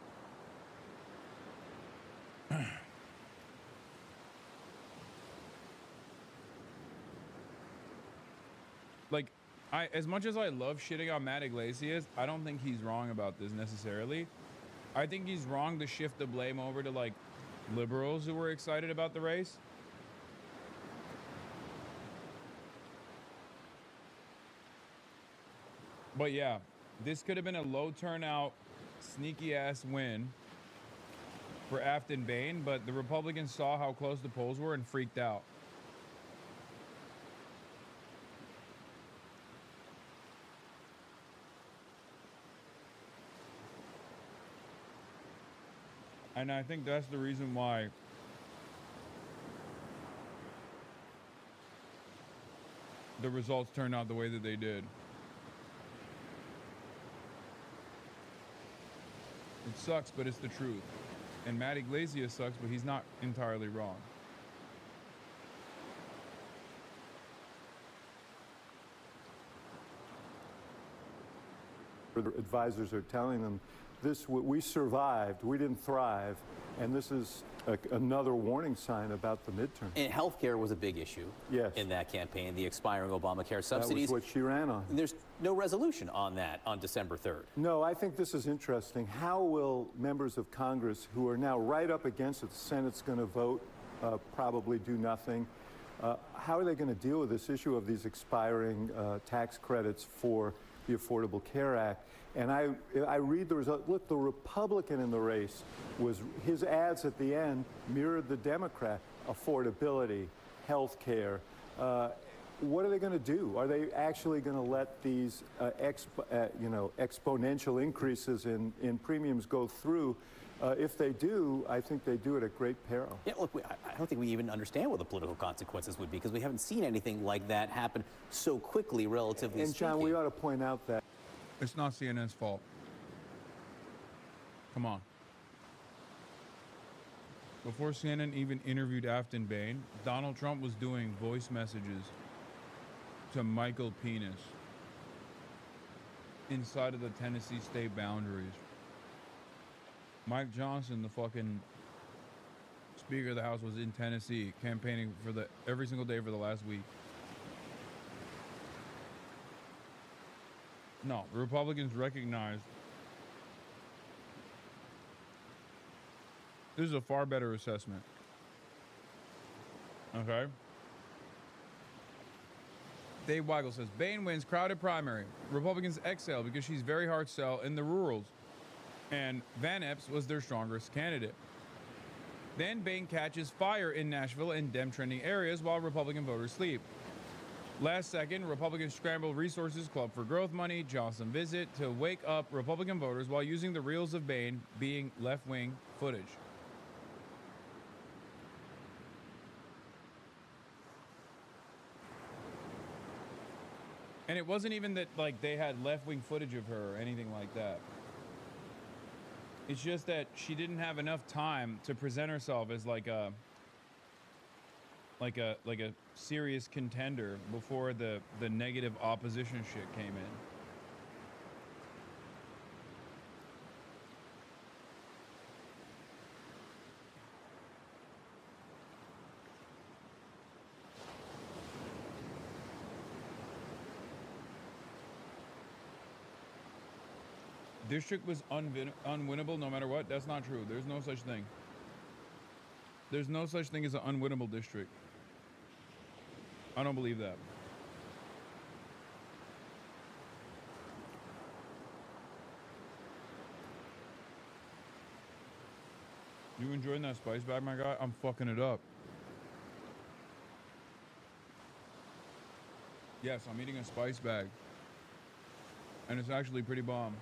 Like, as much as I love shitting on Matt Iglesias, I don't think he's wrong about this necessarily. I think he's wrong to shift the blame over to, like, liberals who were excited about the race. But yeah, this could have been a low turnout, sneaky ass win for Afton Bain, but the Republicans saw how close the polls were and freaked out. And I think that's the reason why the results turned out the way that they did. It sucks, but it's the truth. And Matt Iglesias sucks, but he's not entirely wrong. Advisors are telling them, we survived, we didn't thrive, and this is another warning sign about the midterm. And healthcare was a big issue in that campaign, the expiring Obamacare subsidies. That was what she ran on. There's no resolution on that on December 3rd. No, I think this is interesting. How will members of Congress who are now right up against it, the Senate's going to vote, probably do nothing, how are they going to deal with this issue of these expiring tax credits for the Affordable Care Act? And I read the result. Look, the Republican in the race his ads at the end mirrored the Democrat. Affordability, health care. What are they going to do? Are they actually going to let these exponential increases in premiums go through? If they do, I think they do it at great peril. Yeah, look, I don't think we even understand what the political consequences would be because we haven't seen anything like that happen so quickly, relatively speaking. And John, we ought to point out that it's not CNN's fault. Come on. Before CNN even interviewed Afton Bain, Donald Trump was doing voice messages to Michael Penis inside of the Tennessee state boundaries. Mike Johnson, the fucking Speaker of the House, was in Tennessee campaigning for every single day for the last week. No, the Republicans recognized this is a far better assessment. Okay? Dave Weigel says, Bain wins crowded primary. Republicans exhale because she's very hard sell in the rurals. And Van Epps was their strongest candidate. Then Bain catches fire in Nashville and Dem trending areas while Republican voters sleep. Last second, Republicans scramble resources, Club for Growth money, Johnson visit to wake up Republican voters while using the reels of Bain being left-wing footage. And it wasn't even that like they had left-wing footage of her or anything like that. It's just that she didn't have enough time to present herself as like a serious contender before the negative opposition shit came in. District was unwinnable no matter what. That's not true. There's no such thing. There's no such thing as an unwinnable district. I don't believe that. You enjoying that spice bag, my guy? I'm fucking it up. Yes, I'm eating a spice bag. And it's actually pretty bomb.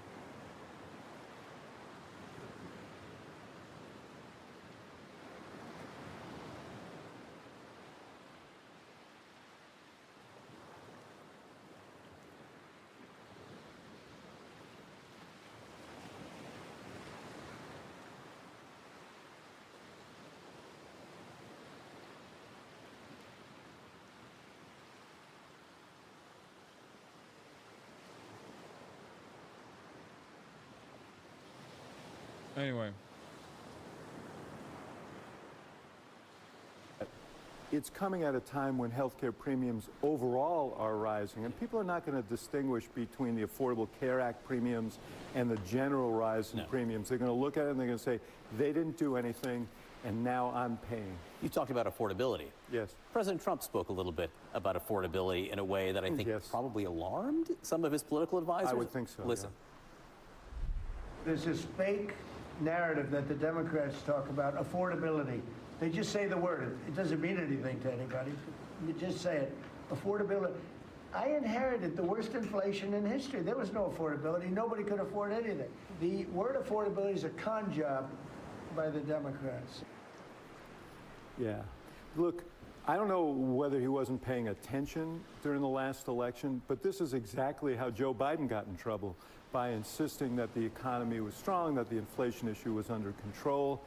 Anyway. It's coming at a time when healthcare premiums overall are rising, and people are not going to distinguish between the Affordable Care Act premiums and the general rise in premiums. They're going to look at it and they're going to say, they didn't do anything, and now I'm paying. You talked about affordability. Yes. President Trump spoke a little bit about affordability in a way that I think probably alarmed some of his political advisors. I would think so. Listen. Yeah. There's this fake narrative that the Democrats talk about, affordability. They just say the word. It doesn't mean anything to anybody. You just say it. Affordability. I inherited the worst inflation in history. There was no affordability. Nobody could afford anything. The word affordability is a con job by the Democrats. Yeah. Look, I don't know whether he wasn't paying attention during the last election, but this is exactly how Joe Biden got in trouble, by insisting that the economy was strong, that the inflation issue was under control.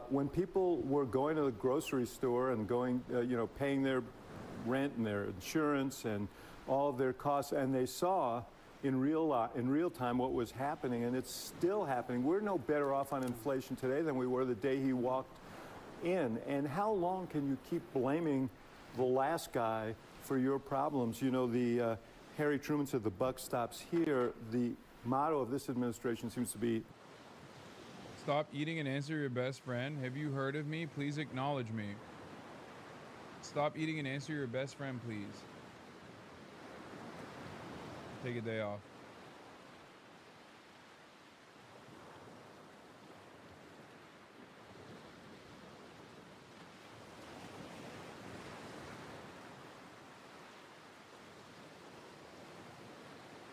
When people were going to the grocery store and going, paying their rent and their insurance and all of their costs, and they saw in real time what was happening, and it's still happening. We're no better off on inflation today than we were the day he walked in. And how long can you keep blaming the last guy for your problems? You know, Harry Truman said the buck stops here. The motto of this administration seems to be, stop eating and answer your best friend. Have you heard of me? Please acknowledge me. Stop eating and answer your best friend, please. Take a day off.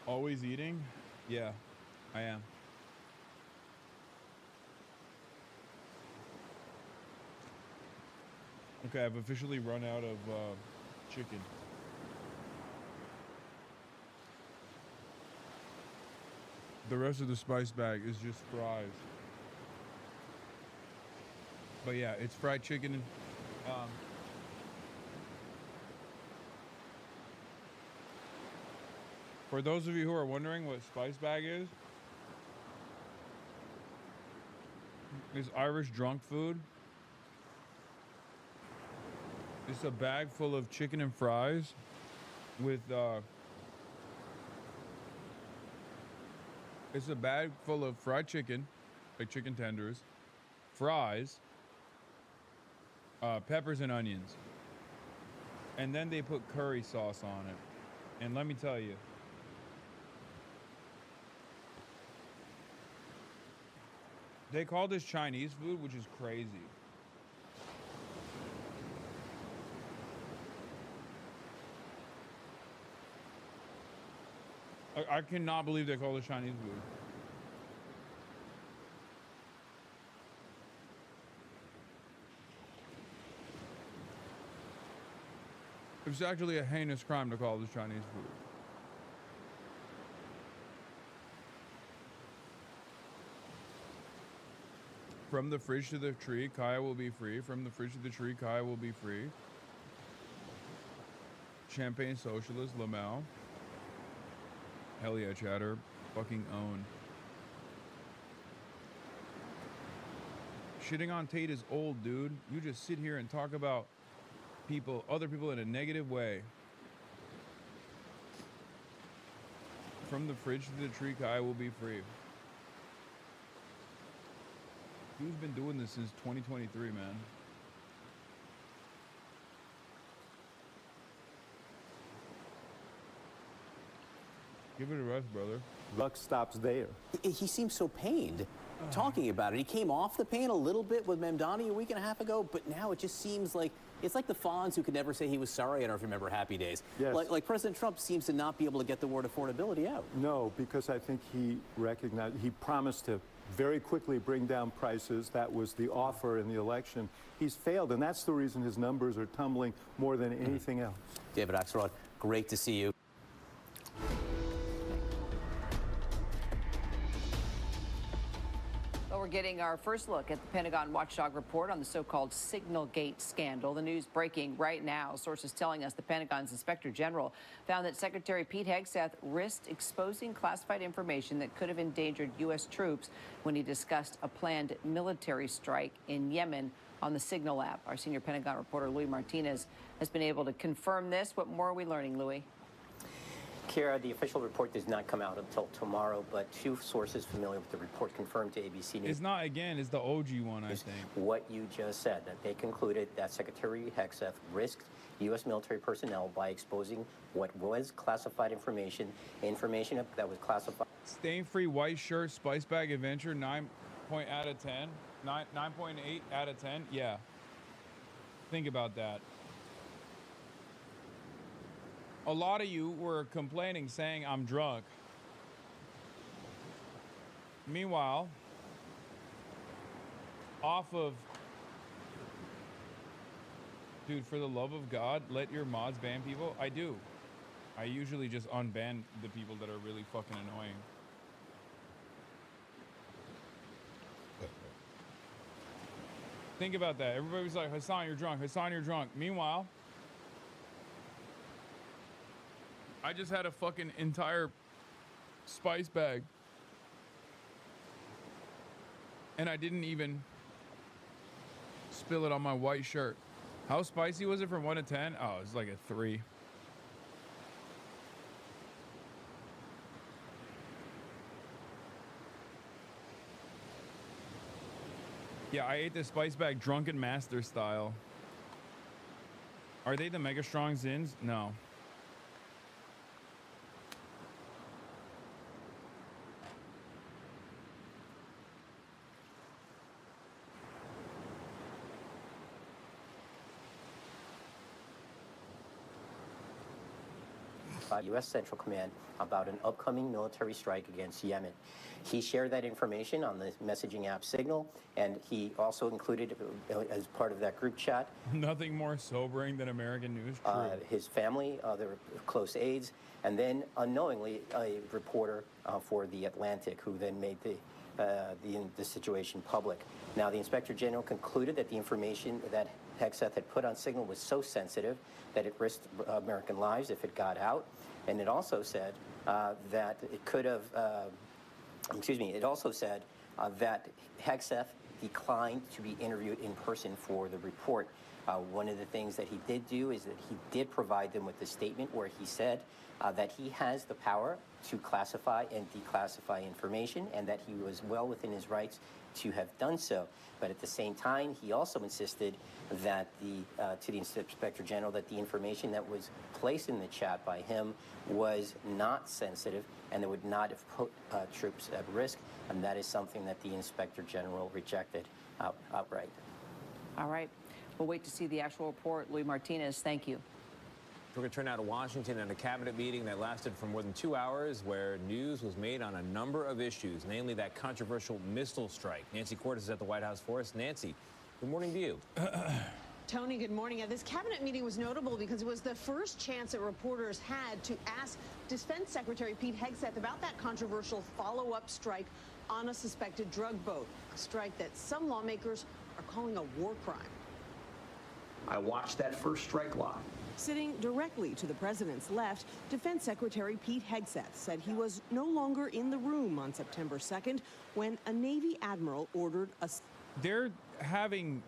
Always eating? Yeah, I am. Okay, I've officially run out of chicken. The rest of the spice bag is just fries. But yeah, it's fried chicken. For those of you who are wondering what spice bag is, it's Irish drunk food. It's a bag full of chicken and fries with it's a bag full of fried chicken, like chicken tenders, fries, peppers and onions. And then they put curry sauce on it. And let me tell you, they call this Chinese food, which is crazy. I cannot believe they call it Chinese food. It's actually a heinous crime to call this Chinese food. From the fridge to the tree, Kaya will be free. From the fridge to the tree, Kaya will be free. Champagne Socialist, Lamau. Hell yeah, chatter. Fucking own. Shitting on Tate is old, dude. You just sit here and talk about other people in a negative way. From the fridge to the tree, Kai will be free. Who's been doing this since 2023, man? Give it a rest, brother. Buck stops there. He seems so pained talking about it. He came off the pain a little bit with Mamdani a week and a half ago, but now it just seems like it's like the Fonz who could never say he was sorry. I don't know if you remember Happy Days. Yes. Like President Trump seems to not be able to get the word affordability out. No, because I think he promised to very quickly bring down prices. That was the offer in the election. He's failed, and that's the reason his numbers are tumbling more than anything else. David Axelrod, great to see you. We're getting our first look at the Pentagon watchdog report on the so-called Signalgate scandal. The news breaking right now. Sources telling us the Pentagon's Inspector General found that Secretary Pete Hegseth risked exposing classified information that could have endangered U.S. troops when he discussed a planned military strike in Yemen on the Signal app. Our senior Pentagon reporter, Louis Martinez, has been able to confirm this. What more are we learning, Louis? Kira, the official report does not come out until tomorrow, but two sources familiar with the report confirmed to ABC News. It's not, again, it's the OG one, I think. What you just said, that they concluded that Secretary Hegseth risked U.S. military personnel by exposing what was classified information that was classified. Stain-free white shirt, spice bag adventure, 9 out of 10. 9.8 out of 10, yeah. Think about that. A lot of you were complaining, saying I'm drunk. Meanwhile, off of Dude, for the love of God, let your mods ban people. I do. I usually just unban the people that are really fucking annoying. Think about that. Everybody's like, Hasan, you're drunk. Hasan, you're drunk. Meanwhile, I just had a fucking entire spice bag. And I didn't even spill it on my white shirt. How spicy was it from 1 to 10? Oh, it's like a 3. Yeah, I ate the spice bag drunken master style. Are they the mega strong Zins? No. U.S. Central Command about an upcoming military strike against Yemen. He shared that information on the messaging app Signal, and he also included, as part of that group chat, Nothing more sobering than American news. True. his family, other close aides, and then unknowingly a reporter for The Atlantic, who then made the situation public. Now, the Inspector General concluded that the information that Hegseth had put on Signal was so sensitive that it risked American lives if it got out. And it also said that it could have, it also said that Hegseth declined to be interviewed in person for the report. One of the things that he did do is that he did provide them with a statement where he said that he has the power to classify and declassify information, and that he was well within his rights to have done so. But at the same time, he also insisted that to the Inspector General that the information that was placed in the chat by him was not sensitive and that would not have put troops at risk, and that is something that the Inspector General rejected outright. All right. We'll wait to see the actual report. Louis Martinez, thank you. We're going to turn now to Washington and a cabinet meeting that lasted for more than 2 hours, where news was made on a number of issues, namely that controversial missile strike. Nancy Cordes is at the White House for us. Nancy, good morning to you. Tony, good morning. This cabinet meeting was notable because it was the first chance that reporters had to ask Defense Secretary Pete Hegseth about that controversial follow-up strike on a suspected drug boat, a strike that some lawmakers are calling a war crime. I watched that first strike live. Sitting directly to the president's left, Defense Secretary Pete Hegseth said he was no longer in the room on September 2nd when a Navy admiral ordered a... They're having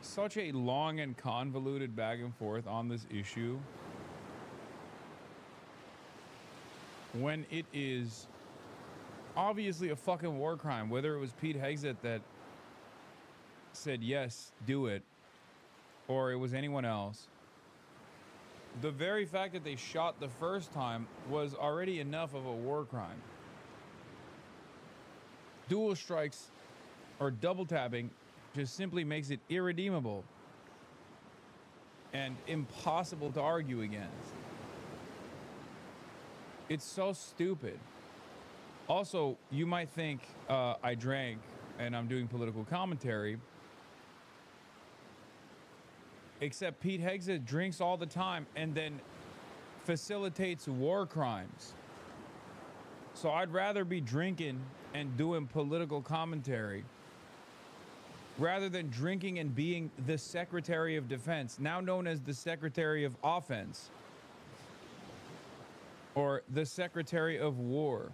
such a long and convoluted back and forth on this issue when it is obviously a fucking war crime, whether it was Pete Hegseth that said, yes, do it, or it was anyone else. The very fact that they shot the first time was already enough of a war crime. Dual strikes or double tapping just simply makes it irredeemable and impossible to argue against. It's so stupid. Also, you might think I drank and I'm doing political commentary, except Pete Hegseth drinks all the time and then facilitates war crimes. So I'd rather be drinking and doing political commentary rather than drinking and being the Secretary of Defense, now known as the Secretary of Offense, or the Secretary of War.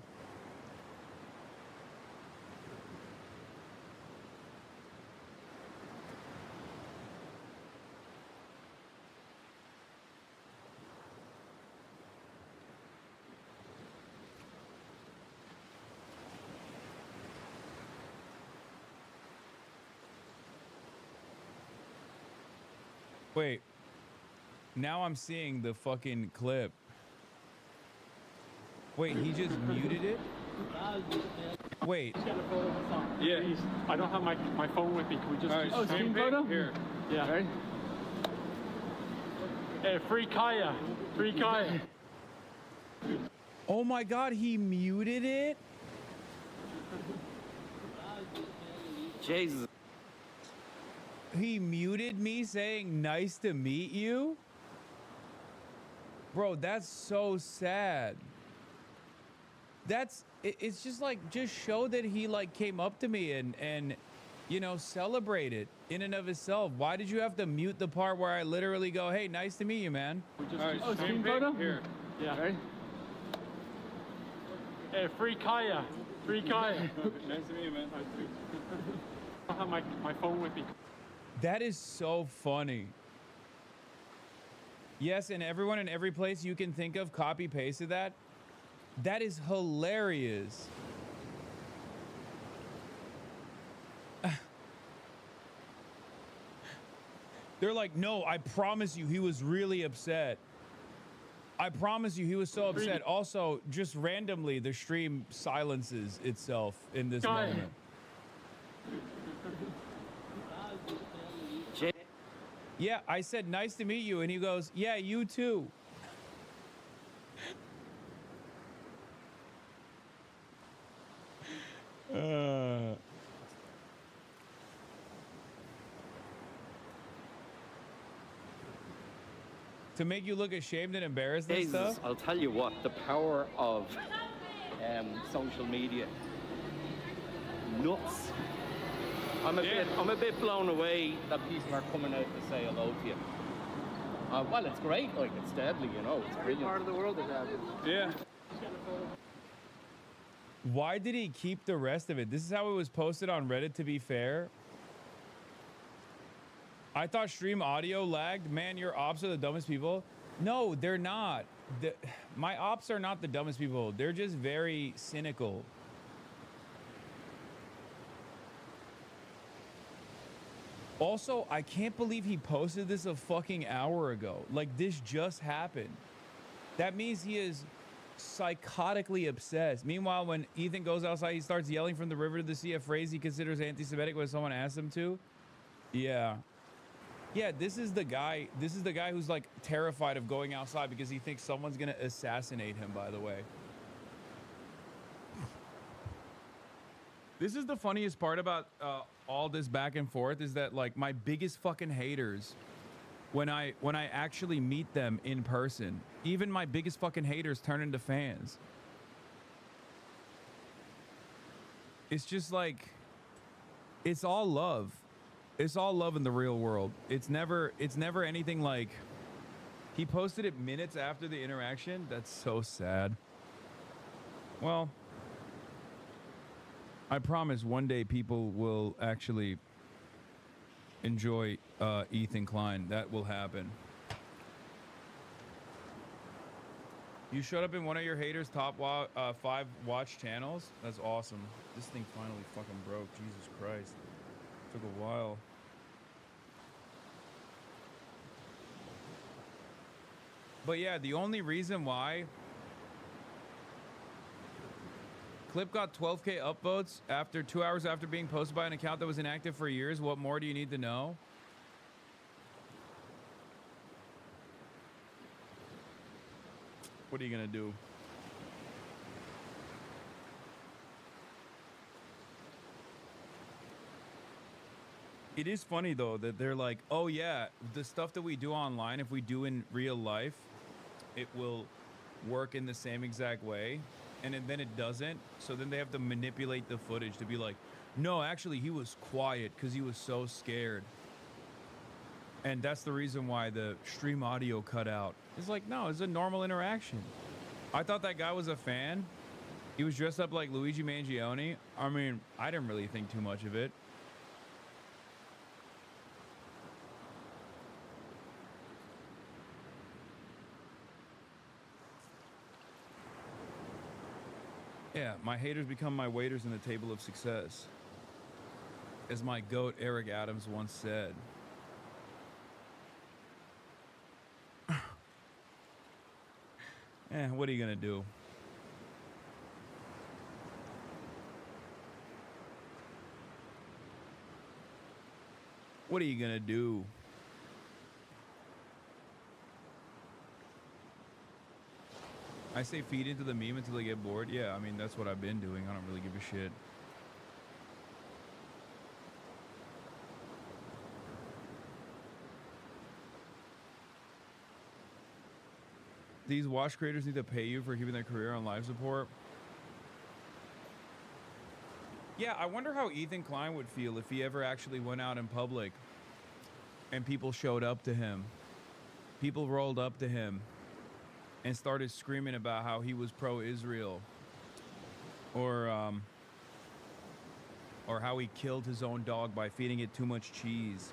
Wait, now I'm seeing the fucking clip. Wait, he just muted it? Wait. Yeah, I don't have my phone with me. Can we just do screen photo? Here. Yeah. Right. Hey, free Kaya. Free Kaya. Oh my God, he muted it? Jesus. He muted me saying nice to meet you? Bro, that's so sad. It's just like, just show that he like came up to me and you know, celebrate it in and of itself. Why did you have to mute the part where I literally go, hey, nice to meet you, man? Screen photo? Here. Yeah. Ready? Hey, free Kaya. Free Kaya. Nice to meet you, man. I have my phone with me. That is so funny. Yes, and everyone in every place you can think of copy pasted that. That is hilarious. They're like, no, I promise you he was really upset. I promise you he was so upset. Also, just randomly, the stream silences itself in this moment. Yeah, I said, nice to meet you. And he goes, yeah, you too. To make you look ashamed and embarrassed and stuff? I'll tell you what, the power of social media. Nuts. I'm a bit blown away that people are coming out to say hello to you. Well, it's great, like, it's deadly, you know, it's brilliant. Part of the world is happening. Yeah. Why did he keep the rest of it? This is how it was posted on Reddit, to be fair. I thought stream audio lagged. Man, your ops are the dumbest people. No, they're not. My ops are not the dumbest people. They're just very cynical. Also, I can't believe he posted this a fucking hour ago. Like, this just happened. That means he is psychotically obsessed. Meanwhile, when Ethan goes outside, he starts yelling from the river to the sea, a phrase he considers anti-Semitic when someone asks him to. Yeah. Yeah, this is the guy who's like terrified of going outside because he thinks someone's gonna assassinate him, by the way. This is the funniest part about all this back and forth, is that like my biggest fucking haters, when I actually meet them in person, even my biggest fucking haters turn into fans. It's just like, it's all love. It's all love in the real world. It's never anything like, he posted it minutes after the interaction. That's so sad. Well, I promise one day people will actually enjoy Ethan Klein. That will happen. You showed up in one of your haters' top 5 watch channels? That's awesome. This thing finally fucking broke. Jesus Christ. Took a while. But yeah, the only reason why clip got 12K upvotes after 2 hours after being posted by an account that was inactive for years. What more do you need to know? What are you gonna do? It is funny though that they're like, oh yeah, the stuff that we do online, if we do in real life, it will work in the same exact way. And then it doesn't. So then they have to manipulate the footage to be like, no, actually he was quiet because he was so scared. And that's the reason why the stream audio cut out. It's like, no, it's a normal interaction. I thought that guy was a fan. He was dressed up like Luigi Mangione. I mean, I didn't really think too much of it. Yeah, my haters become my waiters in the table of success. As my GOAT Eric Adams once said. What are you gonna do? What are you gonna do? I say feed into the meme until they get bored. Yeah, I mean, that's what I've been doing. I don't really give a shit. these watch creators need to pay you for keeping their career on life support. Yeah, I wonder how Ethan Klein would feel if he ever actually went out in public and people showed up to him. People rolled up to him and started screaming about how he was pro-Israel, or how he killed his own dog by feeding it too much cheese.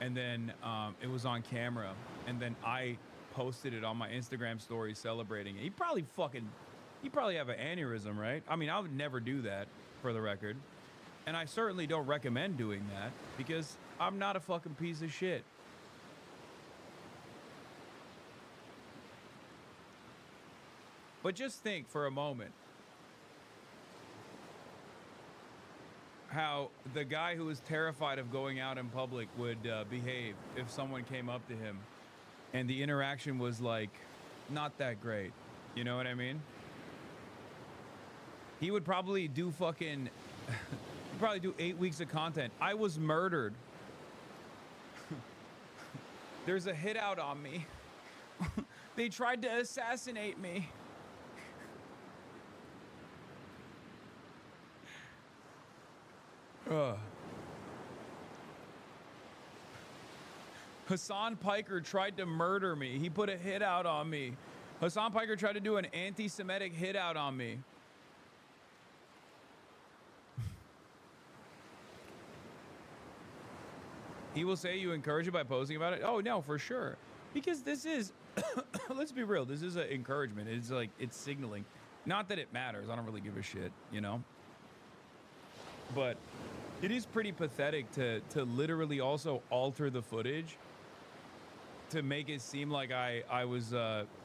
And then it was on camera, and then I posted it on my Instagram story celebrating it. He'd probably have an aneurysm, right? I mean, I would never do that, for the record. And I certainly don't recommend doing that, because I'm not a fucking piece of shit. But just think for a moment how the guy who was terrified of going out in public would behave if someone came up to him and the interaction was like not that great. You know what I mean? He would probably do fucking he'd probably do 8 weeks of content. I was murdered. There's a hit out on me. They tried to assassinate me. Hassan Piker tried to murder me. He put a hit out on me. Hassan Piker tried to do an anti-Semitic hit out on me. He will say you encourage it by posting about it. Oh, no, for sure. Because this is, let's be real, this is an encouragement. It's like, it's signaling. Not that it matters. I don't really give a shit, you know? But it is pretty pathetic to literally also alter the footage to make it seem like I was,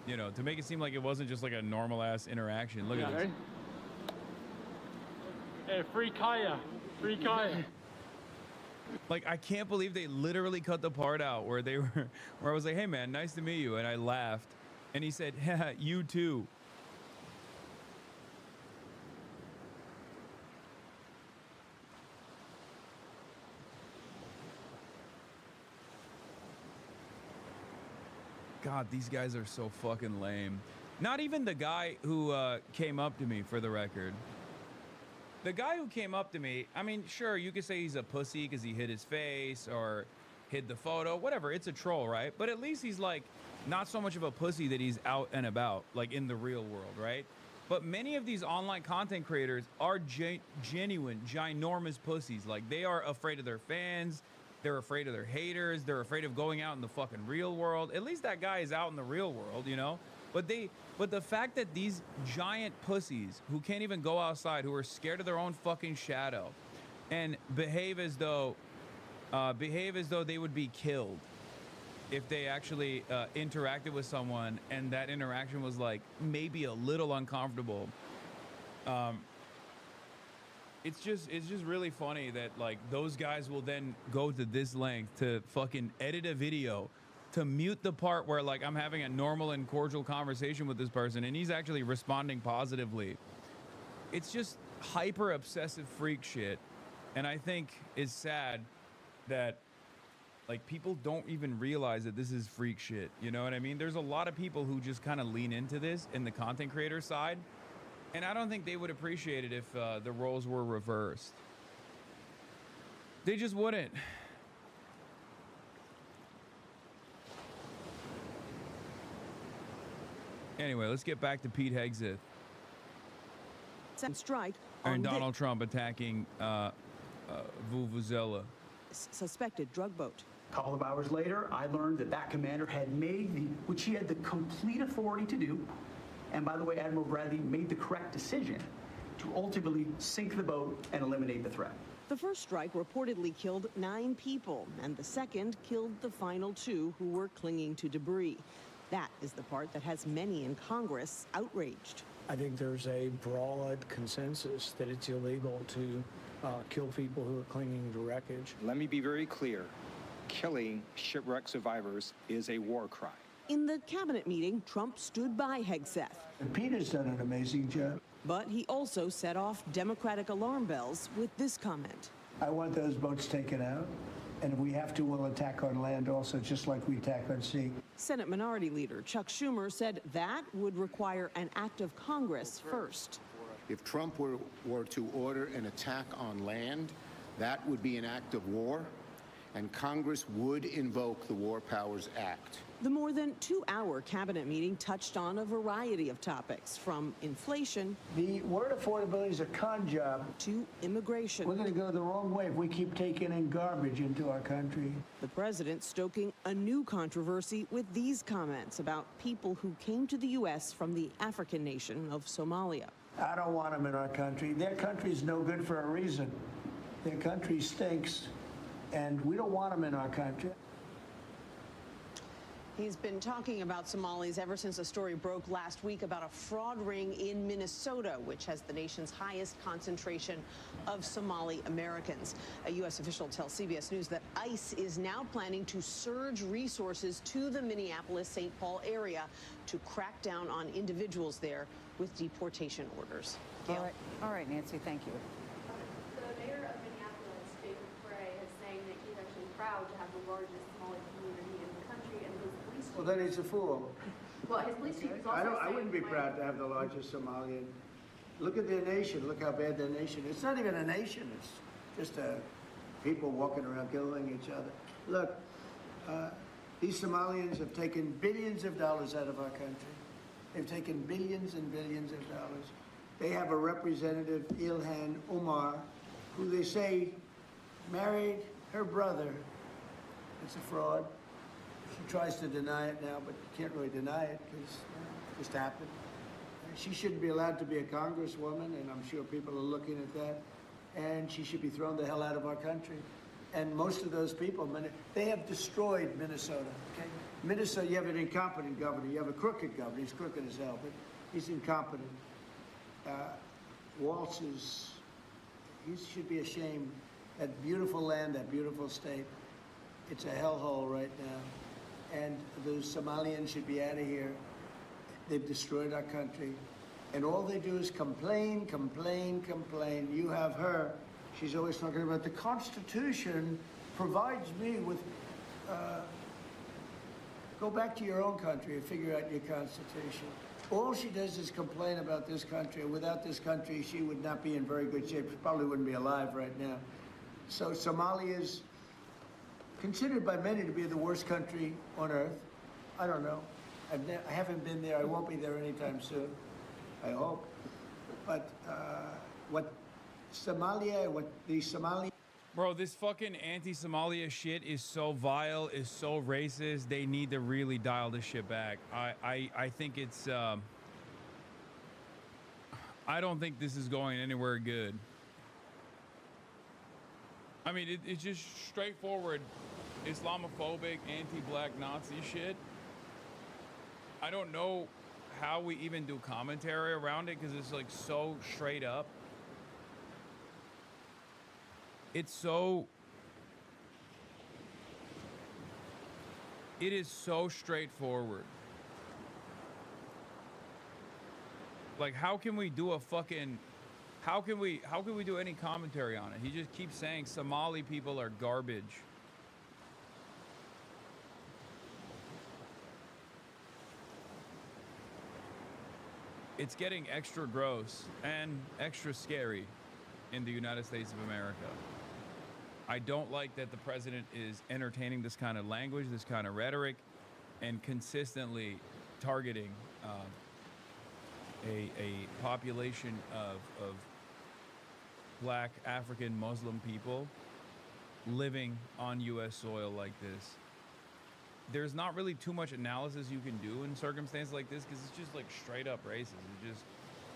you know, to make it seem like it wasn't just like a normal ass interaction. Look at this. Hey, free Kaya. Free Kaya. Like, I can't believe they literally cut the part out where they were, where I was like, hey man, nice to meet you. And I laughed. And he said, yeah, you too. God, these guys are so fucking lame. Not even the guy who came up to me, for the record. The guy who came up to me, I mean, sure, you could say he's a pussy because he hid his face or hid the photo, whatever. It's a troll, right? But at least he's like not so much of a pussy that he's out and about, like in the real world, right? But many of these online content creators are genuine, ginormous pussies. Like, they are afraid of their fans. They're afraid of their haters. They're afraid of going out in the fucking real world. At least that guy is out in the real world, you know? But the fact that these giant pussies who can't even go outside, who are scared of their own fucking shadow, and behave as though they would be killed if they actually interacted with someone and that interaction was like maybe a little uncomfortable. It's just really funny that like those guys will then go to this length to fucking edit a video to mute the part where like I'm having a normal and cordial conversation with this person and he's actually responding positively. It's just hyper obsessive freak shit. And I think it's sad that like people don't even realize that this is freak shit. You know what I mean? There's a lot of people who just kind of lean into this in the content creator side. And I don't think they would appreciate it if the roles were reversed. They just wouldn't. Anyway, let's get back to Pete Hegseth. Strike and Donald Trump attacking Vuvuzela. Suspected drug boat. A couple of hours later, I learned that that commander had made which he had the complete authority to do. And by the way, Admiral Bradley made the correct decision to ultimately sink the boat and eliminate the threat. The first strike reportedly killed 9 people, and the second killed the final 2 who were clinging to debris. That is the part that has many in Congress outraged. I think there's a broad consensus that it's illegal to kill people who are clinging to wreckage. Let me be very clear. Killing shipwreck survivors is a war crime. In the cabinet meeting, Trump stood by Hegseth. And Pete has done an amazing job. But he also set off Democratic alarm bells with this comment. I want those boats taken out. And if we have to, we'll attack on land also, just like we attack on sea. Senate Minority Leader Chuck Schumer said that would require an act of Congress first. If Trump were to order an attack on land, that would be an act of war, and Congress would invoke the War Powers Act. The more than 2-hour cabinet meeting touched on a variety of topics, from inflation. The word affordability is a con job. To immigration. We're going to go the wrong way if we keep taking in garbage into our country. The president stoking a new controversy with these comments about people who came to the U.S. from the African nation of Somalia. I don't want them in our country. Their country's no good for a reason. Their country stinks, and we don't want them in our country. He's been talking about Somalis ever since a story broke last week about a fraud ring in Minnesota, which has the nation's highest concentration of Somali Americans. A U.S. official tells CBS News that ICE is now planning to surge resources to the Minneapolis-St. Paul area to crack down on individuals there with deportation orders. All right, Nancy, thank you. The mayor of Minneapolis, David Frey, is saying that he's actually proud to have the largest Somali community in the country, and his police chief. Well, then he's a fool. Well, his police chief is also I wouldn't be proud to have the largest Somalian. Look at their nation. Look how bad their nation is. It's not even a nation. It's just people walking around killing each other. Look, these Somalians have taken billions of dollars out of our country. They've taken billions and billions of dollars. They have a representative, Ilhan Omar, who they say married her brother. It's a fraud. She tries to deny it now, but you can't really deny it because it just happened. She shouldn't be allowed to be a congresswoman, and I'm sure people are looking at that. And she should be thrown the hell out of our country. And most of those people, they have destroyed Minnesota. Okay? Minnesota, you have an incompetent governor. You have a crooked governor. He's crooked as hell, but he's incompetent. Waltz he should be ashamed. That beautiful land, that beautiful state, it's a hellhole right now. And those Somalians should be out of here. They've destroyed our country. And all they do is complain, complain, complain. You have her. She's always talking about the Constitution provides me with, go back to your own country and figure out your Constitution. All she does is complain about this country. Without this country, she would not be in very good shape. She probably wouldn't be alive right now. So Somalia is considered by many to be the worst country on earth. I don't know. I haven't been there. I won't be there anytime soon. I hope. But what the Somali... Bro, this fucking anti-Somalia shit is so vile, is so racist. They need to really dial this shit back. I think it's... I don't think this is going anywhere good. I mean, it's just straightforward Islamophobic, anti-black Nazi shit. I don't know how we even do commentary around it because it's like so straight up. It is so straightforward. Like, how can we do a fucking, how can we do any commentary on it? He just keeps saying Somali people are garbage. It's getting extra gross and extra scary in the United States of America. I don't like that the president is entertaining this kind of language, this kind of rhetoric, and consistently targeting a population of black African Muslim people living on U.S. soil like this. There's not really too much analysis you can do in circumstances like this because it's just like straight up racist.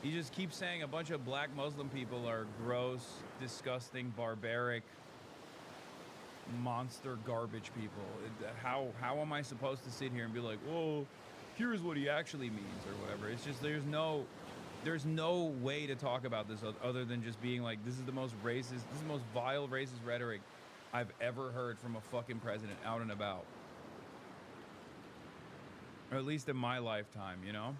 He just keeps saying a bunch of black Muslim people are gross, disgusting, barbaric, monster garbage people. How am I supposed to sit here and be like, oh, here's what he actually means or whatever? It's just there's no way to talk about this other than just being like, this is the most racist, this is the most vile racist rhetoric I've ever heard from a fucking president out and about. Or at least in my lifetime, you know?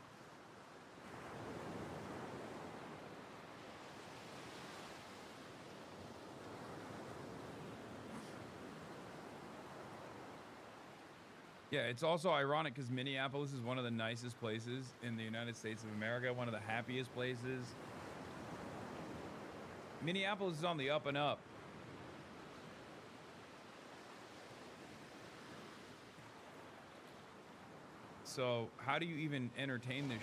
Yeah, it's also ironic because Minneapolis is one of the nicest places in the United States of America, one of the happiest places. Minneapolis is on the up and up. So how do you even entertain this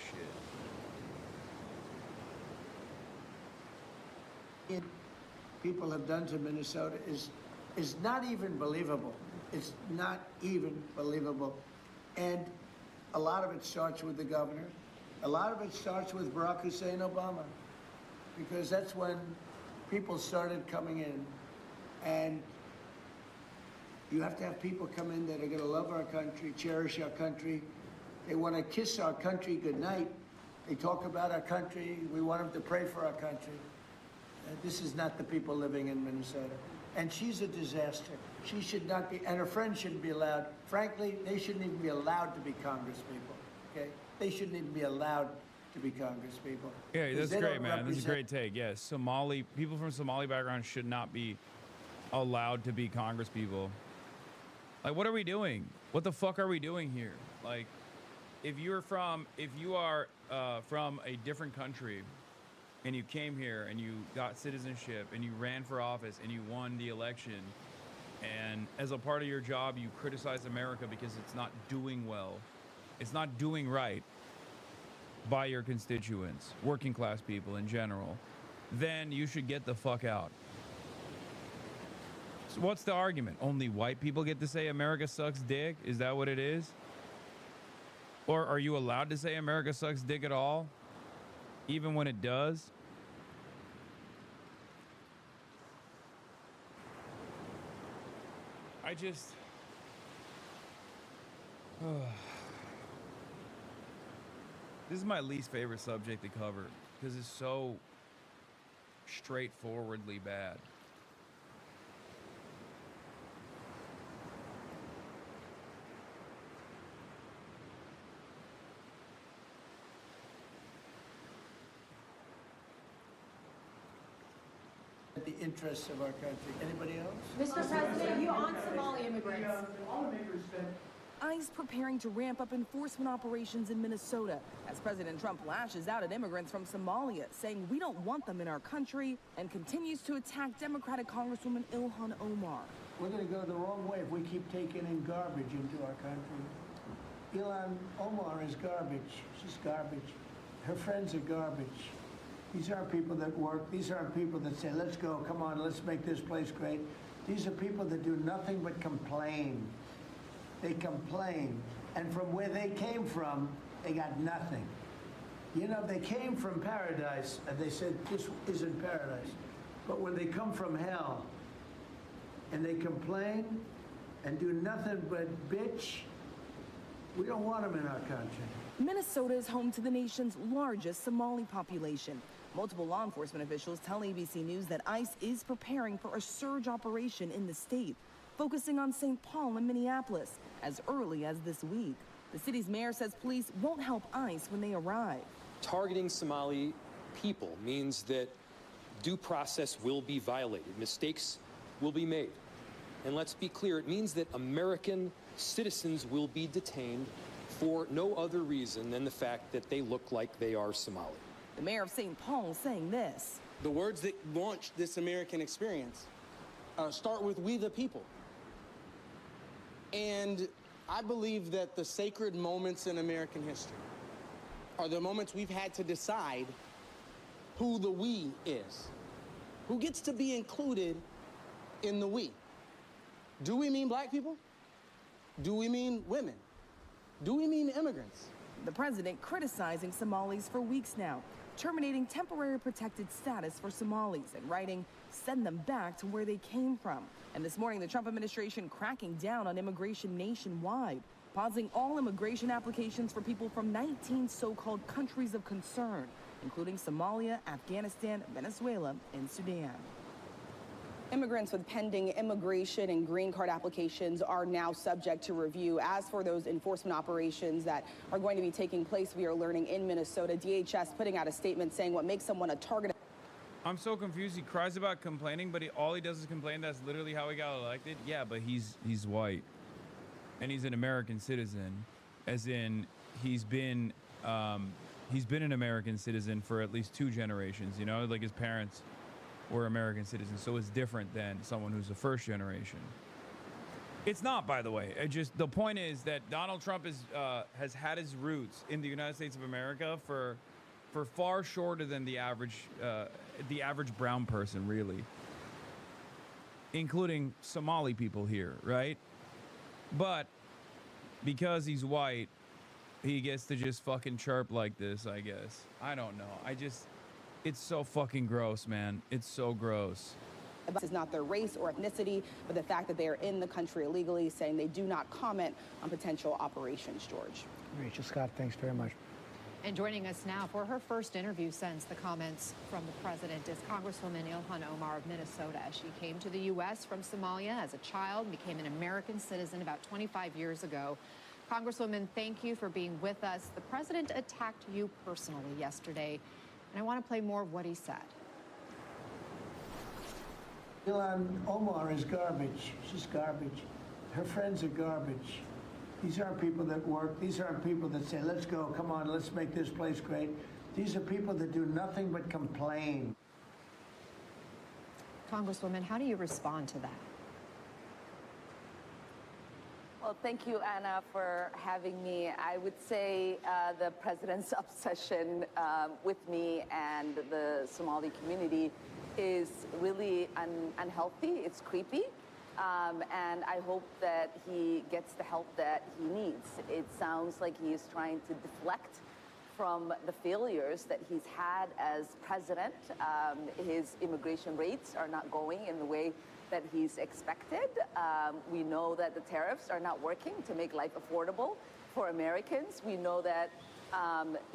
shit? People have done to Minnesota is not even believable. It's not even believable. And a lot of it starts with the governor. A lot of it starts with Barack Hussein Obama, because that's when people started coming in. And you have to have people come in that are going to love our country, cherish our country. They want to kiss our country goodnight. They talk about our country. We want them to pray for our country. This is not the people living in Minnesota. And she's a disaster. She should not be, and her friends shouldn't be allowed. Frankly, they shouldn't even be allowed to be congresspeople, okay? They shouldn't even be allowed to be congresspeople. Yeah, that's great, man. That's a great take. Yes, people from Somali background should not be allowed to be congresspeople. Like, what are we doing? What the fuck are we doing here? Like, if you are from a different country and you came here and you got citizenship and you ran for office and you won the election, and as a part of your job you criticize America because it's not doing well, it's not doing right by your constituents, working class people in general, then you should get the fuck out. So what's the argument? Only white people get to say America sucks dick? Is that what it is? Or are you allowed to say America sucks dick at all, even when it does? I just... This is my least favorite subject to cover because it's so straightforwardly bad. The interests of our country. Anybody else? Mr. President, you on Somali immigrants? ICE preparing to ramp up enforcement operations in Minnesota as President Trump lashes out at immigrants from Somalia, saying we don't want them in our country, and continues to attack Democratic Congresswoman Ilhan Omar. We're going to go the wrong way if we keep taking in garbage into our country. Ilhan Omar is garbage. She's garbage. Her friends are garbage. These aren't people that work. These aren't people that say, let's go, come on, let's make this place great. These are people that do nothing but complain. They complain. And from where they came from, they got nothing. You know, they came from paradise, and they said, this isn't paradise. But when they come from hell, and they complain and do nothing but bitch, we don't want them in our country. Minnesota is home to the nation's largest Somali population. Multiple law enforcement officials tell ABC News that ICE is preparing for a surge operation in the state, focusing on St. Paul and Minneapolis as early as this week. The city's mayor says police won't help ICE when they arrive. Targeting Somali people means that due process will be violated. Mistakes will be made. And let's be clear, it means that American citizens will be detained for no other reason than the fact that they look like they are Somali. The mayor of St. Paul saying this. The words that launched this American experience start with "we the people." And I believe that the sacred moments in American history are the moments we've had to decide who the we is. Who gets to be included in the we? Do we mean black people? Do we mean women? Do we mean immigrants? The president criticizing Somalis for weeks now, terminating temporary protected status for Somalis and writing, send them back to where they came from. And this morning, the Trump administration cracking down on immigration nationwide, pausing all immigration applications for people from 19 so-called countries of concern, including Somalia, Afghanistan, Venezuela, and Sudan. Immigrants with pending immigration and green card applications are now subject to review. As for those enforcement operations that are going to be taking place, we are learning in Minnesota, DHS putting out a statement saying what makes someone a target. I'm so confused. He cries about complaining, but all he does is complain. That's literally how he got elected. Yeah, but he's white. and he's an American citizen, as in he's been an American citizen for at least 2 generations, you know, like his parents were American citizens, so it's different than someone who's a first generation. It's not, by the way. The point is that Donald Trump has had his roots in the United States of America for far shorter than the average brown person, really, including Somali people here, right? But because he's white, he gets to just fucking chirp like this, I guess. I don't know. It's so fucking gross, man. It's so gross. This is not their race or ethnicity, but the fact that they are in the country illegally, saying they do not comment on potential operations, George. Rachel Scott, thanks very much. And joining us now for her first interview since the comments from the president is Congresswoman Ilhan Omar of Minnesota. She came to the U.S. from Somalia as a child and became an American citizen about 25 years ago. Congresswoman, thank you for being with us. The president attacked you personally yesterday, and I want to play more of what he said. Ilhan Omar is garbage. She's garbage. Her friends are garbage. These aren't people that work. These aren't people that say, let's go, come on, let's make this place great. These are people that do nothing but complain. Congresswoman, how do you respond to that? Well, thank you, Anna, for having me. I would say the president's obsession with me and the Somali community is really unhealthy. It's creepy. And I hope that he gets the help that he needs. It sounds like he is trying to deflect from the failures that he's had as president. His immigration rates are not going in the way that he's expected. We know that the tariffs are not working to make life affordable for Americans. We know that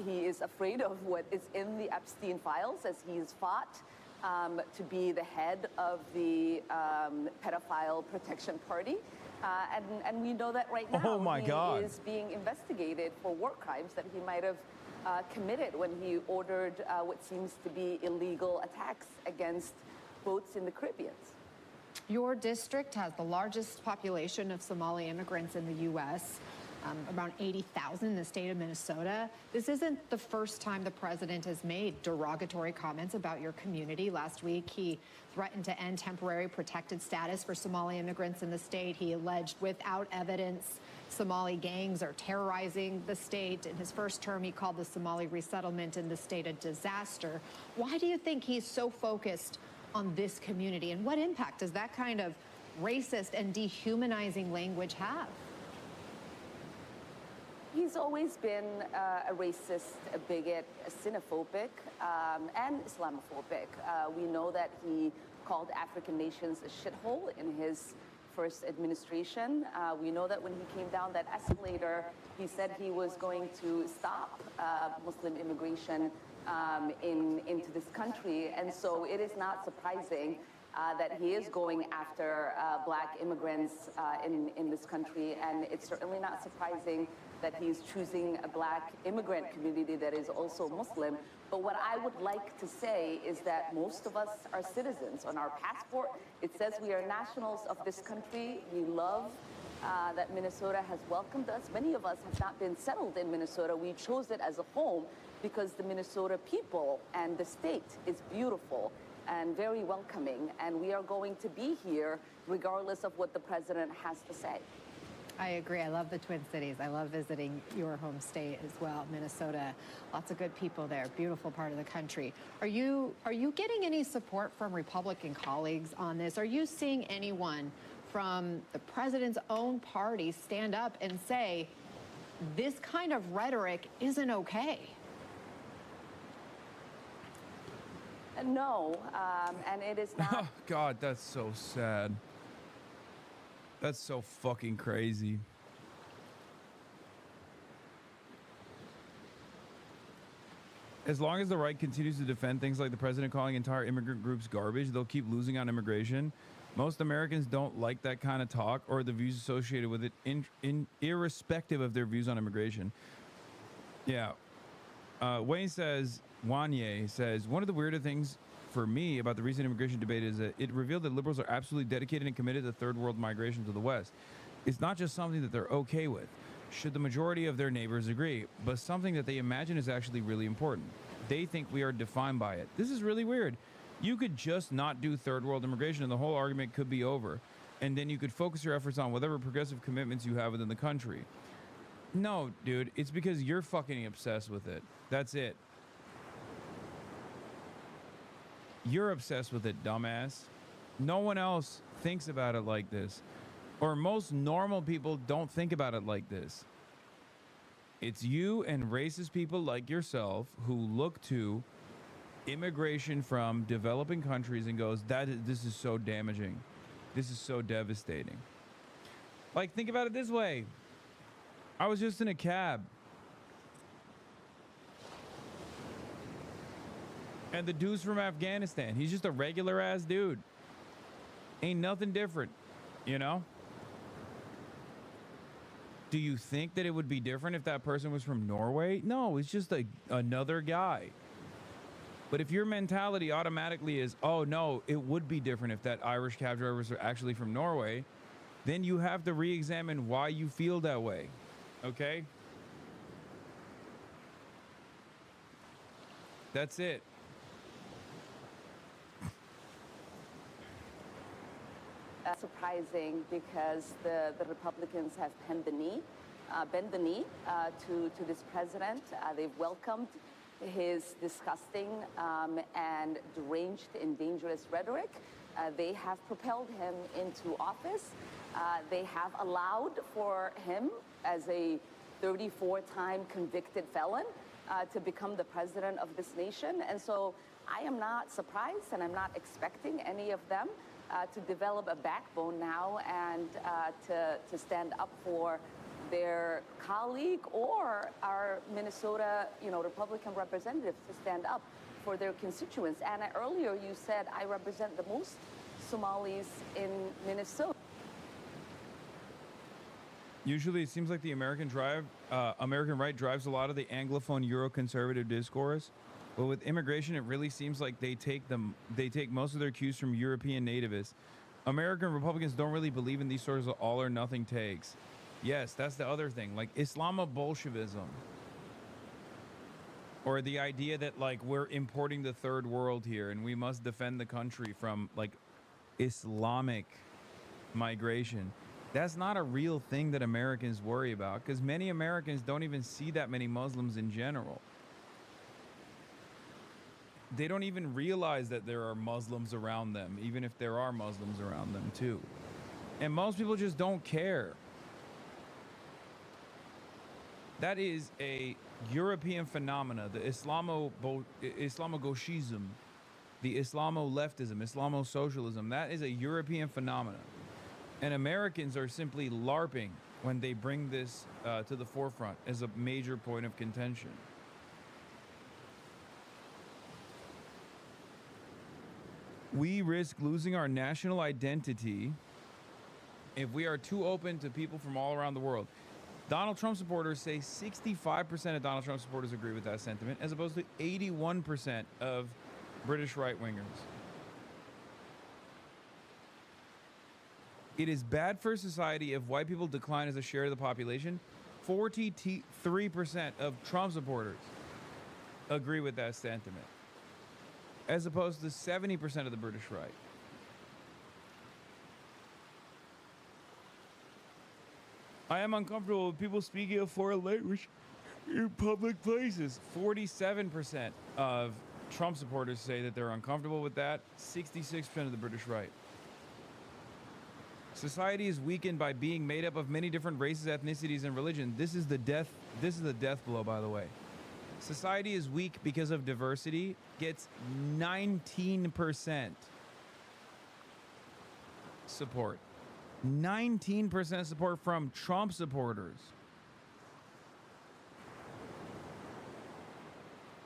he is afraid of what is in the Epstein files, as he's fought to be the head of the pedophile protection party. And we know that right now he is being investigated for war crimes that he might have committed when he ordered what seems to be illegal attacks against boats in the Caribbean. Your district has the largest population of Somali immigrants in the U.S., around 80,000 in the state of Minnesota. This isn't the first time the president has made derogatory comments about your community. Last week, he threatened to end temporary protected status for Somali immigrants in the state. He alleged, without evidence, Somali gangs are terrorizing the state. In his first term, he called the Somali resettlement in the state a disaster. Why do you think he's so focused on this community, and what impact does that kind of racist and dehumanizing language have? He's always been a racist, a bigot, a xenophobic, and Islamophobic. We know that he called African nations a shithole in his first administration. We know that when he came down that escalator, he said he was going to stop Muslim immigration into this country. And so it is not surprising that he is going after black immigrants in this country. And it's certainly not surprising that he's choosing a black immigrant community that is also Muslim. But what I would like to say is that most of us are citizens. On our passport, it says we are nationals of this country. We love that Minnesota has welcomed us. Many of us have not been settled in Minnesota. We chose it as a home because the Minnesota people and the state is beautiful and very welcoming. And we are going to be here regardless of what the president has to say. I agree. I love the Twin Cities. I love visiting your home state as well, Minnesota. Lots of good people there. Beautiful part of the country. Are you getting any support from Republican colleagues on this? Are you seeing anyone from the president's own party stand up and say, this kind of rhetoric isn't okay? No, and it is not. Oh, God, that's so sad. That's so fucking crazy. As long as the right continues to defend things like the president calling entire immigrant groups garbage, they'll keep losing on immigration. Most Americans don't like that kind of talk or the views associated with it, irrespective of their views on immigration. Yeah. Wanye says, one of the weirder things for me about the recent immigration debate is that it revealed that liberals are absolutely dedicated and committed to third world migration to the West. It's not just something that they're okay with, should the majority of their neighbors agree, but something that they imagine is actually really important. They think we are defined by it. This is really weird. You could just not do third world immigration and the whole argument could be over. And then you could focus your efforts on whatever progressive commitments you have within the country. No, dude, it's because you're fucking obsessed with it. That's it. You're obsessed with it, dumbass. No one else thinks about it like this. Or most normal people don't think about it like this. It's you and racist people like yourself who look to immigration from developing countries and goes, this is so damaging. This is so devastating. Like, think about it this way. I was just in a cab. And the dude's from Afghanistan. He's just a regular ass dude. Ain't nothing different, you know? Do you think that it would be different if that person was from Norway? No, it's just another guy. But if your mentality automatically is, oh no, it would be different if that Irish cab driver was actually from Norway, then you have to re-examine why you feel that way, okay? That's it. Surprising because the Republicans have bent the knee to this president. They've welcomed his disgusting and deranged and dangerous rhetoric. They have propelled him into office. They have allowed for him, as a 34-time convicted felon, to become the president of this nation. And so I am not surprised, and I'm not expecting any of them to develop a backbone now and to stand up for their colleague or our Minnesota, Republican representatives to stand up for their constituents. And earlier you said I represent the most Somalis in Minnesota. Usually it seems like the American right drives a lot of the Anglophone Euro-conservative discourse. But with immigration, it really seems like they take most of their cues from European nativists. American Republicans don't really believe in these sorts of all or nothing takes. Yes, that's the other thing, like Islamo-Bolshevism. Or the idea that, like, we're importing the third world here and we must defend the country from, like, Islamic migration. That's not a real thing that Americans worry about, because many Americans don't even see that many Muslims in general. They don't even realize that there are Muslims around them, even if there are Muslims around them too. And most people just don't care. That is a European phenomena, the Islamo-Gauchism, the Islamo-leftism, Islamo-socialism. That is a European phenomenon. And Americans are simply LARPing when they bring this to the forefront as a major point of contention. We risk losing our national identity if we are too open to people from all around the world. Donald Trump supporters say 65% of Donald Trump supporters agree with that sentiment, as opposed to 81% of British right-wingers. It is bad for society if white people decline as a share of the population. 43% of Trump supporters agree with that sentiment, as opposed to 70% of the British right. I am uncomfortable with people speaking a foreign language in public places. 47% of Trump supporters say that they're uncomfortable with that. 66% of the British right. Society is weakened by being made up of many different races, ethnicities, and religion. This is the death blow, by the way. Society is weak because of diversity. Gets 19% support. 19% support from Trump supporters.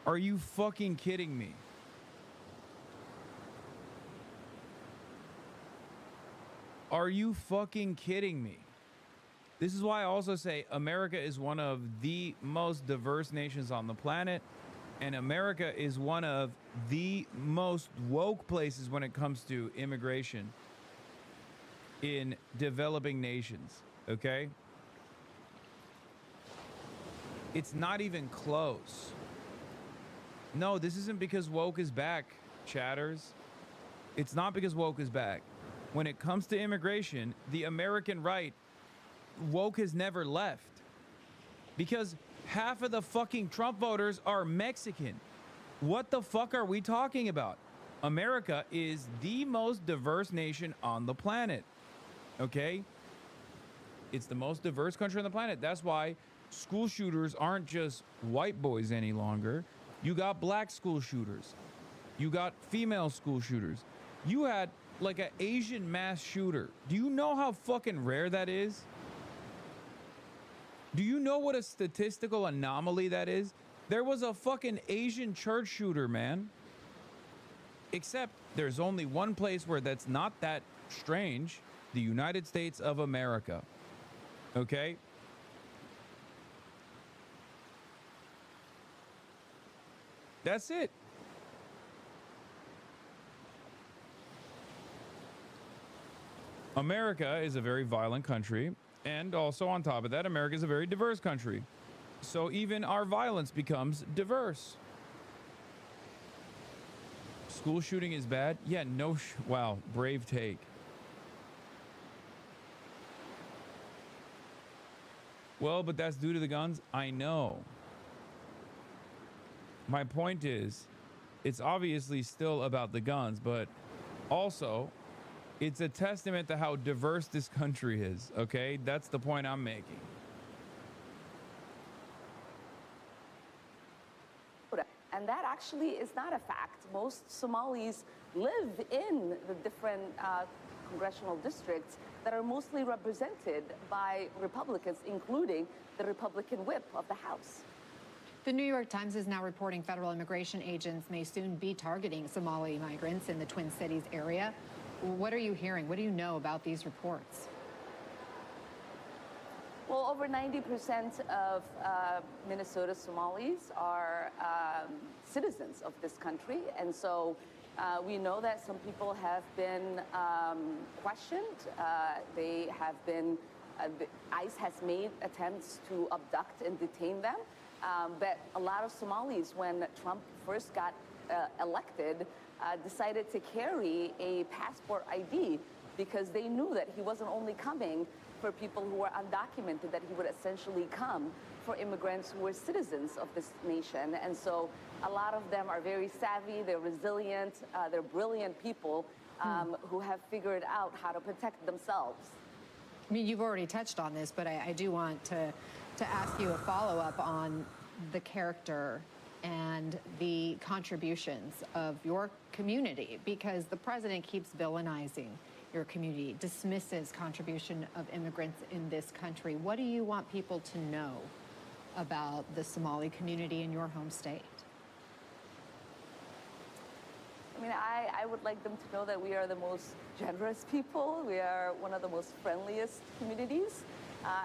Are you fucking kidding me? Are you fucking kidding me? This is why I also say America is one of the most diverse nations on the planet, and America is one of the most woke places when it comes to immigration in developing nations. okay? It's not even close. No, this isn't because woke is back, chatters. It's not because woke is back. When it comes to immigration, the American right, woke has never left. Because half of the fucking Trump voters are Mexican. What the fuck are we talking about? America is the most diverse nation on the planet. Okay? It's the most diverse country on the planet. That's why school shooters aren't just white boys any longer. You got black school shooters. You got female school shooters. You had like an Asian mass shooter. Do you know how fucking rare that is? Do you know what a statistical anomaly that is? There was a fucking Asian church shooter, man. Except there's only one place where that's not that strange. The United States of America. Okay? That's it. America is a very violent country, and also on top of that, America is a very diverse country. So even our violence becomes diverse. School shooting is bad? Yeah, no, wow, brave take. Well, but that's due to the guns? I know. My point is, it's obviously still about the guns, but also, it's a testament to how diverse this country is, okay? That's the point I'm making. And that actually is not a fact. Most Somalis live in the different congressional districts that are mostly represented by Republicans, including the Republican whip of the House. The New York Times is now reporting federal immigration agents may soon be targeting Somali migrants in the Twin Cities area. What are you hearing? What do you know about these reports? Well, over 90% of Minnesota Somalis are citizens of this country. And so we know that some people have been questioned. They have been, ICE has made attempts to abduct and detain them. But a lot of Somalis, when Trump first got elected, decided to carry a passport ID because they knew that he wasn't only coming for people who were undocumented, that he would essentially come for immigrants who were citizens of this nation. And so a lot of them are very savvy, they're resilient, they're brilliant people who have figured out how to protect themselves. I mean, you've already touched on this, but I do want to ask you a follow-up on the character and the contributions of your community, because the president keeps villainizing your community, dismisses contribution of immigrants in this country. What do you want people to know about the Somali community in your home state? I mean, I would like them to know that we are the most generous people. We are one of the most friendliest communities.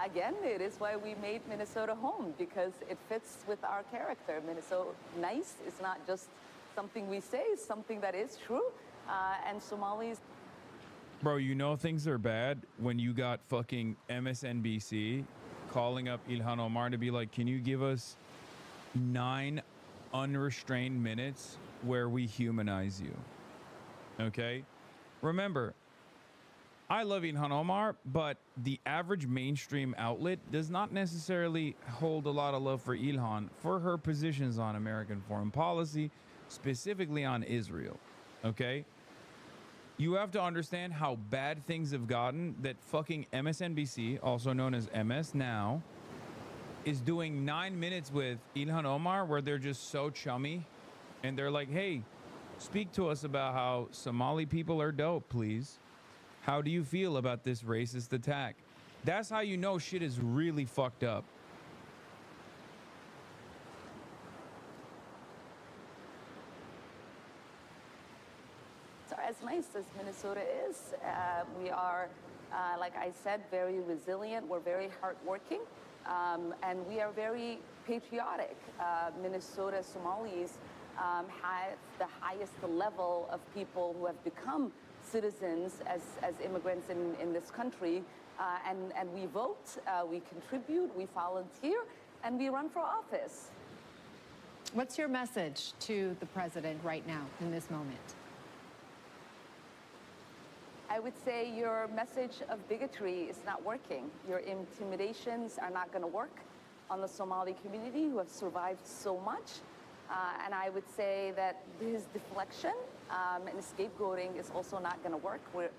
Again, it is why we made Minnesota home, because it fits with our character. Minnesota nice is not just something we say, it's something that is true. And Somalis... Bro, you know things are bad when you got fucking MSNBC calling up Ilhan Omar to be like, can you give us 9 unrestrained minutes where we humanize you? Okay? Remember, I love Ilhan Omar, but the average mainstream outlet does not necessarily hold a lot of love for Ilhan for her positions on American foreign policy, specifically on Israel. Okay? You have to understand how bad things have gotten that fucking MSNBC, also known as MS Now, is doing 9 minutes with Ilhan Omar where they're just so chummy and they're like, hey, speak to us about how Somali people are dope, please. How do you feel about this racist attack? That's how you know shit is really fucked up. So as nice as Minnesota is, we are, like I said, very resilient. We're very hardworking, and we are very patriotic. Minnesota Somalis have the highest level of people who have become citizens as immigrants in this country. And we vote, we contribute, we volunteer, and we run for office. What's your message to the president right now in this moment? I would say your message of bigotry is not working. Your intimidations are not going to work on the Somali community who have survived so much. And I would say that his deflection and scapegoating is also not going to work. Where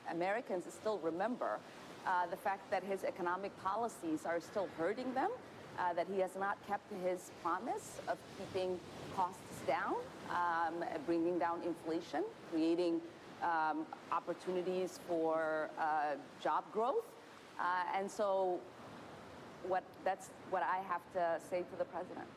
Americans still remember the fact that his economic policies are still hurting them, that he has not kept his promise of keeping costs down, bringing down inflation, creating opportunities for job growth. And so that's what I have to say to the president.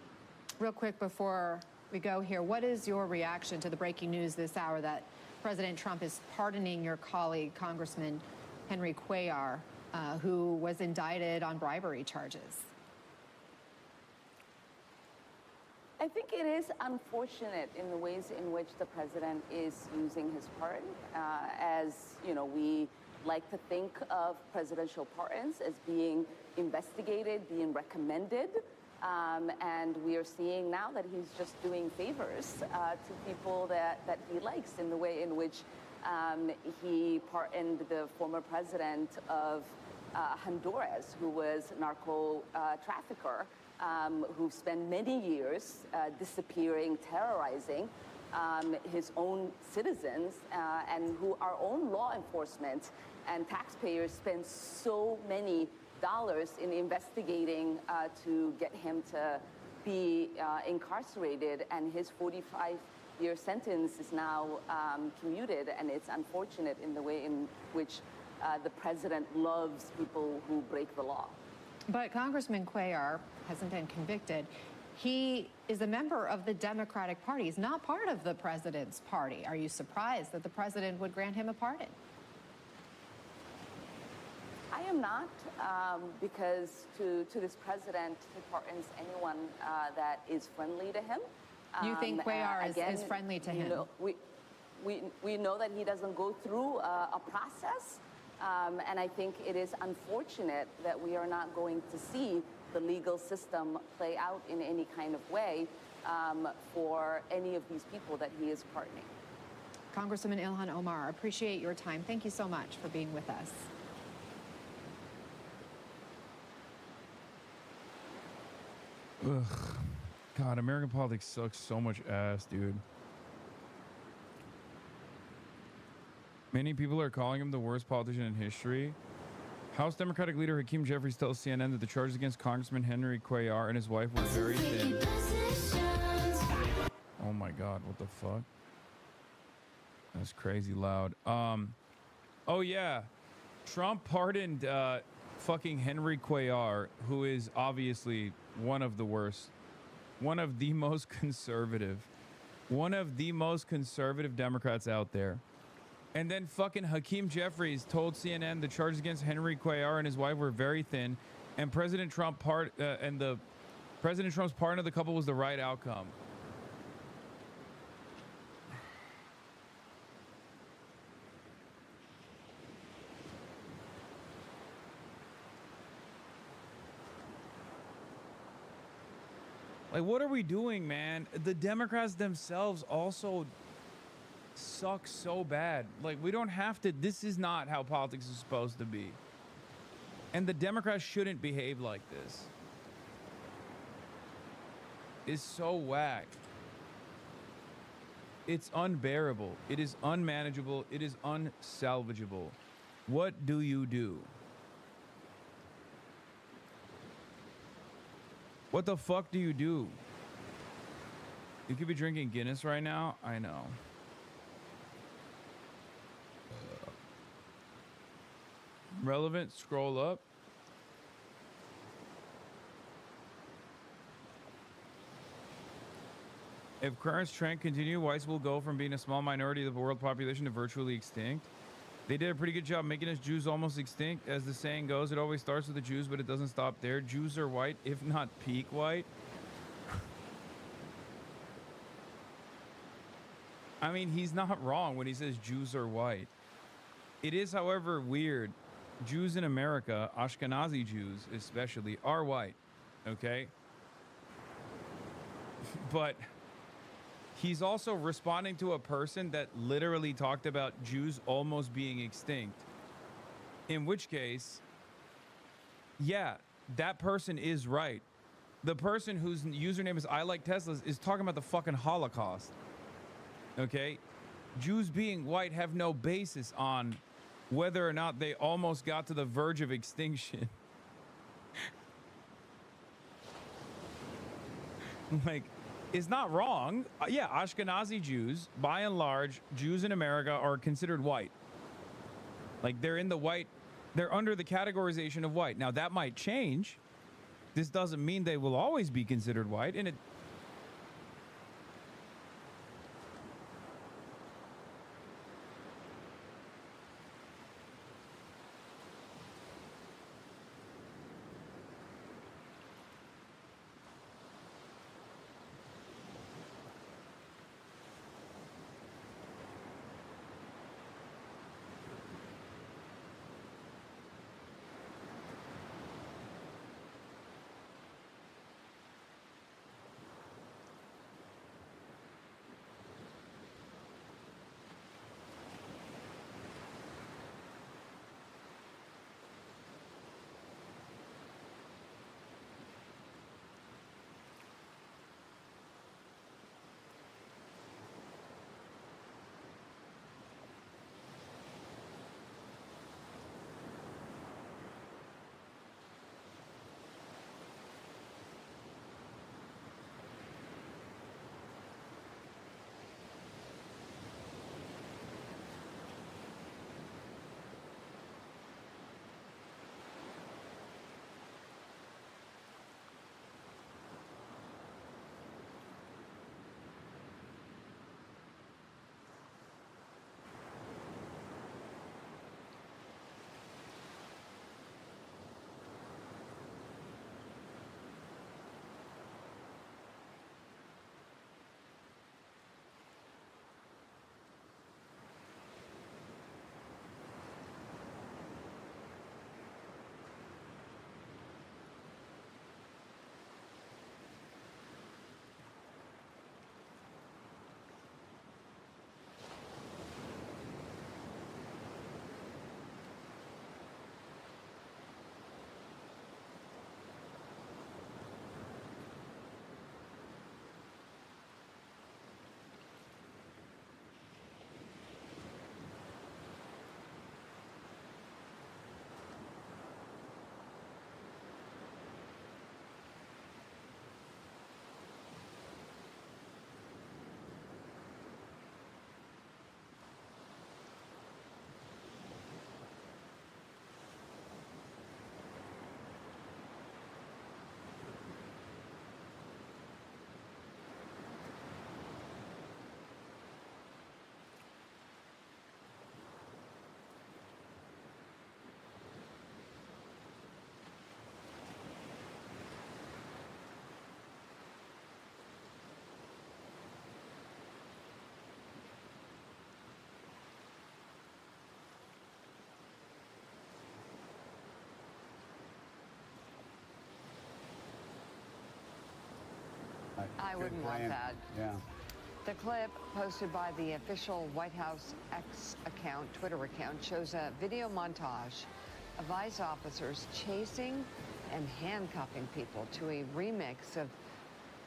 Real quick before we go here, what is your reaction to the breaking news this hour that President Trump is pardoning your colleague, Congressman Henry Cuellar, who was indicted on bribery charges? I think it is unfortunate in the ways in which the president is using his pardon. As you know, we like to think of presidential pardons as being investigated, being recommended. And we are seeing now that he's just doing favors to people that he likes, in the way in which he pardoned the former president of Honduras, who was a narco trafficker, who spent many years disappearing, terrorizing his own citizens, and who our own law enforcement and taxpayers spend so many dollars in investigating to get him to be incarcerated, and his 45-year sentence is now commuted, and it's unfortunate in the way in which the president loves people who break the law. But Congressman Cuellar hasn't been convicted. He is a member of the Democratic Party. He's not part of the president's party. Are you surprised that the president would grant him a pardon? I am not, because to this president, he pardons anyone that is friendly to him. You think Cuellar is friendly to him? We know that he doesn't go through a process, and I think it is unfortunate that we are not going to see the legal system play out in any kind of way for any of these people that he is pardoning. Congresswoman Ilhan Omar, appreciate your time. Thank you so much for being with us. Ugh. God, American politics sucks so much ass, dude. Many people are calling him the worst politician in history. House Democratic leader Hakeem Jeffries tells CNN that the charges against Congressman Henry Cuellar and his wife were very thin. Oh my God, what the fuck? That's crazy loud. Oh yeah, Trump pardoned fucking Henry Cuellar, who is obviously one of the worst, one of the most conservative Democrats out there. And then fucking Hakeem Jeffries told CNN the charges against Henry Cuellar and his wife were very thin, and President Trump's pardon of the couple was the right outcome. Like, what are we doing, man? The Democrats themselves also suck so bad. Like, we don't have to. This is not how politics is supposed to be. And the Democrats shouldn't behave like this. It's so whack. It's unbearable. It is unmanageable. It is unsalvageable. What do you do? What the fuck do you do? You could be drinking Guinness right now. I know. Relevant, scroll up. If current trend continue, whites will go from being a small minority of the world population to virtually extinct. They did a pretty good job making us Jews almost extinct. As the saying goes, it always starts with the Jews, but it doesn't stop there. Jews are white, if not peak white. I mean, he's not wrong when he says Jews are white. It is, however, weird Jews in America, Ashkenazi Jews especially, are white, okay? But he's also responding to a person that literally talked about Jews almost being extinct. In which case, yeah, that person is right. The person whose username is I like Teslas is talking about the fucking Holocaust. Okay? Jews being white have no basis on whether or not they almost got to the verge of extinction. Like, it's not wrong. Yeah, Ashkenazi Jews, by and large, Jews in America are considered white. Like, they're in the white, they're under the categorization of white. Now, that might change. This doesn't mean they will always be considered white, and it... I wouldn't want that. Yeah. The clip posted by the official White House X account, Twitter account, shows a video montage of ICE officers chasing and handcuffing people to a remix of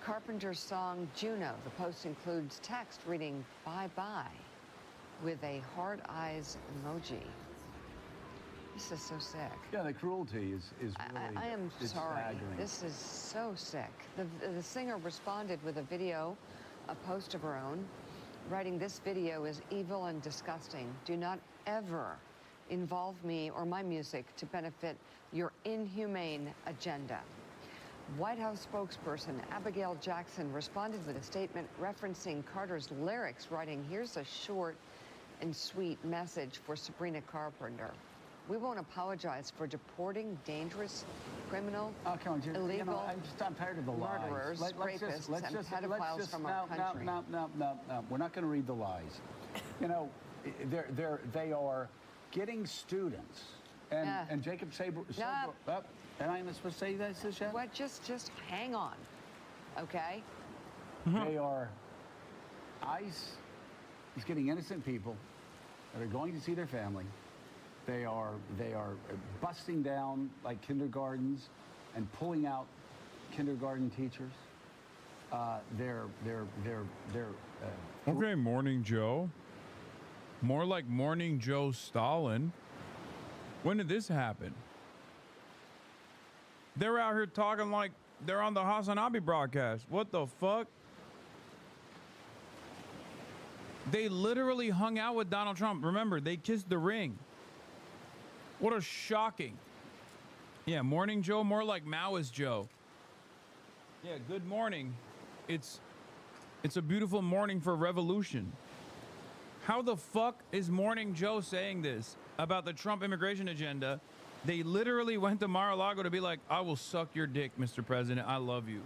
Carpenter's song Juno. The post includes text reading "bye-bye" with a heart eyes emoji. This is so sick. Yeah, the cruelty is really I am sorry. staggering. This is so sick. The singer responded with a video, a post of her own, writing, "This video is evil and disgusting. Do not ever involve me or my music to benefit your inhumane agenda." White House spokesperson Abigail Jackson responded with a statement referencing Carter's lyrics, writing, "Here's a short and sweet message for Sabrina Carpenter. We won't apologize for deporting dangerous, criminal, illegal, I'm tired of the lies. murderers, rapists, and pedophiles from our country." No. We're not going to read the lies. You know, they are getting students And Jacob Saber, am I not supposed to say this yet? What? Just hang on, okay? They are ICE is getting innocent people that are going to see their family. They are busting down like kindergartens and pulling out kindergarten teachers. Okay, Morning Joe. More like Morning Joe Stalin. When did this happen? They're out here talking like they're on the Hasanabi broadcast. What the fuck? They literally hung out with Donald Trump. Remember, they kissed the ring. What a shocking. Yeah, Morning Joe, more like Maoist Joe. Yeah, good morning. It's a beautiful morning for revolution. How the fuck is Morning Joe saying this about the Trump immigration agenda? They literally went to Mar-a-Lago to be like, I will suck your dick, Mr. President. I love you.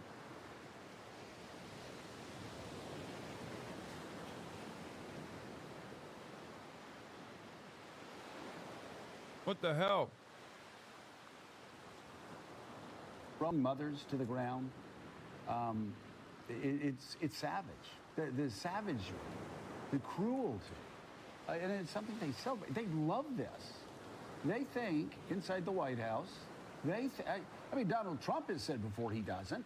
What the hell? Throwing mothers to the ground. It's savage. The savagery, the cruelty, and it's something they celebrate. They love this. They think inside the White House. I mean, Donald Trump has said before he doesn't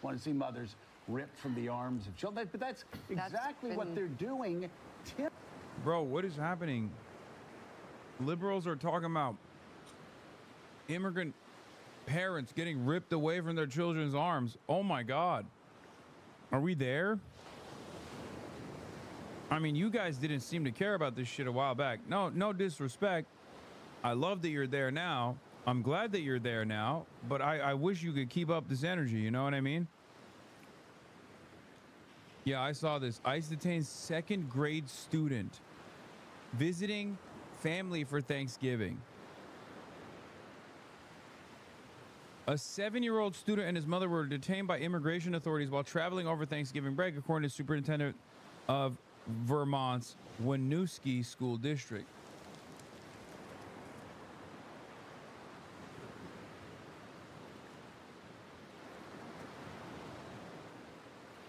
want to see mothers ripped from the arms of children. But that's exactly what they're doing. Bro, what is happening? Liberals are talking about immigrant parents getting ripped away from their children's arms. Oh my God. Are we there? I mean, you guys didn't seem to care about this shit a while back. No disrespect. I love that you're there now. I'm glad that you're there now, but I wish you could keep up this energy. You know what I mean? Yeah, I saw this. ICE detains second grade student visiting family for Thanksgiving. A 7-year-old student and his mother were detained by immigration authorities while traveling over Thanksgiving break, according to Superintendent of Vermont's Winooski School District.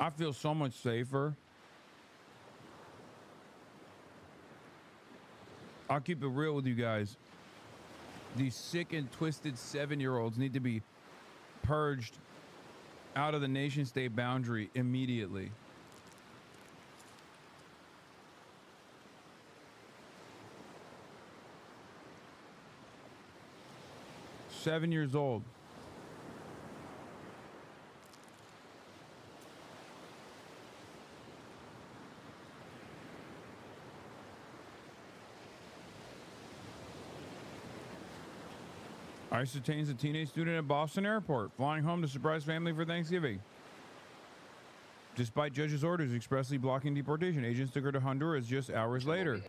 I feel so much safer. I'll keep it real with you guys. These sick and twisted 7-year-olds need to be purged out of the nation-state boundary immediately. Seven years old. ICE detains a teenage student at Boston Airport, flying home to surprise family for Thanksgiving. Despite judge's orders expressly blocking deportation, agents took her to Honduras just hours later.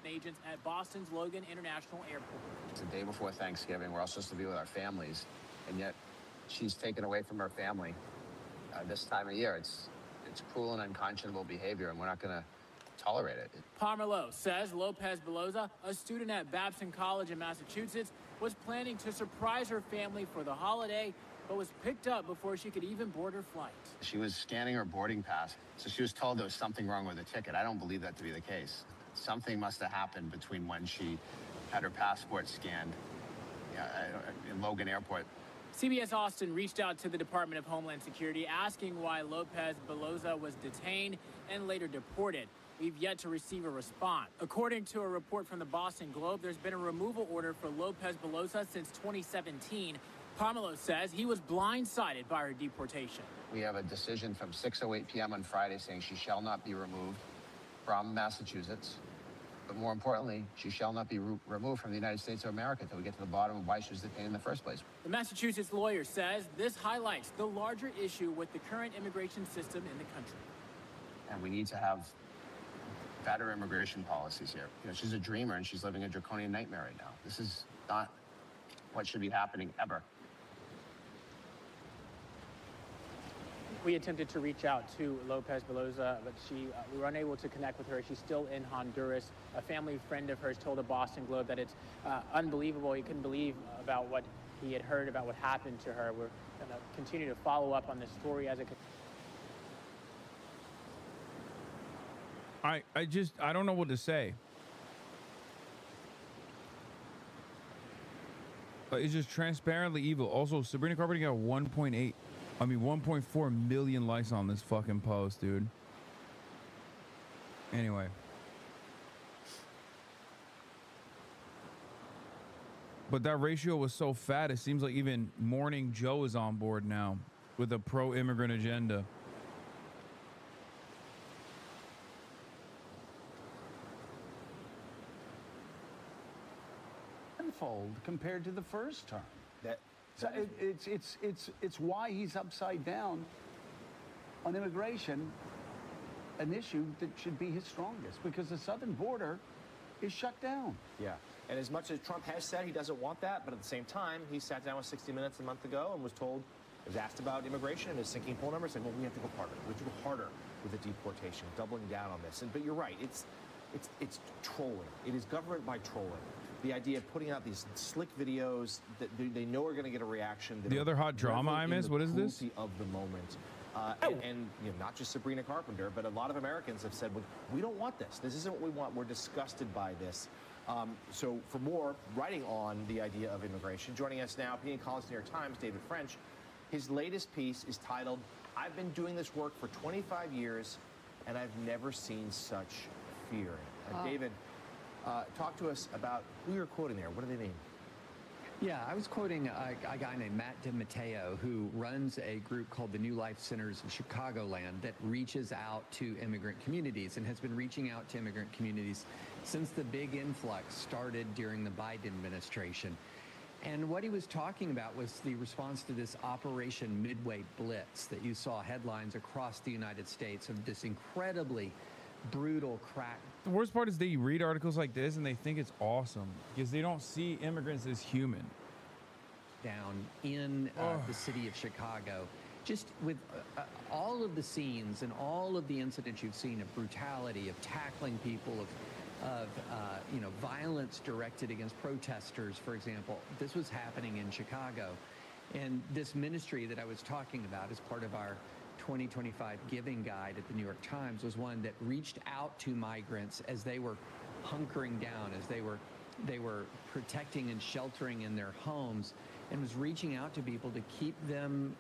Agents at Boston's Logan International Airport. It's the day before Thanksgiving. We're all supposed to be with our families, and yet she's taken away from her family this time of year. It's cruel and unconscionable behavior, and we're not going to tolerate it. Parmelo says Lopez Beloza, a student at Babson College in Massachusetts, was planning to surprise her family for the holiday, but was picked up before she could even board her flight. She was scanning her boarding pass, so she was told there was something wrong with the ticket. I don't believe that to be the case. Something must have happened between when she had her passport scanned in Logan Airport. CBS Austin reached out to the Department of Homeland Security asking why Lopez Beloza was detained and later deported. We've yet to receive a response. According to a report from the Boston Globe, there's been a removal order for Lopez Beloza since 2017. Parmelo says he was blindsided by her deportation. We have a decision from 6:08 p.m. on Friday saying she shall not be removed from Massachusetts. But more importantly, she shall not be removed from the United States of America until we get to the bottom of why she was detained in the first place. The Massachusetts lawyer says this highlights the larger issue with the current immigration system in the country. And we need to have better immigration policies here. You know, she's a dreamer and she's living a draconian nightmare right now. This is not what should be happening ever. We attempted to reach out to Lopez Beloza, but we were unable to connect with her. She's still in Honduras. A family friend of hers told the Boston Globe that it's unbelievable. He couldn't believe about what he had heard about what happened to her. We're going to continue to follow up on this story as it I don't know what to say. It's just transparently evil. Also, Sabrina Carpenter got 1.4 million likes on this fucking post, dude. Anyway. But that ratio was so fat, it seems like even Morning Joe is on board now with a pro-immigrant agenda. Compared to the first term. It's why he's upside down on immigration, an issue that should be his strongest, because the southern border is shut down. Yeah, and as much as Trump has said he doesn't want that, but at the same time, he sat down with 60 Minutes a month ago and was asked about immigration and his sinking poll numbers, said, well, we have to go harder. We have to go harder with the deportation, doubling down on this. But you're right, it's trolling. It is government by trolling. The idea of putting out these slick videos that they know are going to get a reaction. The other hot drama I miss, what is this? Of the moment. And you know, not just Sabrina Carpenter, but a lot of Americans have said, well, we don't want this. This isn't what we want. We're disgusted by this. So for more writing on the idea of immigration, joining us now, opinion columnist New York Times, David French. His latest piece is titled, I've been doing this work for 25 years, and I've never seen such fear. David, talk to us about who you're quoting there. What do they mean? Yeah, I was quoting a guy named Matt DiMatteo, who runs a group called the New Life Centers in Chicagoland that reaches out to immigrant communities and has been reaching out to immigrant communities since the big influx started during the Biden administration. And what he was talking about was the response to this Operation Midway Blitz that you saw headlines across the United States of this incredibly brutal crack. The worst part is they read articles like this and they think it's awesome because they don't see immigrants as human. Down in the city of Chicago, just with all of the scenes and all of the incidents you've seen of brutality, of tackling people, of violence directed against protesters, for example. This was happening in Chicago. And this ministry that I was talking about as part of our 2025 Giving Guide at the New York Times was one that reached out to migrants as they were hunkering down, as they were protecting and sheltering in their homes, and was reaching out to people to keep them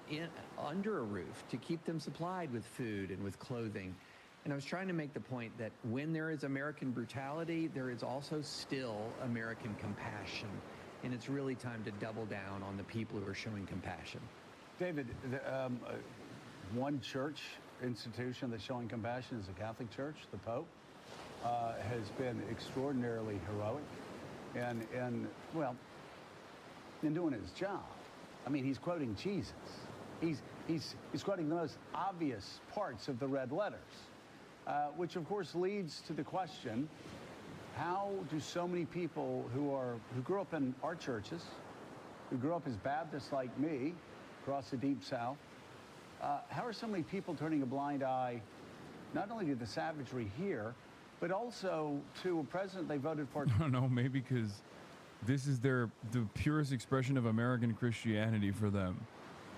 under a roof, to keep them supplied with food and with clothing. And I was trying to make the point that when there is American brutality, there is also still American compassion. And it's really time to double down on the people who are showing compassion. David, one church institution that's showing compassion is the Catholic Church. The Pope has been extraordinarily heroic and well, in doing his job. I mean, he's quoting Jesus. He's quoting the most obvious parts of the red letters, which of course leads to the question: how do so many people who grew up in our churches, who grew up as Baptists like me, across the Deep South, how are so many people turning a blind eye, not only to the savagery here, but also to a president they voted for? I don't know, maybe because this is the purest expression of American Christianity for them,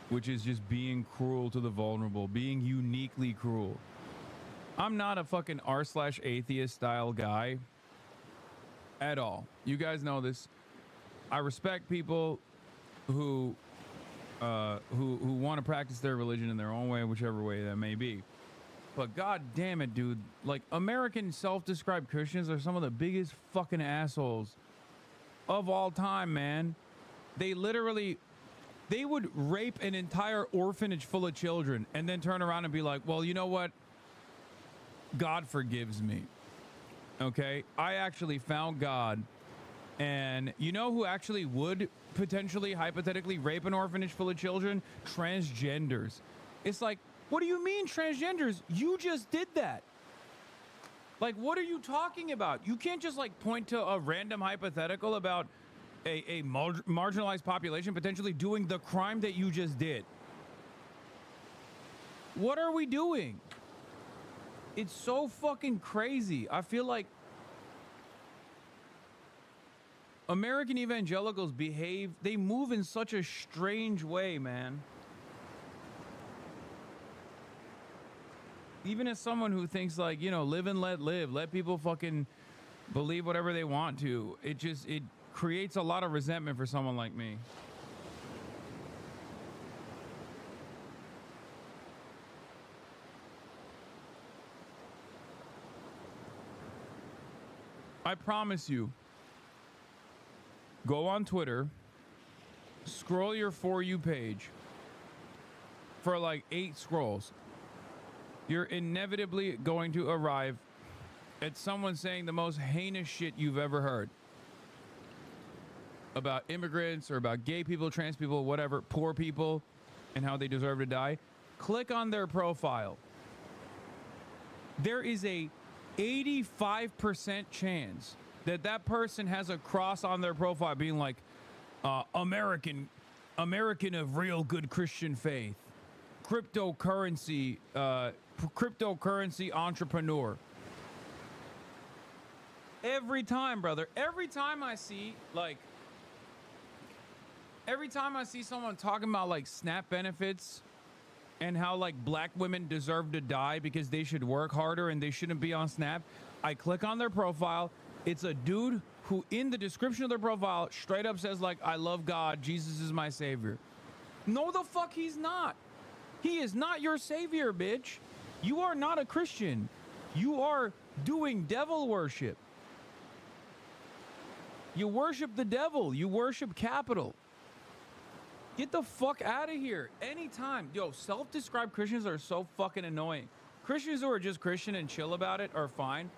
which is just being cruel to the vulnerable, being uniquely cruel. I'm not a fucking r/atheist style guy at all. You guys know this. I respect people who want to practice their religion in their own way, whichever way that may be. But god damn it, dude, like, American self-described Christians are some of the biggest fucking assholes of all time, man. They would rape an entire orphanage full of children and then turn around and be like, well, you know what? God forgives me. Okay? I actually found God. And you know who actually would potentially, hypothetically, rape an orphanage full of children? Transgenders. It's like, what do you mean transgenders? You just did that. Like, what are you talking about? You can't just, like, point to a random hypothetical about a marginalized population potentially doing the crime that you just did. What are we doing? It's so fucking crazy. I feel like American evangelicals they move in such a strange way, man. Even as someone who thinks like, you know, live and let live, let people fucking believe whatever they want to, it creates a lot of resentment for someone like me. I promise you, go on Twitter, scroll your For You page for like 8 scrolls. You're inevitably going to arrive at someone saying the most heinous shit you've ever heard about immigrants or about gay people, trans people, whatever, poor people, and how they deserve to die. Click on their profile. There is a 85% chance that that person has a cross on their profile being like, American of real good Christian faith, cryptocurrency entrepreneur. Every time, brother, every time I see someone talking about like SNAP benefits and how like black women deserve to die because they should work harder and they shouldn't be on SNAP, I click on their profile. It's a dude who in the description of their profile straight up says like, I love God, Jesus is my savior. No, the fuck he's not. He is not your savior, bitch. You are not a Christian. You are doing devil worship. You worship the devil. You worship capital. Get the fuck out of here. Anytime. Yo, self-described Christians are so fucking annoying. Christians who are just Christian and chill about it are fine.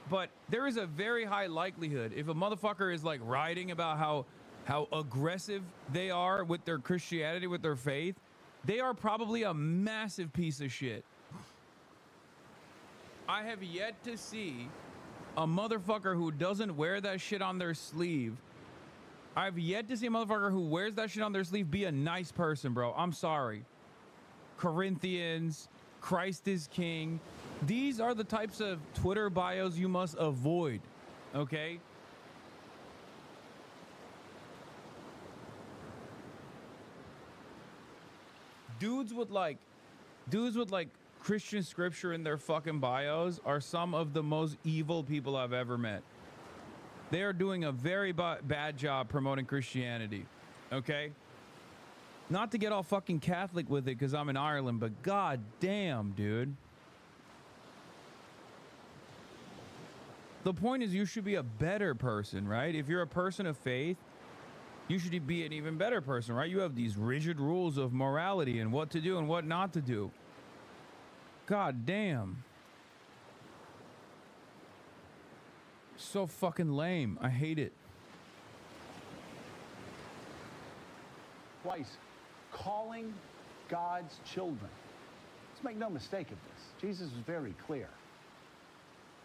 But there is a very high likelihood if a motherfucker is like writing about how aggressive they are with their Christianity, with their faith, they are probably a massive piece of shit. I have yet to see a motherfucker who doesn't wear that shit on their sleeve. I've yet to see a motherfucker who wears that shit on their sleeve be a nice person, bro. I'm sorry. Corinthians, Christ is King. These are the types of Twitter bios you must avoid, okay? Dudes with like Christian scripture in their fucking bios are some of the most evil people I've ever met. They are doing a very bad job promoting Christianity, okay? Not to get all fucking Catholic with it because I'm in Ireland, but god damn, dude. The point is you should be a better person, right? If you're a person of faith, you should be an even better person, right? You have these rigid rules of morality and what to do and what not to do. God damn. So fucking lame. I hate it. Twice, calling God's children. Let's make no mistake of this. Jesus was very clear.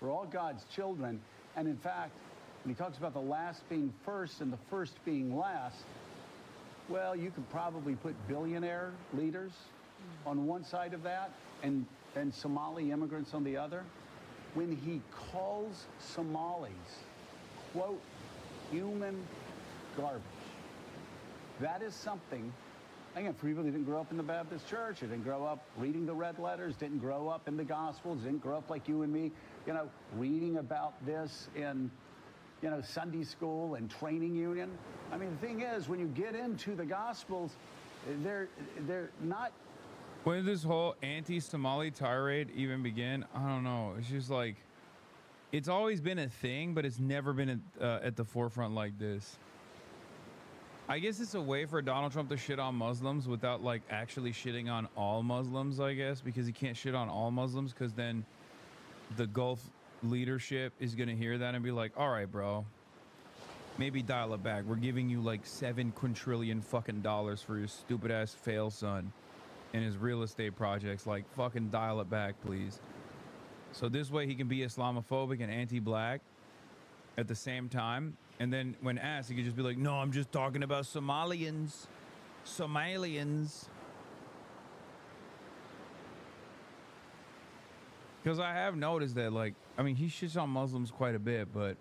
We're all God's children. And in fact, when he talks about the last being first and the first being last, well, you could probably put billionaire leaders on one side of that and Somali immigrants on the other. When he calls Somalis, quote, human garbage, that is something, again, for people who didn't grow up in the Baptist church, who didn't grow up reading the red letters, didn't grow up in the Gospels, didn't grow up like you and me, you know, reading about this in, you know, Sunday school and training union. I mean, the thing is, when you get into the Gospels, they're not. When did this whole anti-Somali tirade even begin? I don't know. It's just like, it's always been a thing, but it's never been at the forefront like this. I guess it's a way for Donald Trump to shit on Muslims without like actually shitting on all Muslims, I guess, because he can't shit on all Muslims because then the Gulf leadership is going to hear that and be like, all right, bro, maybe dial it back. We're giving you like $7 quintillion fucking dollars for your stupid ass fail son and his real estate projects. Like, fucking dial it back, please. So this way he can be Islamophobic and anti-black at the same time. And then when asked, he could just be like, no, I'm just talking about Somalians. Because I have noticed that, like, I mean, he shits on Muslims quite a bit, but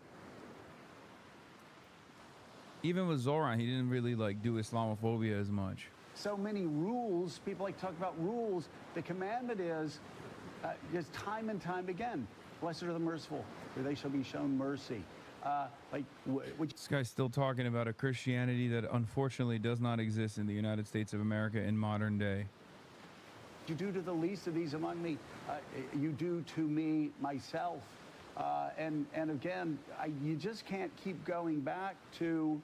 even with Zoran, he didn't really, like, do Islamophobia as much. So many rules. People like to talk about rules. The commandment is just time and time again. Blessed are the merciful, for they shall be shown mercy. This guy's still talking about a Christianity that unfortunately does not exist in the United States of America in modern day. You do to the least of these among me, you do to me myself. And again, you just can't keep going back to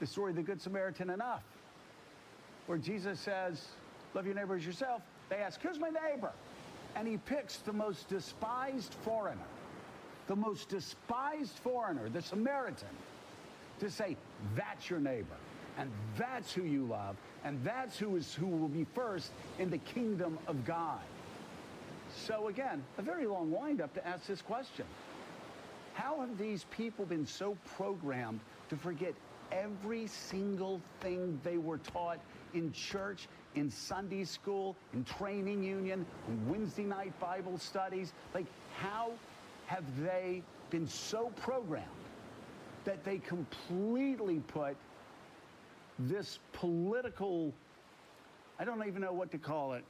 the story of the Good Samaritan enough, where Jesus says, love your neighbor as yourself. They ask, who's my neighbor? And he picks the most despised foreigner, the Samaritan, to say, that's your neighbor, and that's who you love, and that's who will be first in the kingdom of God. So again, a very long wind-up to ask this question. How have these people been so programmed to forget every single thing they were taught in church, in Sunday school, in training union, in Wednesday night Bible studies? Like, how have they been so programmed that they completely put this political, I don't even know what to call it,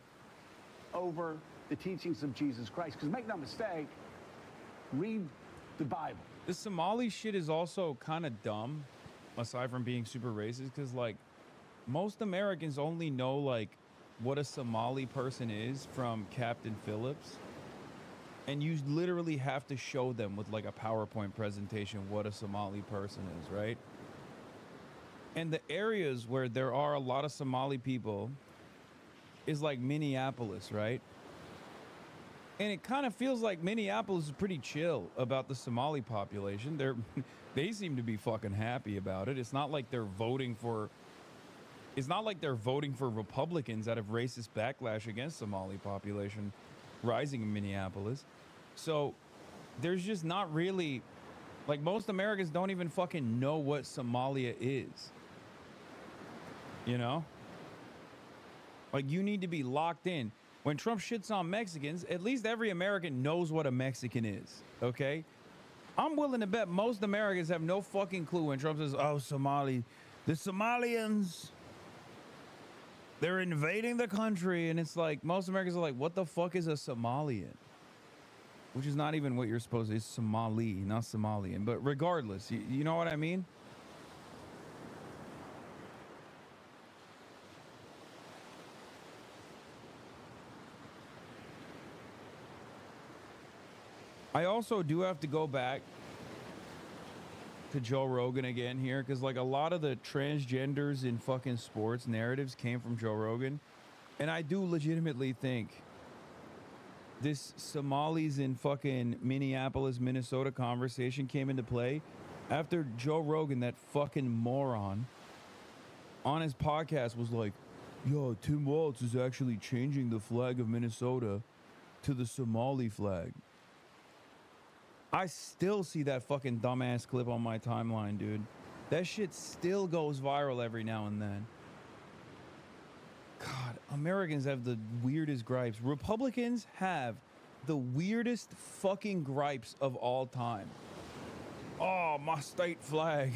over the teachings of Jesus Christ? Because make no mistake, read the Bible. The Somali shit is also kind of dumb, aside from being super racist, because, like, most Americans only know, like, what a Somali person is from Captain Phillips. And you literally have to show them with, like, a PowerPoint presentation what a Somali person is, right? And the areas where there are a lot of Somali people is like Minneapolis, right? And it kind of feels like Minneapolis is pretty chill about the Somali population. They seem to be fucking happy about it. It's not like they're voting for Republicans out of racist backlash against Somali population rising in Minneapolis. So there's just not really, like, most Americans don't even fucking know what Somalia is. You know? Like, you need to be locked in. When Trump shits on Mexicans, at least every American knows what a Mexican is, okay? I'm willing to bet most Americans have no fucking clue when Trump says, oh, Somali, the Somalians, they're invading the country. And it's like, most Americans are like, what the fuck is a Somalian? Which is not even what you're supposed to. It's Somali, not Somalian. But regardless, you know what I mean? I also do have to go back to Joe Rogan again here, because, like, a lot of the transgenders in fucking sports narratives came from Joe Rogan. And I do legitimately think this Somalis in fucking Minneapolis, Minnesota conversation came into play after Joe Rogan, that fucking moron, on his podcast was like, yo, Tim Walz is actually changing the flag of Minnesota to the Somali flag. I still see that fucking dumbass clip on my timeline, dude. That shit still goes viral every now and then. God, Americans have the weirdest gripes. Republicans have the weirdest fucking gripes of all time. Oh, my state flag.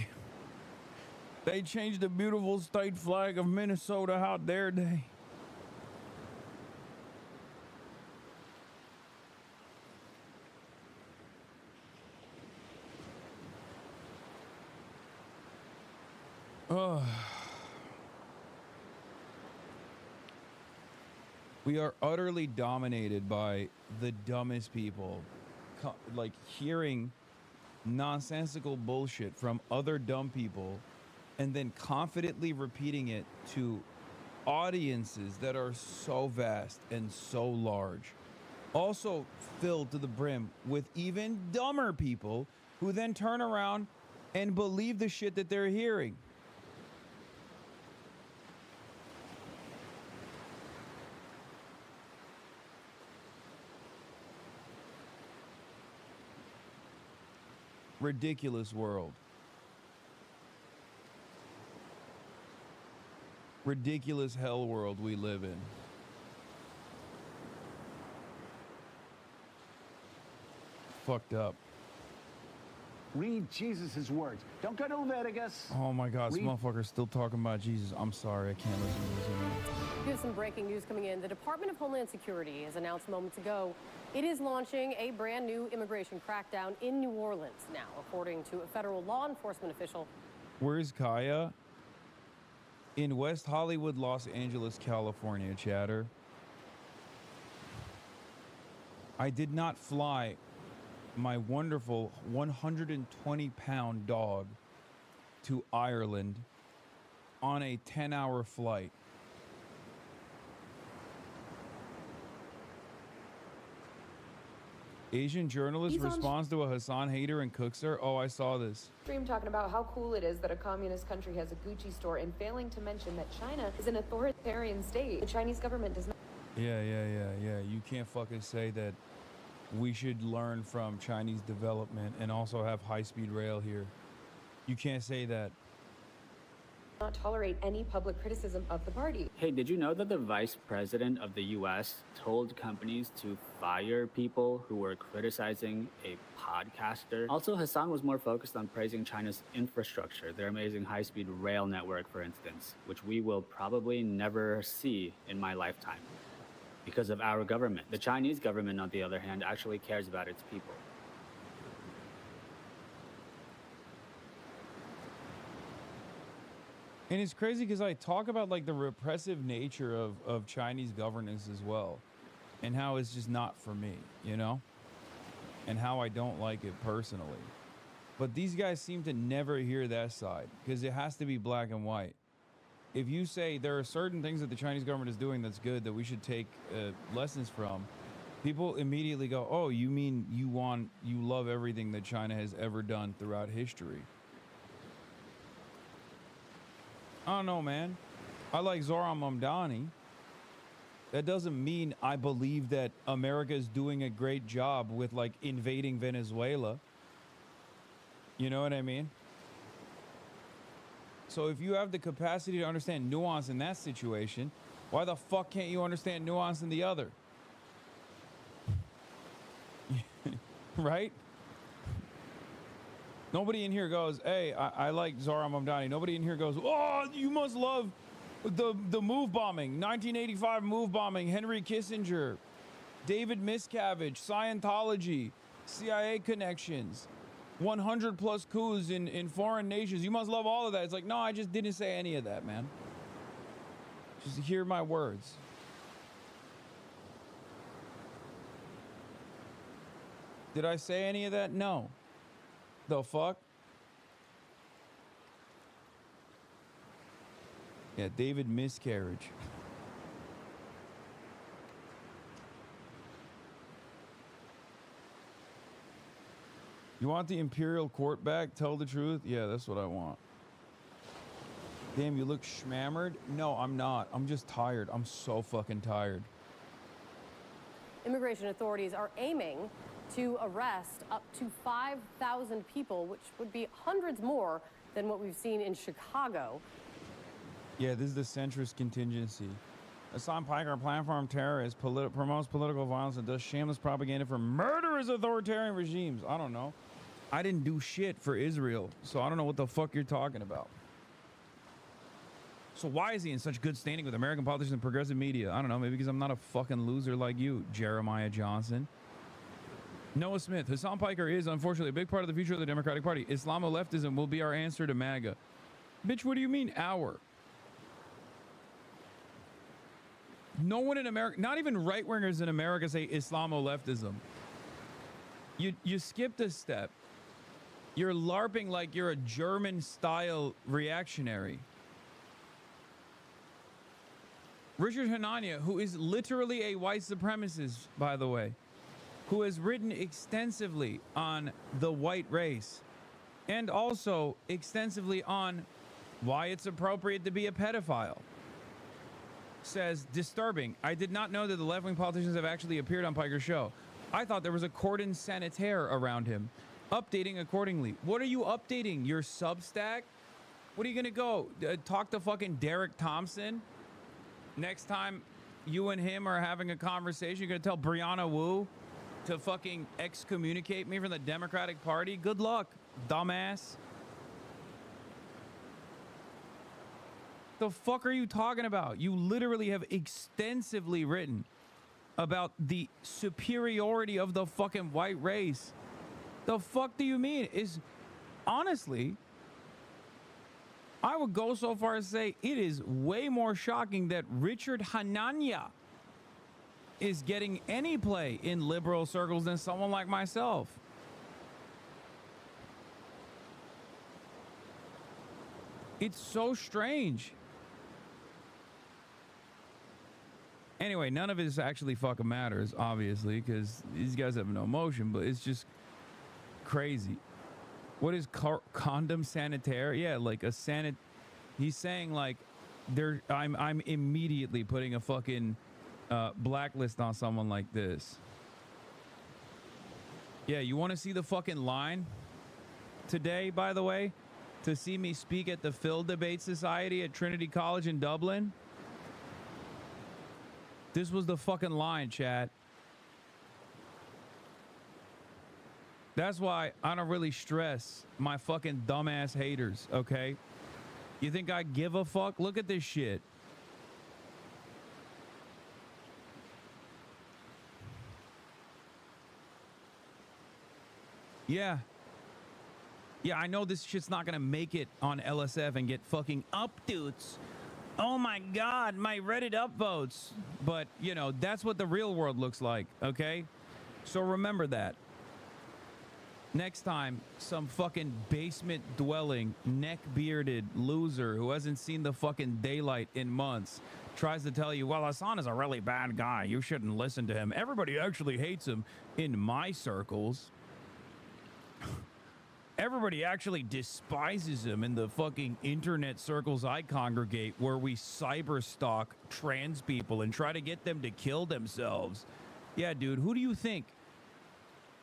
They changed the beautiful state flag of Minnesota. How dare they? We are utterly dominated by the dumbest people, like hearing nonsensical bullshit from other dumb people and then confidently repeating it to audiences that are so vast and so large. Also filled to the brim with even dumber people who then turn around and believe the shit that they're hearing. Ridiculous world. Ridiculous hell world we live in. fucked up. Read Jesus' words. Don't go to Leviticus. Oh my God, this Read- motherfucker's still talking about Jesus. I'm sorry, I can't listen to this anymore. We have some breaking news coming in. The Department of Homeland Security has announced moments ago it is launching a brand new immigration crackdown in New Orleans now, according to a federal law enforcement official. Where's Kaya? In West Hollywood, Los Angeles, California, chatter. I did not fly my wonderful 120-pound dog to Ireland on a 10-hour flight. Asian journalist responds to a Hassan hater and cooks her. Oh, I saw this. Stream talking about how cool it is that a communist country has a Gucci store and failing to mention that China is an authoritarian state. The Chinese government does not. Yeah. You can't fucking say that we should learn from Chinese development and also have high-speed rail here. You can't say that. Not tolerate any public criticism of the party. Hey, did you know that the vice president of the U.S. told companies to fire people who were criticizing a podcaster? Also, Hasan was more focused on praising China's infrastructure, their amazing high-speed rail network, for instance, which we will probably never see in my lifetime because of our government. The Chinese government, on the other hand, actually cares about its people. And it's crazy because I talk about like the repressive nature of Chinese governance as well, and how it's just not for me, you know, and how I don't like it personally. But these guys seem to never hear that side because it has to be black and white. If you say there are certain things that the Chinese government is doing that's good that we should take lessons from, people immediately go, oh, you mean you love everything that China has ever done throughout history. I don't know, man. I like Zohran Mamdani. That doesn't mean I believe that America is doing a great job with like invading Venezuela. You know what I mean? So if you have the capacity to understand nuance in that situation, why the fuck can't you understand nuance in the other? Right? Nobody in here goes, hey, I like Zohran Mamdani. Nobody in here goes, oh, you must love the move bombing, 1985 move bombing, Henry Kissinger, David Miscavige, Scientology, CIA connections, 100 plus coups in foreign nations. You must love all of that. It's like, no, I just didn't say any of that, man. Just hear my words. Did I say any of that? No. The fuck? Yeah, David Miscarriage. You want the imperial court back? Tell the truth? Yeah, that's what I want. Damn, you look schmammered? No, I'm not. I'm just tired. I'm so fucking tired. Immigration authorities are aiming to arrest up to 5,000 people, which would be hundreds more than what we've seen in Chicago. Yeah, this is the centrist contingency. Hassan Piker, a platform terrorist, promotes political violence and does shameless propaganda for murderous authoritarian regimes. I don't know. I didn't do shit for Israel, so I don't know what the fuck you're talking about. So why is he in such good standing with American politicians and progressive media? I don't know, maybe because I'm not a fucking loser like you, Jeremiah Johnson. Noah Smith, Hassan Piker is unfortunately a big part of the future of the Democratic Party. Islamo-leftism will be our answer to MAGA. Bitch, what do you mean our? No one in America, not even right-wingers in America say Islamo-leftism. You skipped a step. You're LARPing like you're a German-style reactionary. Richard Hanania, who is literally a white supremacist, by the way, who has written extensively on the white race and also extensively on why it's appropriate to be a pedophile, says, disturbing. I did not know that the left-wing politicians have actually appeared on Piker's show. I thought there was a cordon sanitaire around him. Updating accordingly. What are you updating? Your Substack? What are you going to go? Talk to fucking Derek Thompson? Next time you and him are having a conversation, you're going to tell Brianna Wu to fucking excommunicate me from the Democratic Party? Good luck, dumbass. The fuck are you talking about? You literally have extensively written about the superiority of the fucking white race. The fuck do you mean? Is honestly, I would go so far as to say it is way more shocking that Richard Hanania is getting any play in liberal circles than someone like myself. It's so strange. Anyway, none of this actually fucking matters, obviously, because these guys have no emotion, but it's just crazy. What is condom sanitaire? Yeah, like a he's saying like I'm immediately putting a fucking blacklist on someone like this. Yeah, you want to see the fucking line today, by the way, to see me speak at the Phil Debate Society at Trinity College in Dublin? This was the fucking line, chat. That's why I don't really stress my fucking dumbass haters, okay? You think I give a fuck? Look at this shit. Yeah. Yeah, I know this shit's not gonna make it on LSF and get fucking updates. Oh my God, my Reddit upvotes. But, you know, that's what the real world looks like, okay? So remember that. Next time, some fucking basement-dwelling, neck-bearded loser who hasn't seen the fucking daylight in months tries to tell you, well, Hasan is a really bad guy. You shouldn't listen to him. Everybody actually hates him in my circles. Everybody actually despises him in the fucking internet circles I congregate, where we cyber stalk trans people and try to get them to kill themselves. Yeah, dude, who do you think?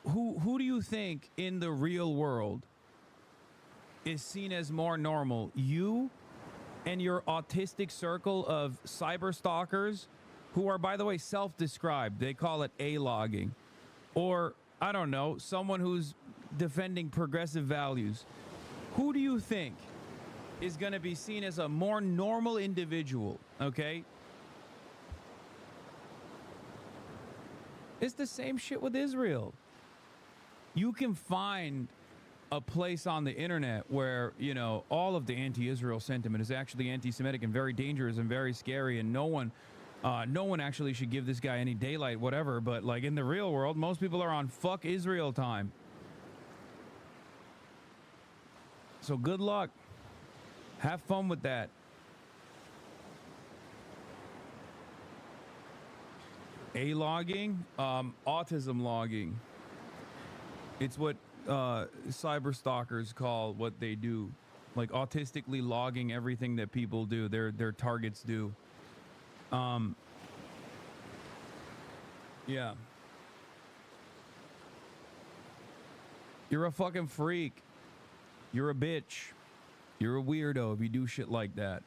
Who do you think in the real world is seen as more normal? You and your autistic circle of cyber stalkers, who are, by the way, self-described. They call it A-logging. Or, I don't know, someone who's defending progressive values. Who do you think is going to be seen as a more normal individual, okay? It's the same shit with Israel. You can find a place on the internet where, you know, all of the anti-Israel sentiment is actually anti-Semitic and very dangerous and very scary, and no one actually should give this guy any daylight, whatever. But like in the real world, most people are on fuck Israel time. So good luck. Have fun with that. A-logging, autism logging. It's what cyber stalkers call what they do, like autistically logging everything that people do, their targets do. Yeah. You're a fucking freak. You're a bitch. You're a weirdo if you do shit like that.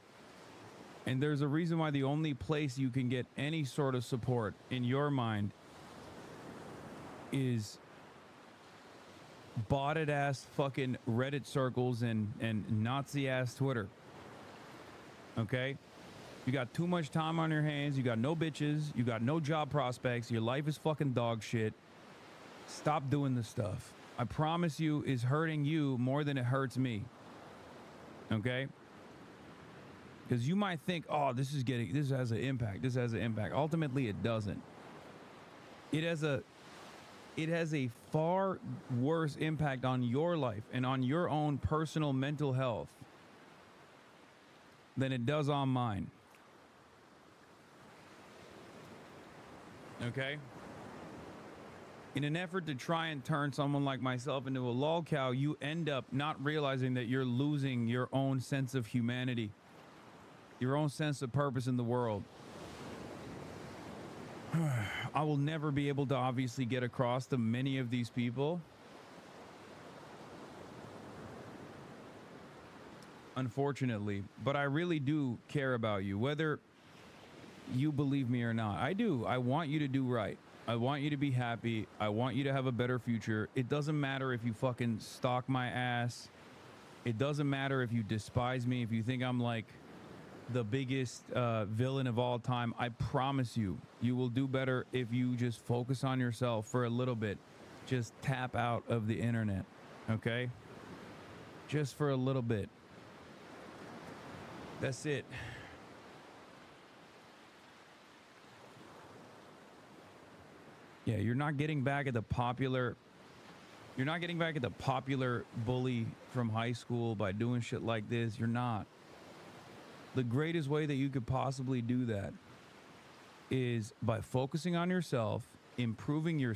And there's a reason why the only place you can get any sort of support in your mind is botted ass fucking Reddit circles and Nazi ass Twitter. Okay? You got too much time on your hands. You got no bitches. You got no job prospects. Your life is fucking dog shit. Stop doing this stuff. I promise you, is hurting you more than it hurts me. Okay? Because you might think, oh, this has an impact. This has an impact. Ultimately, it doesn't. It has a far worse impact on your life and on your own personal mental health than it does on mine. Okay? In an effort to try and turn someone like myself into a lolcow, you end up not realizing that you're losing your own sense of humanity, your own sense of purpose in the world. I will never be able to obviously get across to many of these people, unfortunately, but I really do care about you, whether you believe me or not. I do. I want you to do right. I want you to be happy. I want you to have a better future. It doesn't matter if you fucking stalk my ass. It doesn't matter if you despise me, if you think I'm like the biggest villain of all time. I promise you, you will do better if you just focus on yourself for a little bit. Just tap out of the internet, okay? Just for a little bit. That's it. Yeah, you're not getting back at the popular bully from high school by doing shit like this. You're not. The greatest way that you could possibly do that is by focusing on yourself, improving your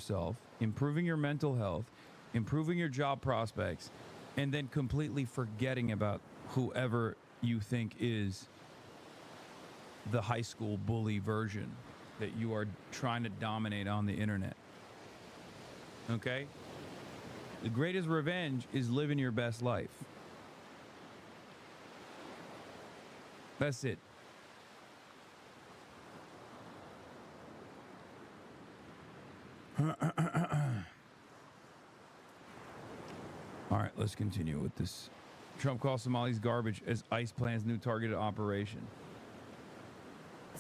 mental health, improving your job prospects, and then completely forgetting about whoever you think is the high school bully version that you are trying to dominate on the internet. Okay? The greatest revenge is living your best life. That's it. All right, let's continue with this. Trump calls Somalis garbage as ICE plans new targeted operation.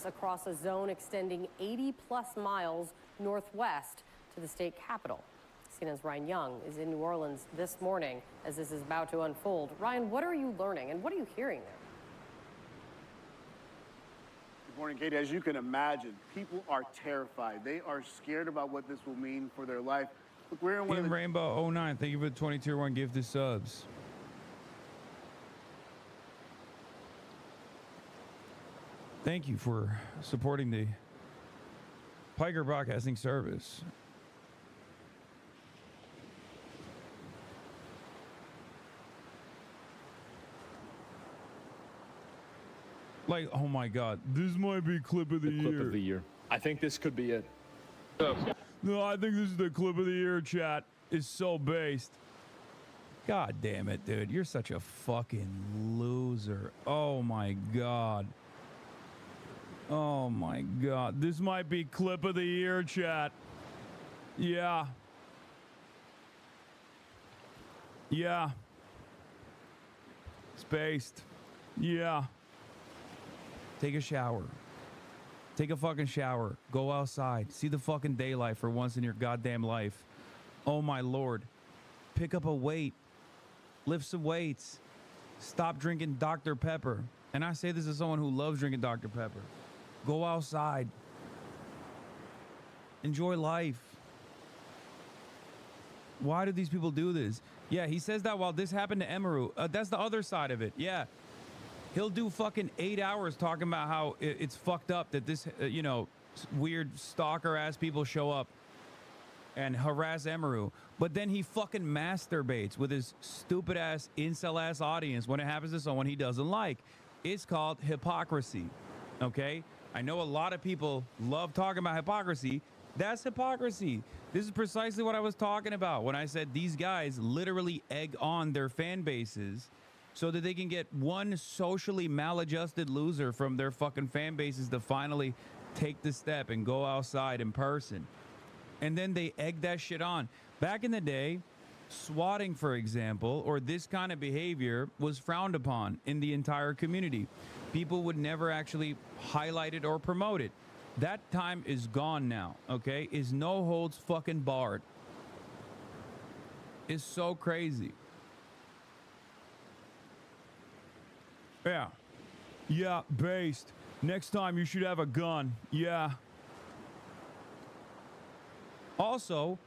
Across a zone extending 80-plus miles northwest to the state capital. CNN's Ryan Young is in New Orleans this morning as this is about to unfold. Ryan, what are you learning and what are you hearing there? Good morning, Katie. As you can imagine, people are terrified. They are scared about what this will mean for their life. Look, we're in one of the... Rainbow 09, thank you for the 20 tier 1 gifted subs. Thank you for supporting the Piker Broadcasting Service. Like, oh my God, this might be clip of the year. Clip of the year. I think this could be it. No, I think this is the clip of the year, chat. It's so based. God damn it, dude. You're such a fucking loser. Oh my God. Oh my God. This might be clip of the year, chat. Yeah. Yeah. Spaced. Yeah. Take a shower. Take a fucking shower. Go outside. See the fucking daylight for once in your goddamn life. Oh my Lord. Pick up a weight. Lift some weights. Stop drinking Dr. Pepper. And I say this as someone who loves drinking Dr. Pepper. Go outside. Enjoy life. Why do these people do this? Yeah, he says that while this happened to Emaru. That's the other side of it. Yeah. He'll do fucking 8 hours talking about how it's fucked up that this, you know, weird stalker-ass people show up and harass Emaru. But then he fucking masturbates with his stupid-ass, incel-ass audience when it happens to someone he doesn't like. It's called hypocrisy, okay? I know a lot of people love talking about hypocrisy. That's hypocrisy. This is precisely what I was talking about when I said these guys literally egg on their fan bases so that they can get one socially maladjusted loser from their fucking fan bases to finally take the step and go outside in person. And then they egg that shit on. Back in the day, swatting, for example, or this kind of behavior was frowned upon in the entire community. People would never actually highlight it or promote it. That time is gone now, okay? Is no holds fucking barred. It's so crazy. Yeah. Yeah, based. Next time you should have a gun. Yeah. Also,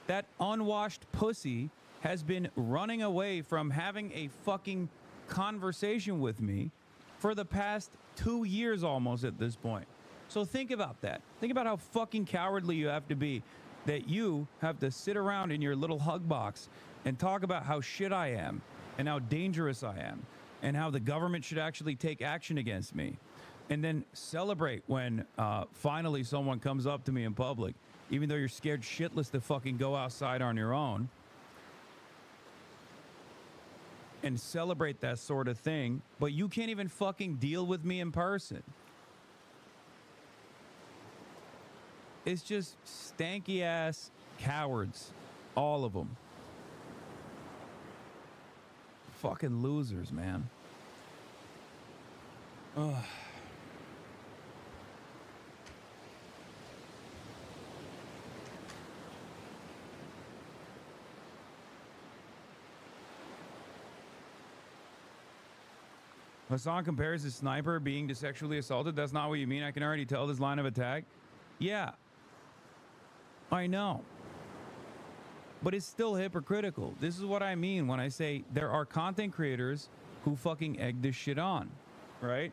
that unwashed pussy has been running away from having a fucking conversation with me for the past 2 years almost at this point. So think about that. Think about how fucking cowardly you have to be that you have to sit around in your little hug box and talk about how shit I am and how dangerous I am and how the government should actually take action against me, and then celebrate when finally someone comes up to me in public, even though you're scared shitless to fucking go outside on your own, and celebrate that sort of thing, but you can't even fucking deal with me in person. It's just stanky ass cowards. All of them. Fucking losers, man. Ugh. Hasan compares his sniper being to sexually assaulted. That's not what you mean. I can already tell this line of attack. Yeah. I know. But it's still hypocritical. This is what I mean when I say there are content creators who fucking egg this shit on. Right?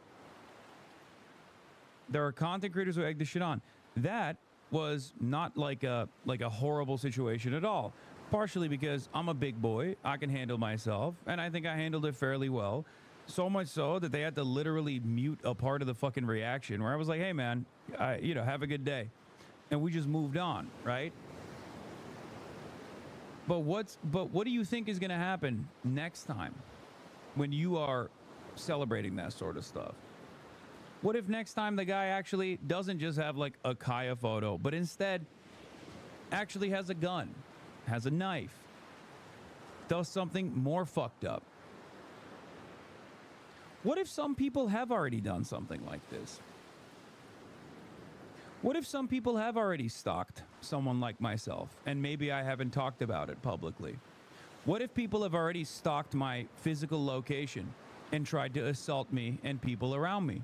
There are content creators who egg this shit on. That was not like a horrible situation at all. Partially because I'm a big boy. I can handle myself. And I think I handled it fairly well. So much so that they had to literally mute a part of the fucking reaction where I was like, hey, man, have a good day. And we just moved on, right? But what do you think is going to happen next time when you are celebrating that sort of stuff? What if next time the guy actually doesn't just have like a Kaya photo, but instead actually has a gun, has a knife, does something more fucked up? What if some people have already done something like this? What if some people have already stalked someone like myself, and maybe I haven't talked about it publicly? What if people have already stalked my physical location and tried to assault me and people around me?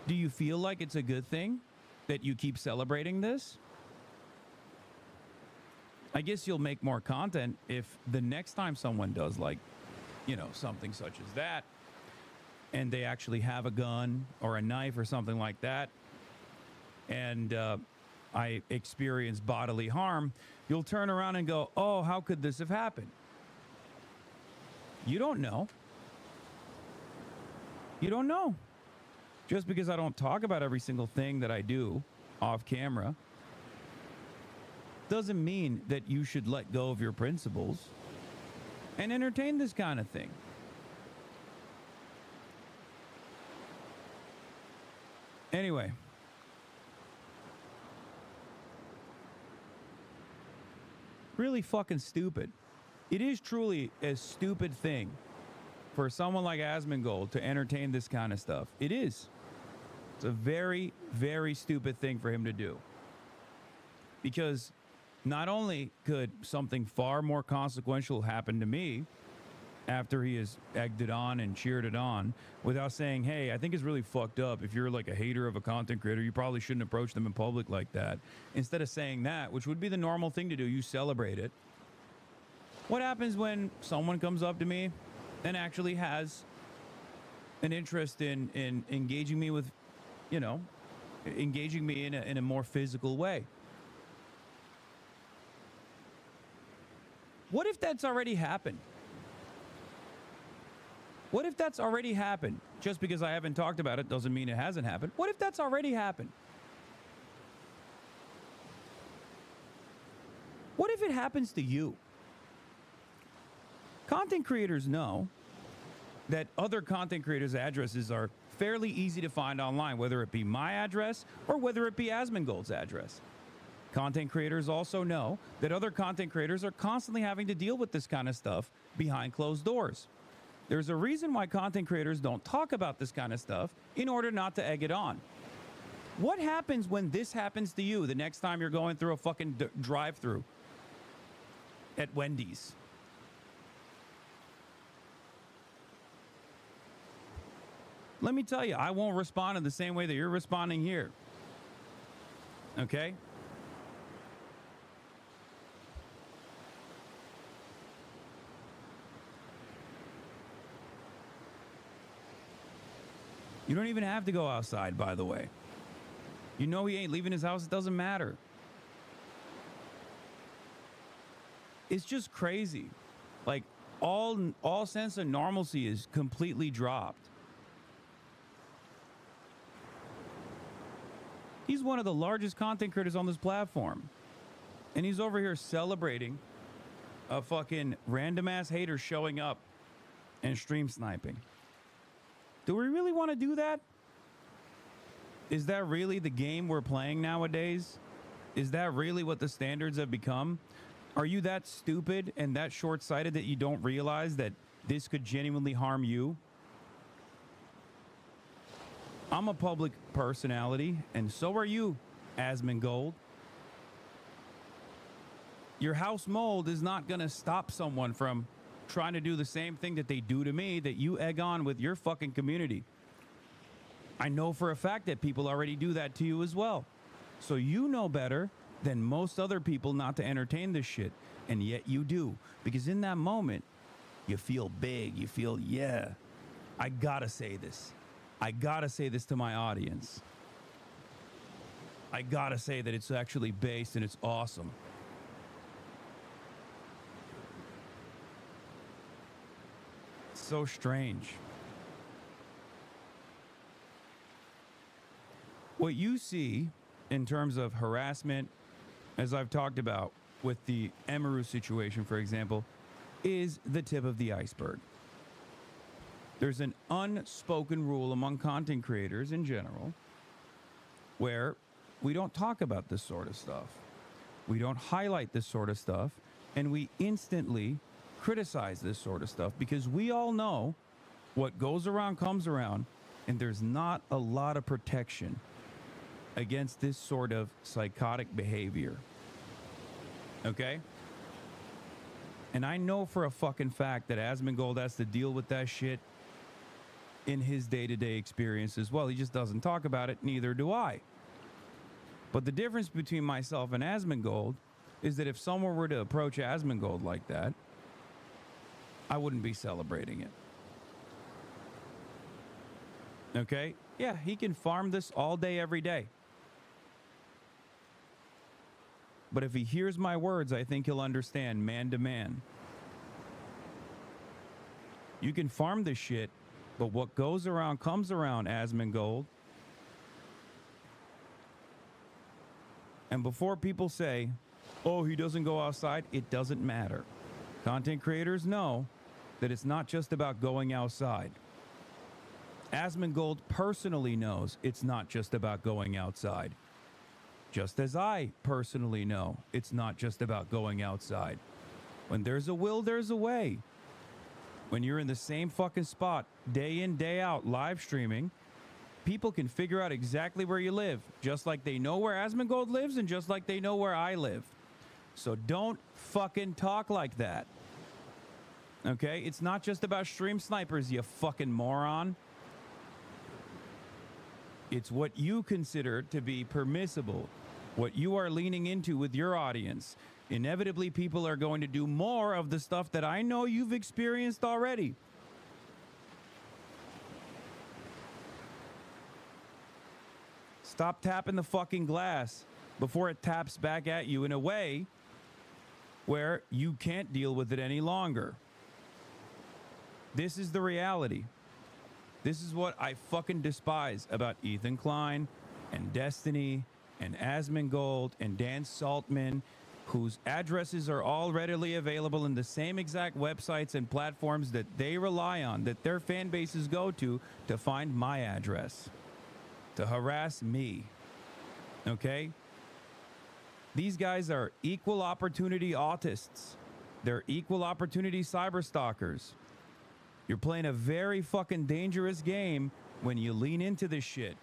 Do you feel like it's a good thing that you keep celebrating this? I guess you'll make more content if the next time someone does something such as that, and they actually have a gun or a knife or something like that, and I experience bodily harm, you'll turn around and go, oh, how could this have happened? You don't know. You don't know. Just because I don't talk about every single thing that I do off camera doesn't mean that you should let go of your principles and entertain this kind of thing. Anyway. Really fucking stupid. It is truly a stupid thing for someone like Asmongold to entertain this kind of stuff. It is. It's a very, very stupid thing for him to do. Because not only could something far more consequential happen to me after he has egged it on and cheered it on without saying, hey, I think it's really fucked up. If you're like a hater of a content creator, you probably shouldn't approach them in public like that. Instead of saying that, which would be the normal thing to do, you celebrate it. What happens when someone comes up to me and actually has an interest in engaging me with, engaging me in a more physical way? What if that's already happened? What if that's already happened? Just because I haven't talked about it doesn't mean it hasn't happened. What if that's already happened? What if it happens to you? Content creators know that other content creators' addresses are fairly easy to find online, whether it be my address or whether it be Asmongold's address. Content creators also know that other content creators are constantly having to deal with this kind of stuff behind closed doors. There's a reason why content creators don't talk about this kind of stuff in order not to egg it on. What happens when this happens to you the next time you're going through a fucking drive-thru at Wendy's? Let me tell you, I won't respond in the same way that you're responding here. Okay? You don't even have to go outside, by the way. You know he ain't leaving his house. It doesn't matter. It's just crazy. Like, all sense of normalcy is completely dropped. He's one of the largest content creators on this platform. And he's over here celebrating a fucking random-ass hater showing up and stream sniping. Do we really want to do that? Is that really the game we're playing nowadays? Is that really what the standards have become? Are you that stupid and that short-sighted that you don't realize that this could genuinely harm you? I'm a public personality, and so are you, Asmongold. Your house mold is not going to stop someone from trying to do the same thing that they do to me that you egg on with your fucking community. I know for a fact that people already do that to you as well. So you know better than most other people not to entertain this shit. And yet you do. Because in that moment, you feel big. You feel, yeah, I gotta say this. I gotta say this to my audience. I gotta say that it's actually based and it's awesome. So strange. What you see in terms of harassment, as I've talked about with the Emaru situation, for example, is the tip of the iceberg. There's an unspoken rule among content creators in general where we don't talk about this sort of stuff. We don't highlight this sort of stuff, and we instantly criticize this sort of stuff because we all know what goes around comes around, and there's not a lot of protection against this sort of psychotic behavior. Okay? And I know for a fucking fact that Asmongold has to deal with that shit in his day-to-day experience as well. He just doesn't talk about it, neither do I. But the difference between myself and Asmongold is that if someone were to approach Asmongold like that, I wouldn't be celebrating it. Okay? Yeah, he can farm this all day, every day. But if he hears my words, I think he'll understand man to man. You can farm this shit, but what goes around comes around, Asmongold. And before people say, oh, he doesn't go outside, it doesn't matter. Content creators know that it's not just about going outside. Asmongold personally knows it's not just about going outside. Just as I personally know it's not just about going outside. When there's a will, there's a way. When you're in the same fucking spot, day in, day out, live streaming, people can figure out exactly where you live, just like they know where Asmongold lives and just like they know where I live. So don't fucking talk like that. Okay? It's not just about stream snipers, you fucking moron. It's what you consider to be permissible, what you are leaning into with your audience. Inevitably, people are going to do more of the stuff that I know you've experienced already. Stop tapping the fucking glass before it taps back at you in a way where you can't deal with it any longer. This is the reality. This is what I fucking despise about Ethan Klein and Destiny and Asmongold and Dan Saltman, whose addresses are all readily available in the same exact websites and platforms that they rely on, that their fan bases go to find my address, to harass me. Okay? These guys are equal opportunity autists. They're equal opportunity cyberstalkers. You're playing a very fucking dangerous game when you lean into this shit.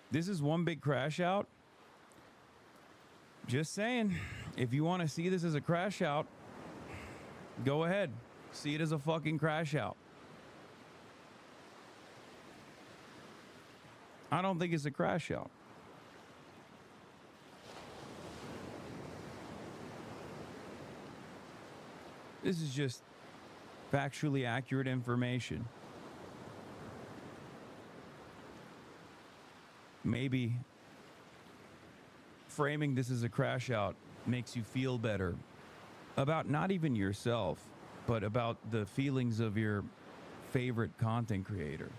This is one big crash out. Just saying, if you want to see this as a crash out, go ahead. See it as a fucking crash out. I don't think it's a crash out. This is just factually accurate information. Maybe framing this as a crash out makes you feel better about not even yourself, but about the feelings of your favorite content creator.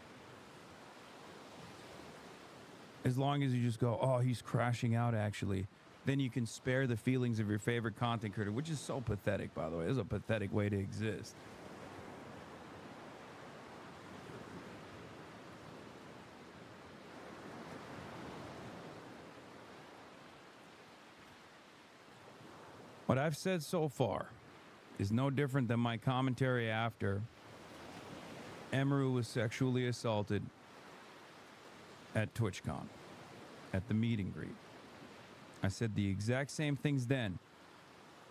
As long as you just go, oh, he's crashing out actually, then you can spare the feelings of your favorite content creator, which is so pathetic, by the way. It's a pathetic way to exist. What I've said so far is no different than my commentary after Emaru was sexually assaulted at TwitchCon, at the meet and greet. I said the exact same things then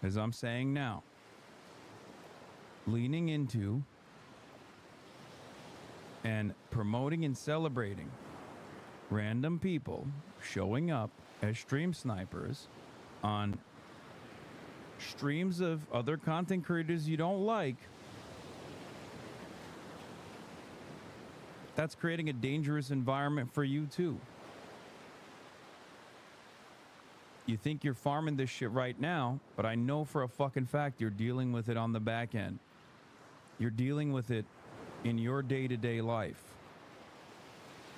as I'm saying now. Leaning into and promoting and celebrating random people showing up as stream snipers on streams of other content creators you don't like, that's creating a dangerous environment for you too. You think you're farming this shit right now, but I know for a fucking fact you're dealing with it on the back end. You're dealing with it in your day-to-day life.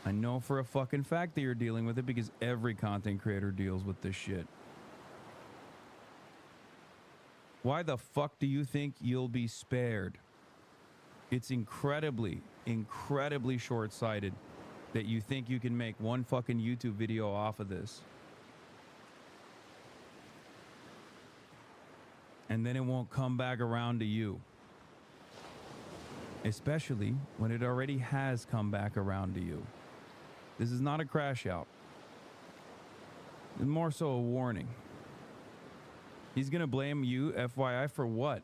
I know for a fucking fact that you're dealing with it because every content creator deals with this shit. Why the fuck do you think you'll be spared? It's incredibly, incredibly short-sighted that you think you can make one fucking YouTube video off of this. And then it won't come back around to you. Especially when it already has come back around to you. This is not a crash out. It's more so a warning. He's gonna blame you, FYI, for what?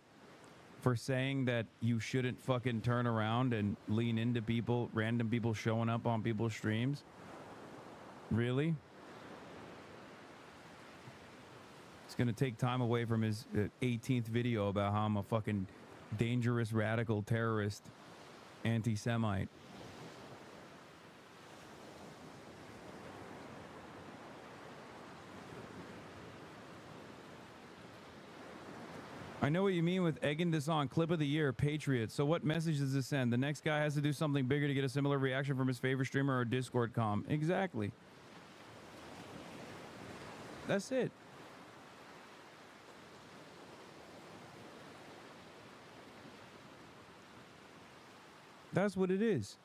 For saying that you shouldn't fucking turn around and lean into people, random people showing up on people's streams? Really? It's gonna take time away from his 18th video about how I'm a fucking dangerous, radical, terrorist, anti-Semite. I know what you mean with egging this on. Clip of the year, Patriot. So what message does this send? The next guy has to do something bigger to get a similar reaction from his favorite streamer or Discord comm. Exactly. That's it. That's what it is.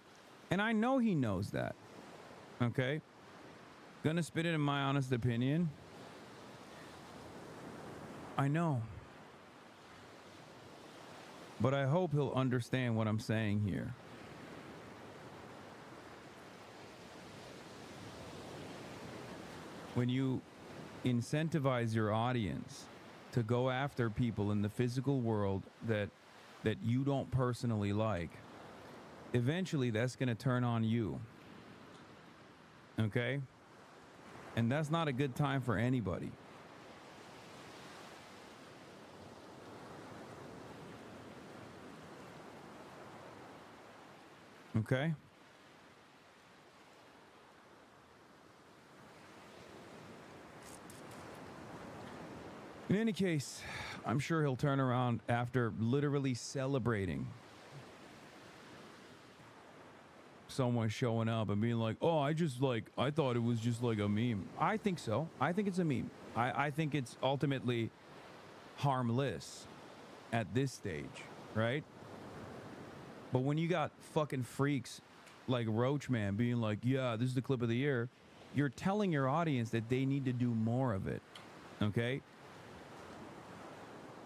And I know he knows that. Okay? Gonna spit it in my honest opinion. I know. But I hope he'll understand what I'm saying here. When you incentivize your audience to go after people in the physical world that you don't personally like, eventually that's going to turn on you. Okay? And that's not a good time for anybody. Okay? In any case, I'm sure he'll turn around after literally celebrating someone showing up and being like, oh, I thought it was just like a meme. I think so. I think it's a meme. I think it's ultimately harmless at this stage, right? But when you got fucking freaks like Roachman being like, yeah, this is the clip of the year, you're telling your audience that they need to do more of it, okay?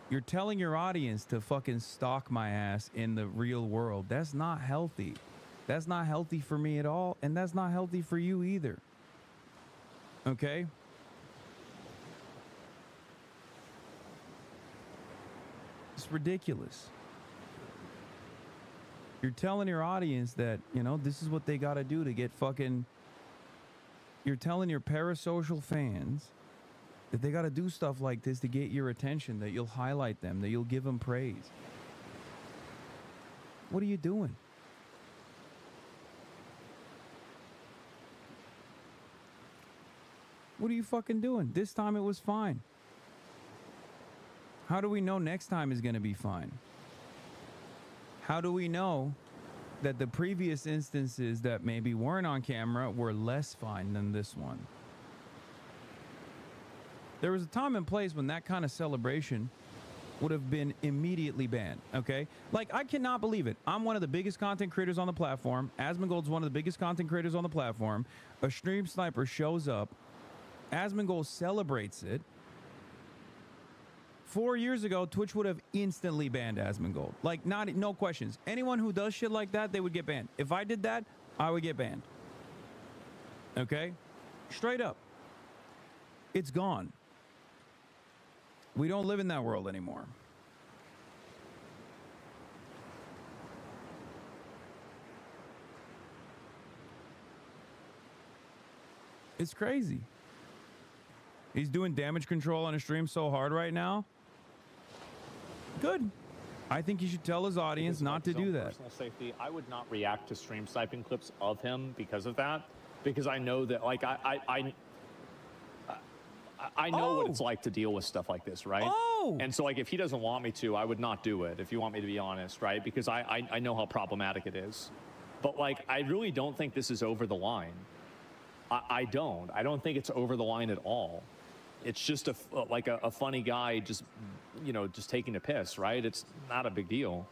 You're telling your audience to fucking stalk my ass in the real world. That's not healthy. That's not healthy for me at all, and that's not healthy for you either. Okay? It's ridiculous. You're telling your audience that, you know, this is what they got to do to get fucking... You're telling your parasocial fans that they got to do stuff like this to get your attention, that you'll highlight them, that you'll give them praise. What are you doing? What are you fucking doing? This time it was fine. How do we know next time is going to be fine? How do we know that the previous instances that maybe weren't on camera were less fine than this one? There was a time and place when that kind of celebration would have been immediately banned, okay? Like, I cannot believe it. I'm one of the biggest content creators on the platform. Asmongold's one of the biggest content creators on the platform. A stream sniper shows up. Asmongold celebrates it. 4 years ago, Twitch would have instantly banned Asmongold. Like, no questions. Anyone who does shit like that, they would get banned. If I did that, I would get banned. Okay? Straight up. It's gone. We don't live in that world anymore. It's crazy. He's doing damage control on his stream so hard right now. Good. I think he should tell his audience not to do that. Personal safety. I would not react to stream sniping clips of him because of that, because I know that, like, I know what it's like to deal with stuff like this, right? And so, like, if he doesn't want me to, I would not do it, if you want me to be honest, right? Because I know how problematic it is. But, like, I really don't think this is over the line. I don't think it's over the line at all. It's just a funny guy just, you know, just taking a piss, right? It's not a big deal.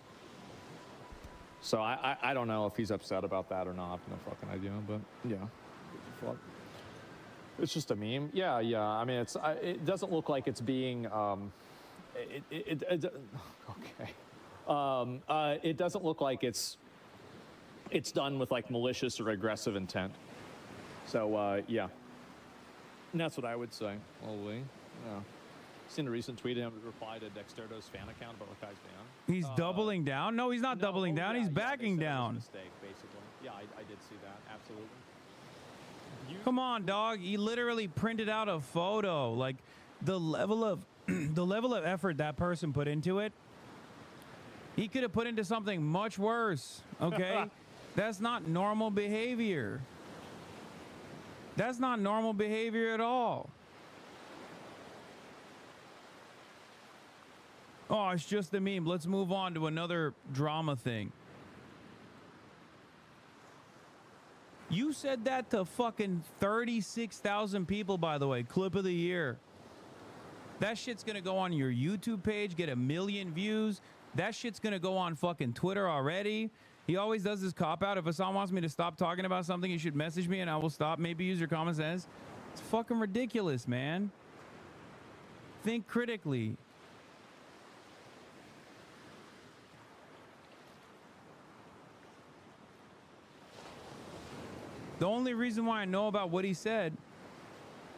So I don't know if he's upset about that or not. No fucking idea, but yeah. Fuck. It's just a meme. Yeah. I mean, it doesn't look like it's being, okay. It doesn't look like it's done with, like, malicious or aggressive intent. So, yeah. And that's what I would say. Probably. Yeah. Seen a recent tweet of him reply to Dexterdo's fan account about Lakai's ban. He's doubling down? No, he's not doubling down. He's backing down. Mistake, basically. Yeah, I did see that. Absolutely. Come on, dog. He literally printed out a photo. Like, the level of effort that person put into it, he could have put into something much worse. Okay? That's not normal behavior. That's not normal behavior at all. Oh, it's just a meme. Let's move on to another drama thing. You said that to fucking 36,000 people, by the way. Clip of the year. That shit's gonna go on your YouTube page, get 1 million views. That shit's gonna go on fucking Twitter already. He always does this cop-out. If Hassan wants me to stop talking about something, you should message me and I will stop. Maybe use your common sense. It's fucking ridiculous, man. Think critically. The only reason why I know about what he said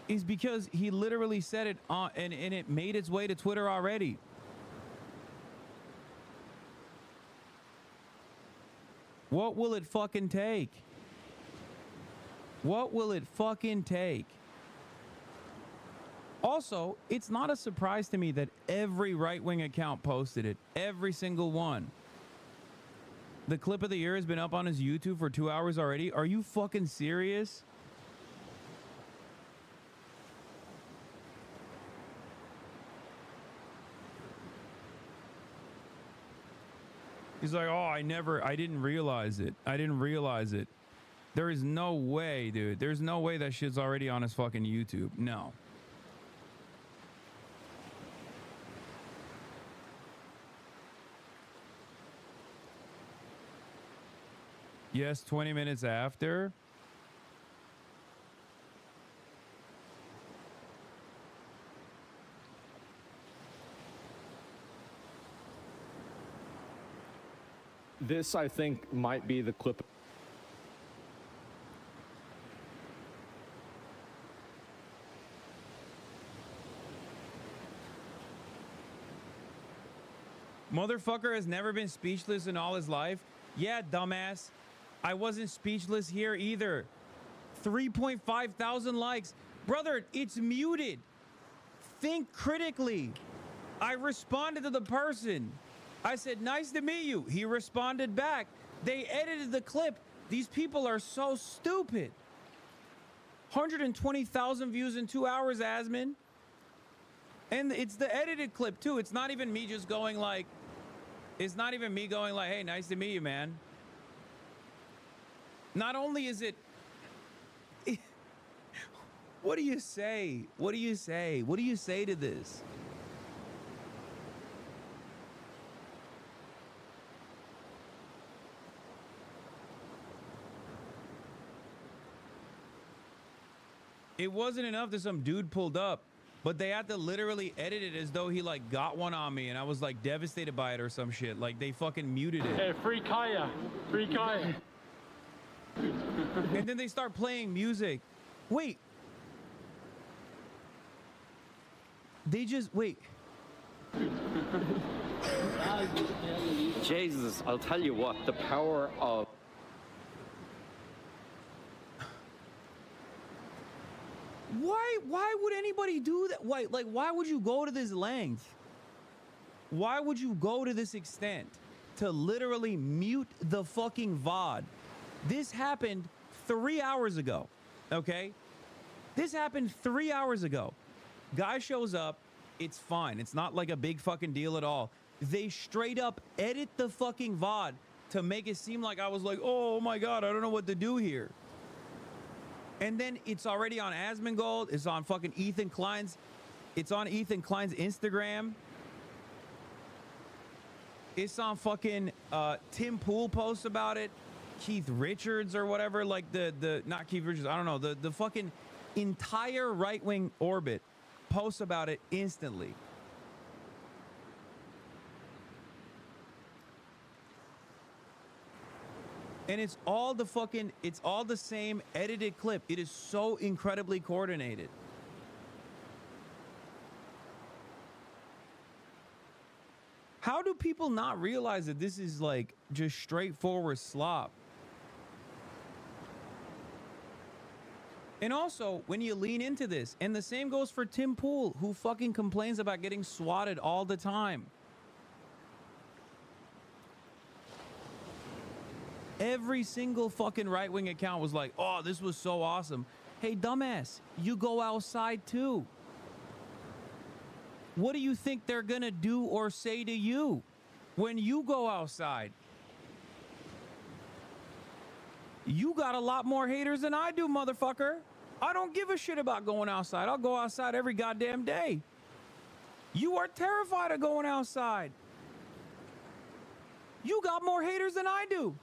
is because he literally said it on, and it made its way to Twitter already. What will it fucking take? What will it fucking take? Also, it's not a surprise to me that every right-wing account posted it. Every single one. The clip of the year has been up on his YouTube for 2 hours already. Are you fucking serious? He's like, oh, I didn't realize it. I didn't realize it. There is no way, dude. There's no way that shit's already on his fucking YouTube. No. Yes, 20 minutes after. This, I think, might be the clip. Motherfucker has never been speechless in all his life. Yeah, dumbass. I wasn't speechless here either. 3.5 thousand likes. Brother, it's muted. Think critically. I responded to the person. I said, nice to meet you. He responded back. They edited the clip. These people are so stupid. 120,000 views in 2 hours, Asmin. And it's the edited clip, too. It's not even me just going like, it's not even me going like, hey, nice to meet you, man. Not only is it What do you say? What do you say? What do you say to this? It wasn't enough that some dude pulled up, but they had to literally edit it as though he like got one on me and I was like devastated by it or some shit. Like they fucking muted it. Hey, free Kaya. Free Kaya. And then they start playing music. Wait. They just wait. Jesus, I'll tell you what, the power of Why would anybody do that? Why would you go to this length? Why would you go to this extent to literally mute the fucking VOD? This happened 3 hours ago, okay? This happened 3 hours ago. Guy shows up, it's fine. It's not like a big fucking deal at all. They straight up edit the fucking VOD to make it seem like I was like, oh my God, I don't know what to do here. And then it's already on Asmongold. It's on fucking Ethan Klein's. It's on Ethan Klein's Instagram. It's on fucking Tim Pool posts about it. Keith Richards or whatever. Like not Keith Richards. I don't know. The fucking entire right-wing orbit posts about it instantly. And it's all the same edited clip. It is so incredibly coordinated. How do people not realize that this is like just straightforward slop? And also, when you lean into this, and the same goes for Tim Pool, who fucking complains about getting swatted all the time. Every single fucking right-wing account was like, oh, this was so awesome. Hey, dumbass, you go outside too. What do you think they're gonna do or say to you when you go outside? You got a lot more haters than I do, motherfucker. I don't give a shit about going outside. I'll go outside every goddamn day. You are terrified of going outside. You got more haters than I do.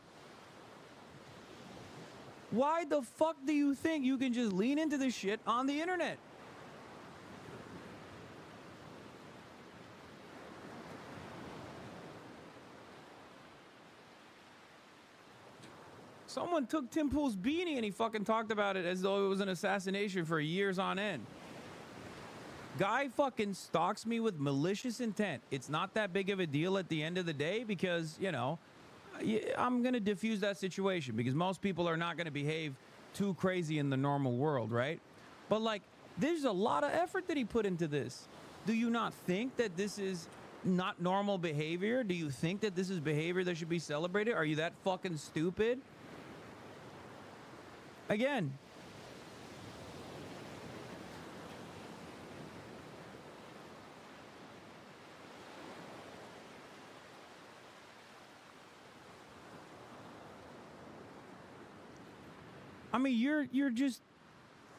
Why the fuck do you think you can just lean into this shit on the internet? Someone took Tim Pool's beanie and he fucking talked about it as though it was an assassination for years on end. Guy fucking stalks me with malicious intent. It's not that big of a deal at the end of the day because, you know, I'm going to diffuse that situation because most people are not going to behave too crazy in the normal world, right? But like, there's a lot of effort that he put into this. Do you not think that this is not normal behavior? Do you think that this is behavior that should be celebrated? Are you that fucking stupid? Again. I mean, you're just,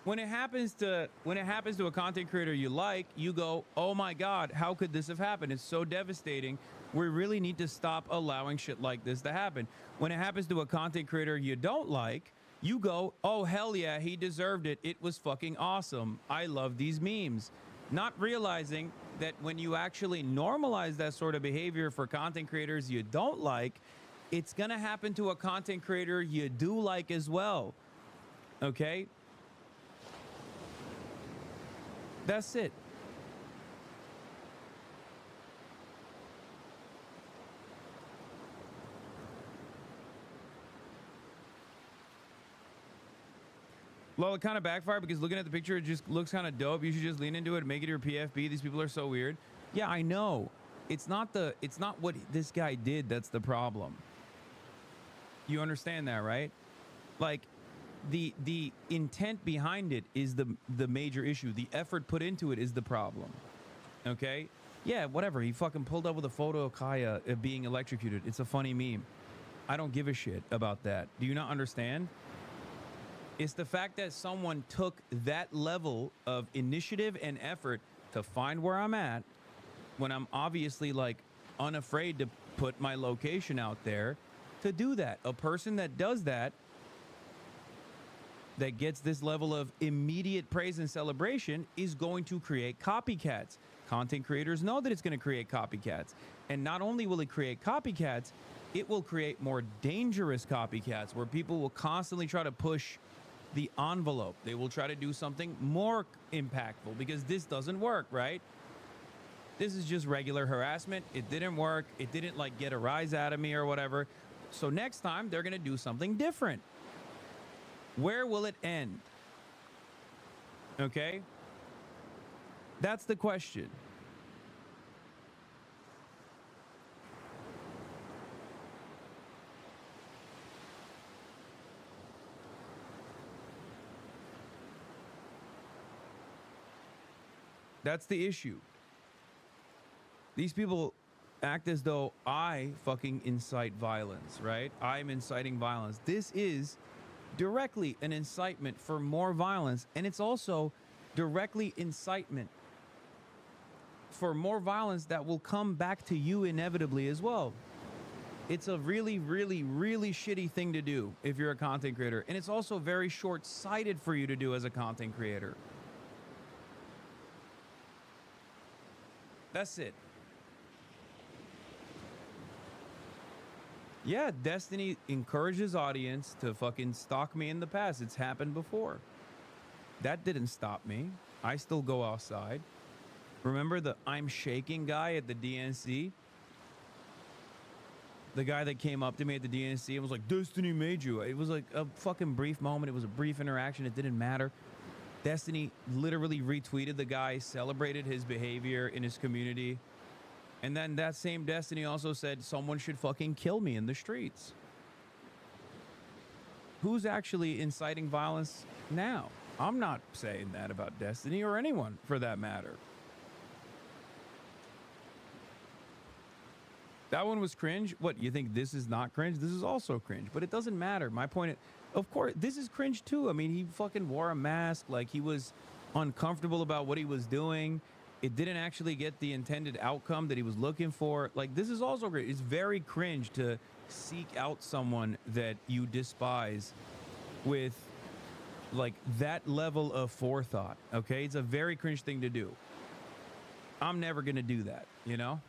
when it happens to a content creator you like, you go, oh my God, how could this have happened? It's so devastating. We really need to stop allowing shit like this to happen. When it happens to a content creator you don't like, you go, oh hell yeah, he deserved it. It was fucking awesome. I love these memes. Not realizing that when you actually normalize that sort of behavior for content creators you don't like, it's gonna happen to a content creator you do like as well. Okay? That's it. Well, it kind of backfired because looking at the picture, it just looks kind of dope. You should just lean into it and make it your PFP. These people are so weird. Yeah, I know. It's not what this guy did that's the problem. You understand that, right? Like, the intent behind it is the major issue. The effort put into it is the problem. Okay? Yeah, whatever. He fucking pulled up with a photo of Kaya being electrocuted. It's a funny meme. I don't give a shit about that. Do you not understand? It's the fact that someone took that level of initiative and effort to find where I'm at when I'm obviously like unafraid to put my location out there to do that. A person that does that, that gets this level of immediate praise and celebration, is going to create copycats. Content creators know that it's going to create copycats. And not only will it create copycats, it will create more dangerous copycats where people will constantly try to push the envelope. They will try to do something more impactful because this doesn't work, right? This is just regular harassment. It didn't work. It didn't like get a rise out of me or whatever. So next time they're going to do something different. Where will it end? Okay? That's the question. That's the issue. These people act as though I fucking incite violence, right? I'm inciting violence. This is directly an incitement for more violence, and it's also directly incitement for more violence that will come back to you inevitably as well. It's a really, really, really shitty thing to do if you're a content creator, and it's also very short-sighted for you to do as a content creator. That's it. Yeah, Destiny encourages audience to fucking stalk me in the past. It's happened before. That didn't stop me. I still go outside. Remember the I'm shaking guy at the DNC? The guy that came up to me at the DNC and was like, Destiny made you. It was like a fucking brief moment. It was a brief interaction. It didn't matter. Destiny literally retweeted the guy, celebrated his behavior in his community. And then that same Destiny also said someone should fucking kill me in the streets. Who's actually inciting violence now? I'm not saying that about Destiny or anyone for that matter. That one was cringe. What, you think this is not cringe? This is also cringe, but it doesn't matter. My point is, of course, this is cringe too. I mean, he fucking wore a mask, like he was uncomfortable about what he was doing. It didn't actually get the intended outcome that he was looking for. Like, this is also great. It's very cringe to seek out someone that you despise with like that level of forethought. Okay, it's a very cringe thing to do. I'm never gonna do that, you know?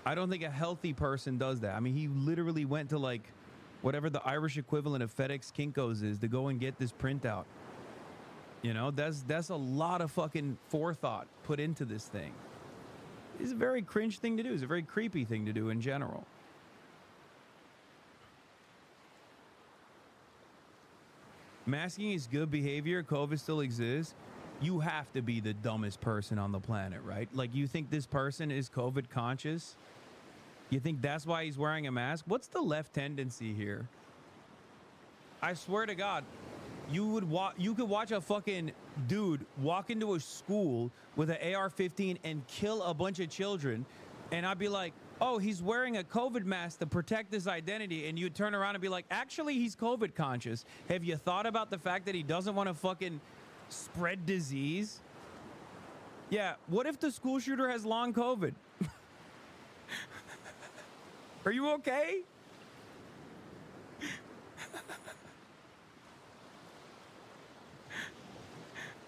I don't think a healthy person does that. I mean, he literally went to like whatever the Irish equivalent of FedEx Kinko's is to go and get this printout. You know, that's a lot of fucking forethought put into this thing. It's a very cringe thing to do. It's a very creepy thing to do in general. Masking is good behavior. COVID still exists. You have to be the dumbest person on the planet, right? Like, you think this person is COVID conscious? You think that's why he's wearing a mask? What's the left tendency here? I swear to God, you could watch a fucking dude walk into a school with an AR-15 and kill a bunch of children, and I'd be like, oh, he's wearing a COVID mask to protect his identity, and you'd turn around and be like, actually, he's COVID conscious. Have you thought about the fact that he doesn't want to fucking spread disease? Yeah, what if the school shooter has long COVID? Are you okay?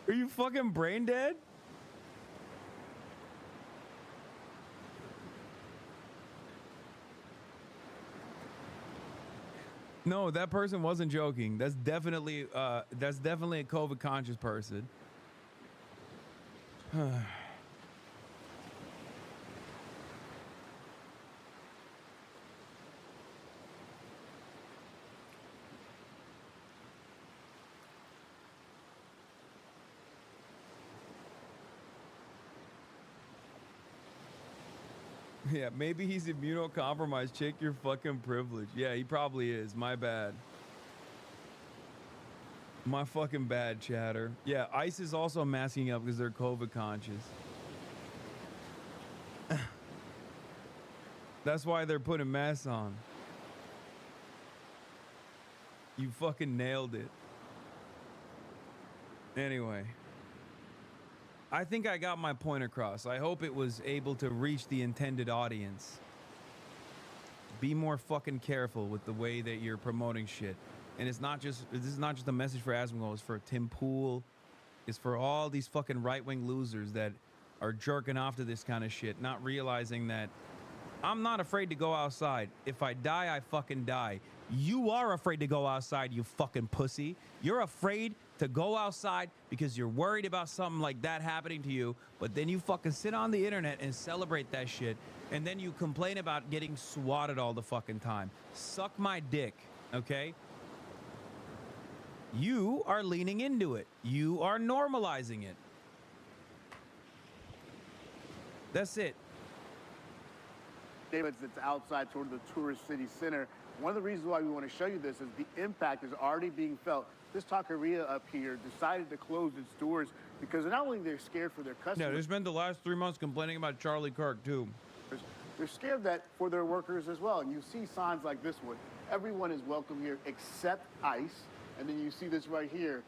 Are you fucking brain dead? No, that person wasn't joking. That's definitely a COVID conscious person. Yeah, maybe he's immunocompromised. Check your fucking privilege. Yeah, he probably is. My bad. My fucking bad, chatter. Yeah, ICE is also masking up because they're COVID conscious. That's why they're putting masks on. You fucking nailed it. Anyway, I think I got my point across. I hope it was able to reach the intended audience. Be more fucking careful with the way that you're promoting shit. And this is not just a message for Asmongold, it's for Tim Pool. It's for all these fucking right-wing losers that are jerking off to this kind of shit, not realizing that I'm not afraid to go outside. If I die, I fucking die. You are afraid to go outside, you fucking pussy. You're afraid to go outside because you're worried about something like that happening to you, but then you fucking sit on the internet and celebrate that shit, and then you complain about getting swatted all the fucking time. Suck my dick, okay? You are leaning into it. You are normalizing it. That's it. David, it's outside toward the tourist city center. One of the reasons why we want to show you this is the impact is already being felt. This taqueria up here decided to close its doors because not only they're scared for their customers. Yeah, they spent the last 3 months complaining about Charlie Kirk, too. They're scared that for their workers as well. And you see signs like this one. Everyone is welcome here except ICE. And then you see this right here.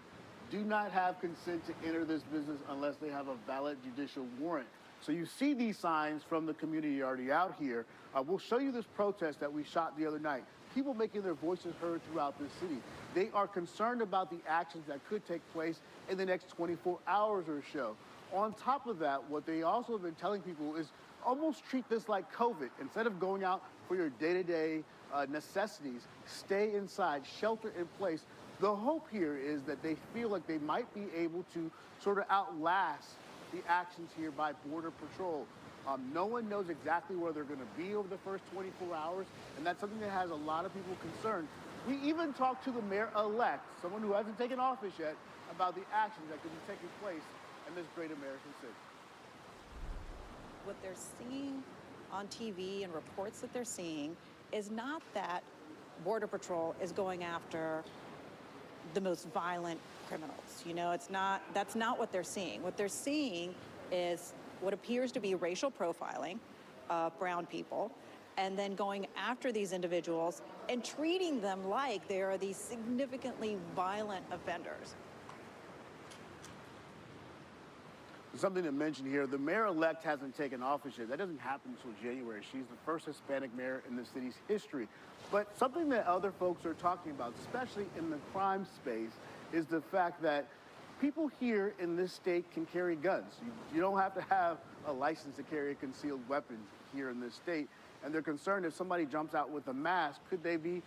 Do not have consent to enter this business unless they have a valid judicial warrant. So you see these signs from the community already out here. We'll show you this protest that we shot the other night. People making their voices heard throughout the city. They are concerned about the actions that could take place in the next 24 hours or so. On top of that, what they also have been telling people is almost treat this like COVID. Instead of going out for your day-to-day necessities, stay inside, shelter in place. The hope here is that they feel like they might be able to sort of outlast the actions here by Border Patrol. No one knows exactly where they're going to be over the first 24 hours, and that's something that has a lot of people concerned. We even talked to the mayor-elect, someone who hasn't taken office yet, about the actions that could be taking place in this great American city. What they're seeing on TV and reports that they're seeing is not that Border Patrol is going after the most violent criminals. You know, that's not what they're seeing. What they're seeing is what appears to be racial profiling of brown people, and then going after these individuals and treating them like they are these significantly violent offenders. Something to mention here, the mayor-elect hasn't taken office yet. That doesn't happen until January. She's the first Hispanic mayor in the city's history. But something that other folks are talking about, especially in the crime space, is the fact that people here in this state can carry guns. You don't have to have a license to carry a concealed weapon here in this state. And they're concerned if somebody jumps out with a mask, could they be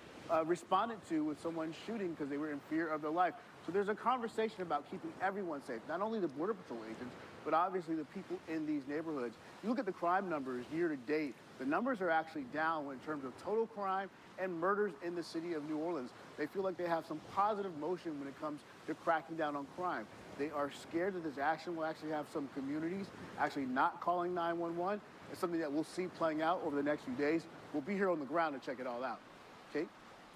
responded to with someone shooting because they were in fear of their life? So there's a conversation about keeping everyone safe, not only the Border Patrol agents, but obviously the people in these neighborhoods. You look at the crime numbers year to date, the numbers are actually down in terms of total crime and murders in the city of New Orleans. They feel like they have some positive motion when it comes to cracking down on crime. They are scared that this action will actually have some communities actually not calling 911. It's something that we'll see playing out over the next few days. We'll be here on the ground to check it all out. Kate?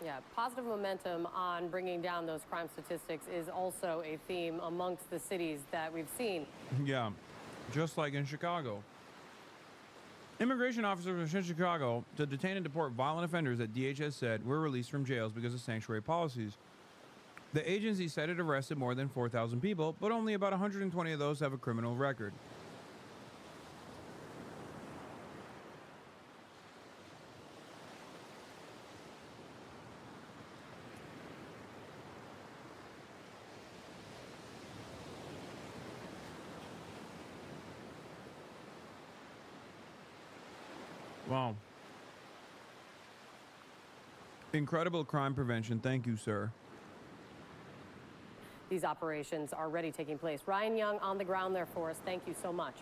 Yeah, positive momentum on bringing down those crime statistics is also a theme amongst the cities that we've seen. Yeah, just like in Chicago. Immigration officers in Chicago to detain and deport violent offenders that DHS said were released from jails because of sanctuary policies. The agency said it arrested more than 4,000 people, but only about 120 of those have a criminal record. Wow. Incredible crime prevention. Thank you, sir. These operations are already taking place. Ryan Young on the ground there for us. Thank you so much.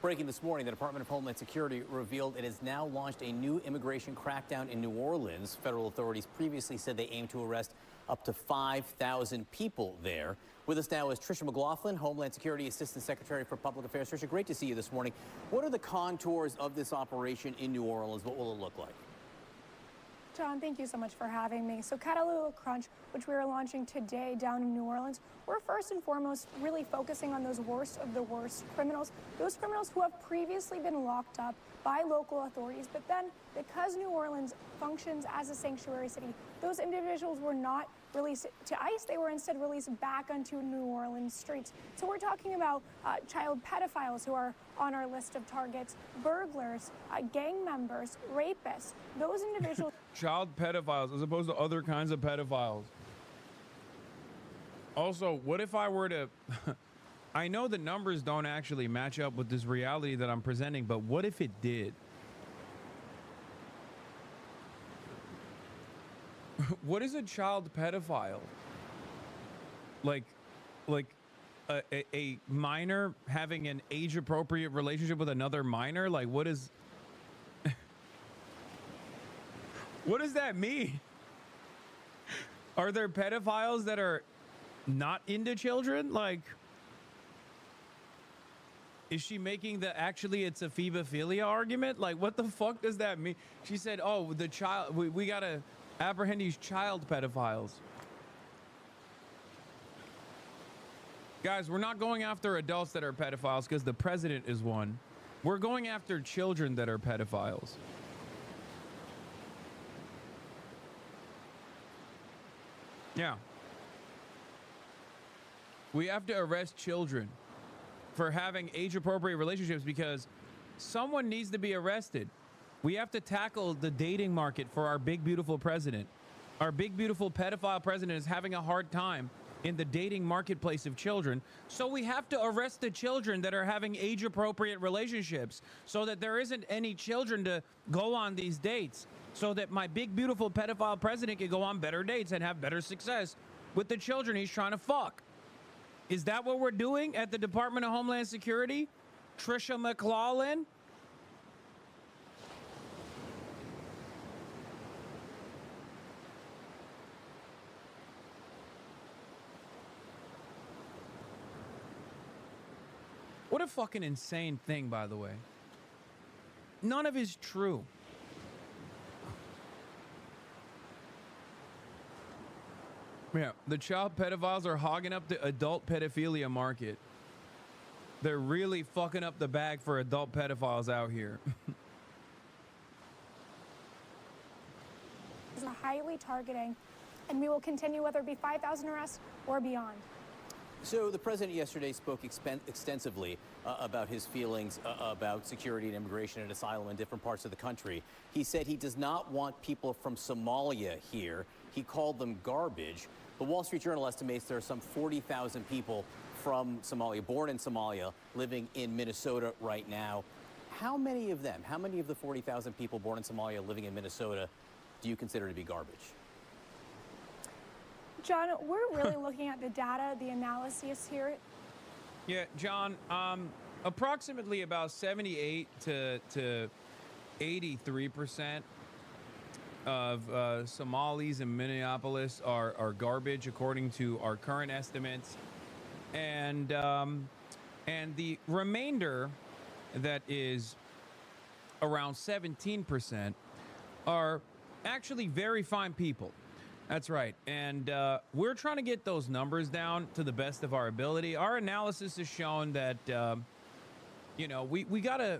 Breaking this morning, the Department of Homeland Security revealed it has now launched a new immigration crackdown in New Orleans. Federal authorities previously said they aim to arrest up to 5,000 people there. With us now is Tricia McLaughlin, Homeland Security Assistant Secretary for Public Affairs. Tricia, great to see you this morning. What are the contours of this operation in New Orleans? What will it look like? John, thank you so much for having me. So Catalina Crunch, which we are launching today down in New Orleans, we're first and foremost really focusing on those worst of the worst criminals, those criminals who have previously been locked up by local authorities, but then because New Orleans functions as a sanctuary city, those individuals were not released to ICE, they were instead released back onto New Orleans streets. So we're talking about child pedophiles who are on our list of targets, burglars, gang members, rapists, those individuals. Child pedophiles as opposed to other kinds of pedophiles. Also, what if I were to... I know the numbers don't actually match up with this reality that I'm presenting, but what if it did? What is a child pedophile? Like a minor having an age-appropriate relationship with another minor? Like, what is... What does that mean? Are there pedophiles that are not into children? Like... Is she making the actually it's a phebophilia argument? Like, what the fuck does that mean? She said, oh, the child, we gotta apprehend these child pedophiles. Guys, we're not going after adults that are pedophiles because the president is one. We're going after children that are pedophiles. Yeah. We have to arrest children for having age-appropriate relationships because someone needs to be arrested. We have to tackle the dating market for our big, beautiful president. Our big, beautiful pedophile president is having a hard time in the dating marketplace of children. So we have to arrest the children that are having age-appropriate relationships so that there isn't any children to go on these dates, so that my big, beautiful pedophile president can go on better dates and have better success with the children he's trying to fuck. Is that what we're doing at the Department of Homeland Security? Trisha McClellan? What a fucking insane thing, by the way. None of it is true. Yeah, the child pedophiles are hogging up the adult pedophilia market. They're really fucking up the bag for adult pedophiles out here. Is highly targeting, and we will continue whether it be 5,000 arrests or beyond. So the president yesterday spoke extensively about his feelings about security and immigration and asylum in different parts of the country. He said he does not want people from Somalia here. He called them garbage. The Wall Street Journal estimates there are some 40,000 people from Somalia, born in Somalia, living in Minnesota right now. How many of them, how many of the 40,000 people born in Somalia living in Minnesota do you consider to be garbage? John, we're really looking at the data, the analysis here. Yeah, John, approximately about 78 to 83% of Somalis in Minneapolis are garbage, according to our current estimates, and the remainder, that is around 17%, are actually very fine people. That's right, and we're trying to get those numbers down to the best of our ability. Our analysis has shown that you know, we gotta.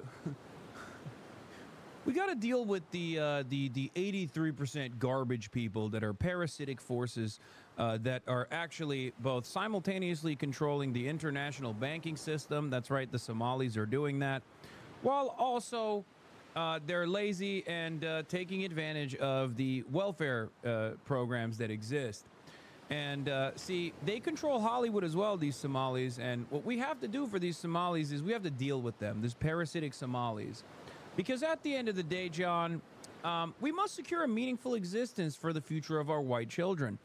We got to deal with the 83% garbage people that are parasitic forces that are actually both simultaneously controlling the international banking system. That's right, the Somalis are doing that, while also they're lazy and taking advantage of the welfare programs that exist. And see, they control Hollywood as well, these Somalis. And what we have to do for these Somalis is we have to deal with them, these parasitic Somalis. Because at the end of the day, John, we must secure a meaningful existence for the future of our white children.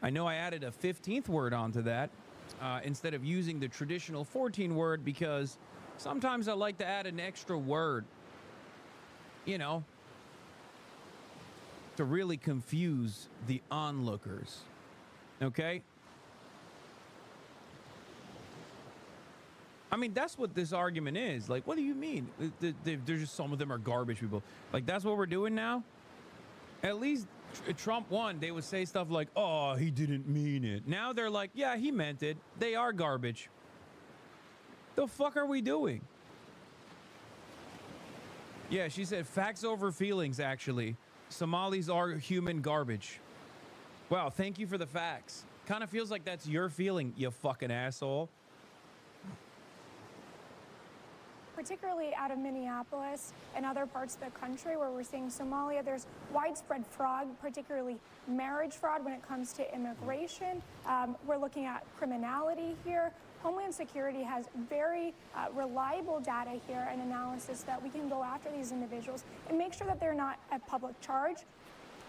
I know I added a 15th word onto that instead of using the traditional 14 word, because sometimes I like to add an extra word, you know, to really confuse the onlookers. Okay? I mean, that's what this argument is. Like, what do you mean? There's just some of them are garbage people. Like, that's what we're doing now? At least Trump won. They would say stuff like, oh, he didn't mean it. Now they're like, yeah, he meant it. They are garbage. The fuck are we doing? Yeah, she said facts over feelings, actually. Somalis are human garbage. Wow, thank you for the facts. Kind of feels like that's your feeling, you fucking asshole. Particularly out of Minneapolis and other parts of the country where we're seeing Somalia, there's widespread fraud, particularly marriage fraud when it comes to immigration. We're looking at criminality here. Homeland Security has very reliable data here and analysis that we can go after these individuals and make sure that they're not a public charge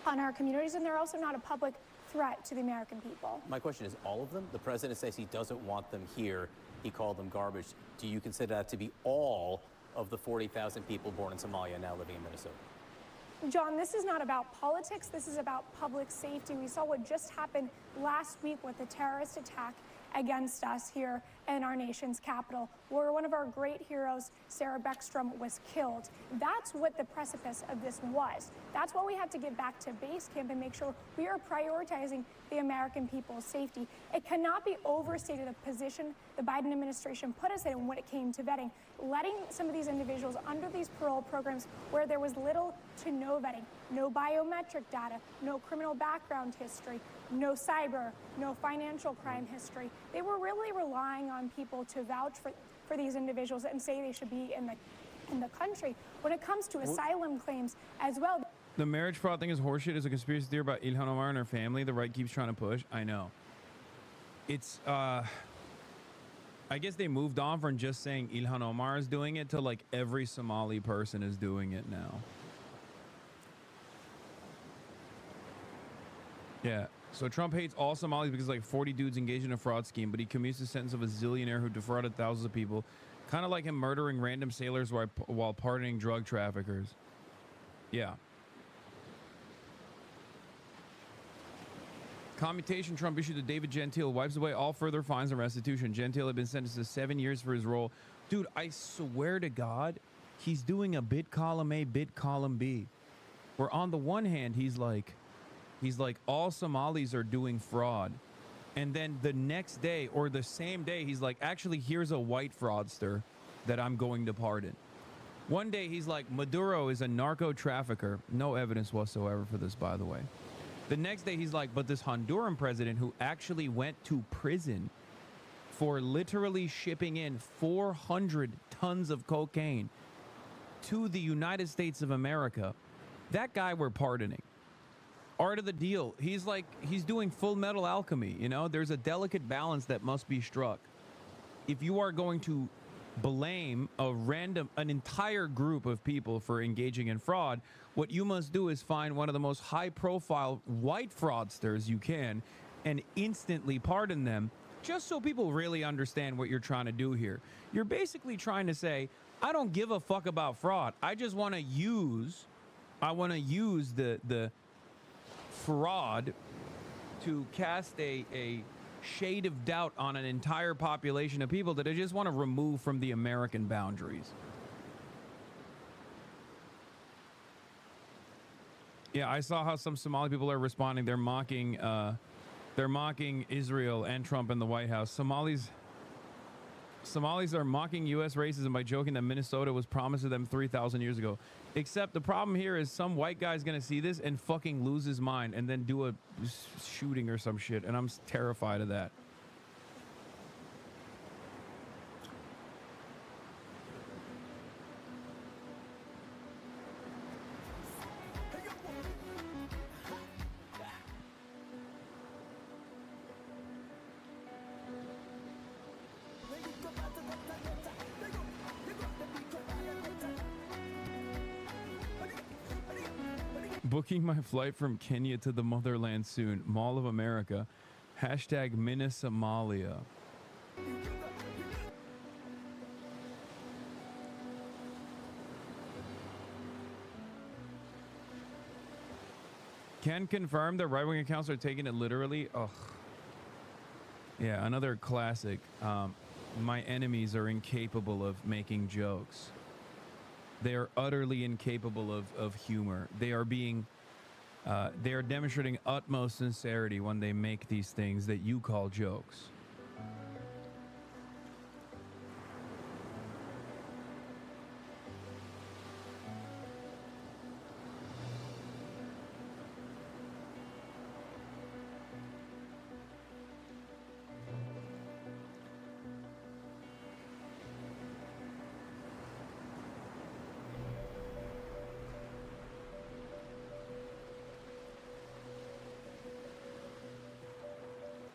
on our communities, and they're also not a public threat to the American people. My question is, all of them? The president says he doesn't want them here. He called them garbage. Do you consider that to be all of the 40,000 people born in Somalia now living in Minnesota? John, this is not about politics. This is about public safety. We saw what just happened last week with the terrorist attack against us here in our nation's capital, where one of our great heroes, Sarah Beckstrom, was killed. That's what the precipice of this was. That's why we have to get back to base camp and make sure we are prioritizing the American people's safety. It cannot be overstated the position the Biden administration put us in when it came to vetting, letting some of these individuals under these parole programs where there was little to no vetting, no biometric data, no criminal background history, no cyber, no financial crime history. They were really relying on people to vouch for these individuals and say they should be in the country. When it comes to asylum claims as well. The marriage fraud thing is horseshit. Is a conspiracy theory about Ilhan Omar and her family. The right keeps trying to push. I know. It's I guess they moved on from just saying Ilhan Omar is doing it to like every Somali person is doing it now. Yeah. So Trump hates all Somalis because like 40 dudes engaged in a fraud scheme, but he commutes the sentence of a zillionaire who defrauded thousands of people. Kind of like him murdering random sailors while pardoning drug traffickers. Yeah. Commutation Trump issued to David Gentile wipes away all further fines and restitution. Gentile had been sentenced to 7 years for his role. Dude, I swear to God, he's doing a bit column A, bit column B. Where on the one hand, he's like, all Somalis are doing fraud. And then the next day or the same day, he's like, actually, here's a white fraudster that I'm going to pardon. One day, he's like, Maduro is a narco trafficker. No evidence whatsoever for this, by the way. The next day, he's like, but this Honduran president who actually went to prison for literally shipping in 400 tons of cocaine to the United States of America, that guy we're pardoning. Art of the deal. He's like, he's doing Full Metal Alchemy, you know? There's a delicate balance that must be struck. If you are going to blame an entire group of people for engaging in fraud, what you must do is find one of the most high-profile white fraudsters you can and instantly pardon them, just so people really understand what you're trying to do here. You're basically trying to say, I don't give a fuck about fraud. I just want to use, the fraud to cast a shade of doubt on an entire population of people that I just want to remove from the American boundaries. Yeah, I saw how some Somali people are responding. They're mocking Israel and Trump in the White House. Somalis are mocking U.S. racism by joking that Minnesota was promised to them 3,000 years ago. Except the problem here is some white guy's going to see this and fucking lose his mind and then do a shooting or some shit. And I'm terrified of that. Booking my flight from Kenya to the motherland soon. Mall of America. Hashtag Minnesomalia. Can confirm that right-wing accounts are taking it literally. Ugh. Yeah, another classic. My enemies are incapable of making jokes. They are utterly incapable of humor. They are being They are demonstrating utmost sincerity when they make these things that you call jokes.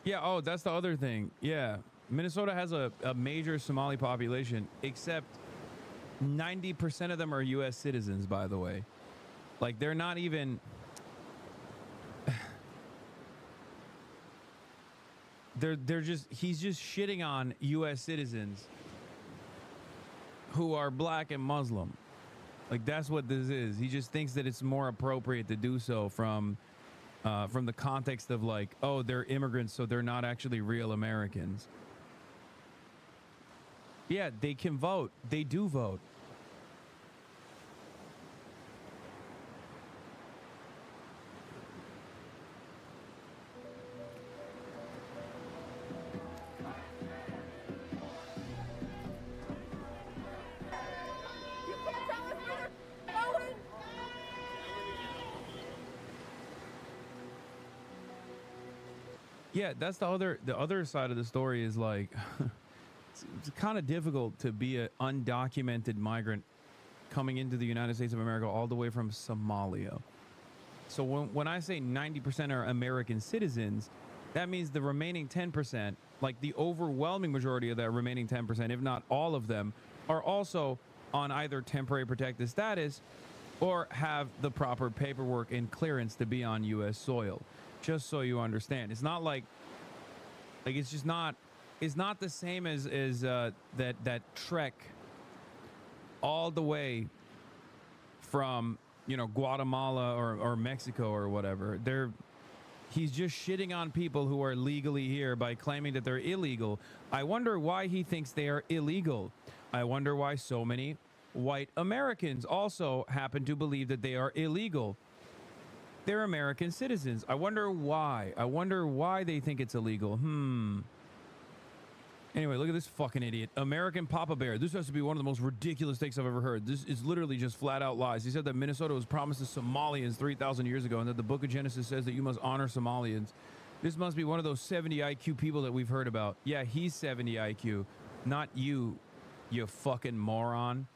Yeah, oh, that's the other thing. Yeah, Minnesota has a major Somali population, except 90% of them are U.S. citizens, by the way. Like, they're not even... they're just... He's just shitting on U.S. citizens who are black and Muslim. Like, that's what this is. He just thinks that it's more appropriate to do so from the context of like, oh, they're immigrants, so they're not actually real Americans. Yeah, they can vote. They do vote. Yeah, that's the other side of the story is like it's kind of difficult to be an undocumented migrant coming into the United States of America all the way from Somalia. So when I say 90% are American citizens, that means the remaining 10%, like the overwhelming majority of that remaining 10%, if not all of them, are also on either temporary protected status or have the proper paperwork and clearance to be on U.S. soil. Just so you understand, it's not like it's just not, it's not the same as that trek all the way from, you know, Guatemala or Mexico or whatever. He's just shitting on people who are legally here by claiming that they're illegal. I wonder why he thinks they are illegal. I wonder why so many white Americans also happen to believe that they are illegal. They're American citizens. I wonder why. I wonder why they think it's illegal. Anyway, look at this fucking idiot. American Papa Bear. This has to be one of the most ridiculous takes I've ever heard. This is literally just flat out lies. He said that Minnesota was promised to Somalians 3,000 years ago and that the book of Genesis says that you must honor Somalians. This must be one of those 70 IQ people that we've heard about. Yeah, he's 70 IQ. Not you, you fucking moron.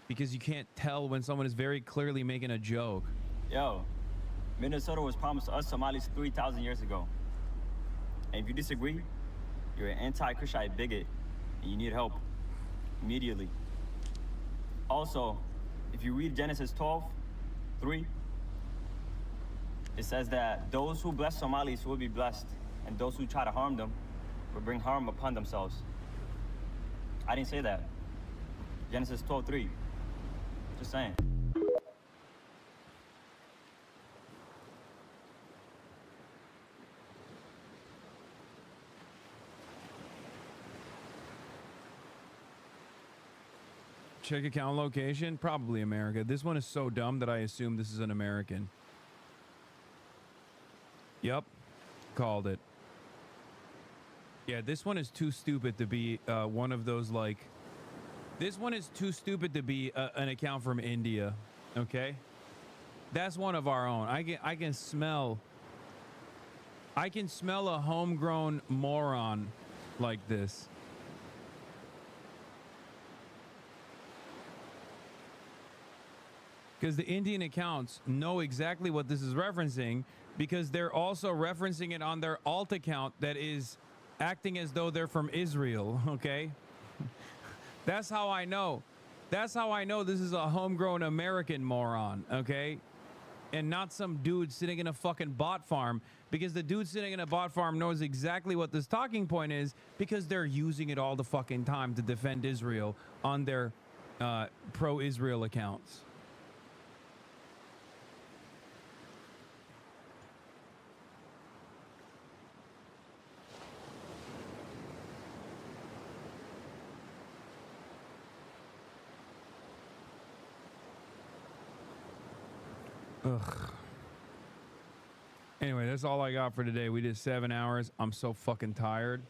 Because you can't tell when someone is very clearly making a joke. Yo. Minnesota was promised to us Somalis 3,000 years ago. And if you disagree, you're an anti-Kushite bigot, and you need help immediately. Also, if you read Genesis 12:3, it says that those who bless Somalis will be blessed, and those who try to harm them will bring harm upon themselves. I didn't say that. Genesis 12:3. Just saying. Check account location, probably America. This one is so dumb that I assume this is an American. Yep, called it. Yeah, this one is too stupid to be one of those like... This one is too stupid to be an account from India, okay? That's one of our own. I can smell a homegrown moron like this. Because the Indian accounts know exactly what this is referencing because they're also referencing it on their alt account that is acting as though they're from Israel, okay? That's how I know. That's how I know this is a homegrown American moron, okay? And not some dude sitting in a fucking bot farm, because the dude sitting in a bot farm knows exactly what this talking point is because they're using it all the fucking time to defend Israel on their pro-Israel accounts. Ugh. Anyway, that's all I got for today. We did 7 hours. I'm so fucking tired.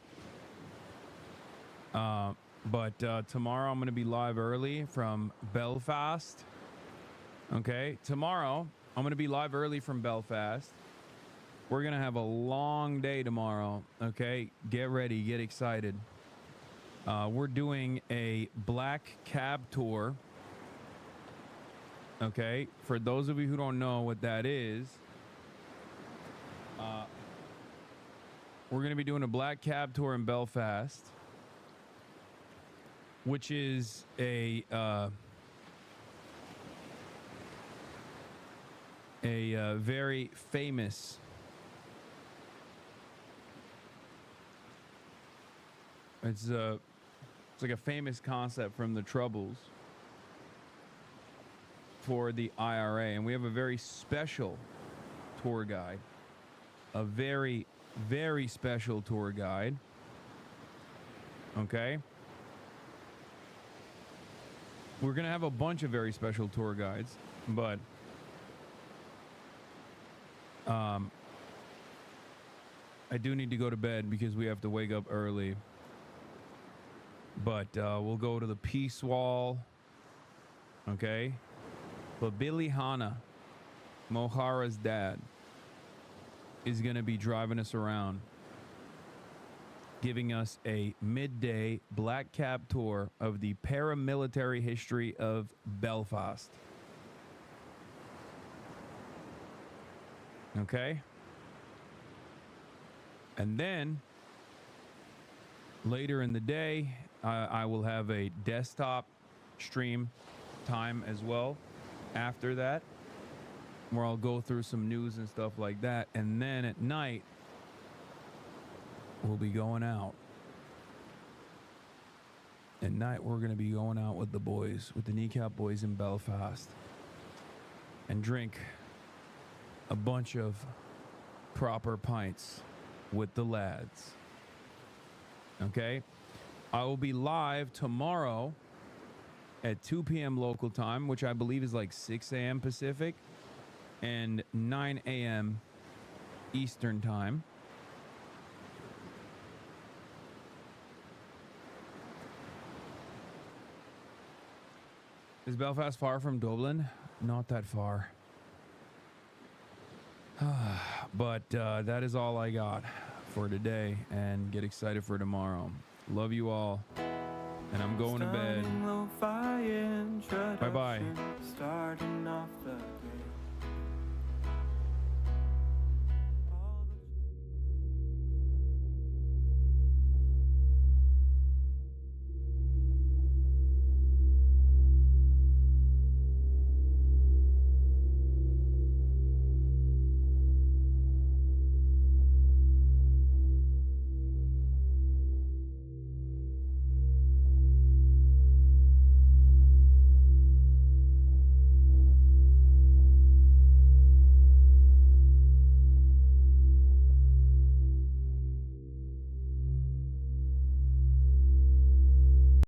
But tomorrow I'm going to be live early from Belfast. Okay, tomorrow I'm going to be live early from Belfast. We're going to have a long day tomorrow. Okay, get ready, get excited. We're doing a black cab tour. Okay, for those of you who don't know what that is, we're going to be doing a black cab tour in Belfast, which is a very famous it's like a famous concept from the Troubles for the IRA, and we have a very special tour guide, a very, very special tour guide. Okay, we're gonna have a bunch of very special tour guides, but I do need to go to bed because we have to wake up early. But we'll go to the Peace Wall. Okay, but Billy Hanna, Mohara's dad, is gonna be driving us around, giving us a midday black cab tour of the paramilitary history of Belfast. Okay? And then later in the day, I will have a desktop stream time as well after that, where I'll go through some news and stuff like that. And then at night, we'll be going out. At night, we're going to be going out with the boys, with the Kneecap Boys in Belfast, and drink a bunch of proper pints with the lads. Okay? I will be live tomorrow at 2 p.m. local time, which I believe is like 6 a.m. Pacific and 9 a.m. Eastern time. Is Belfast far from Dublin? Not that far. But that is all I got for today, and get excited for tomorrow. Love you all, and I'm going to bed. Bye-bye. Starting off the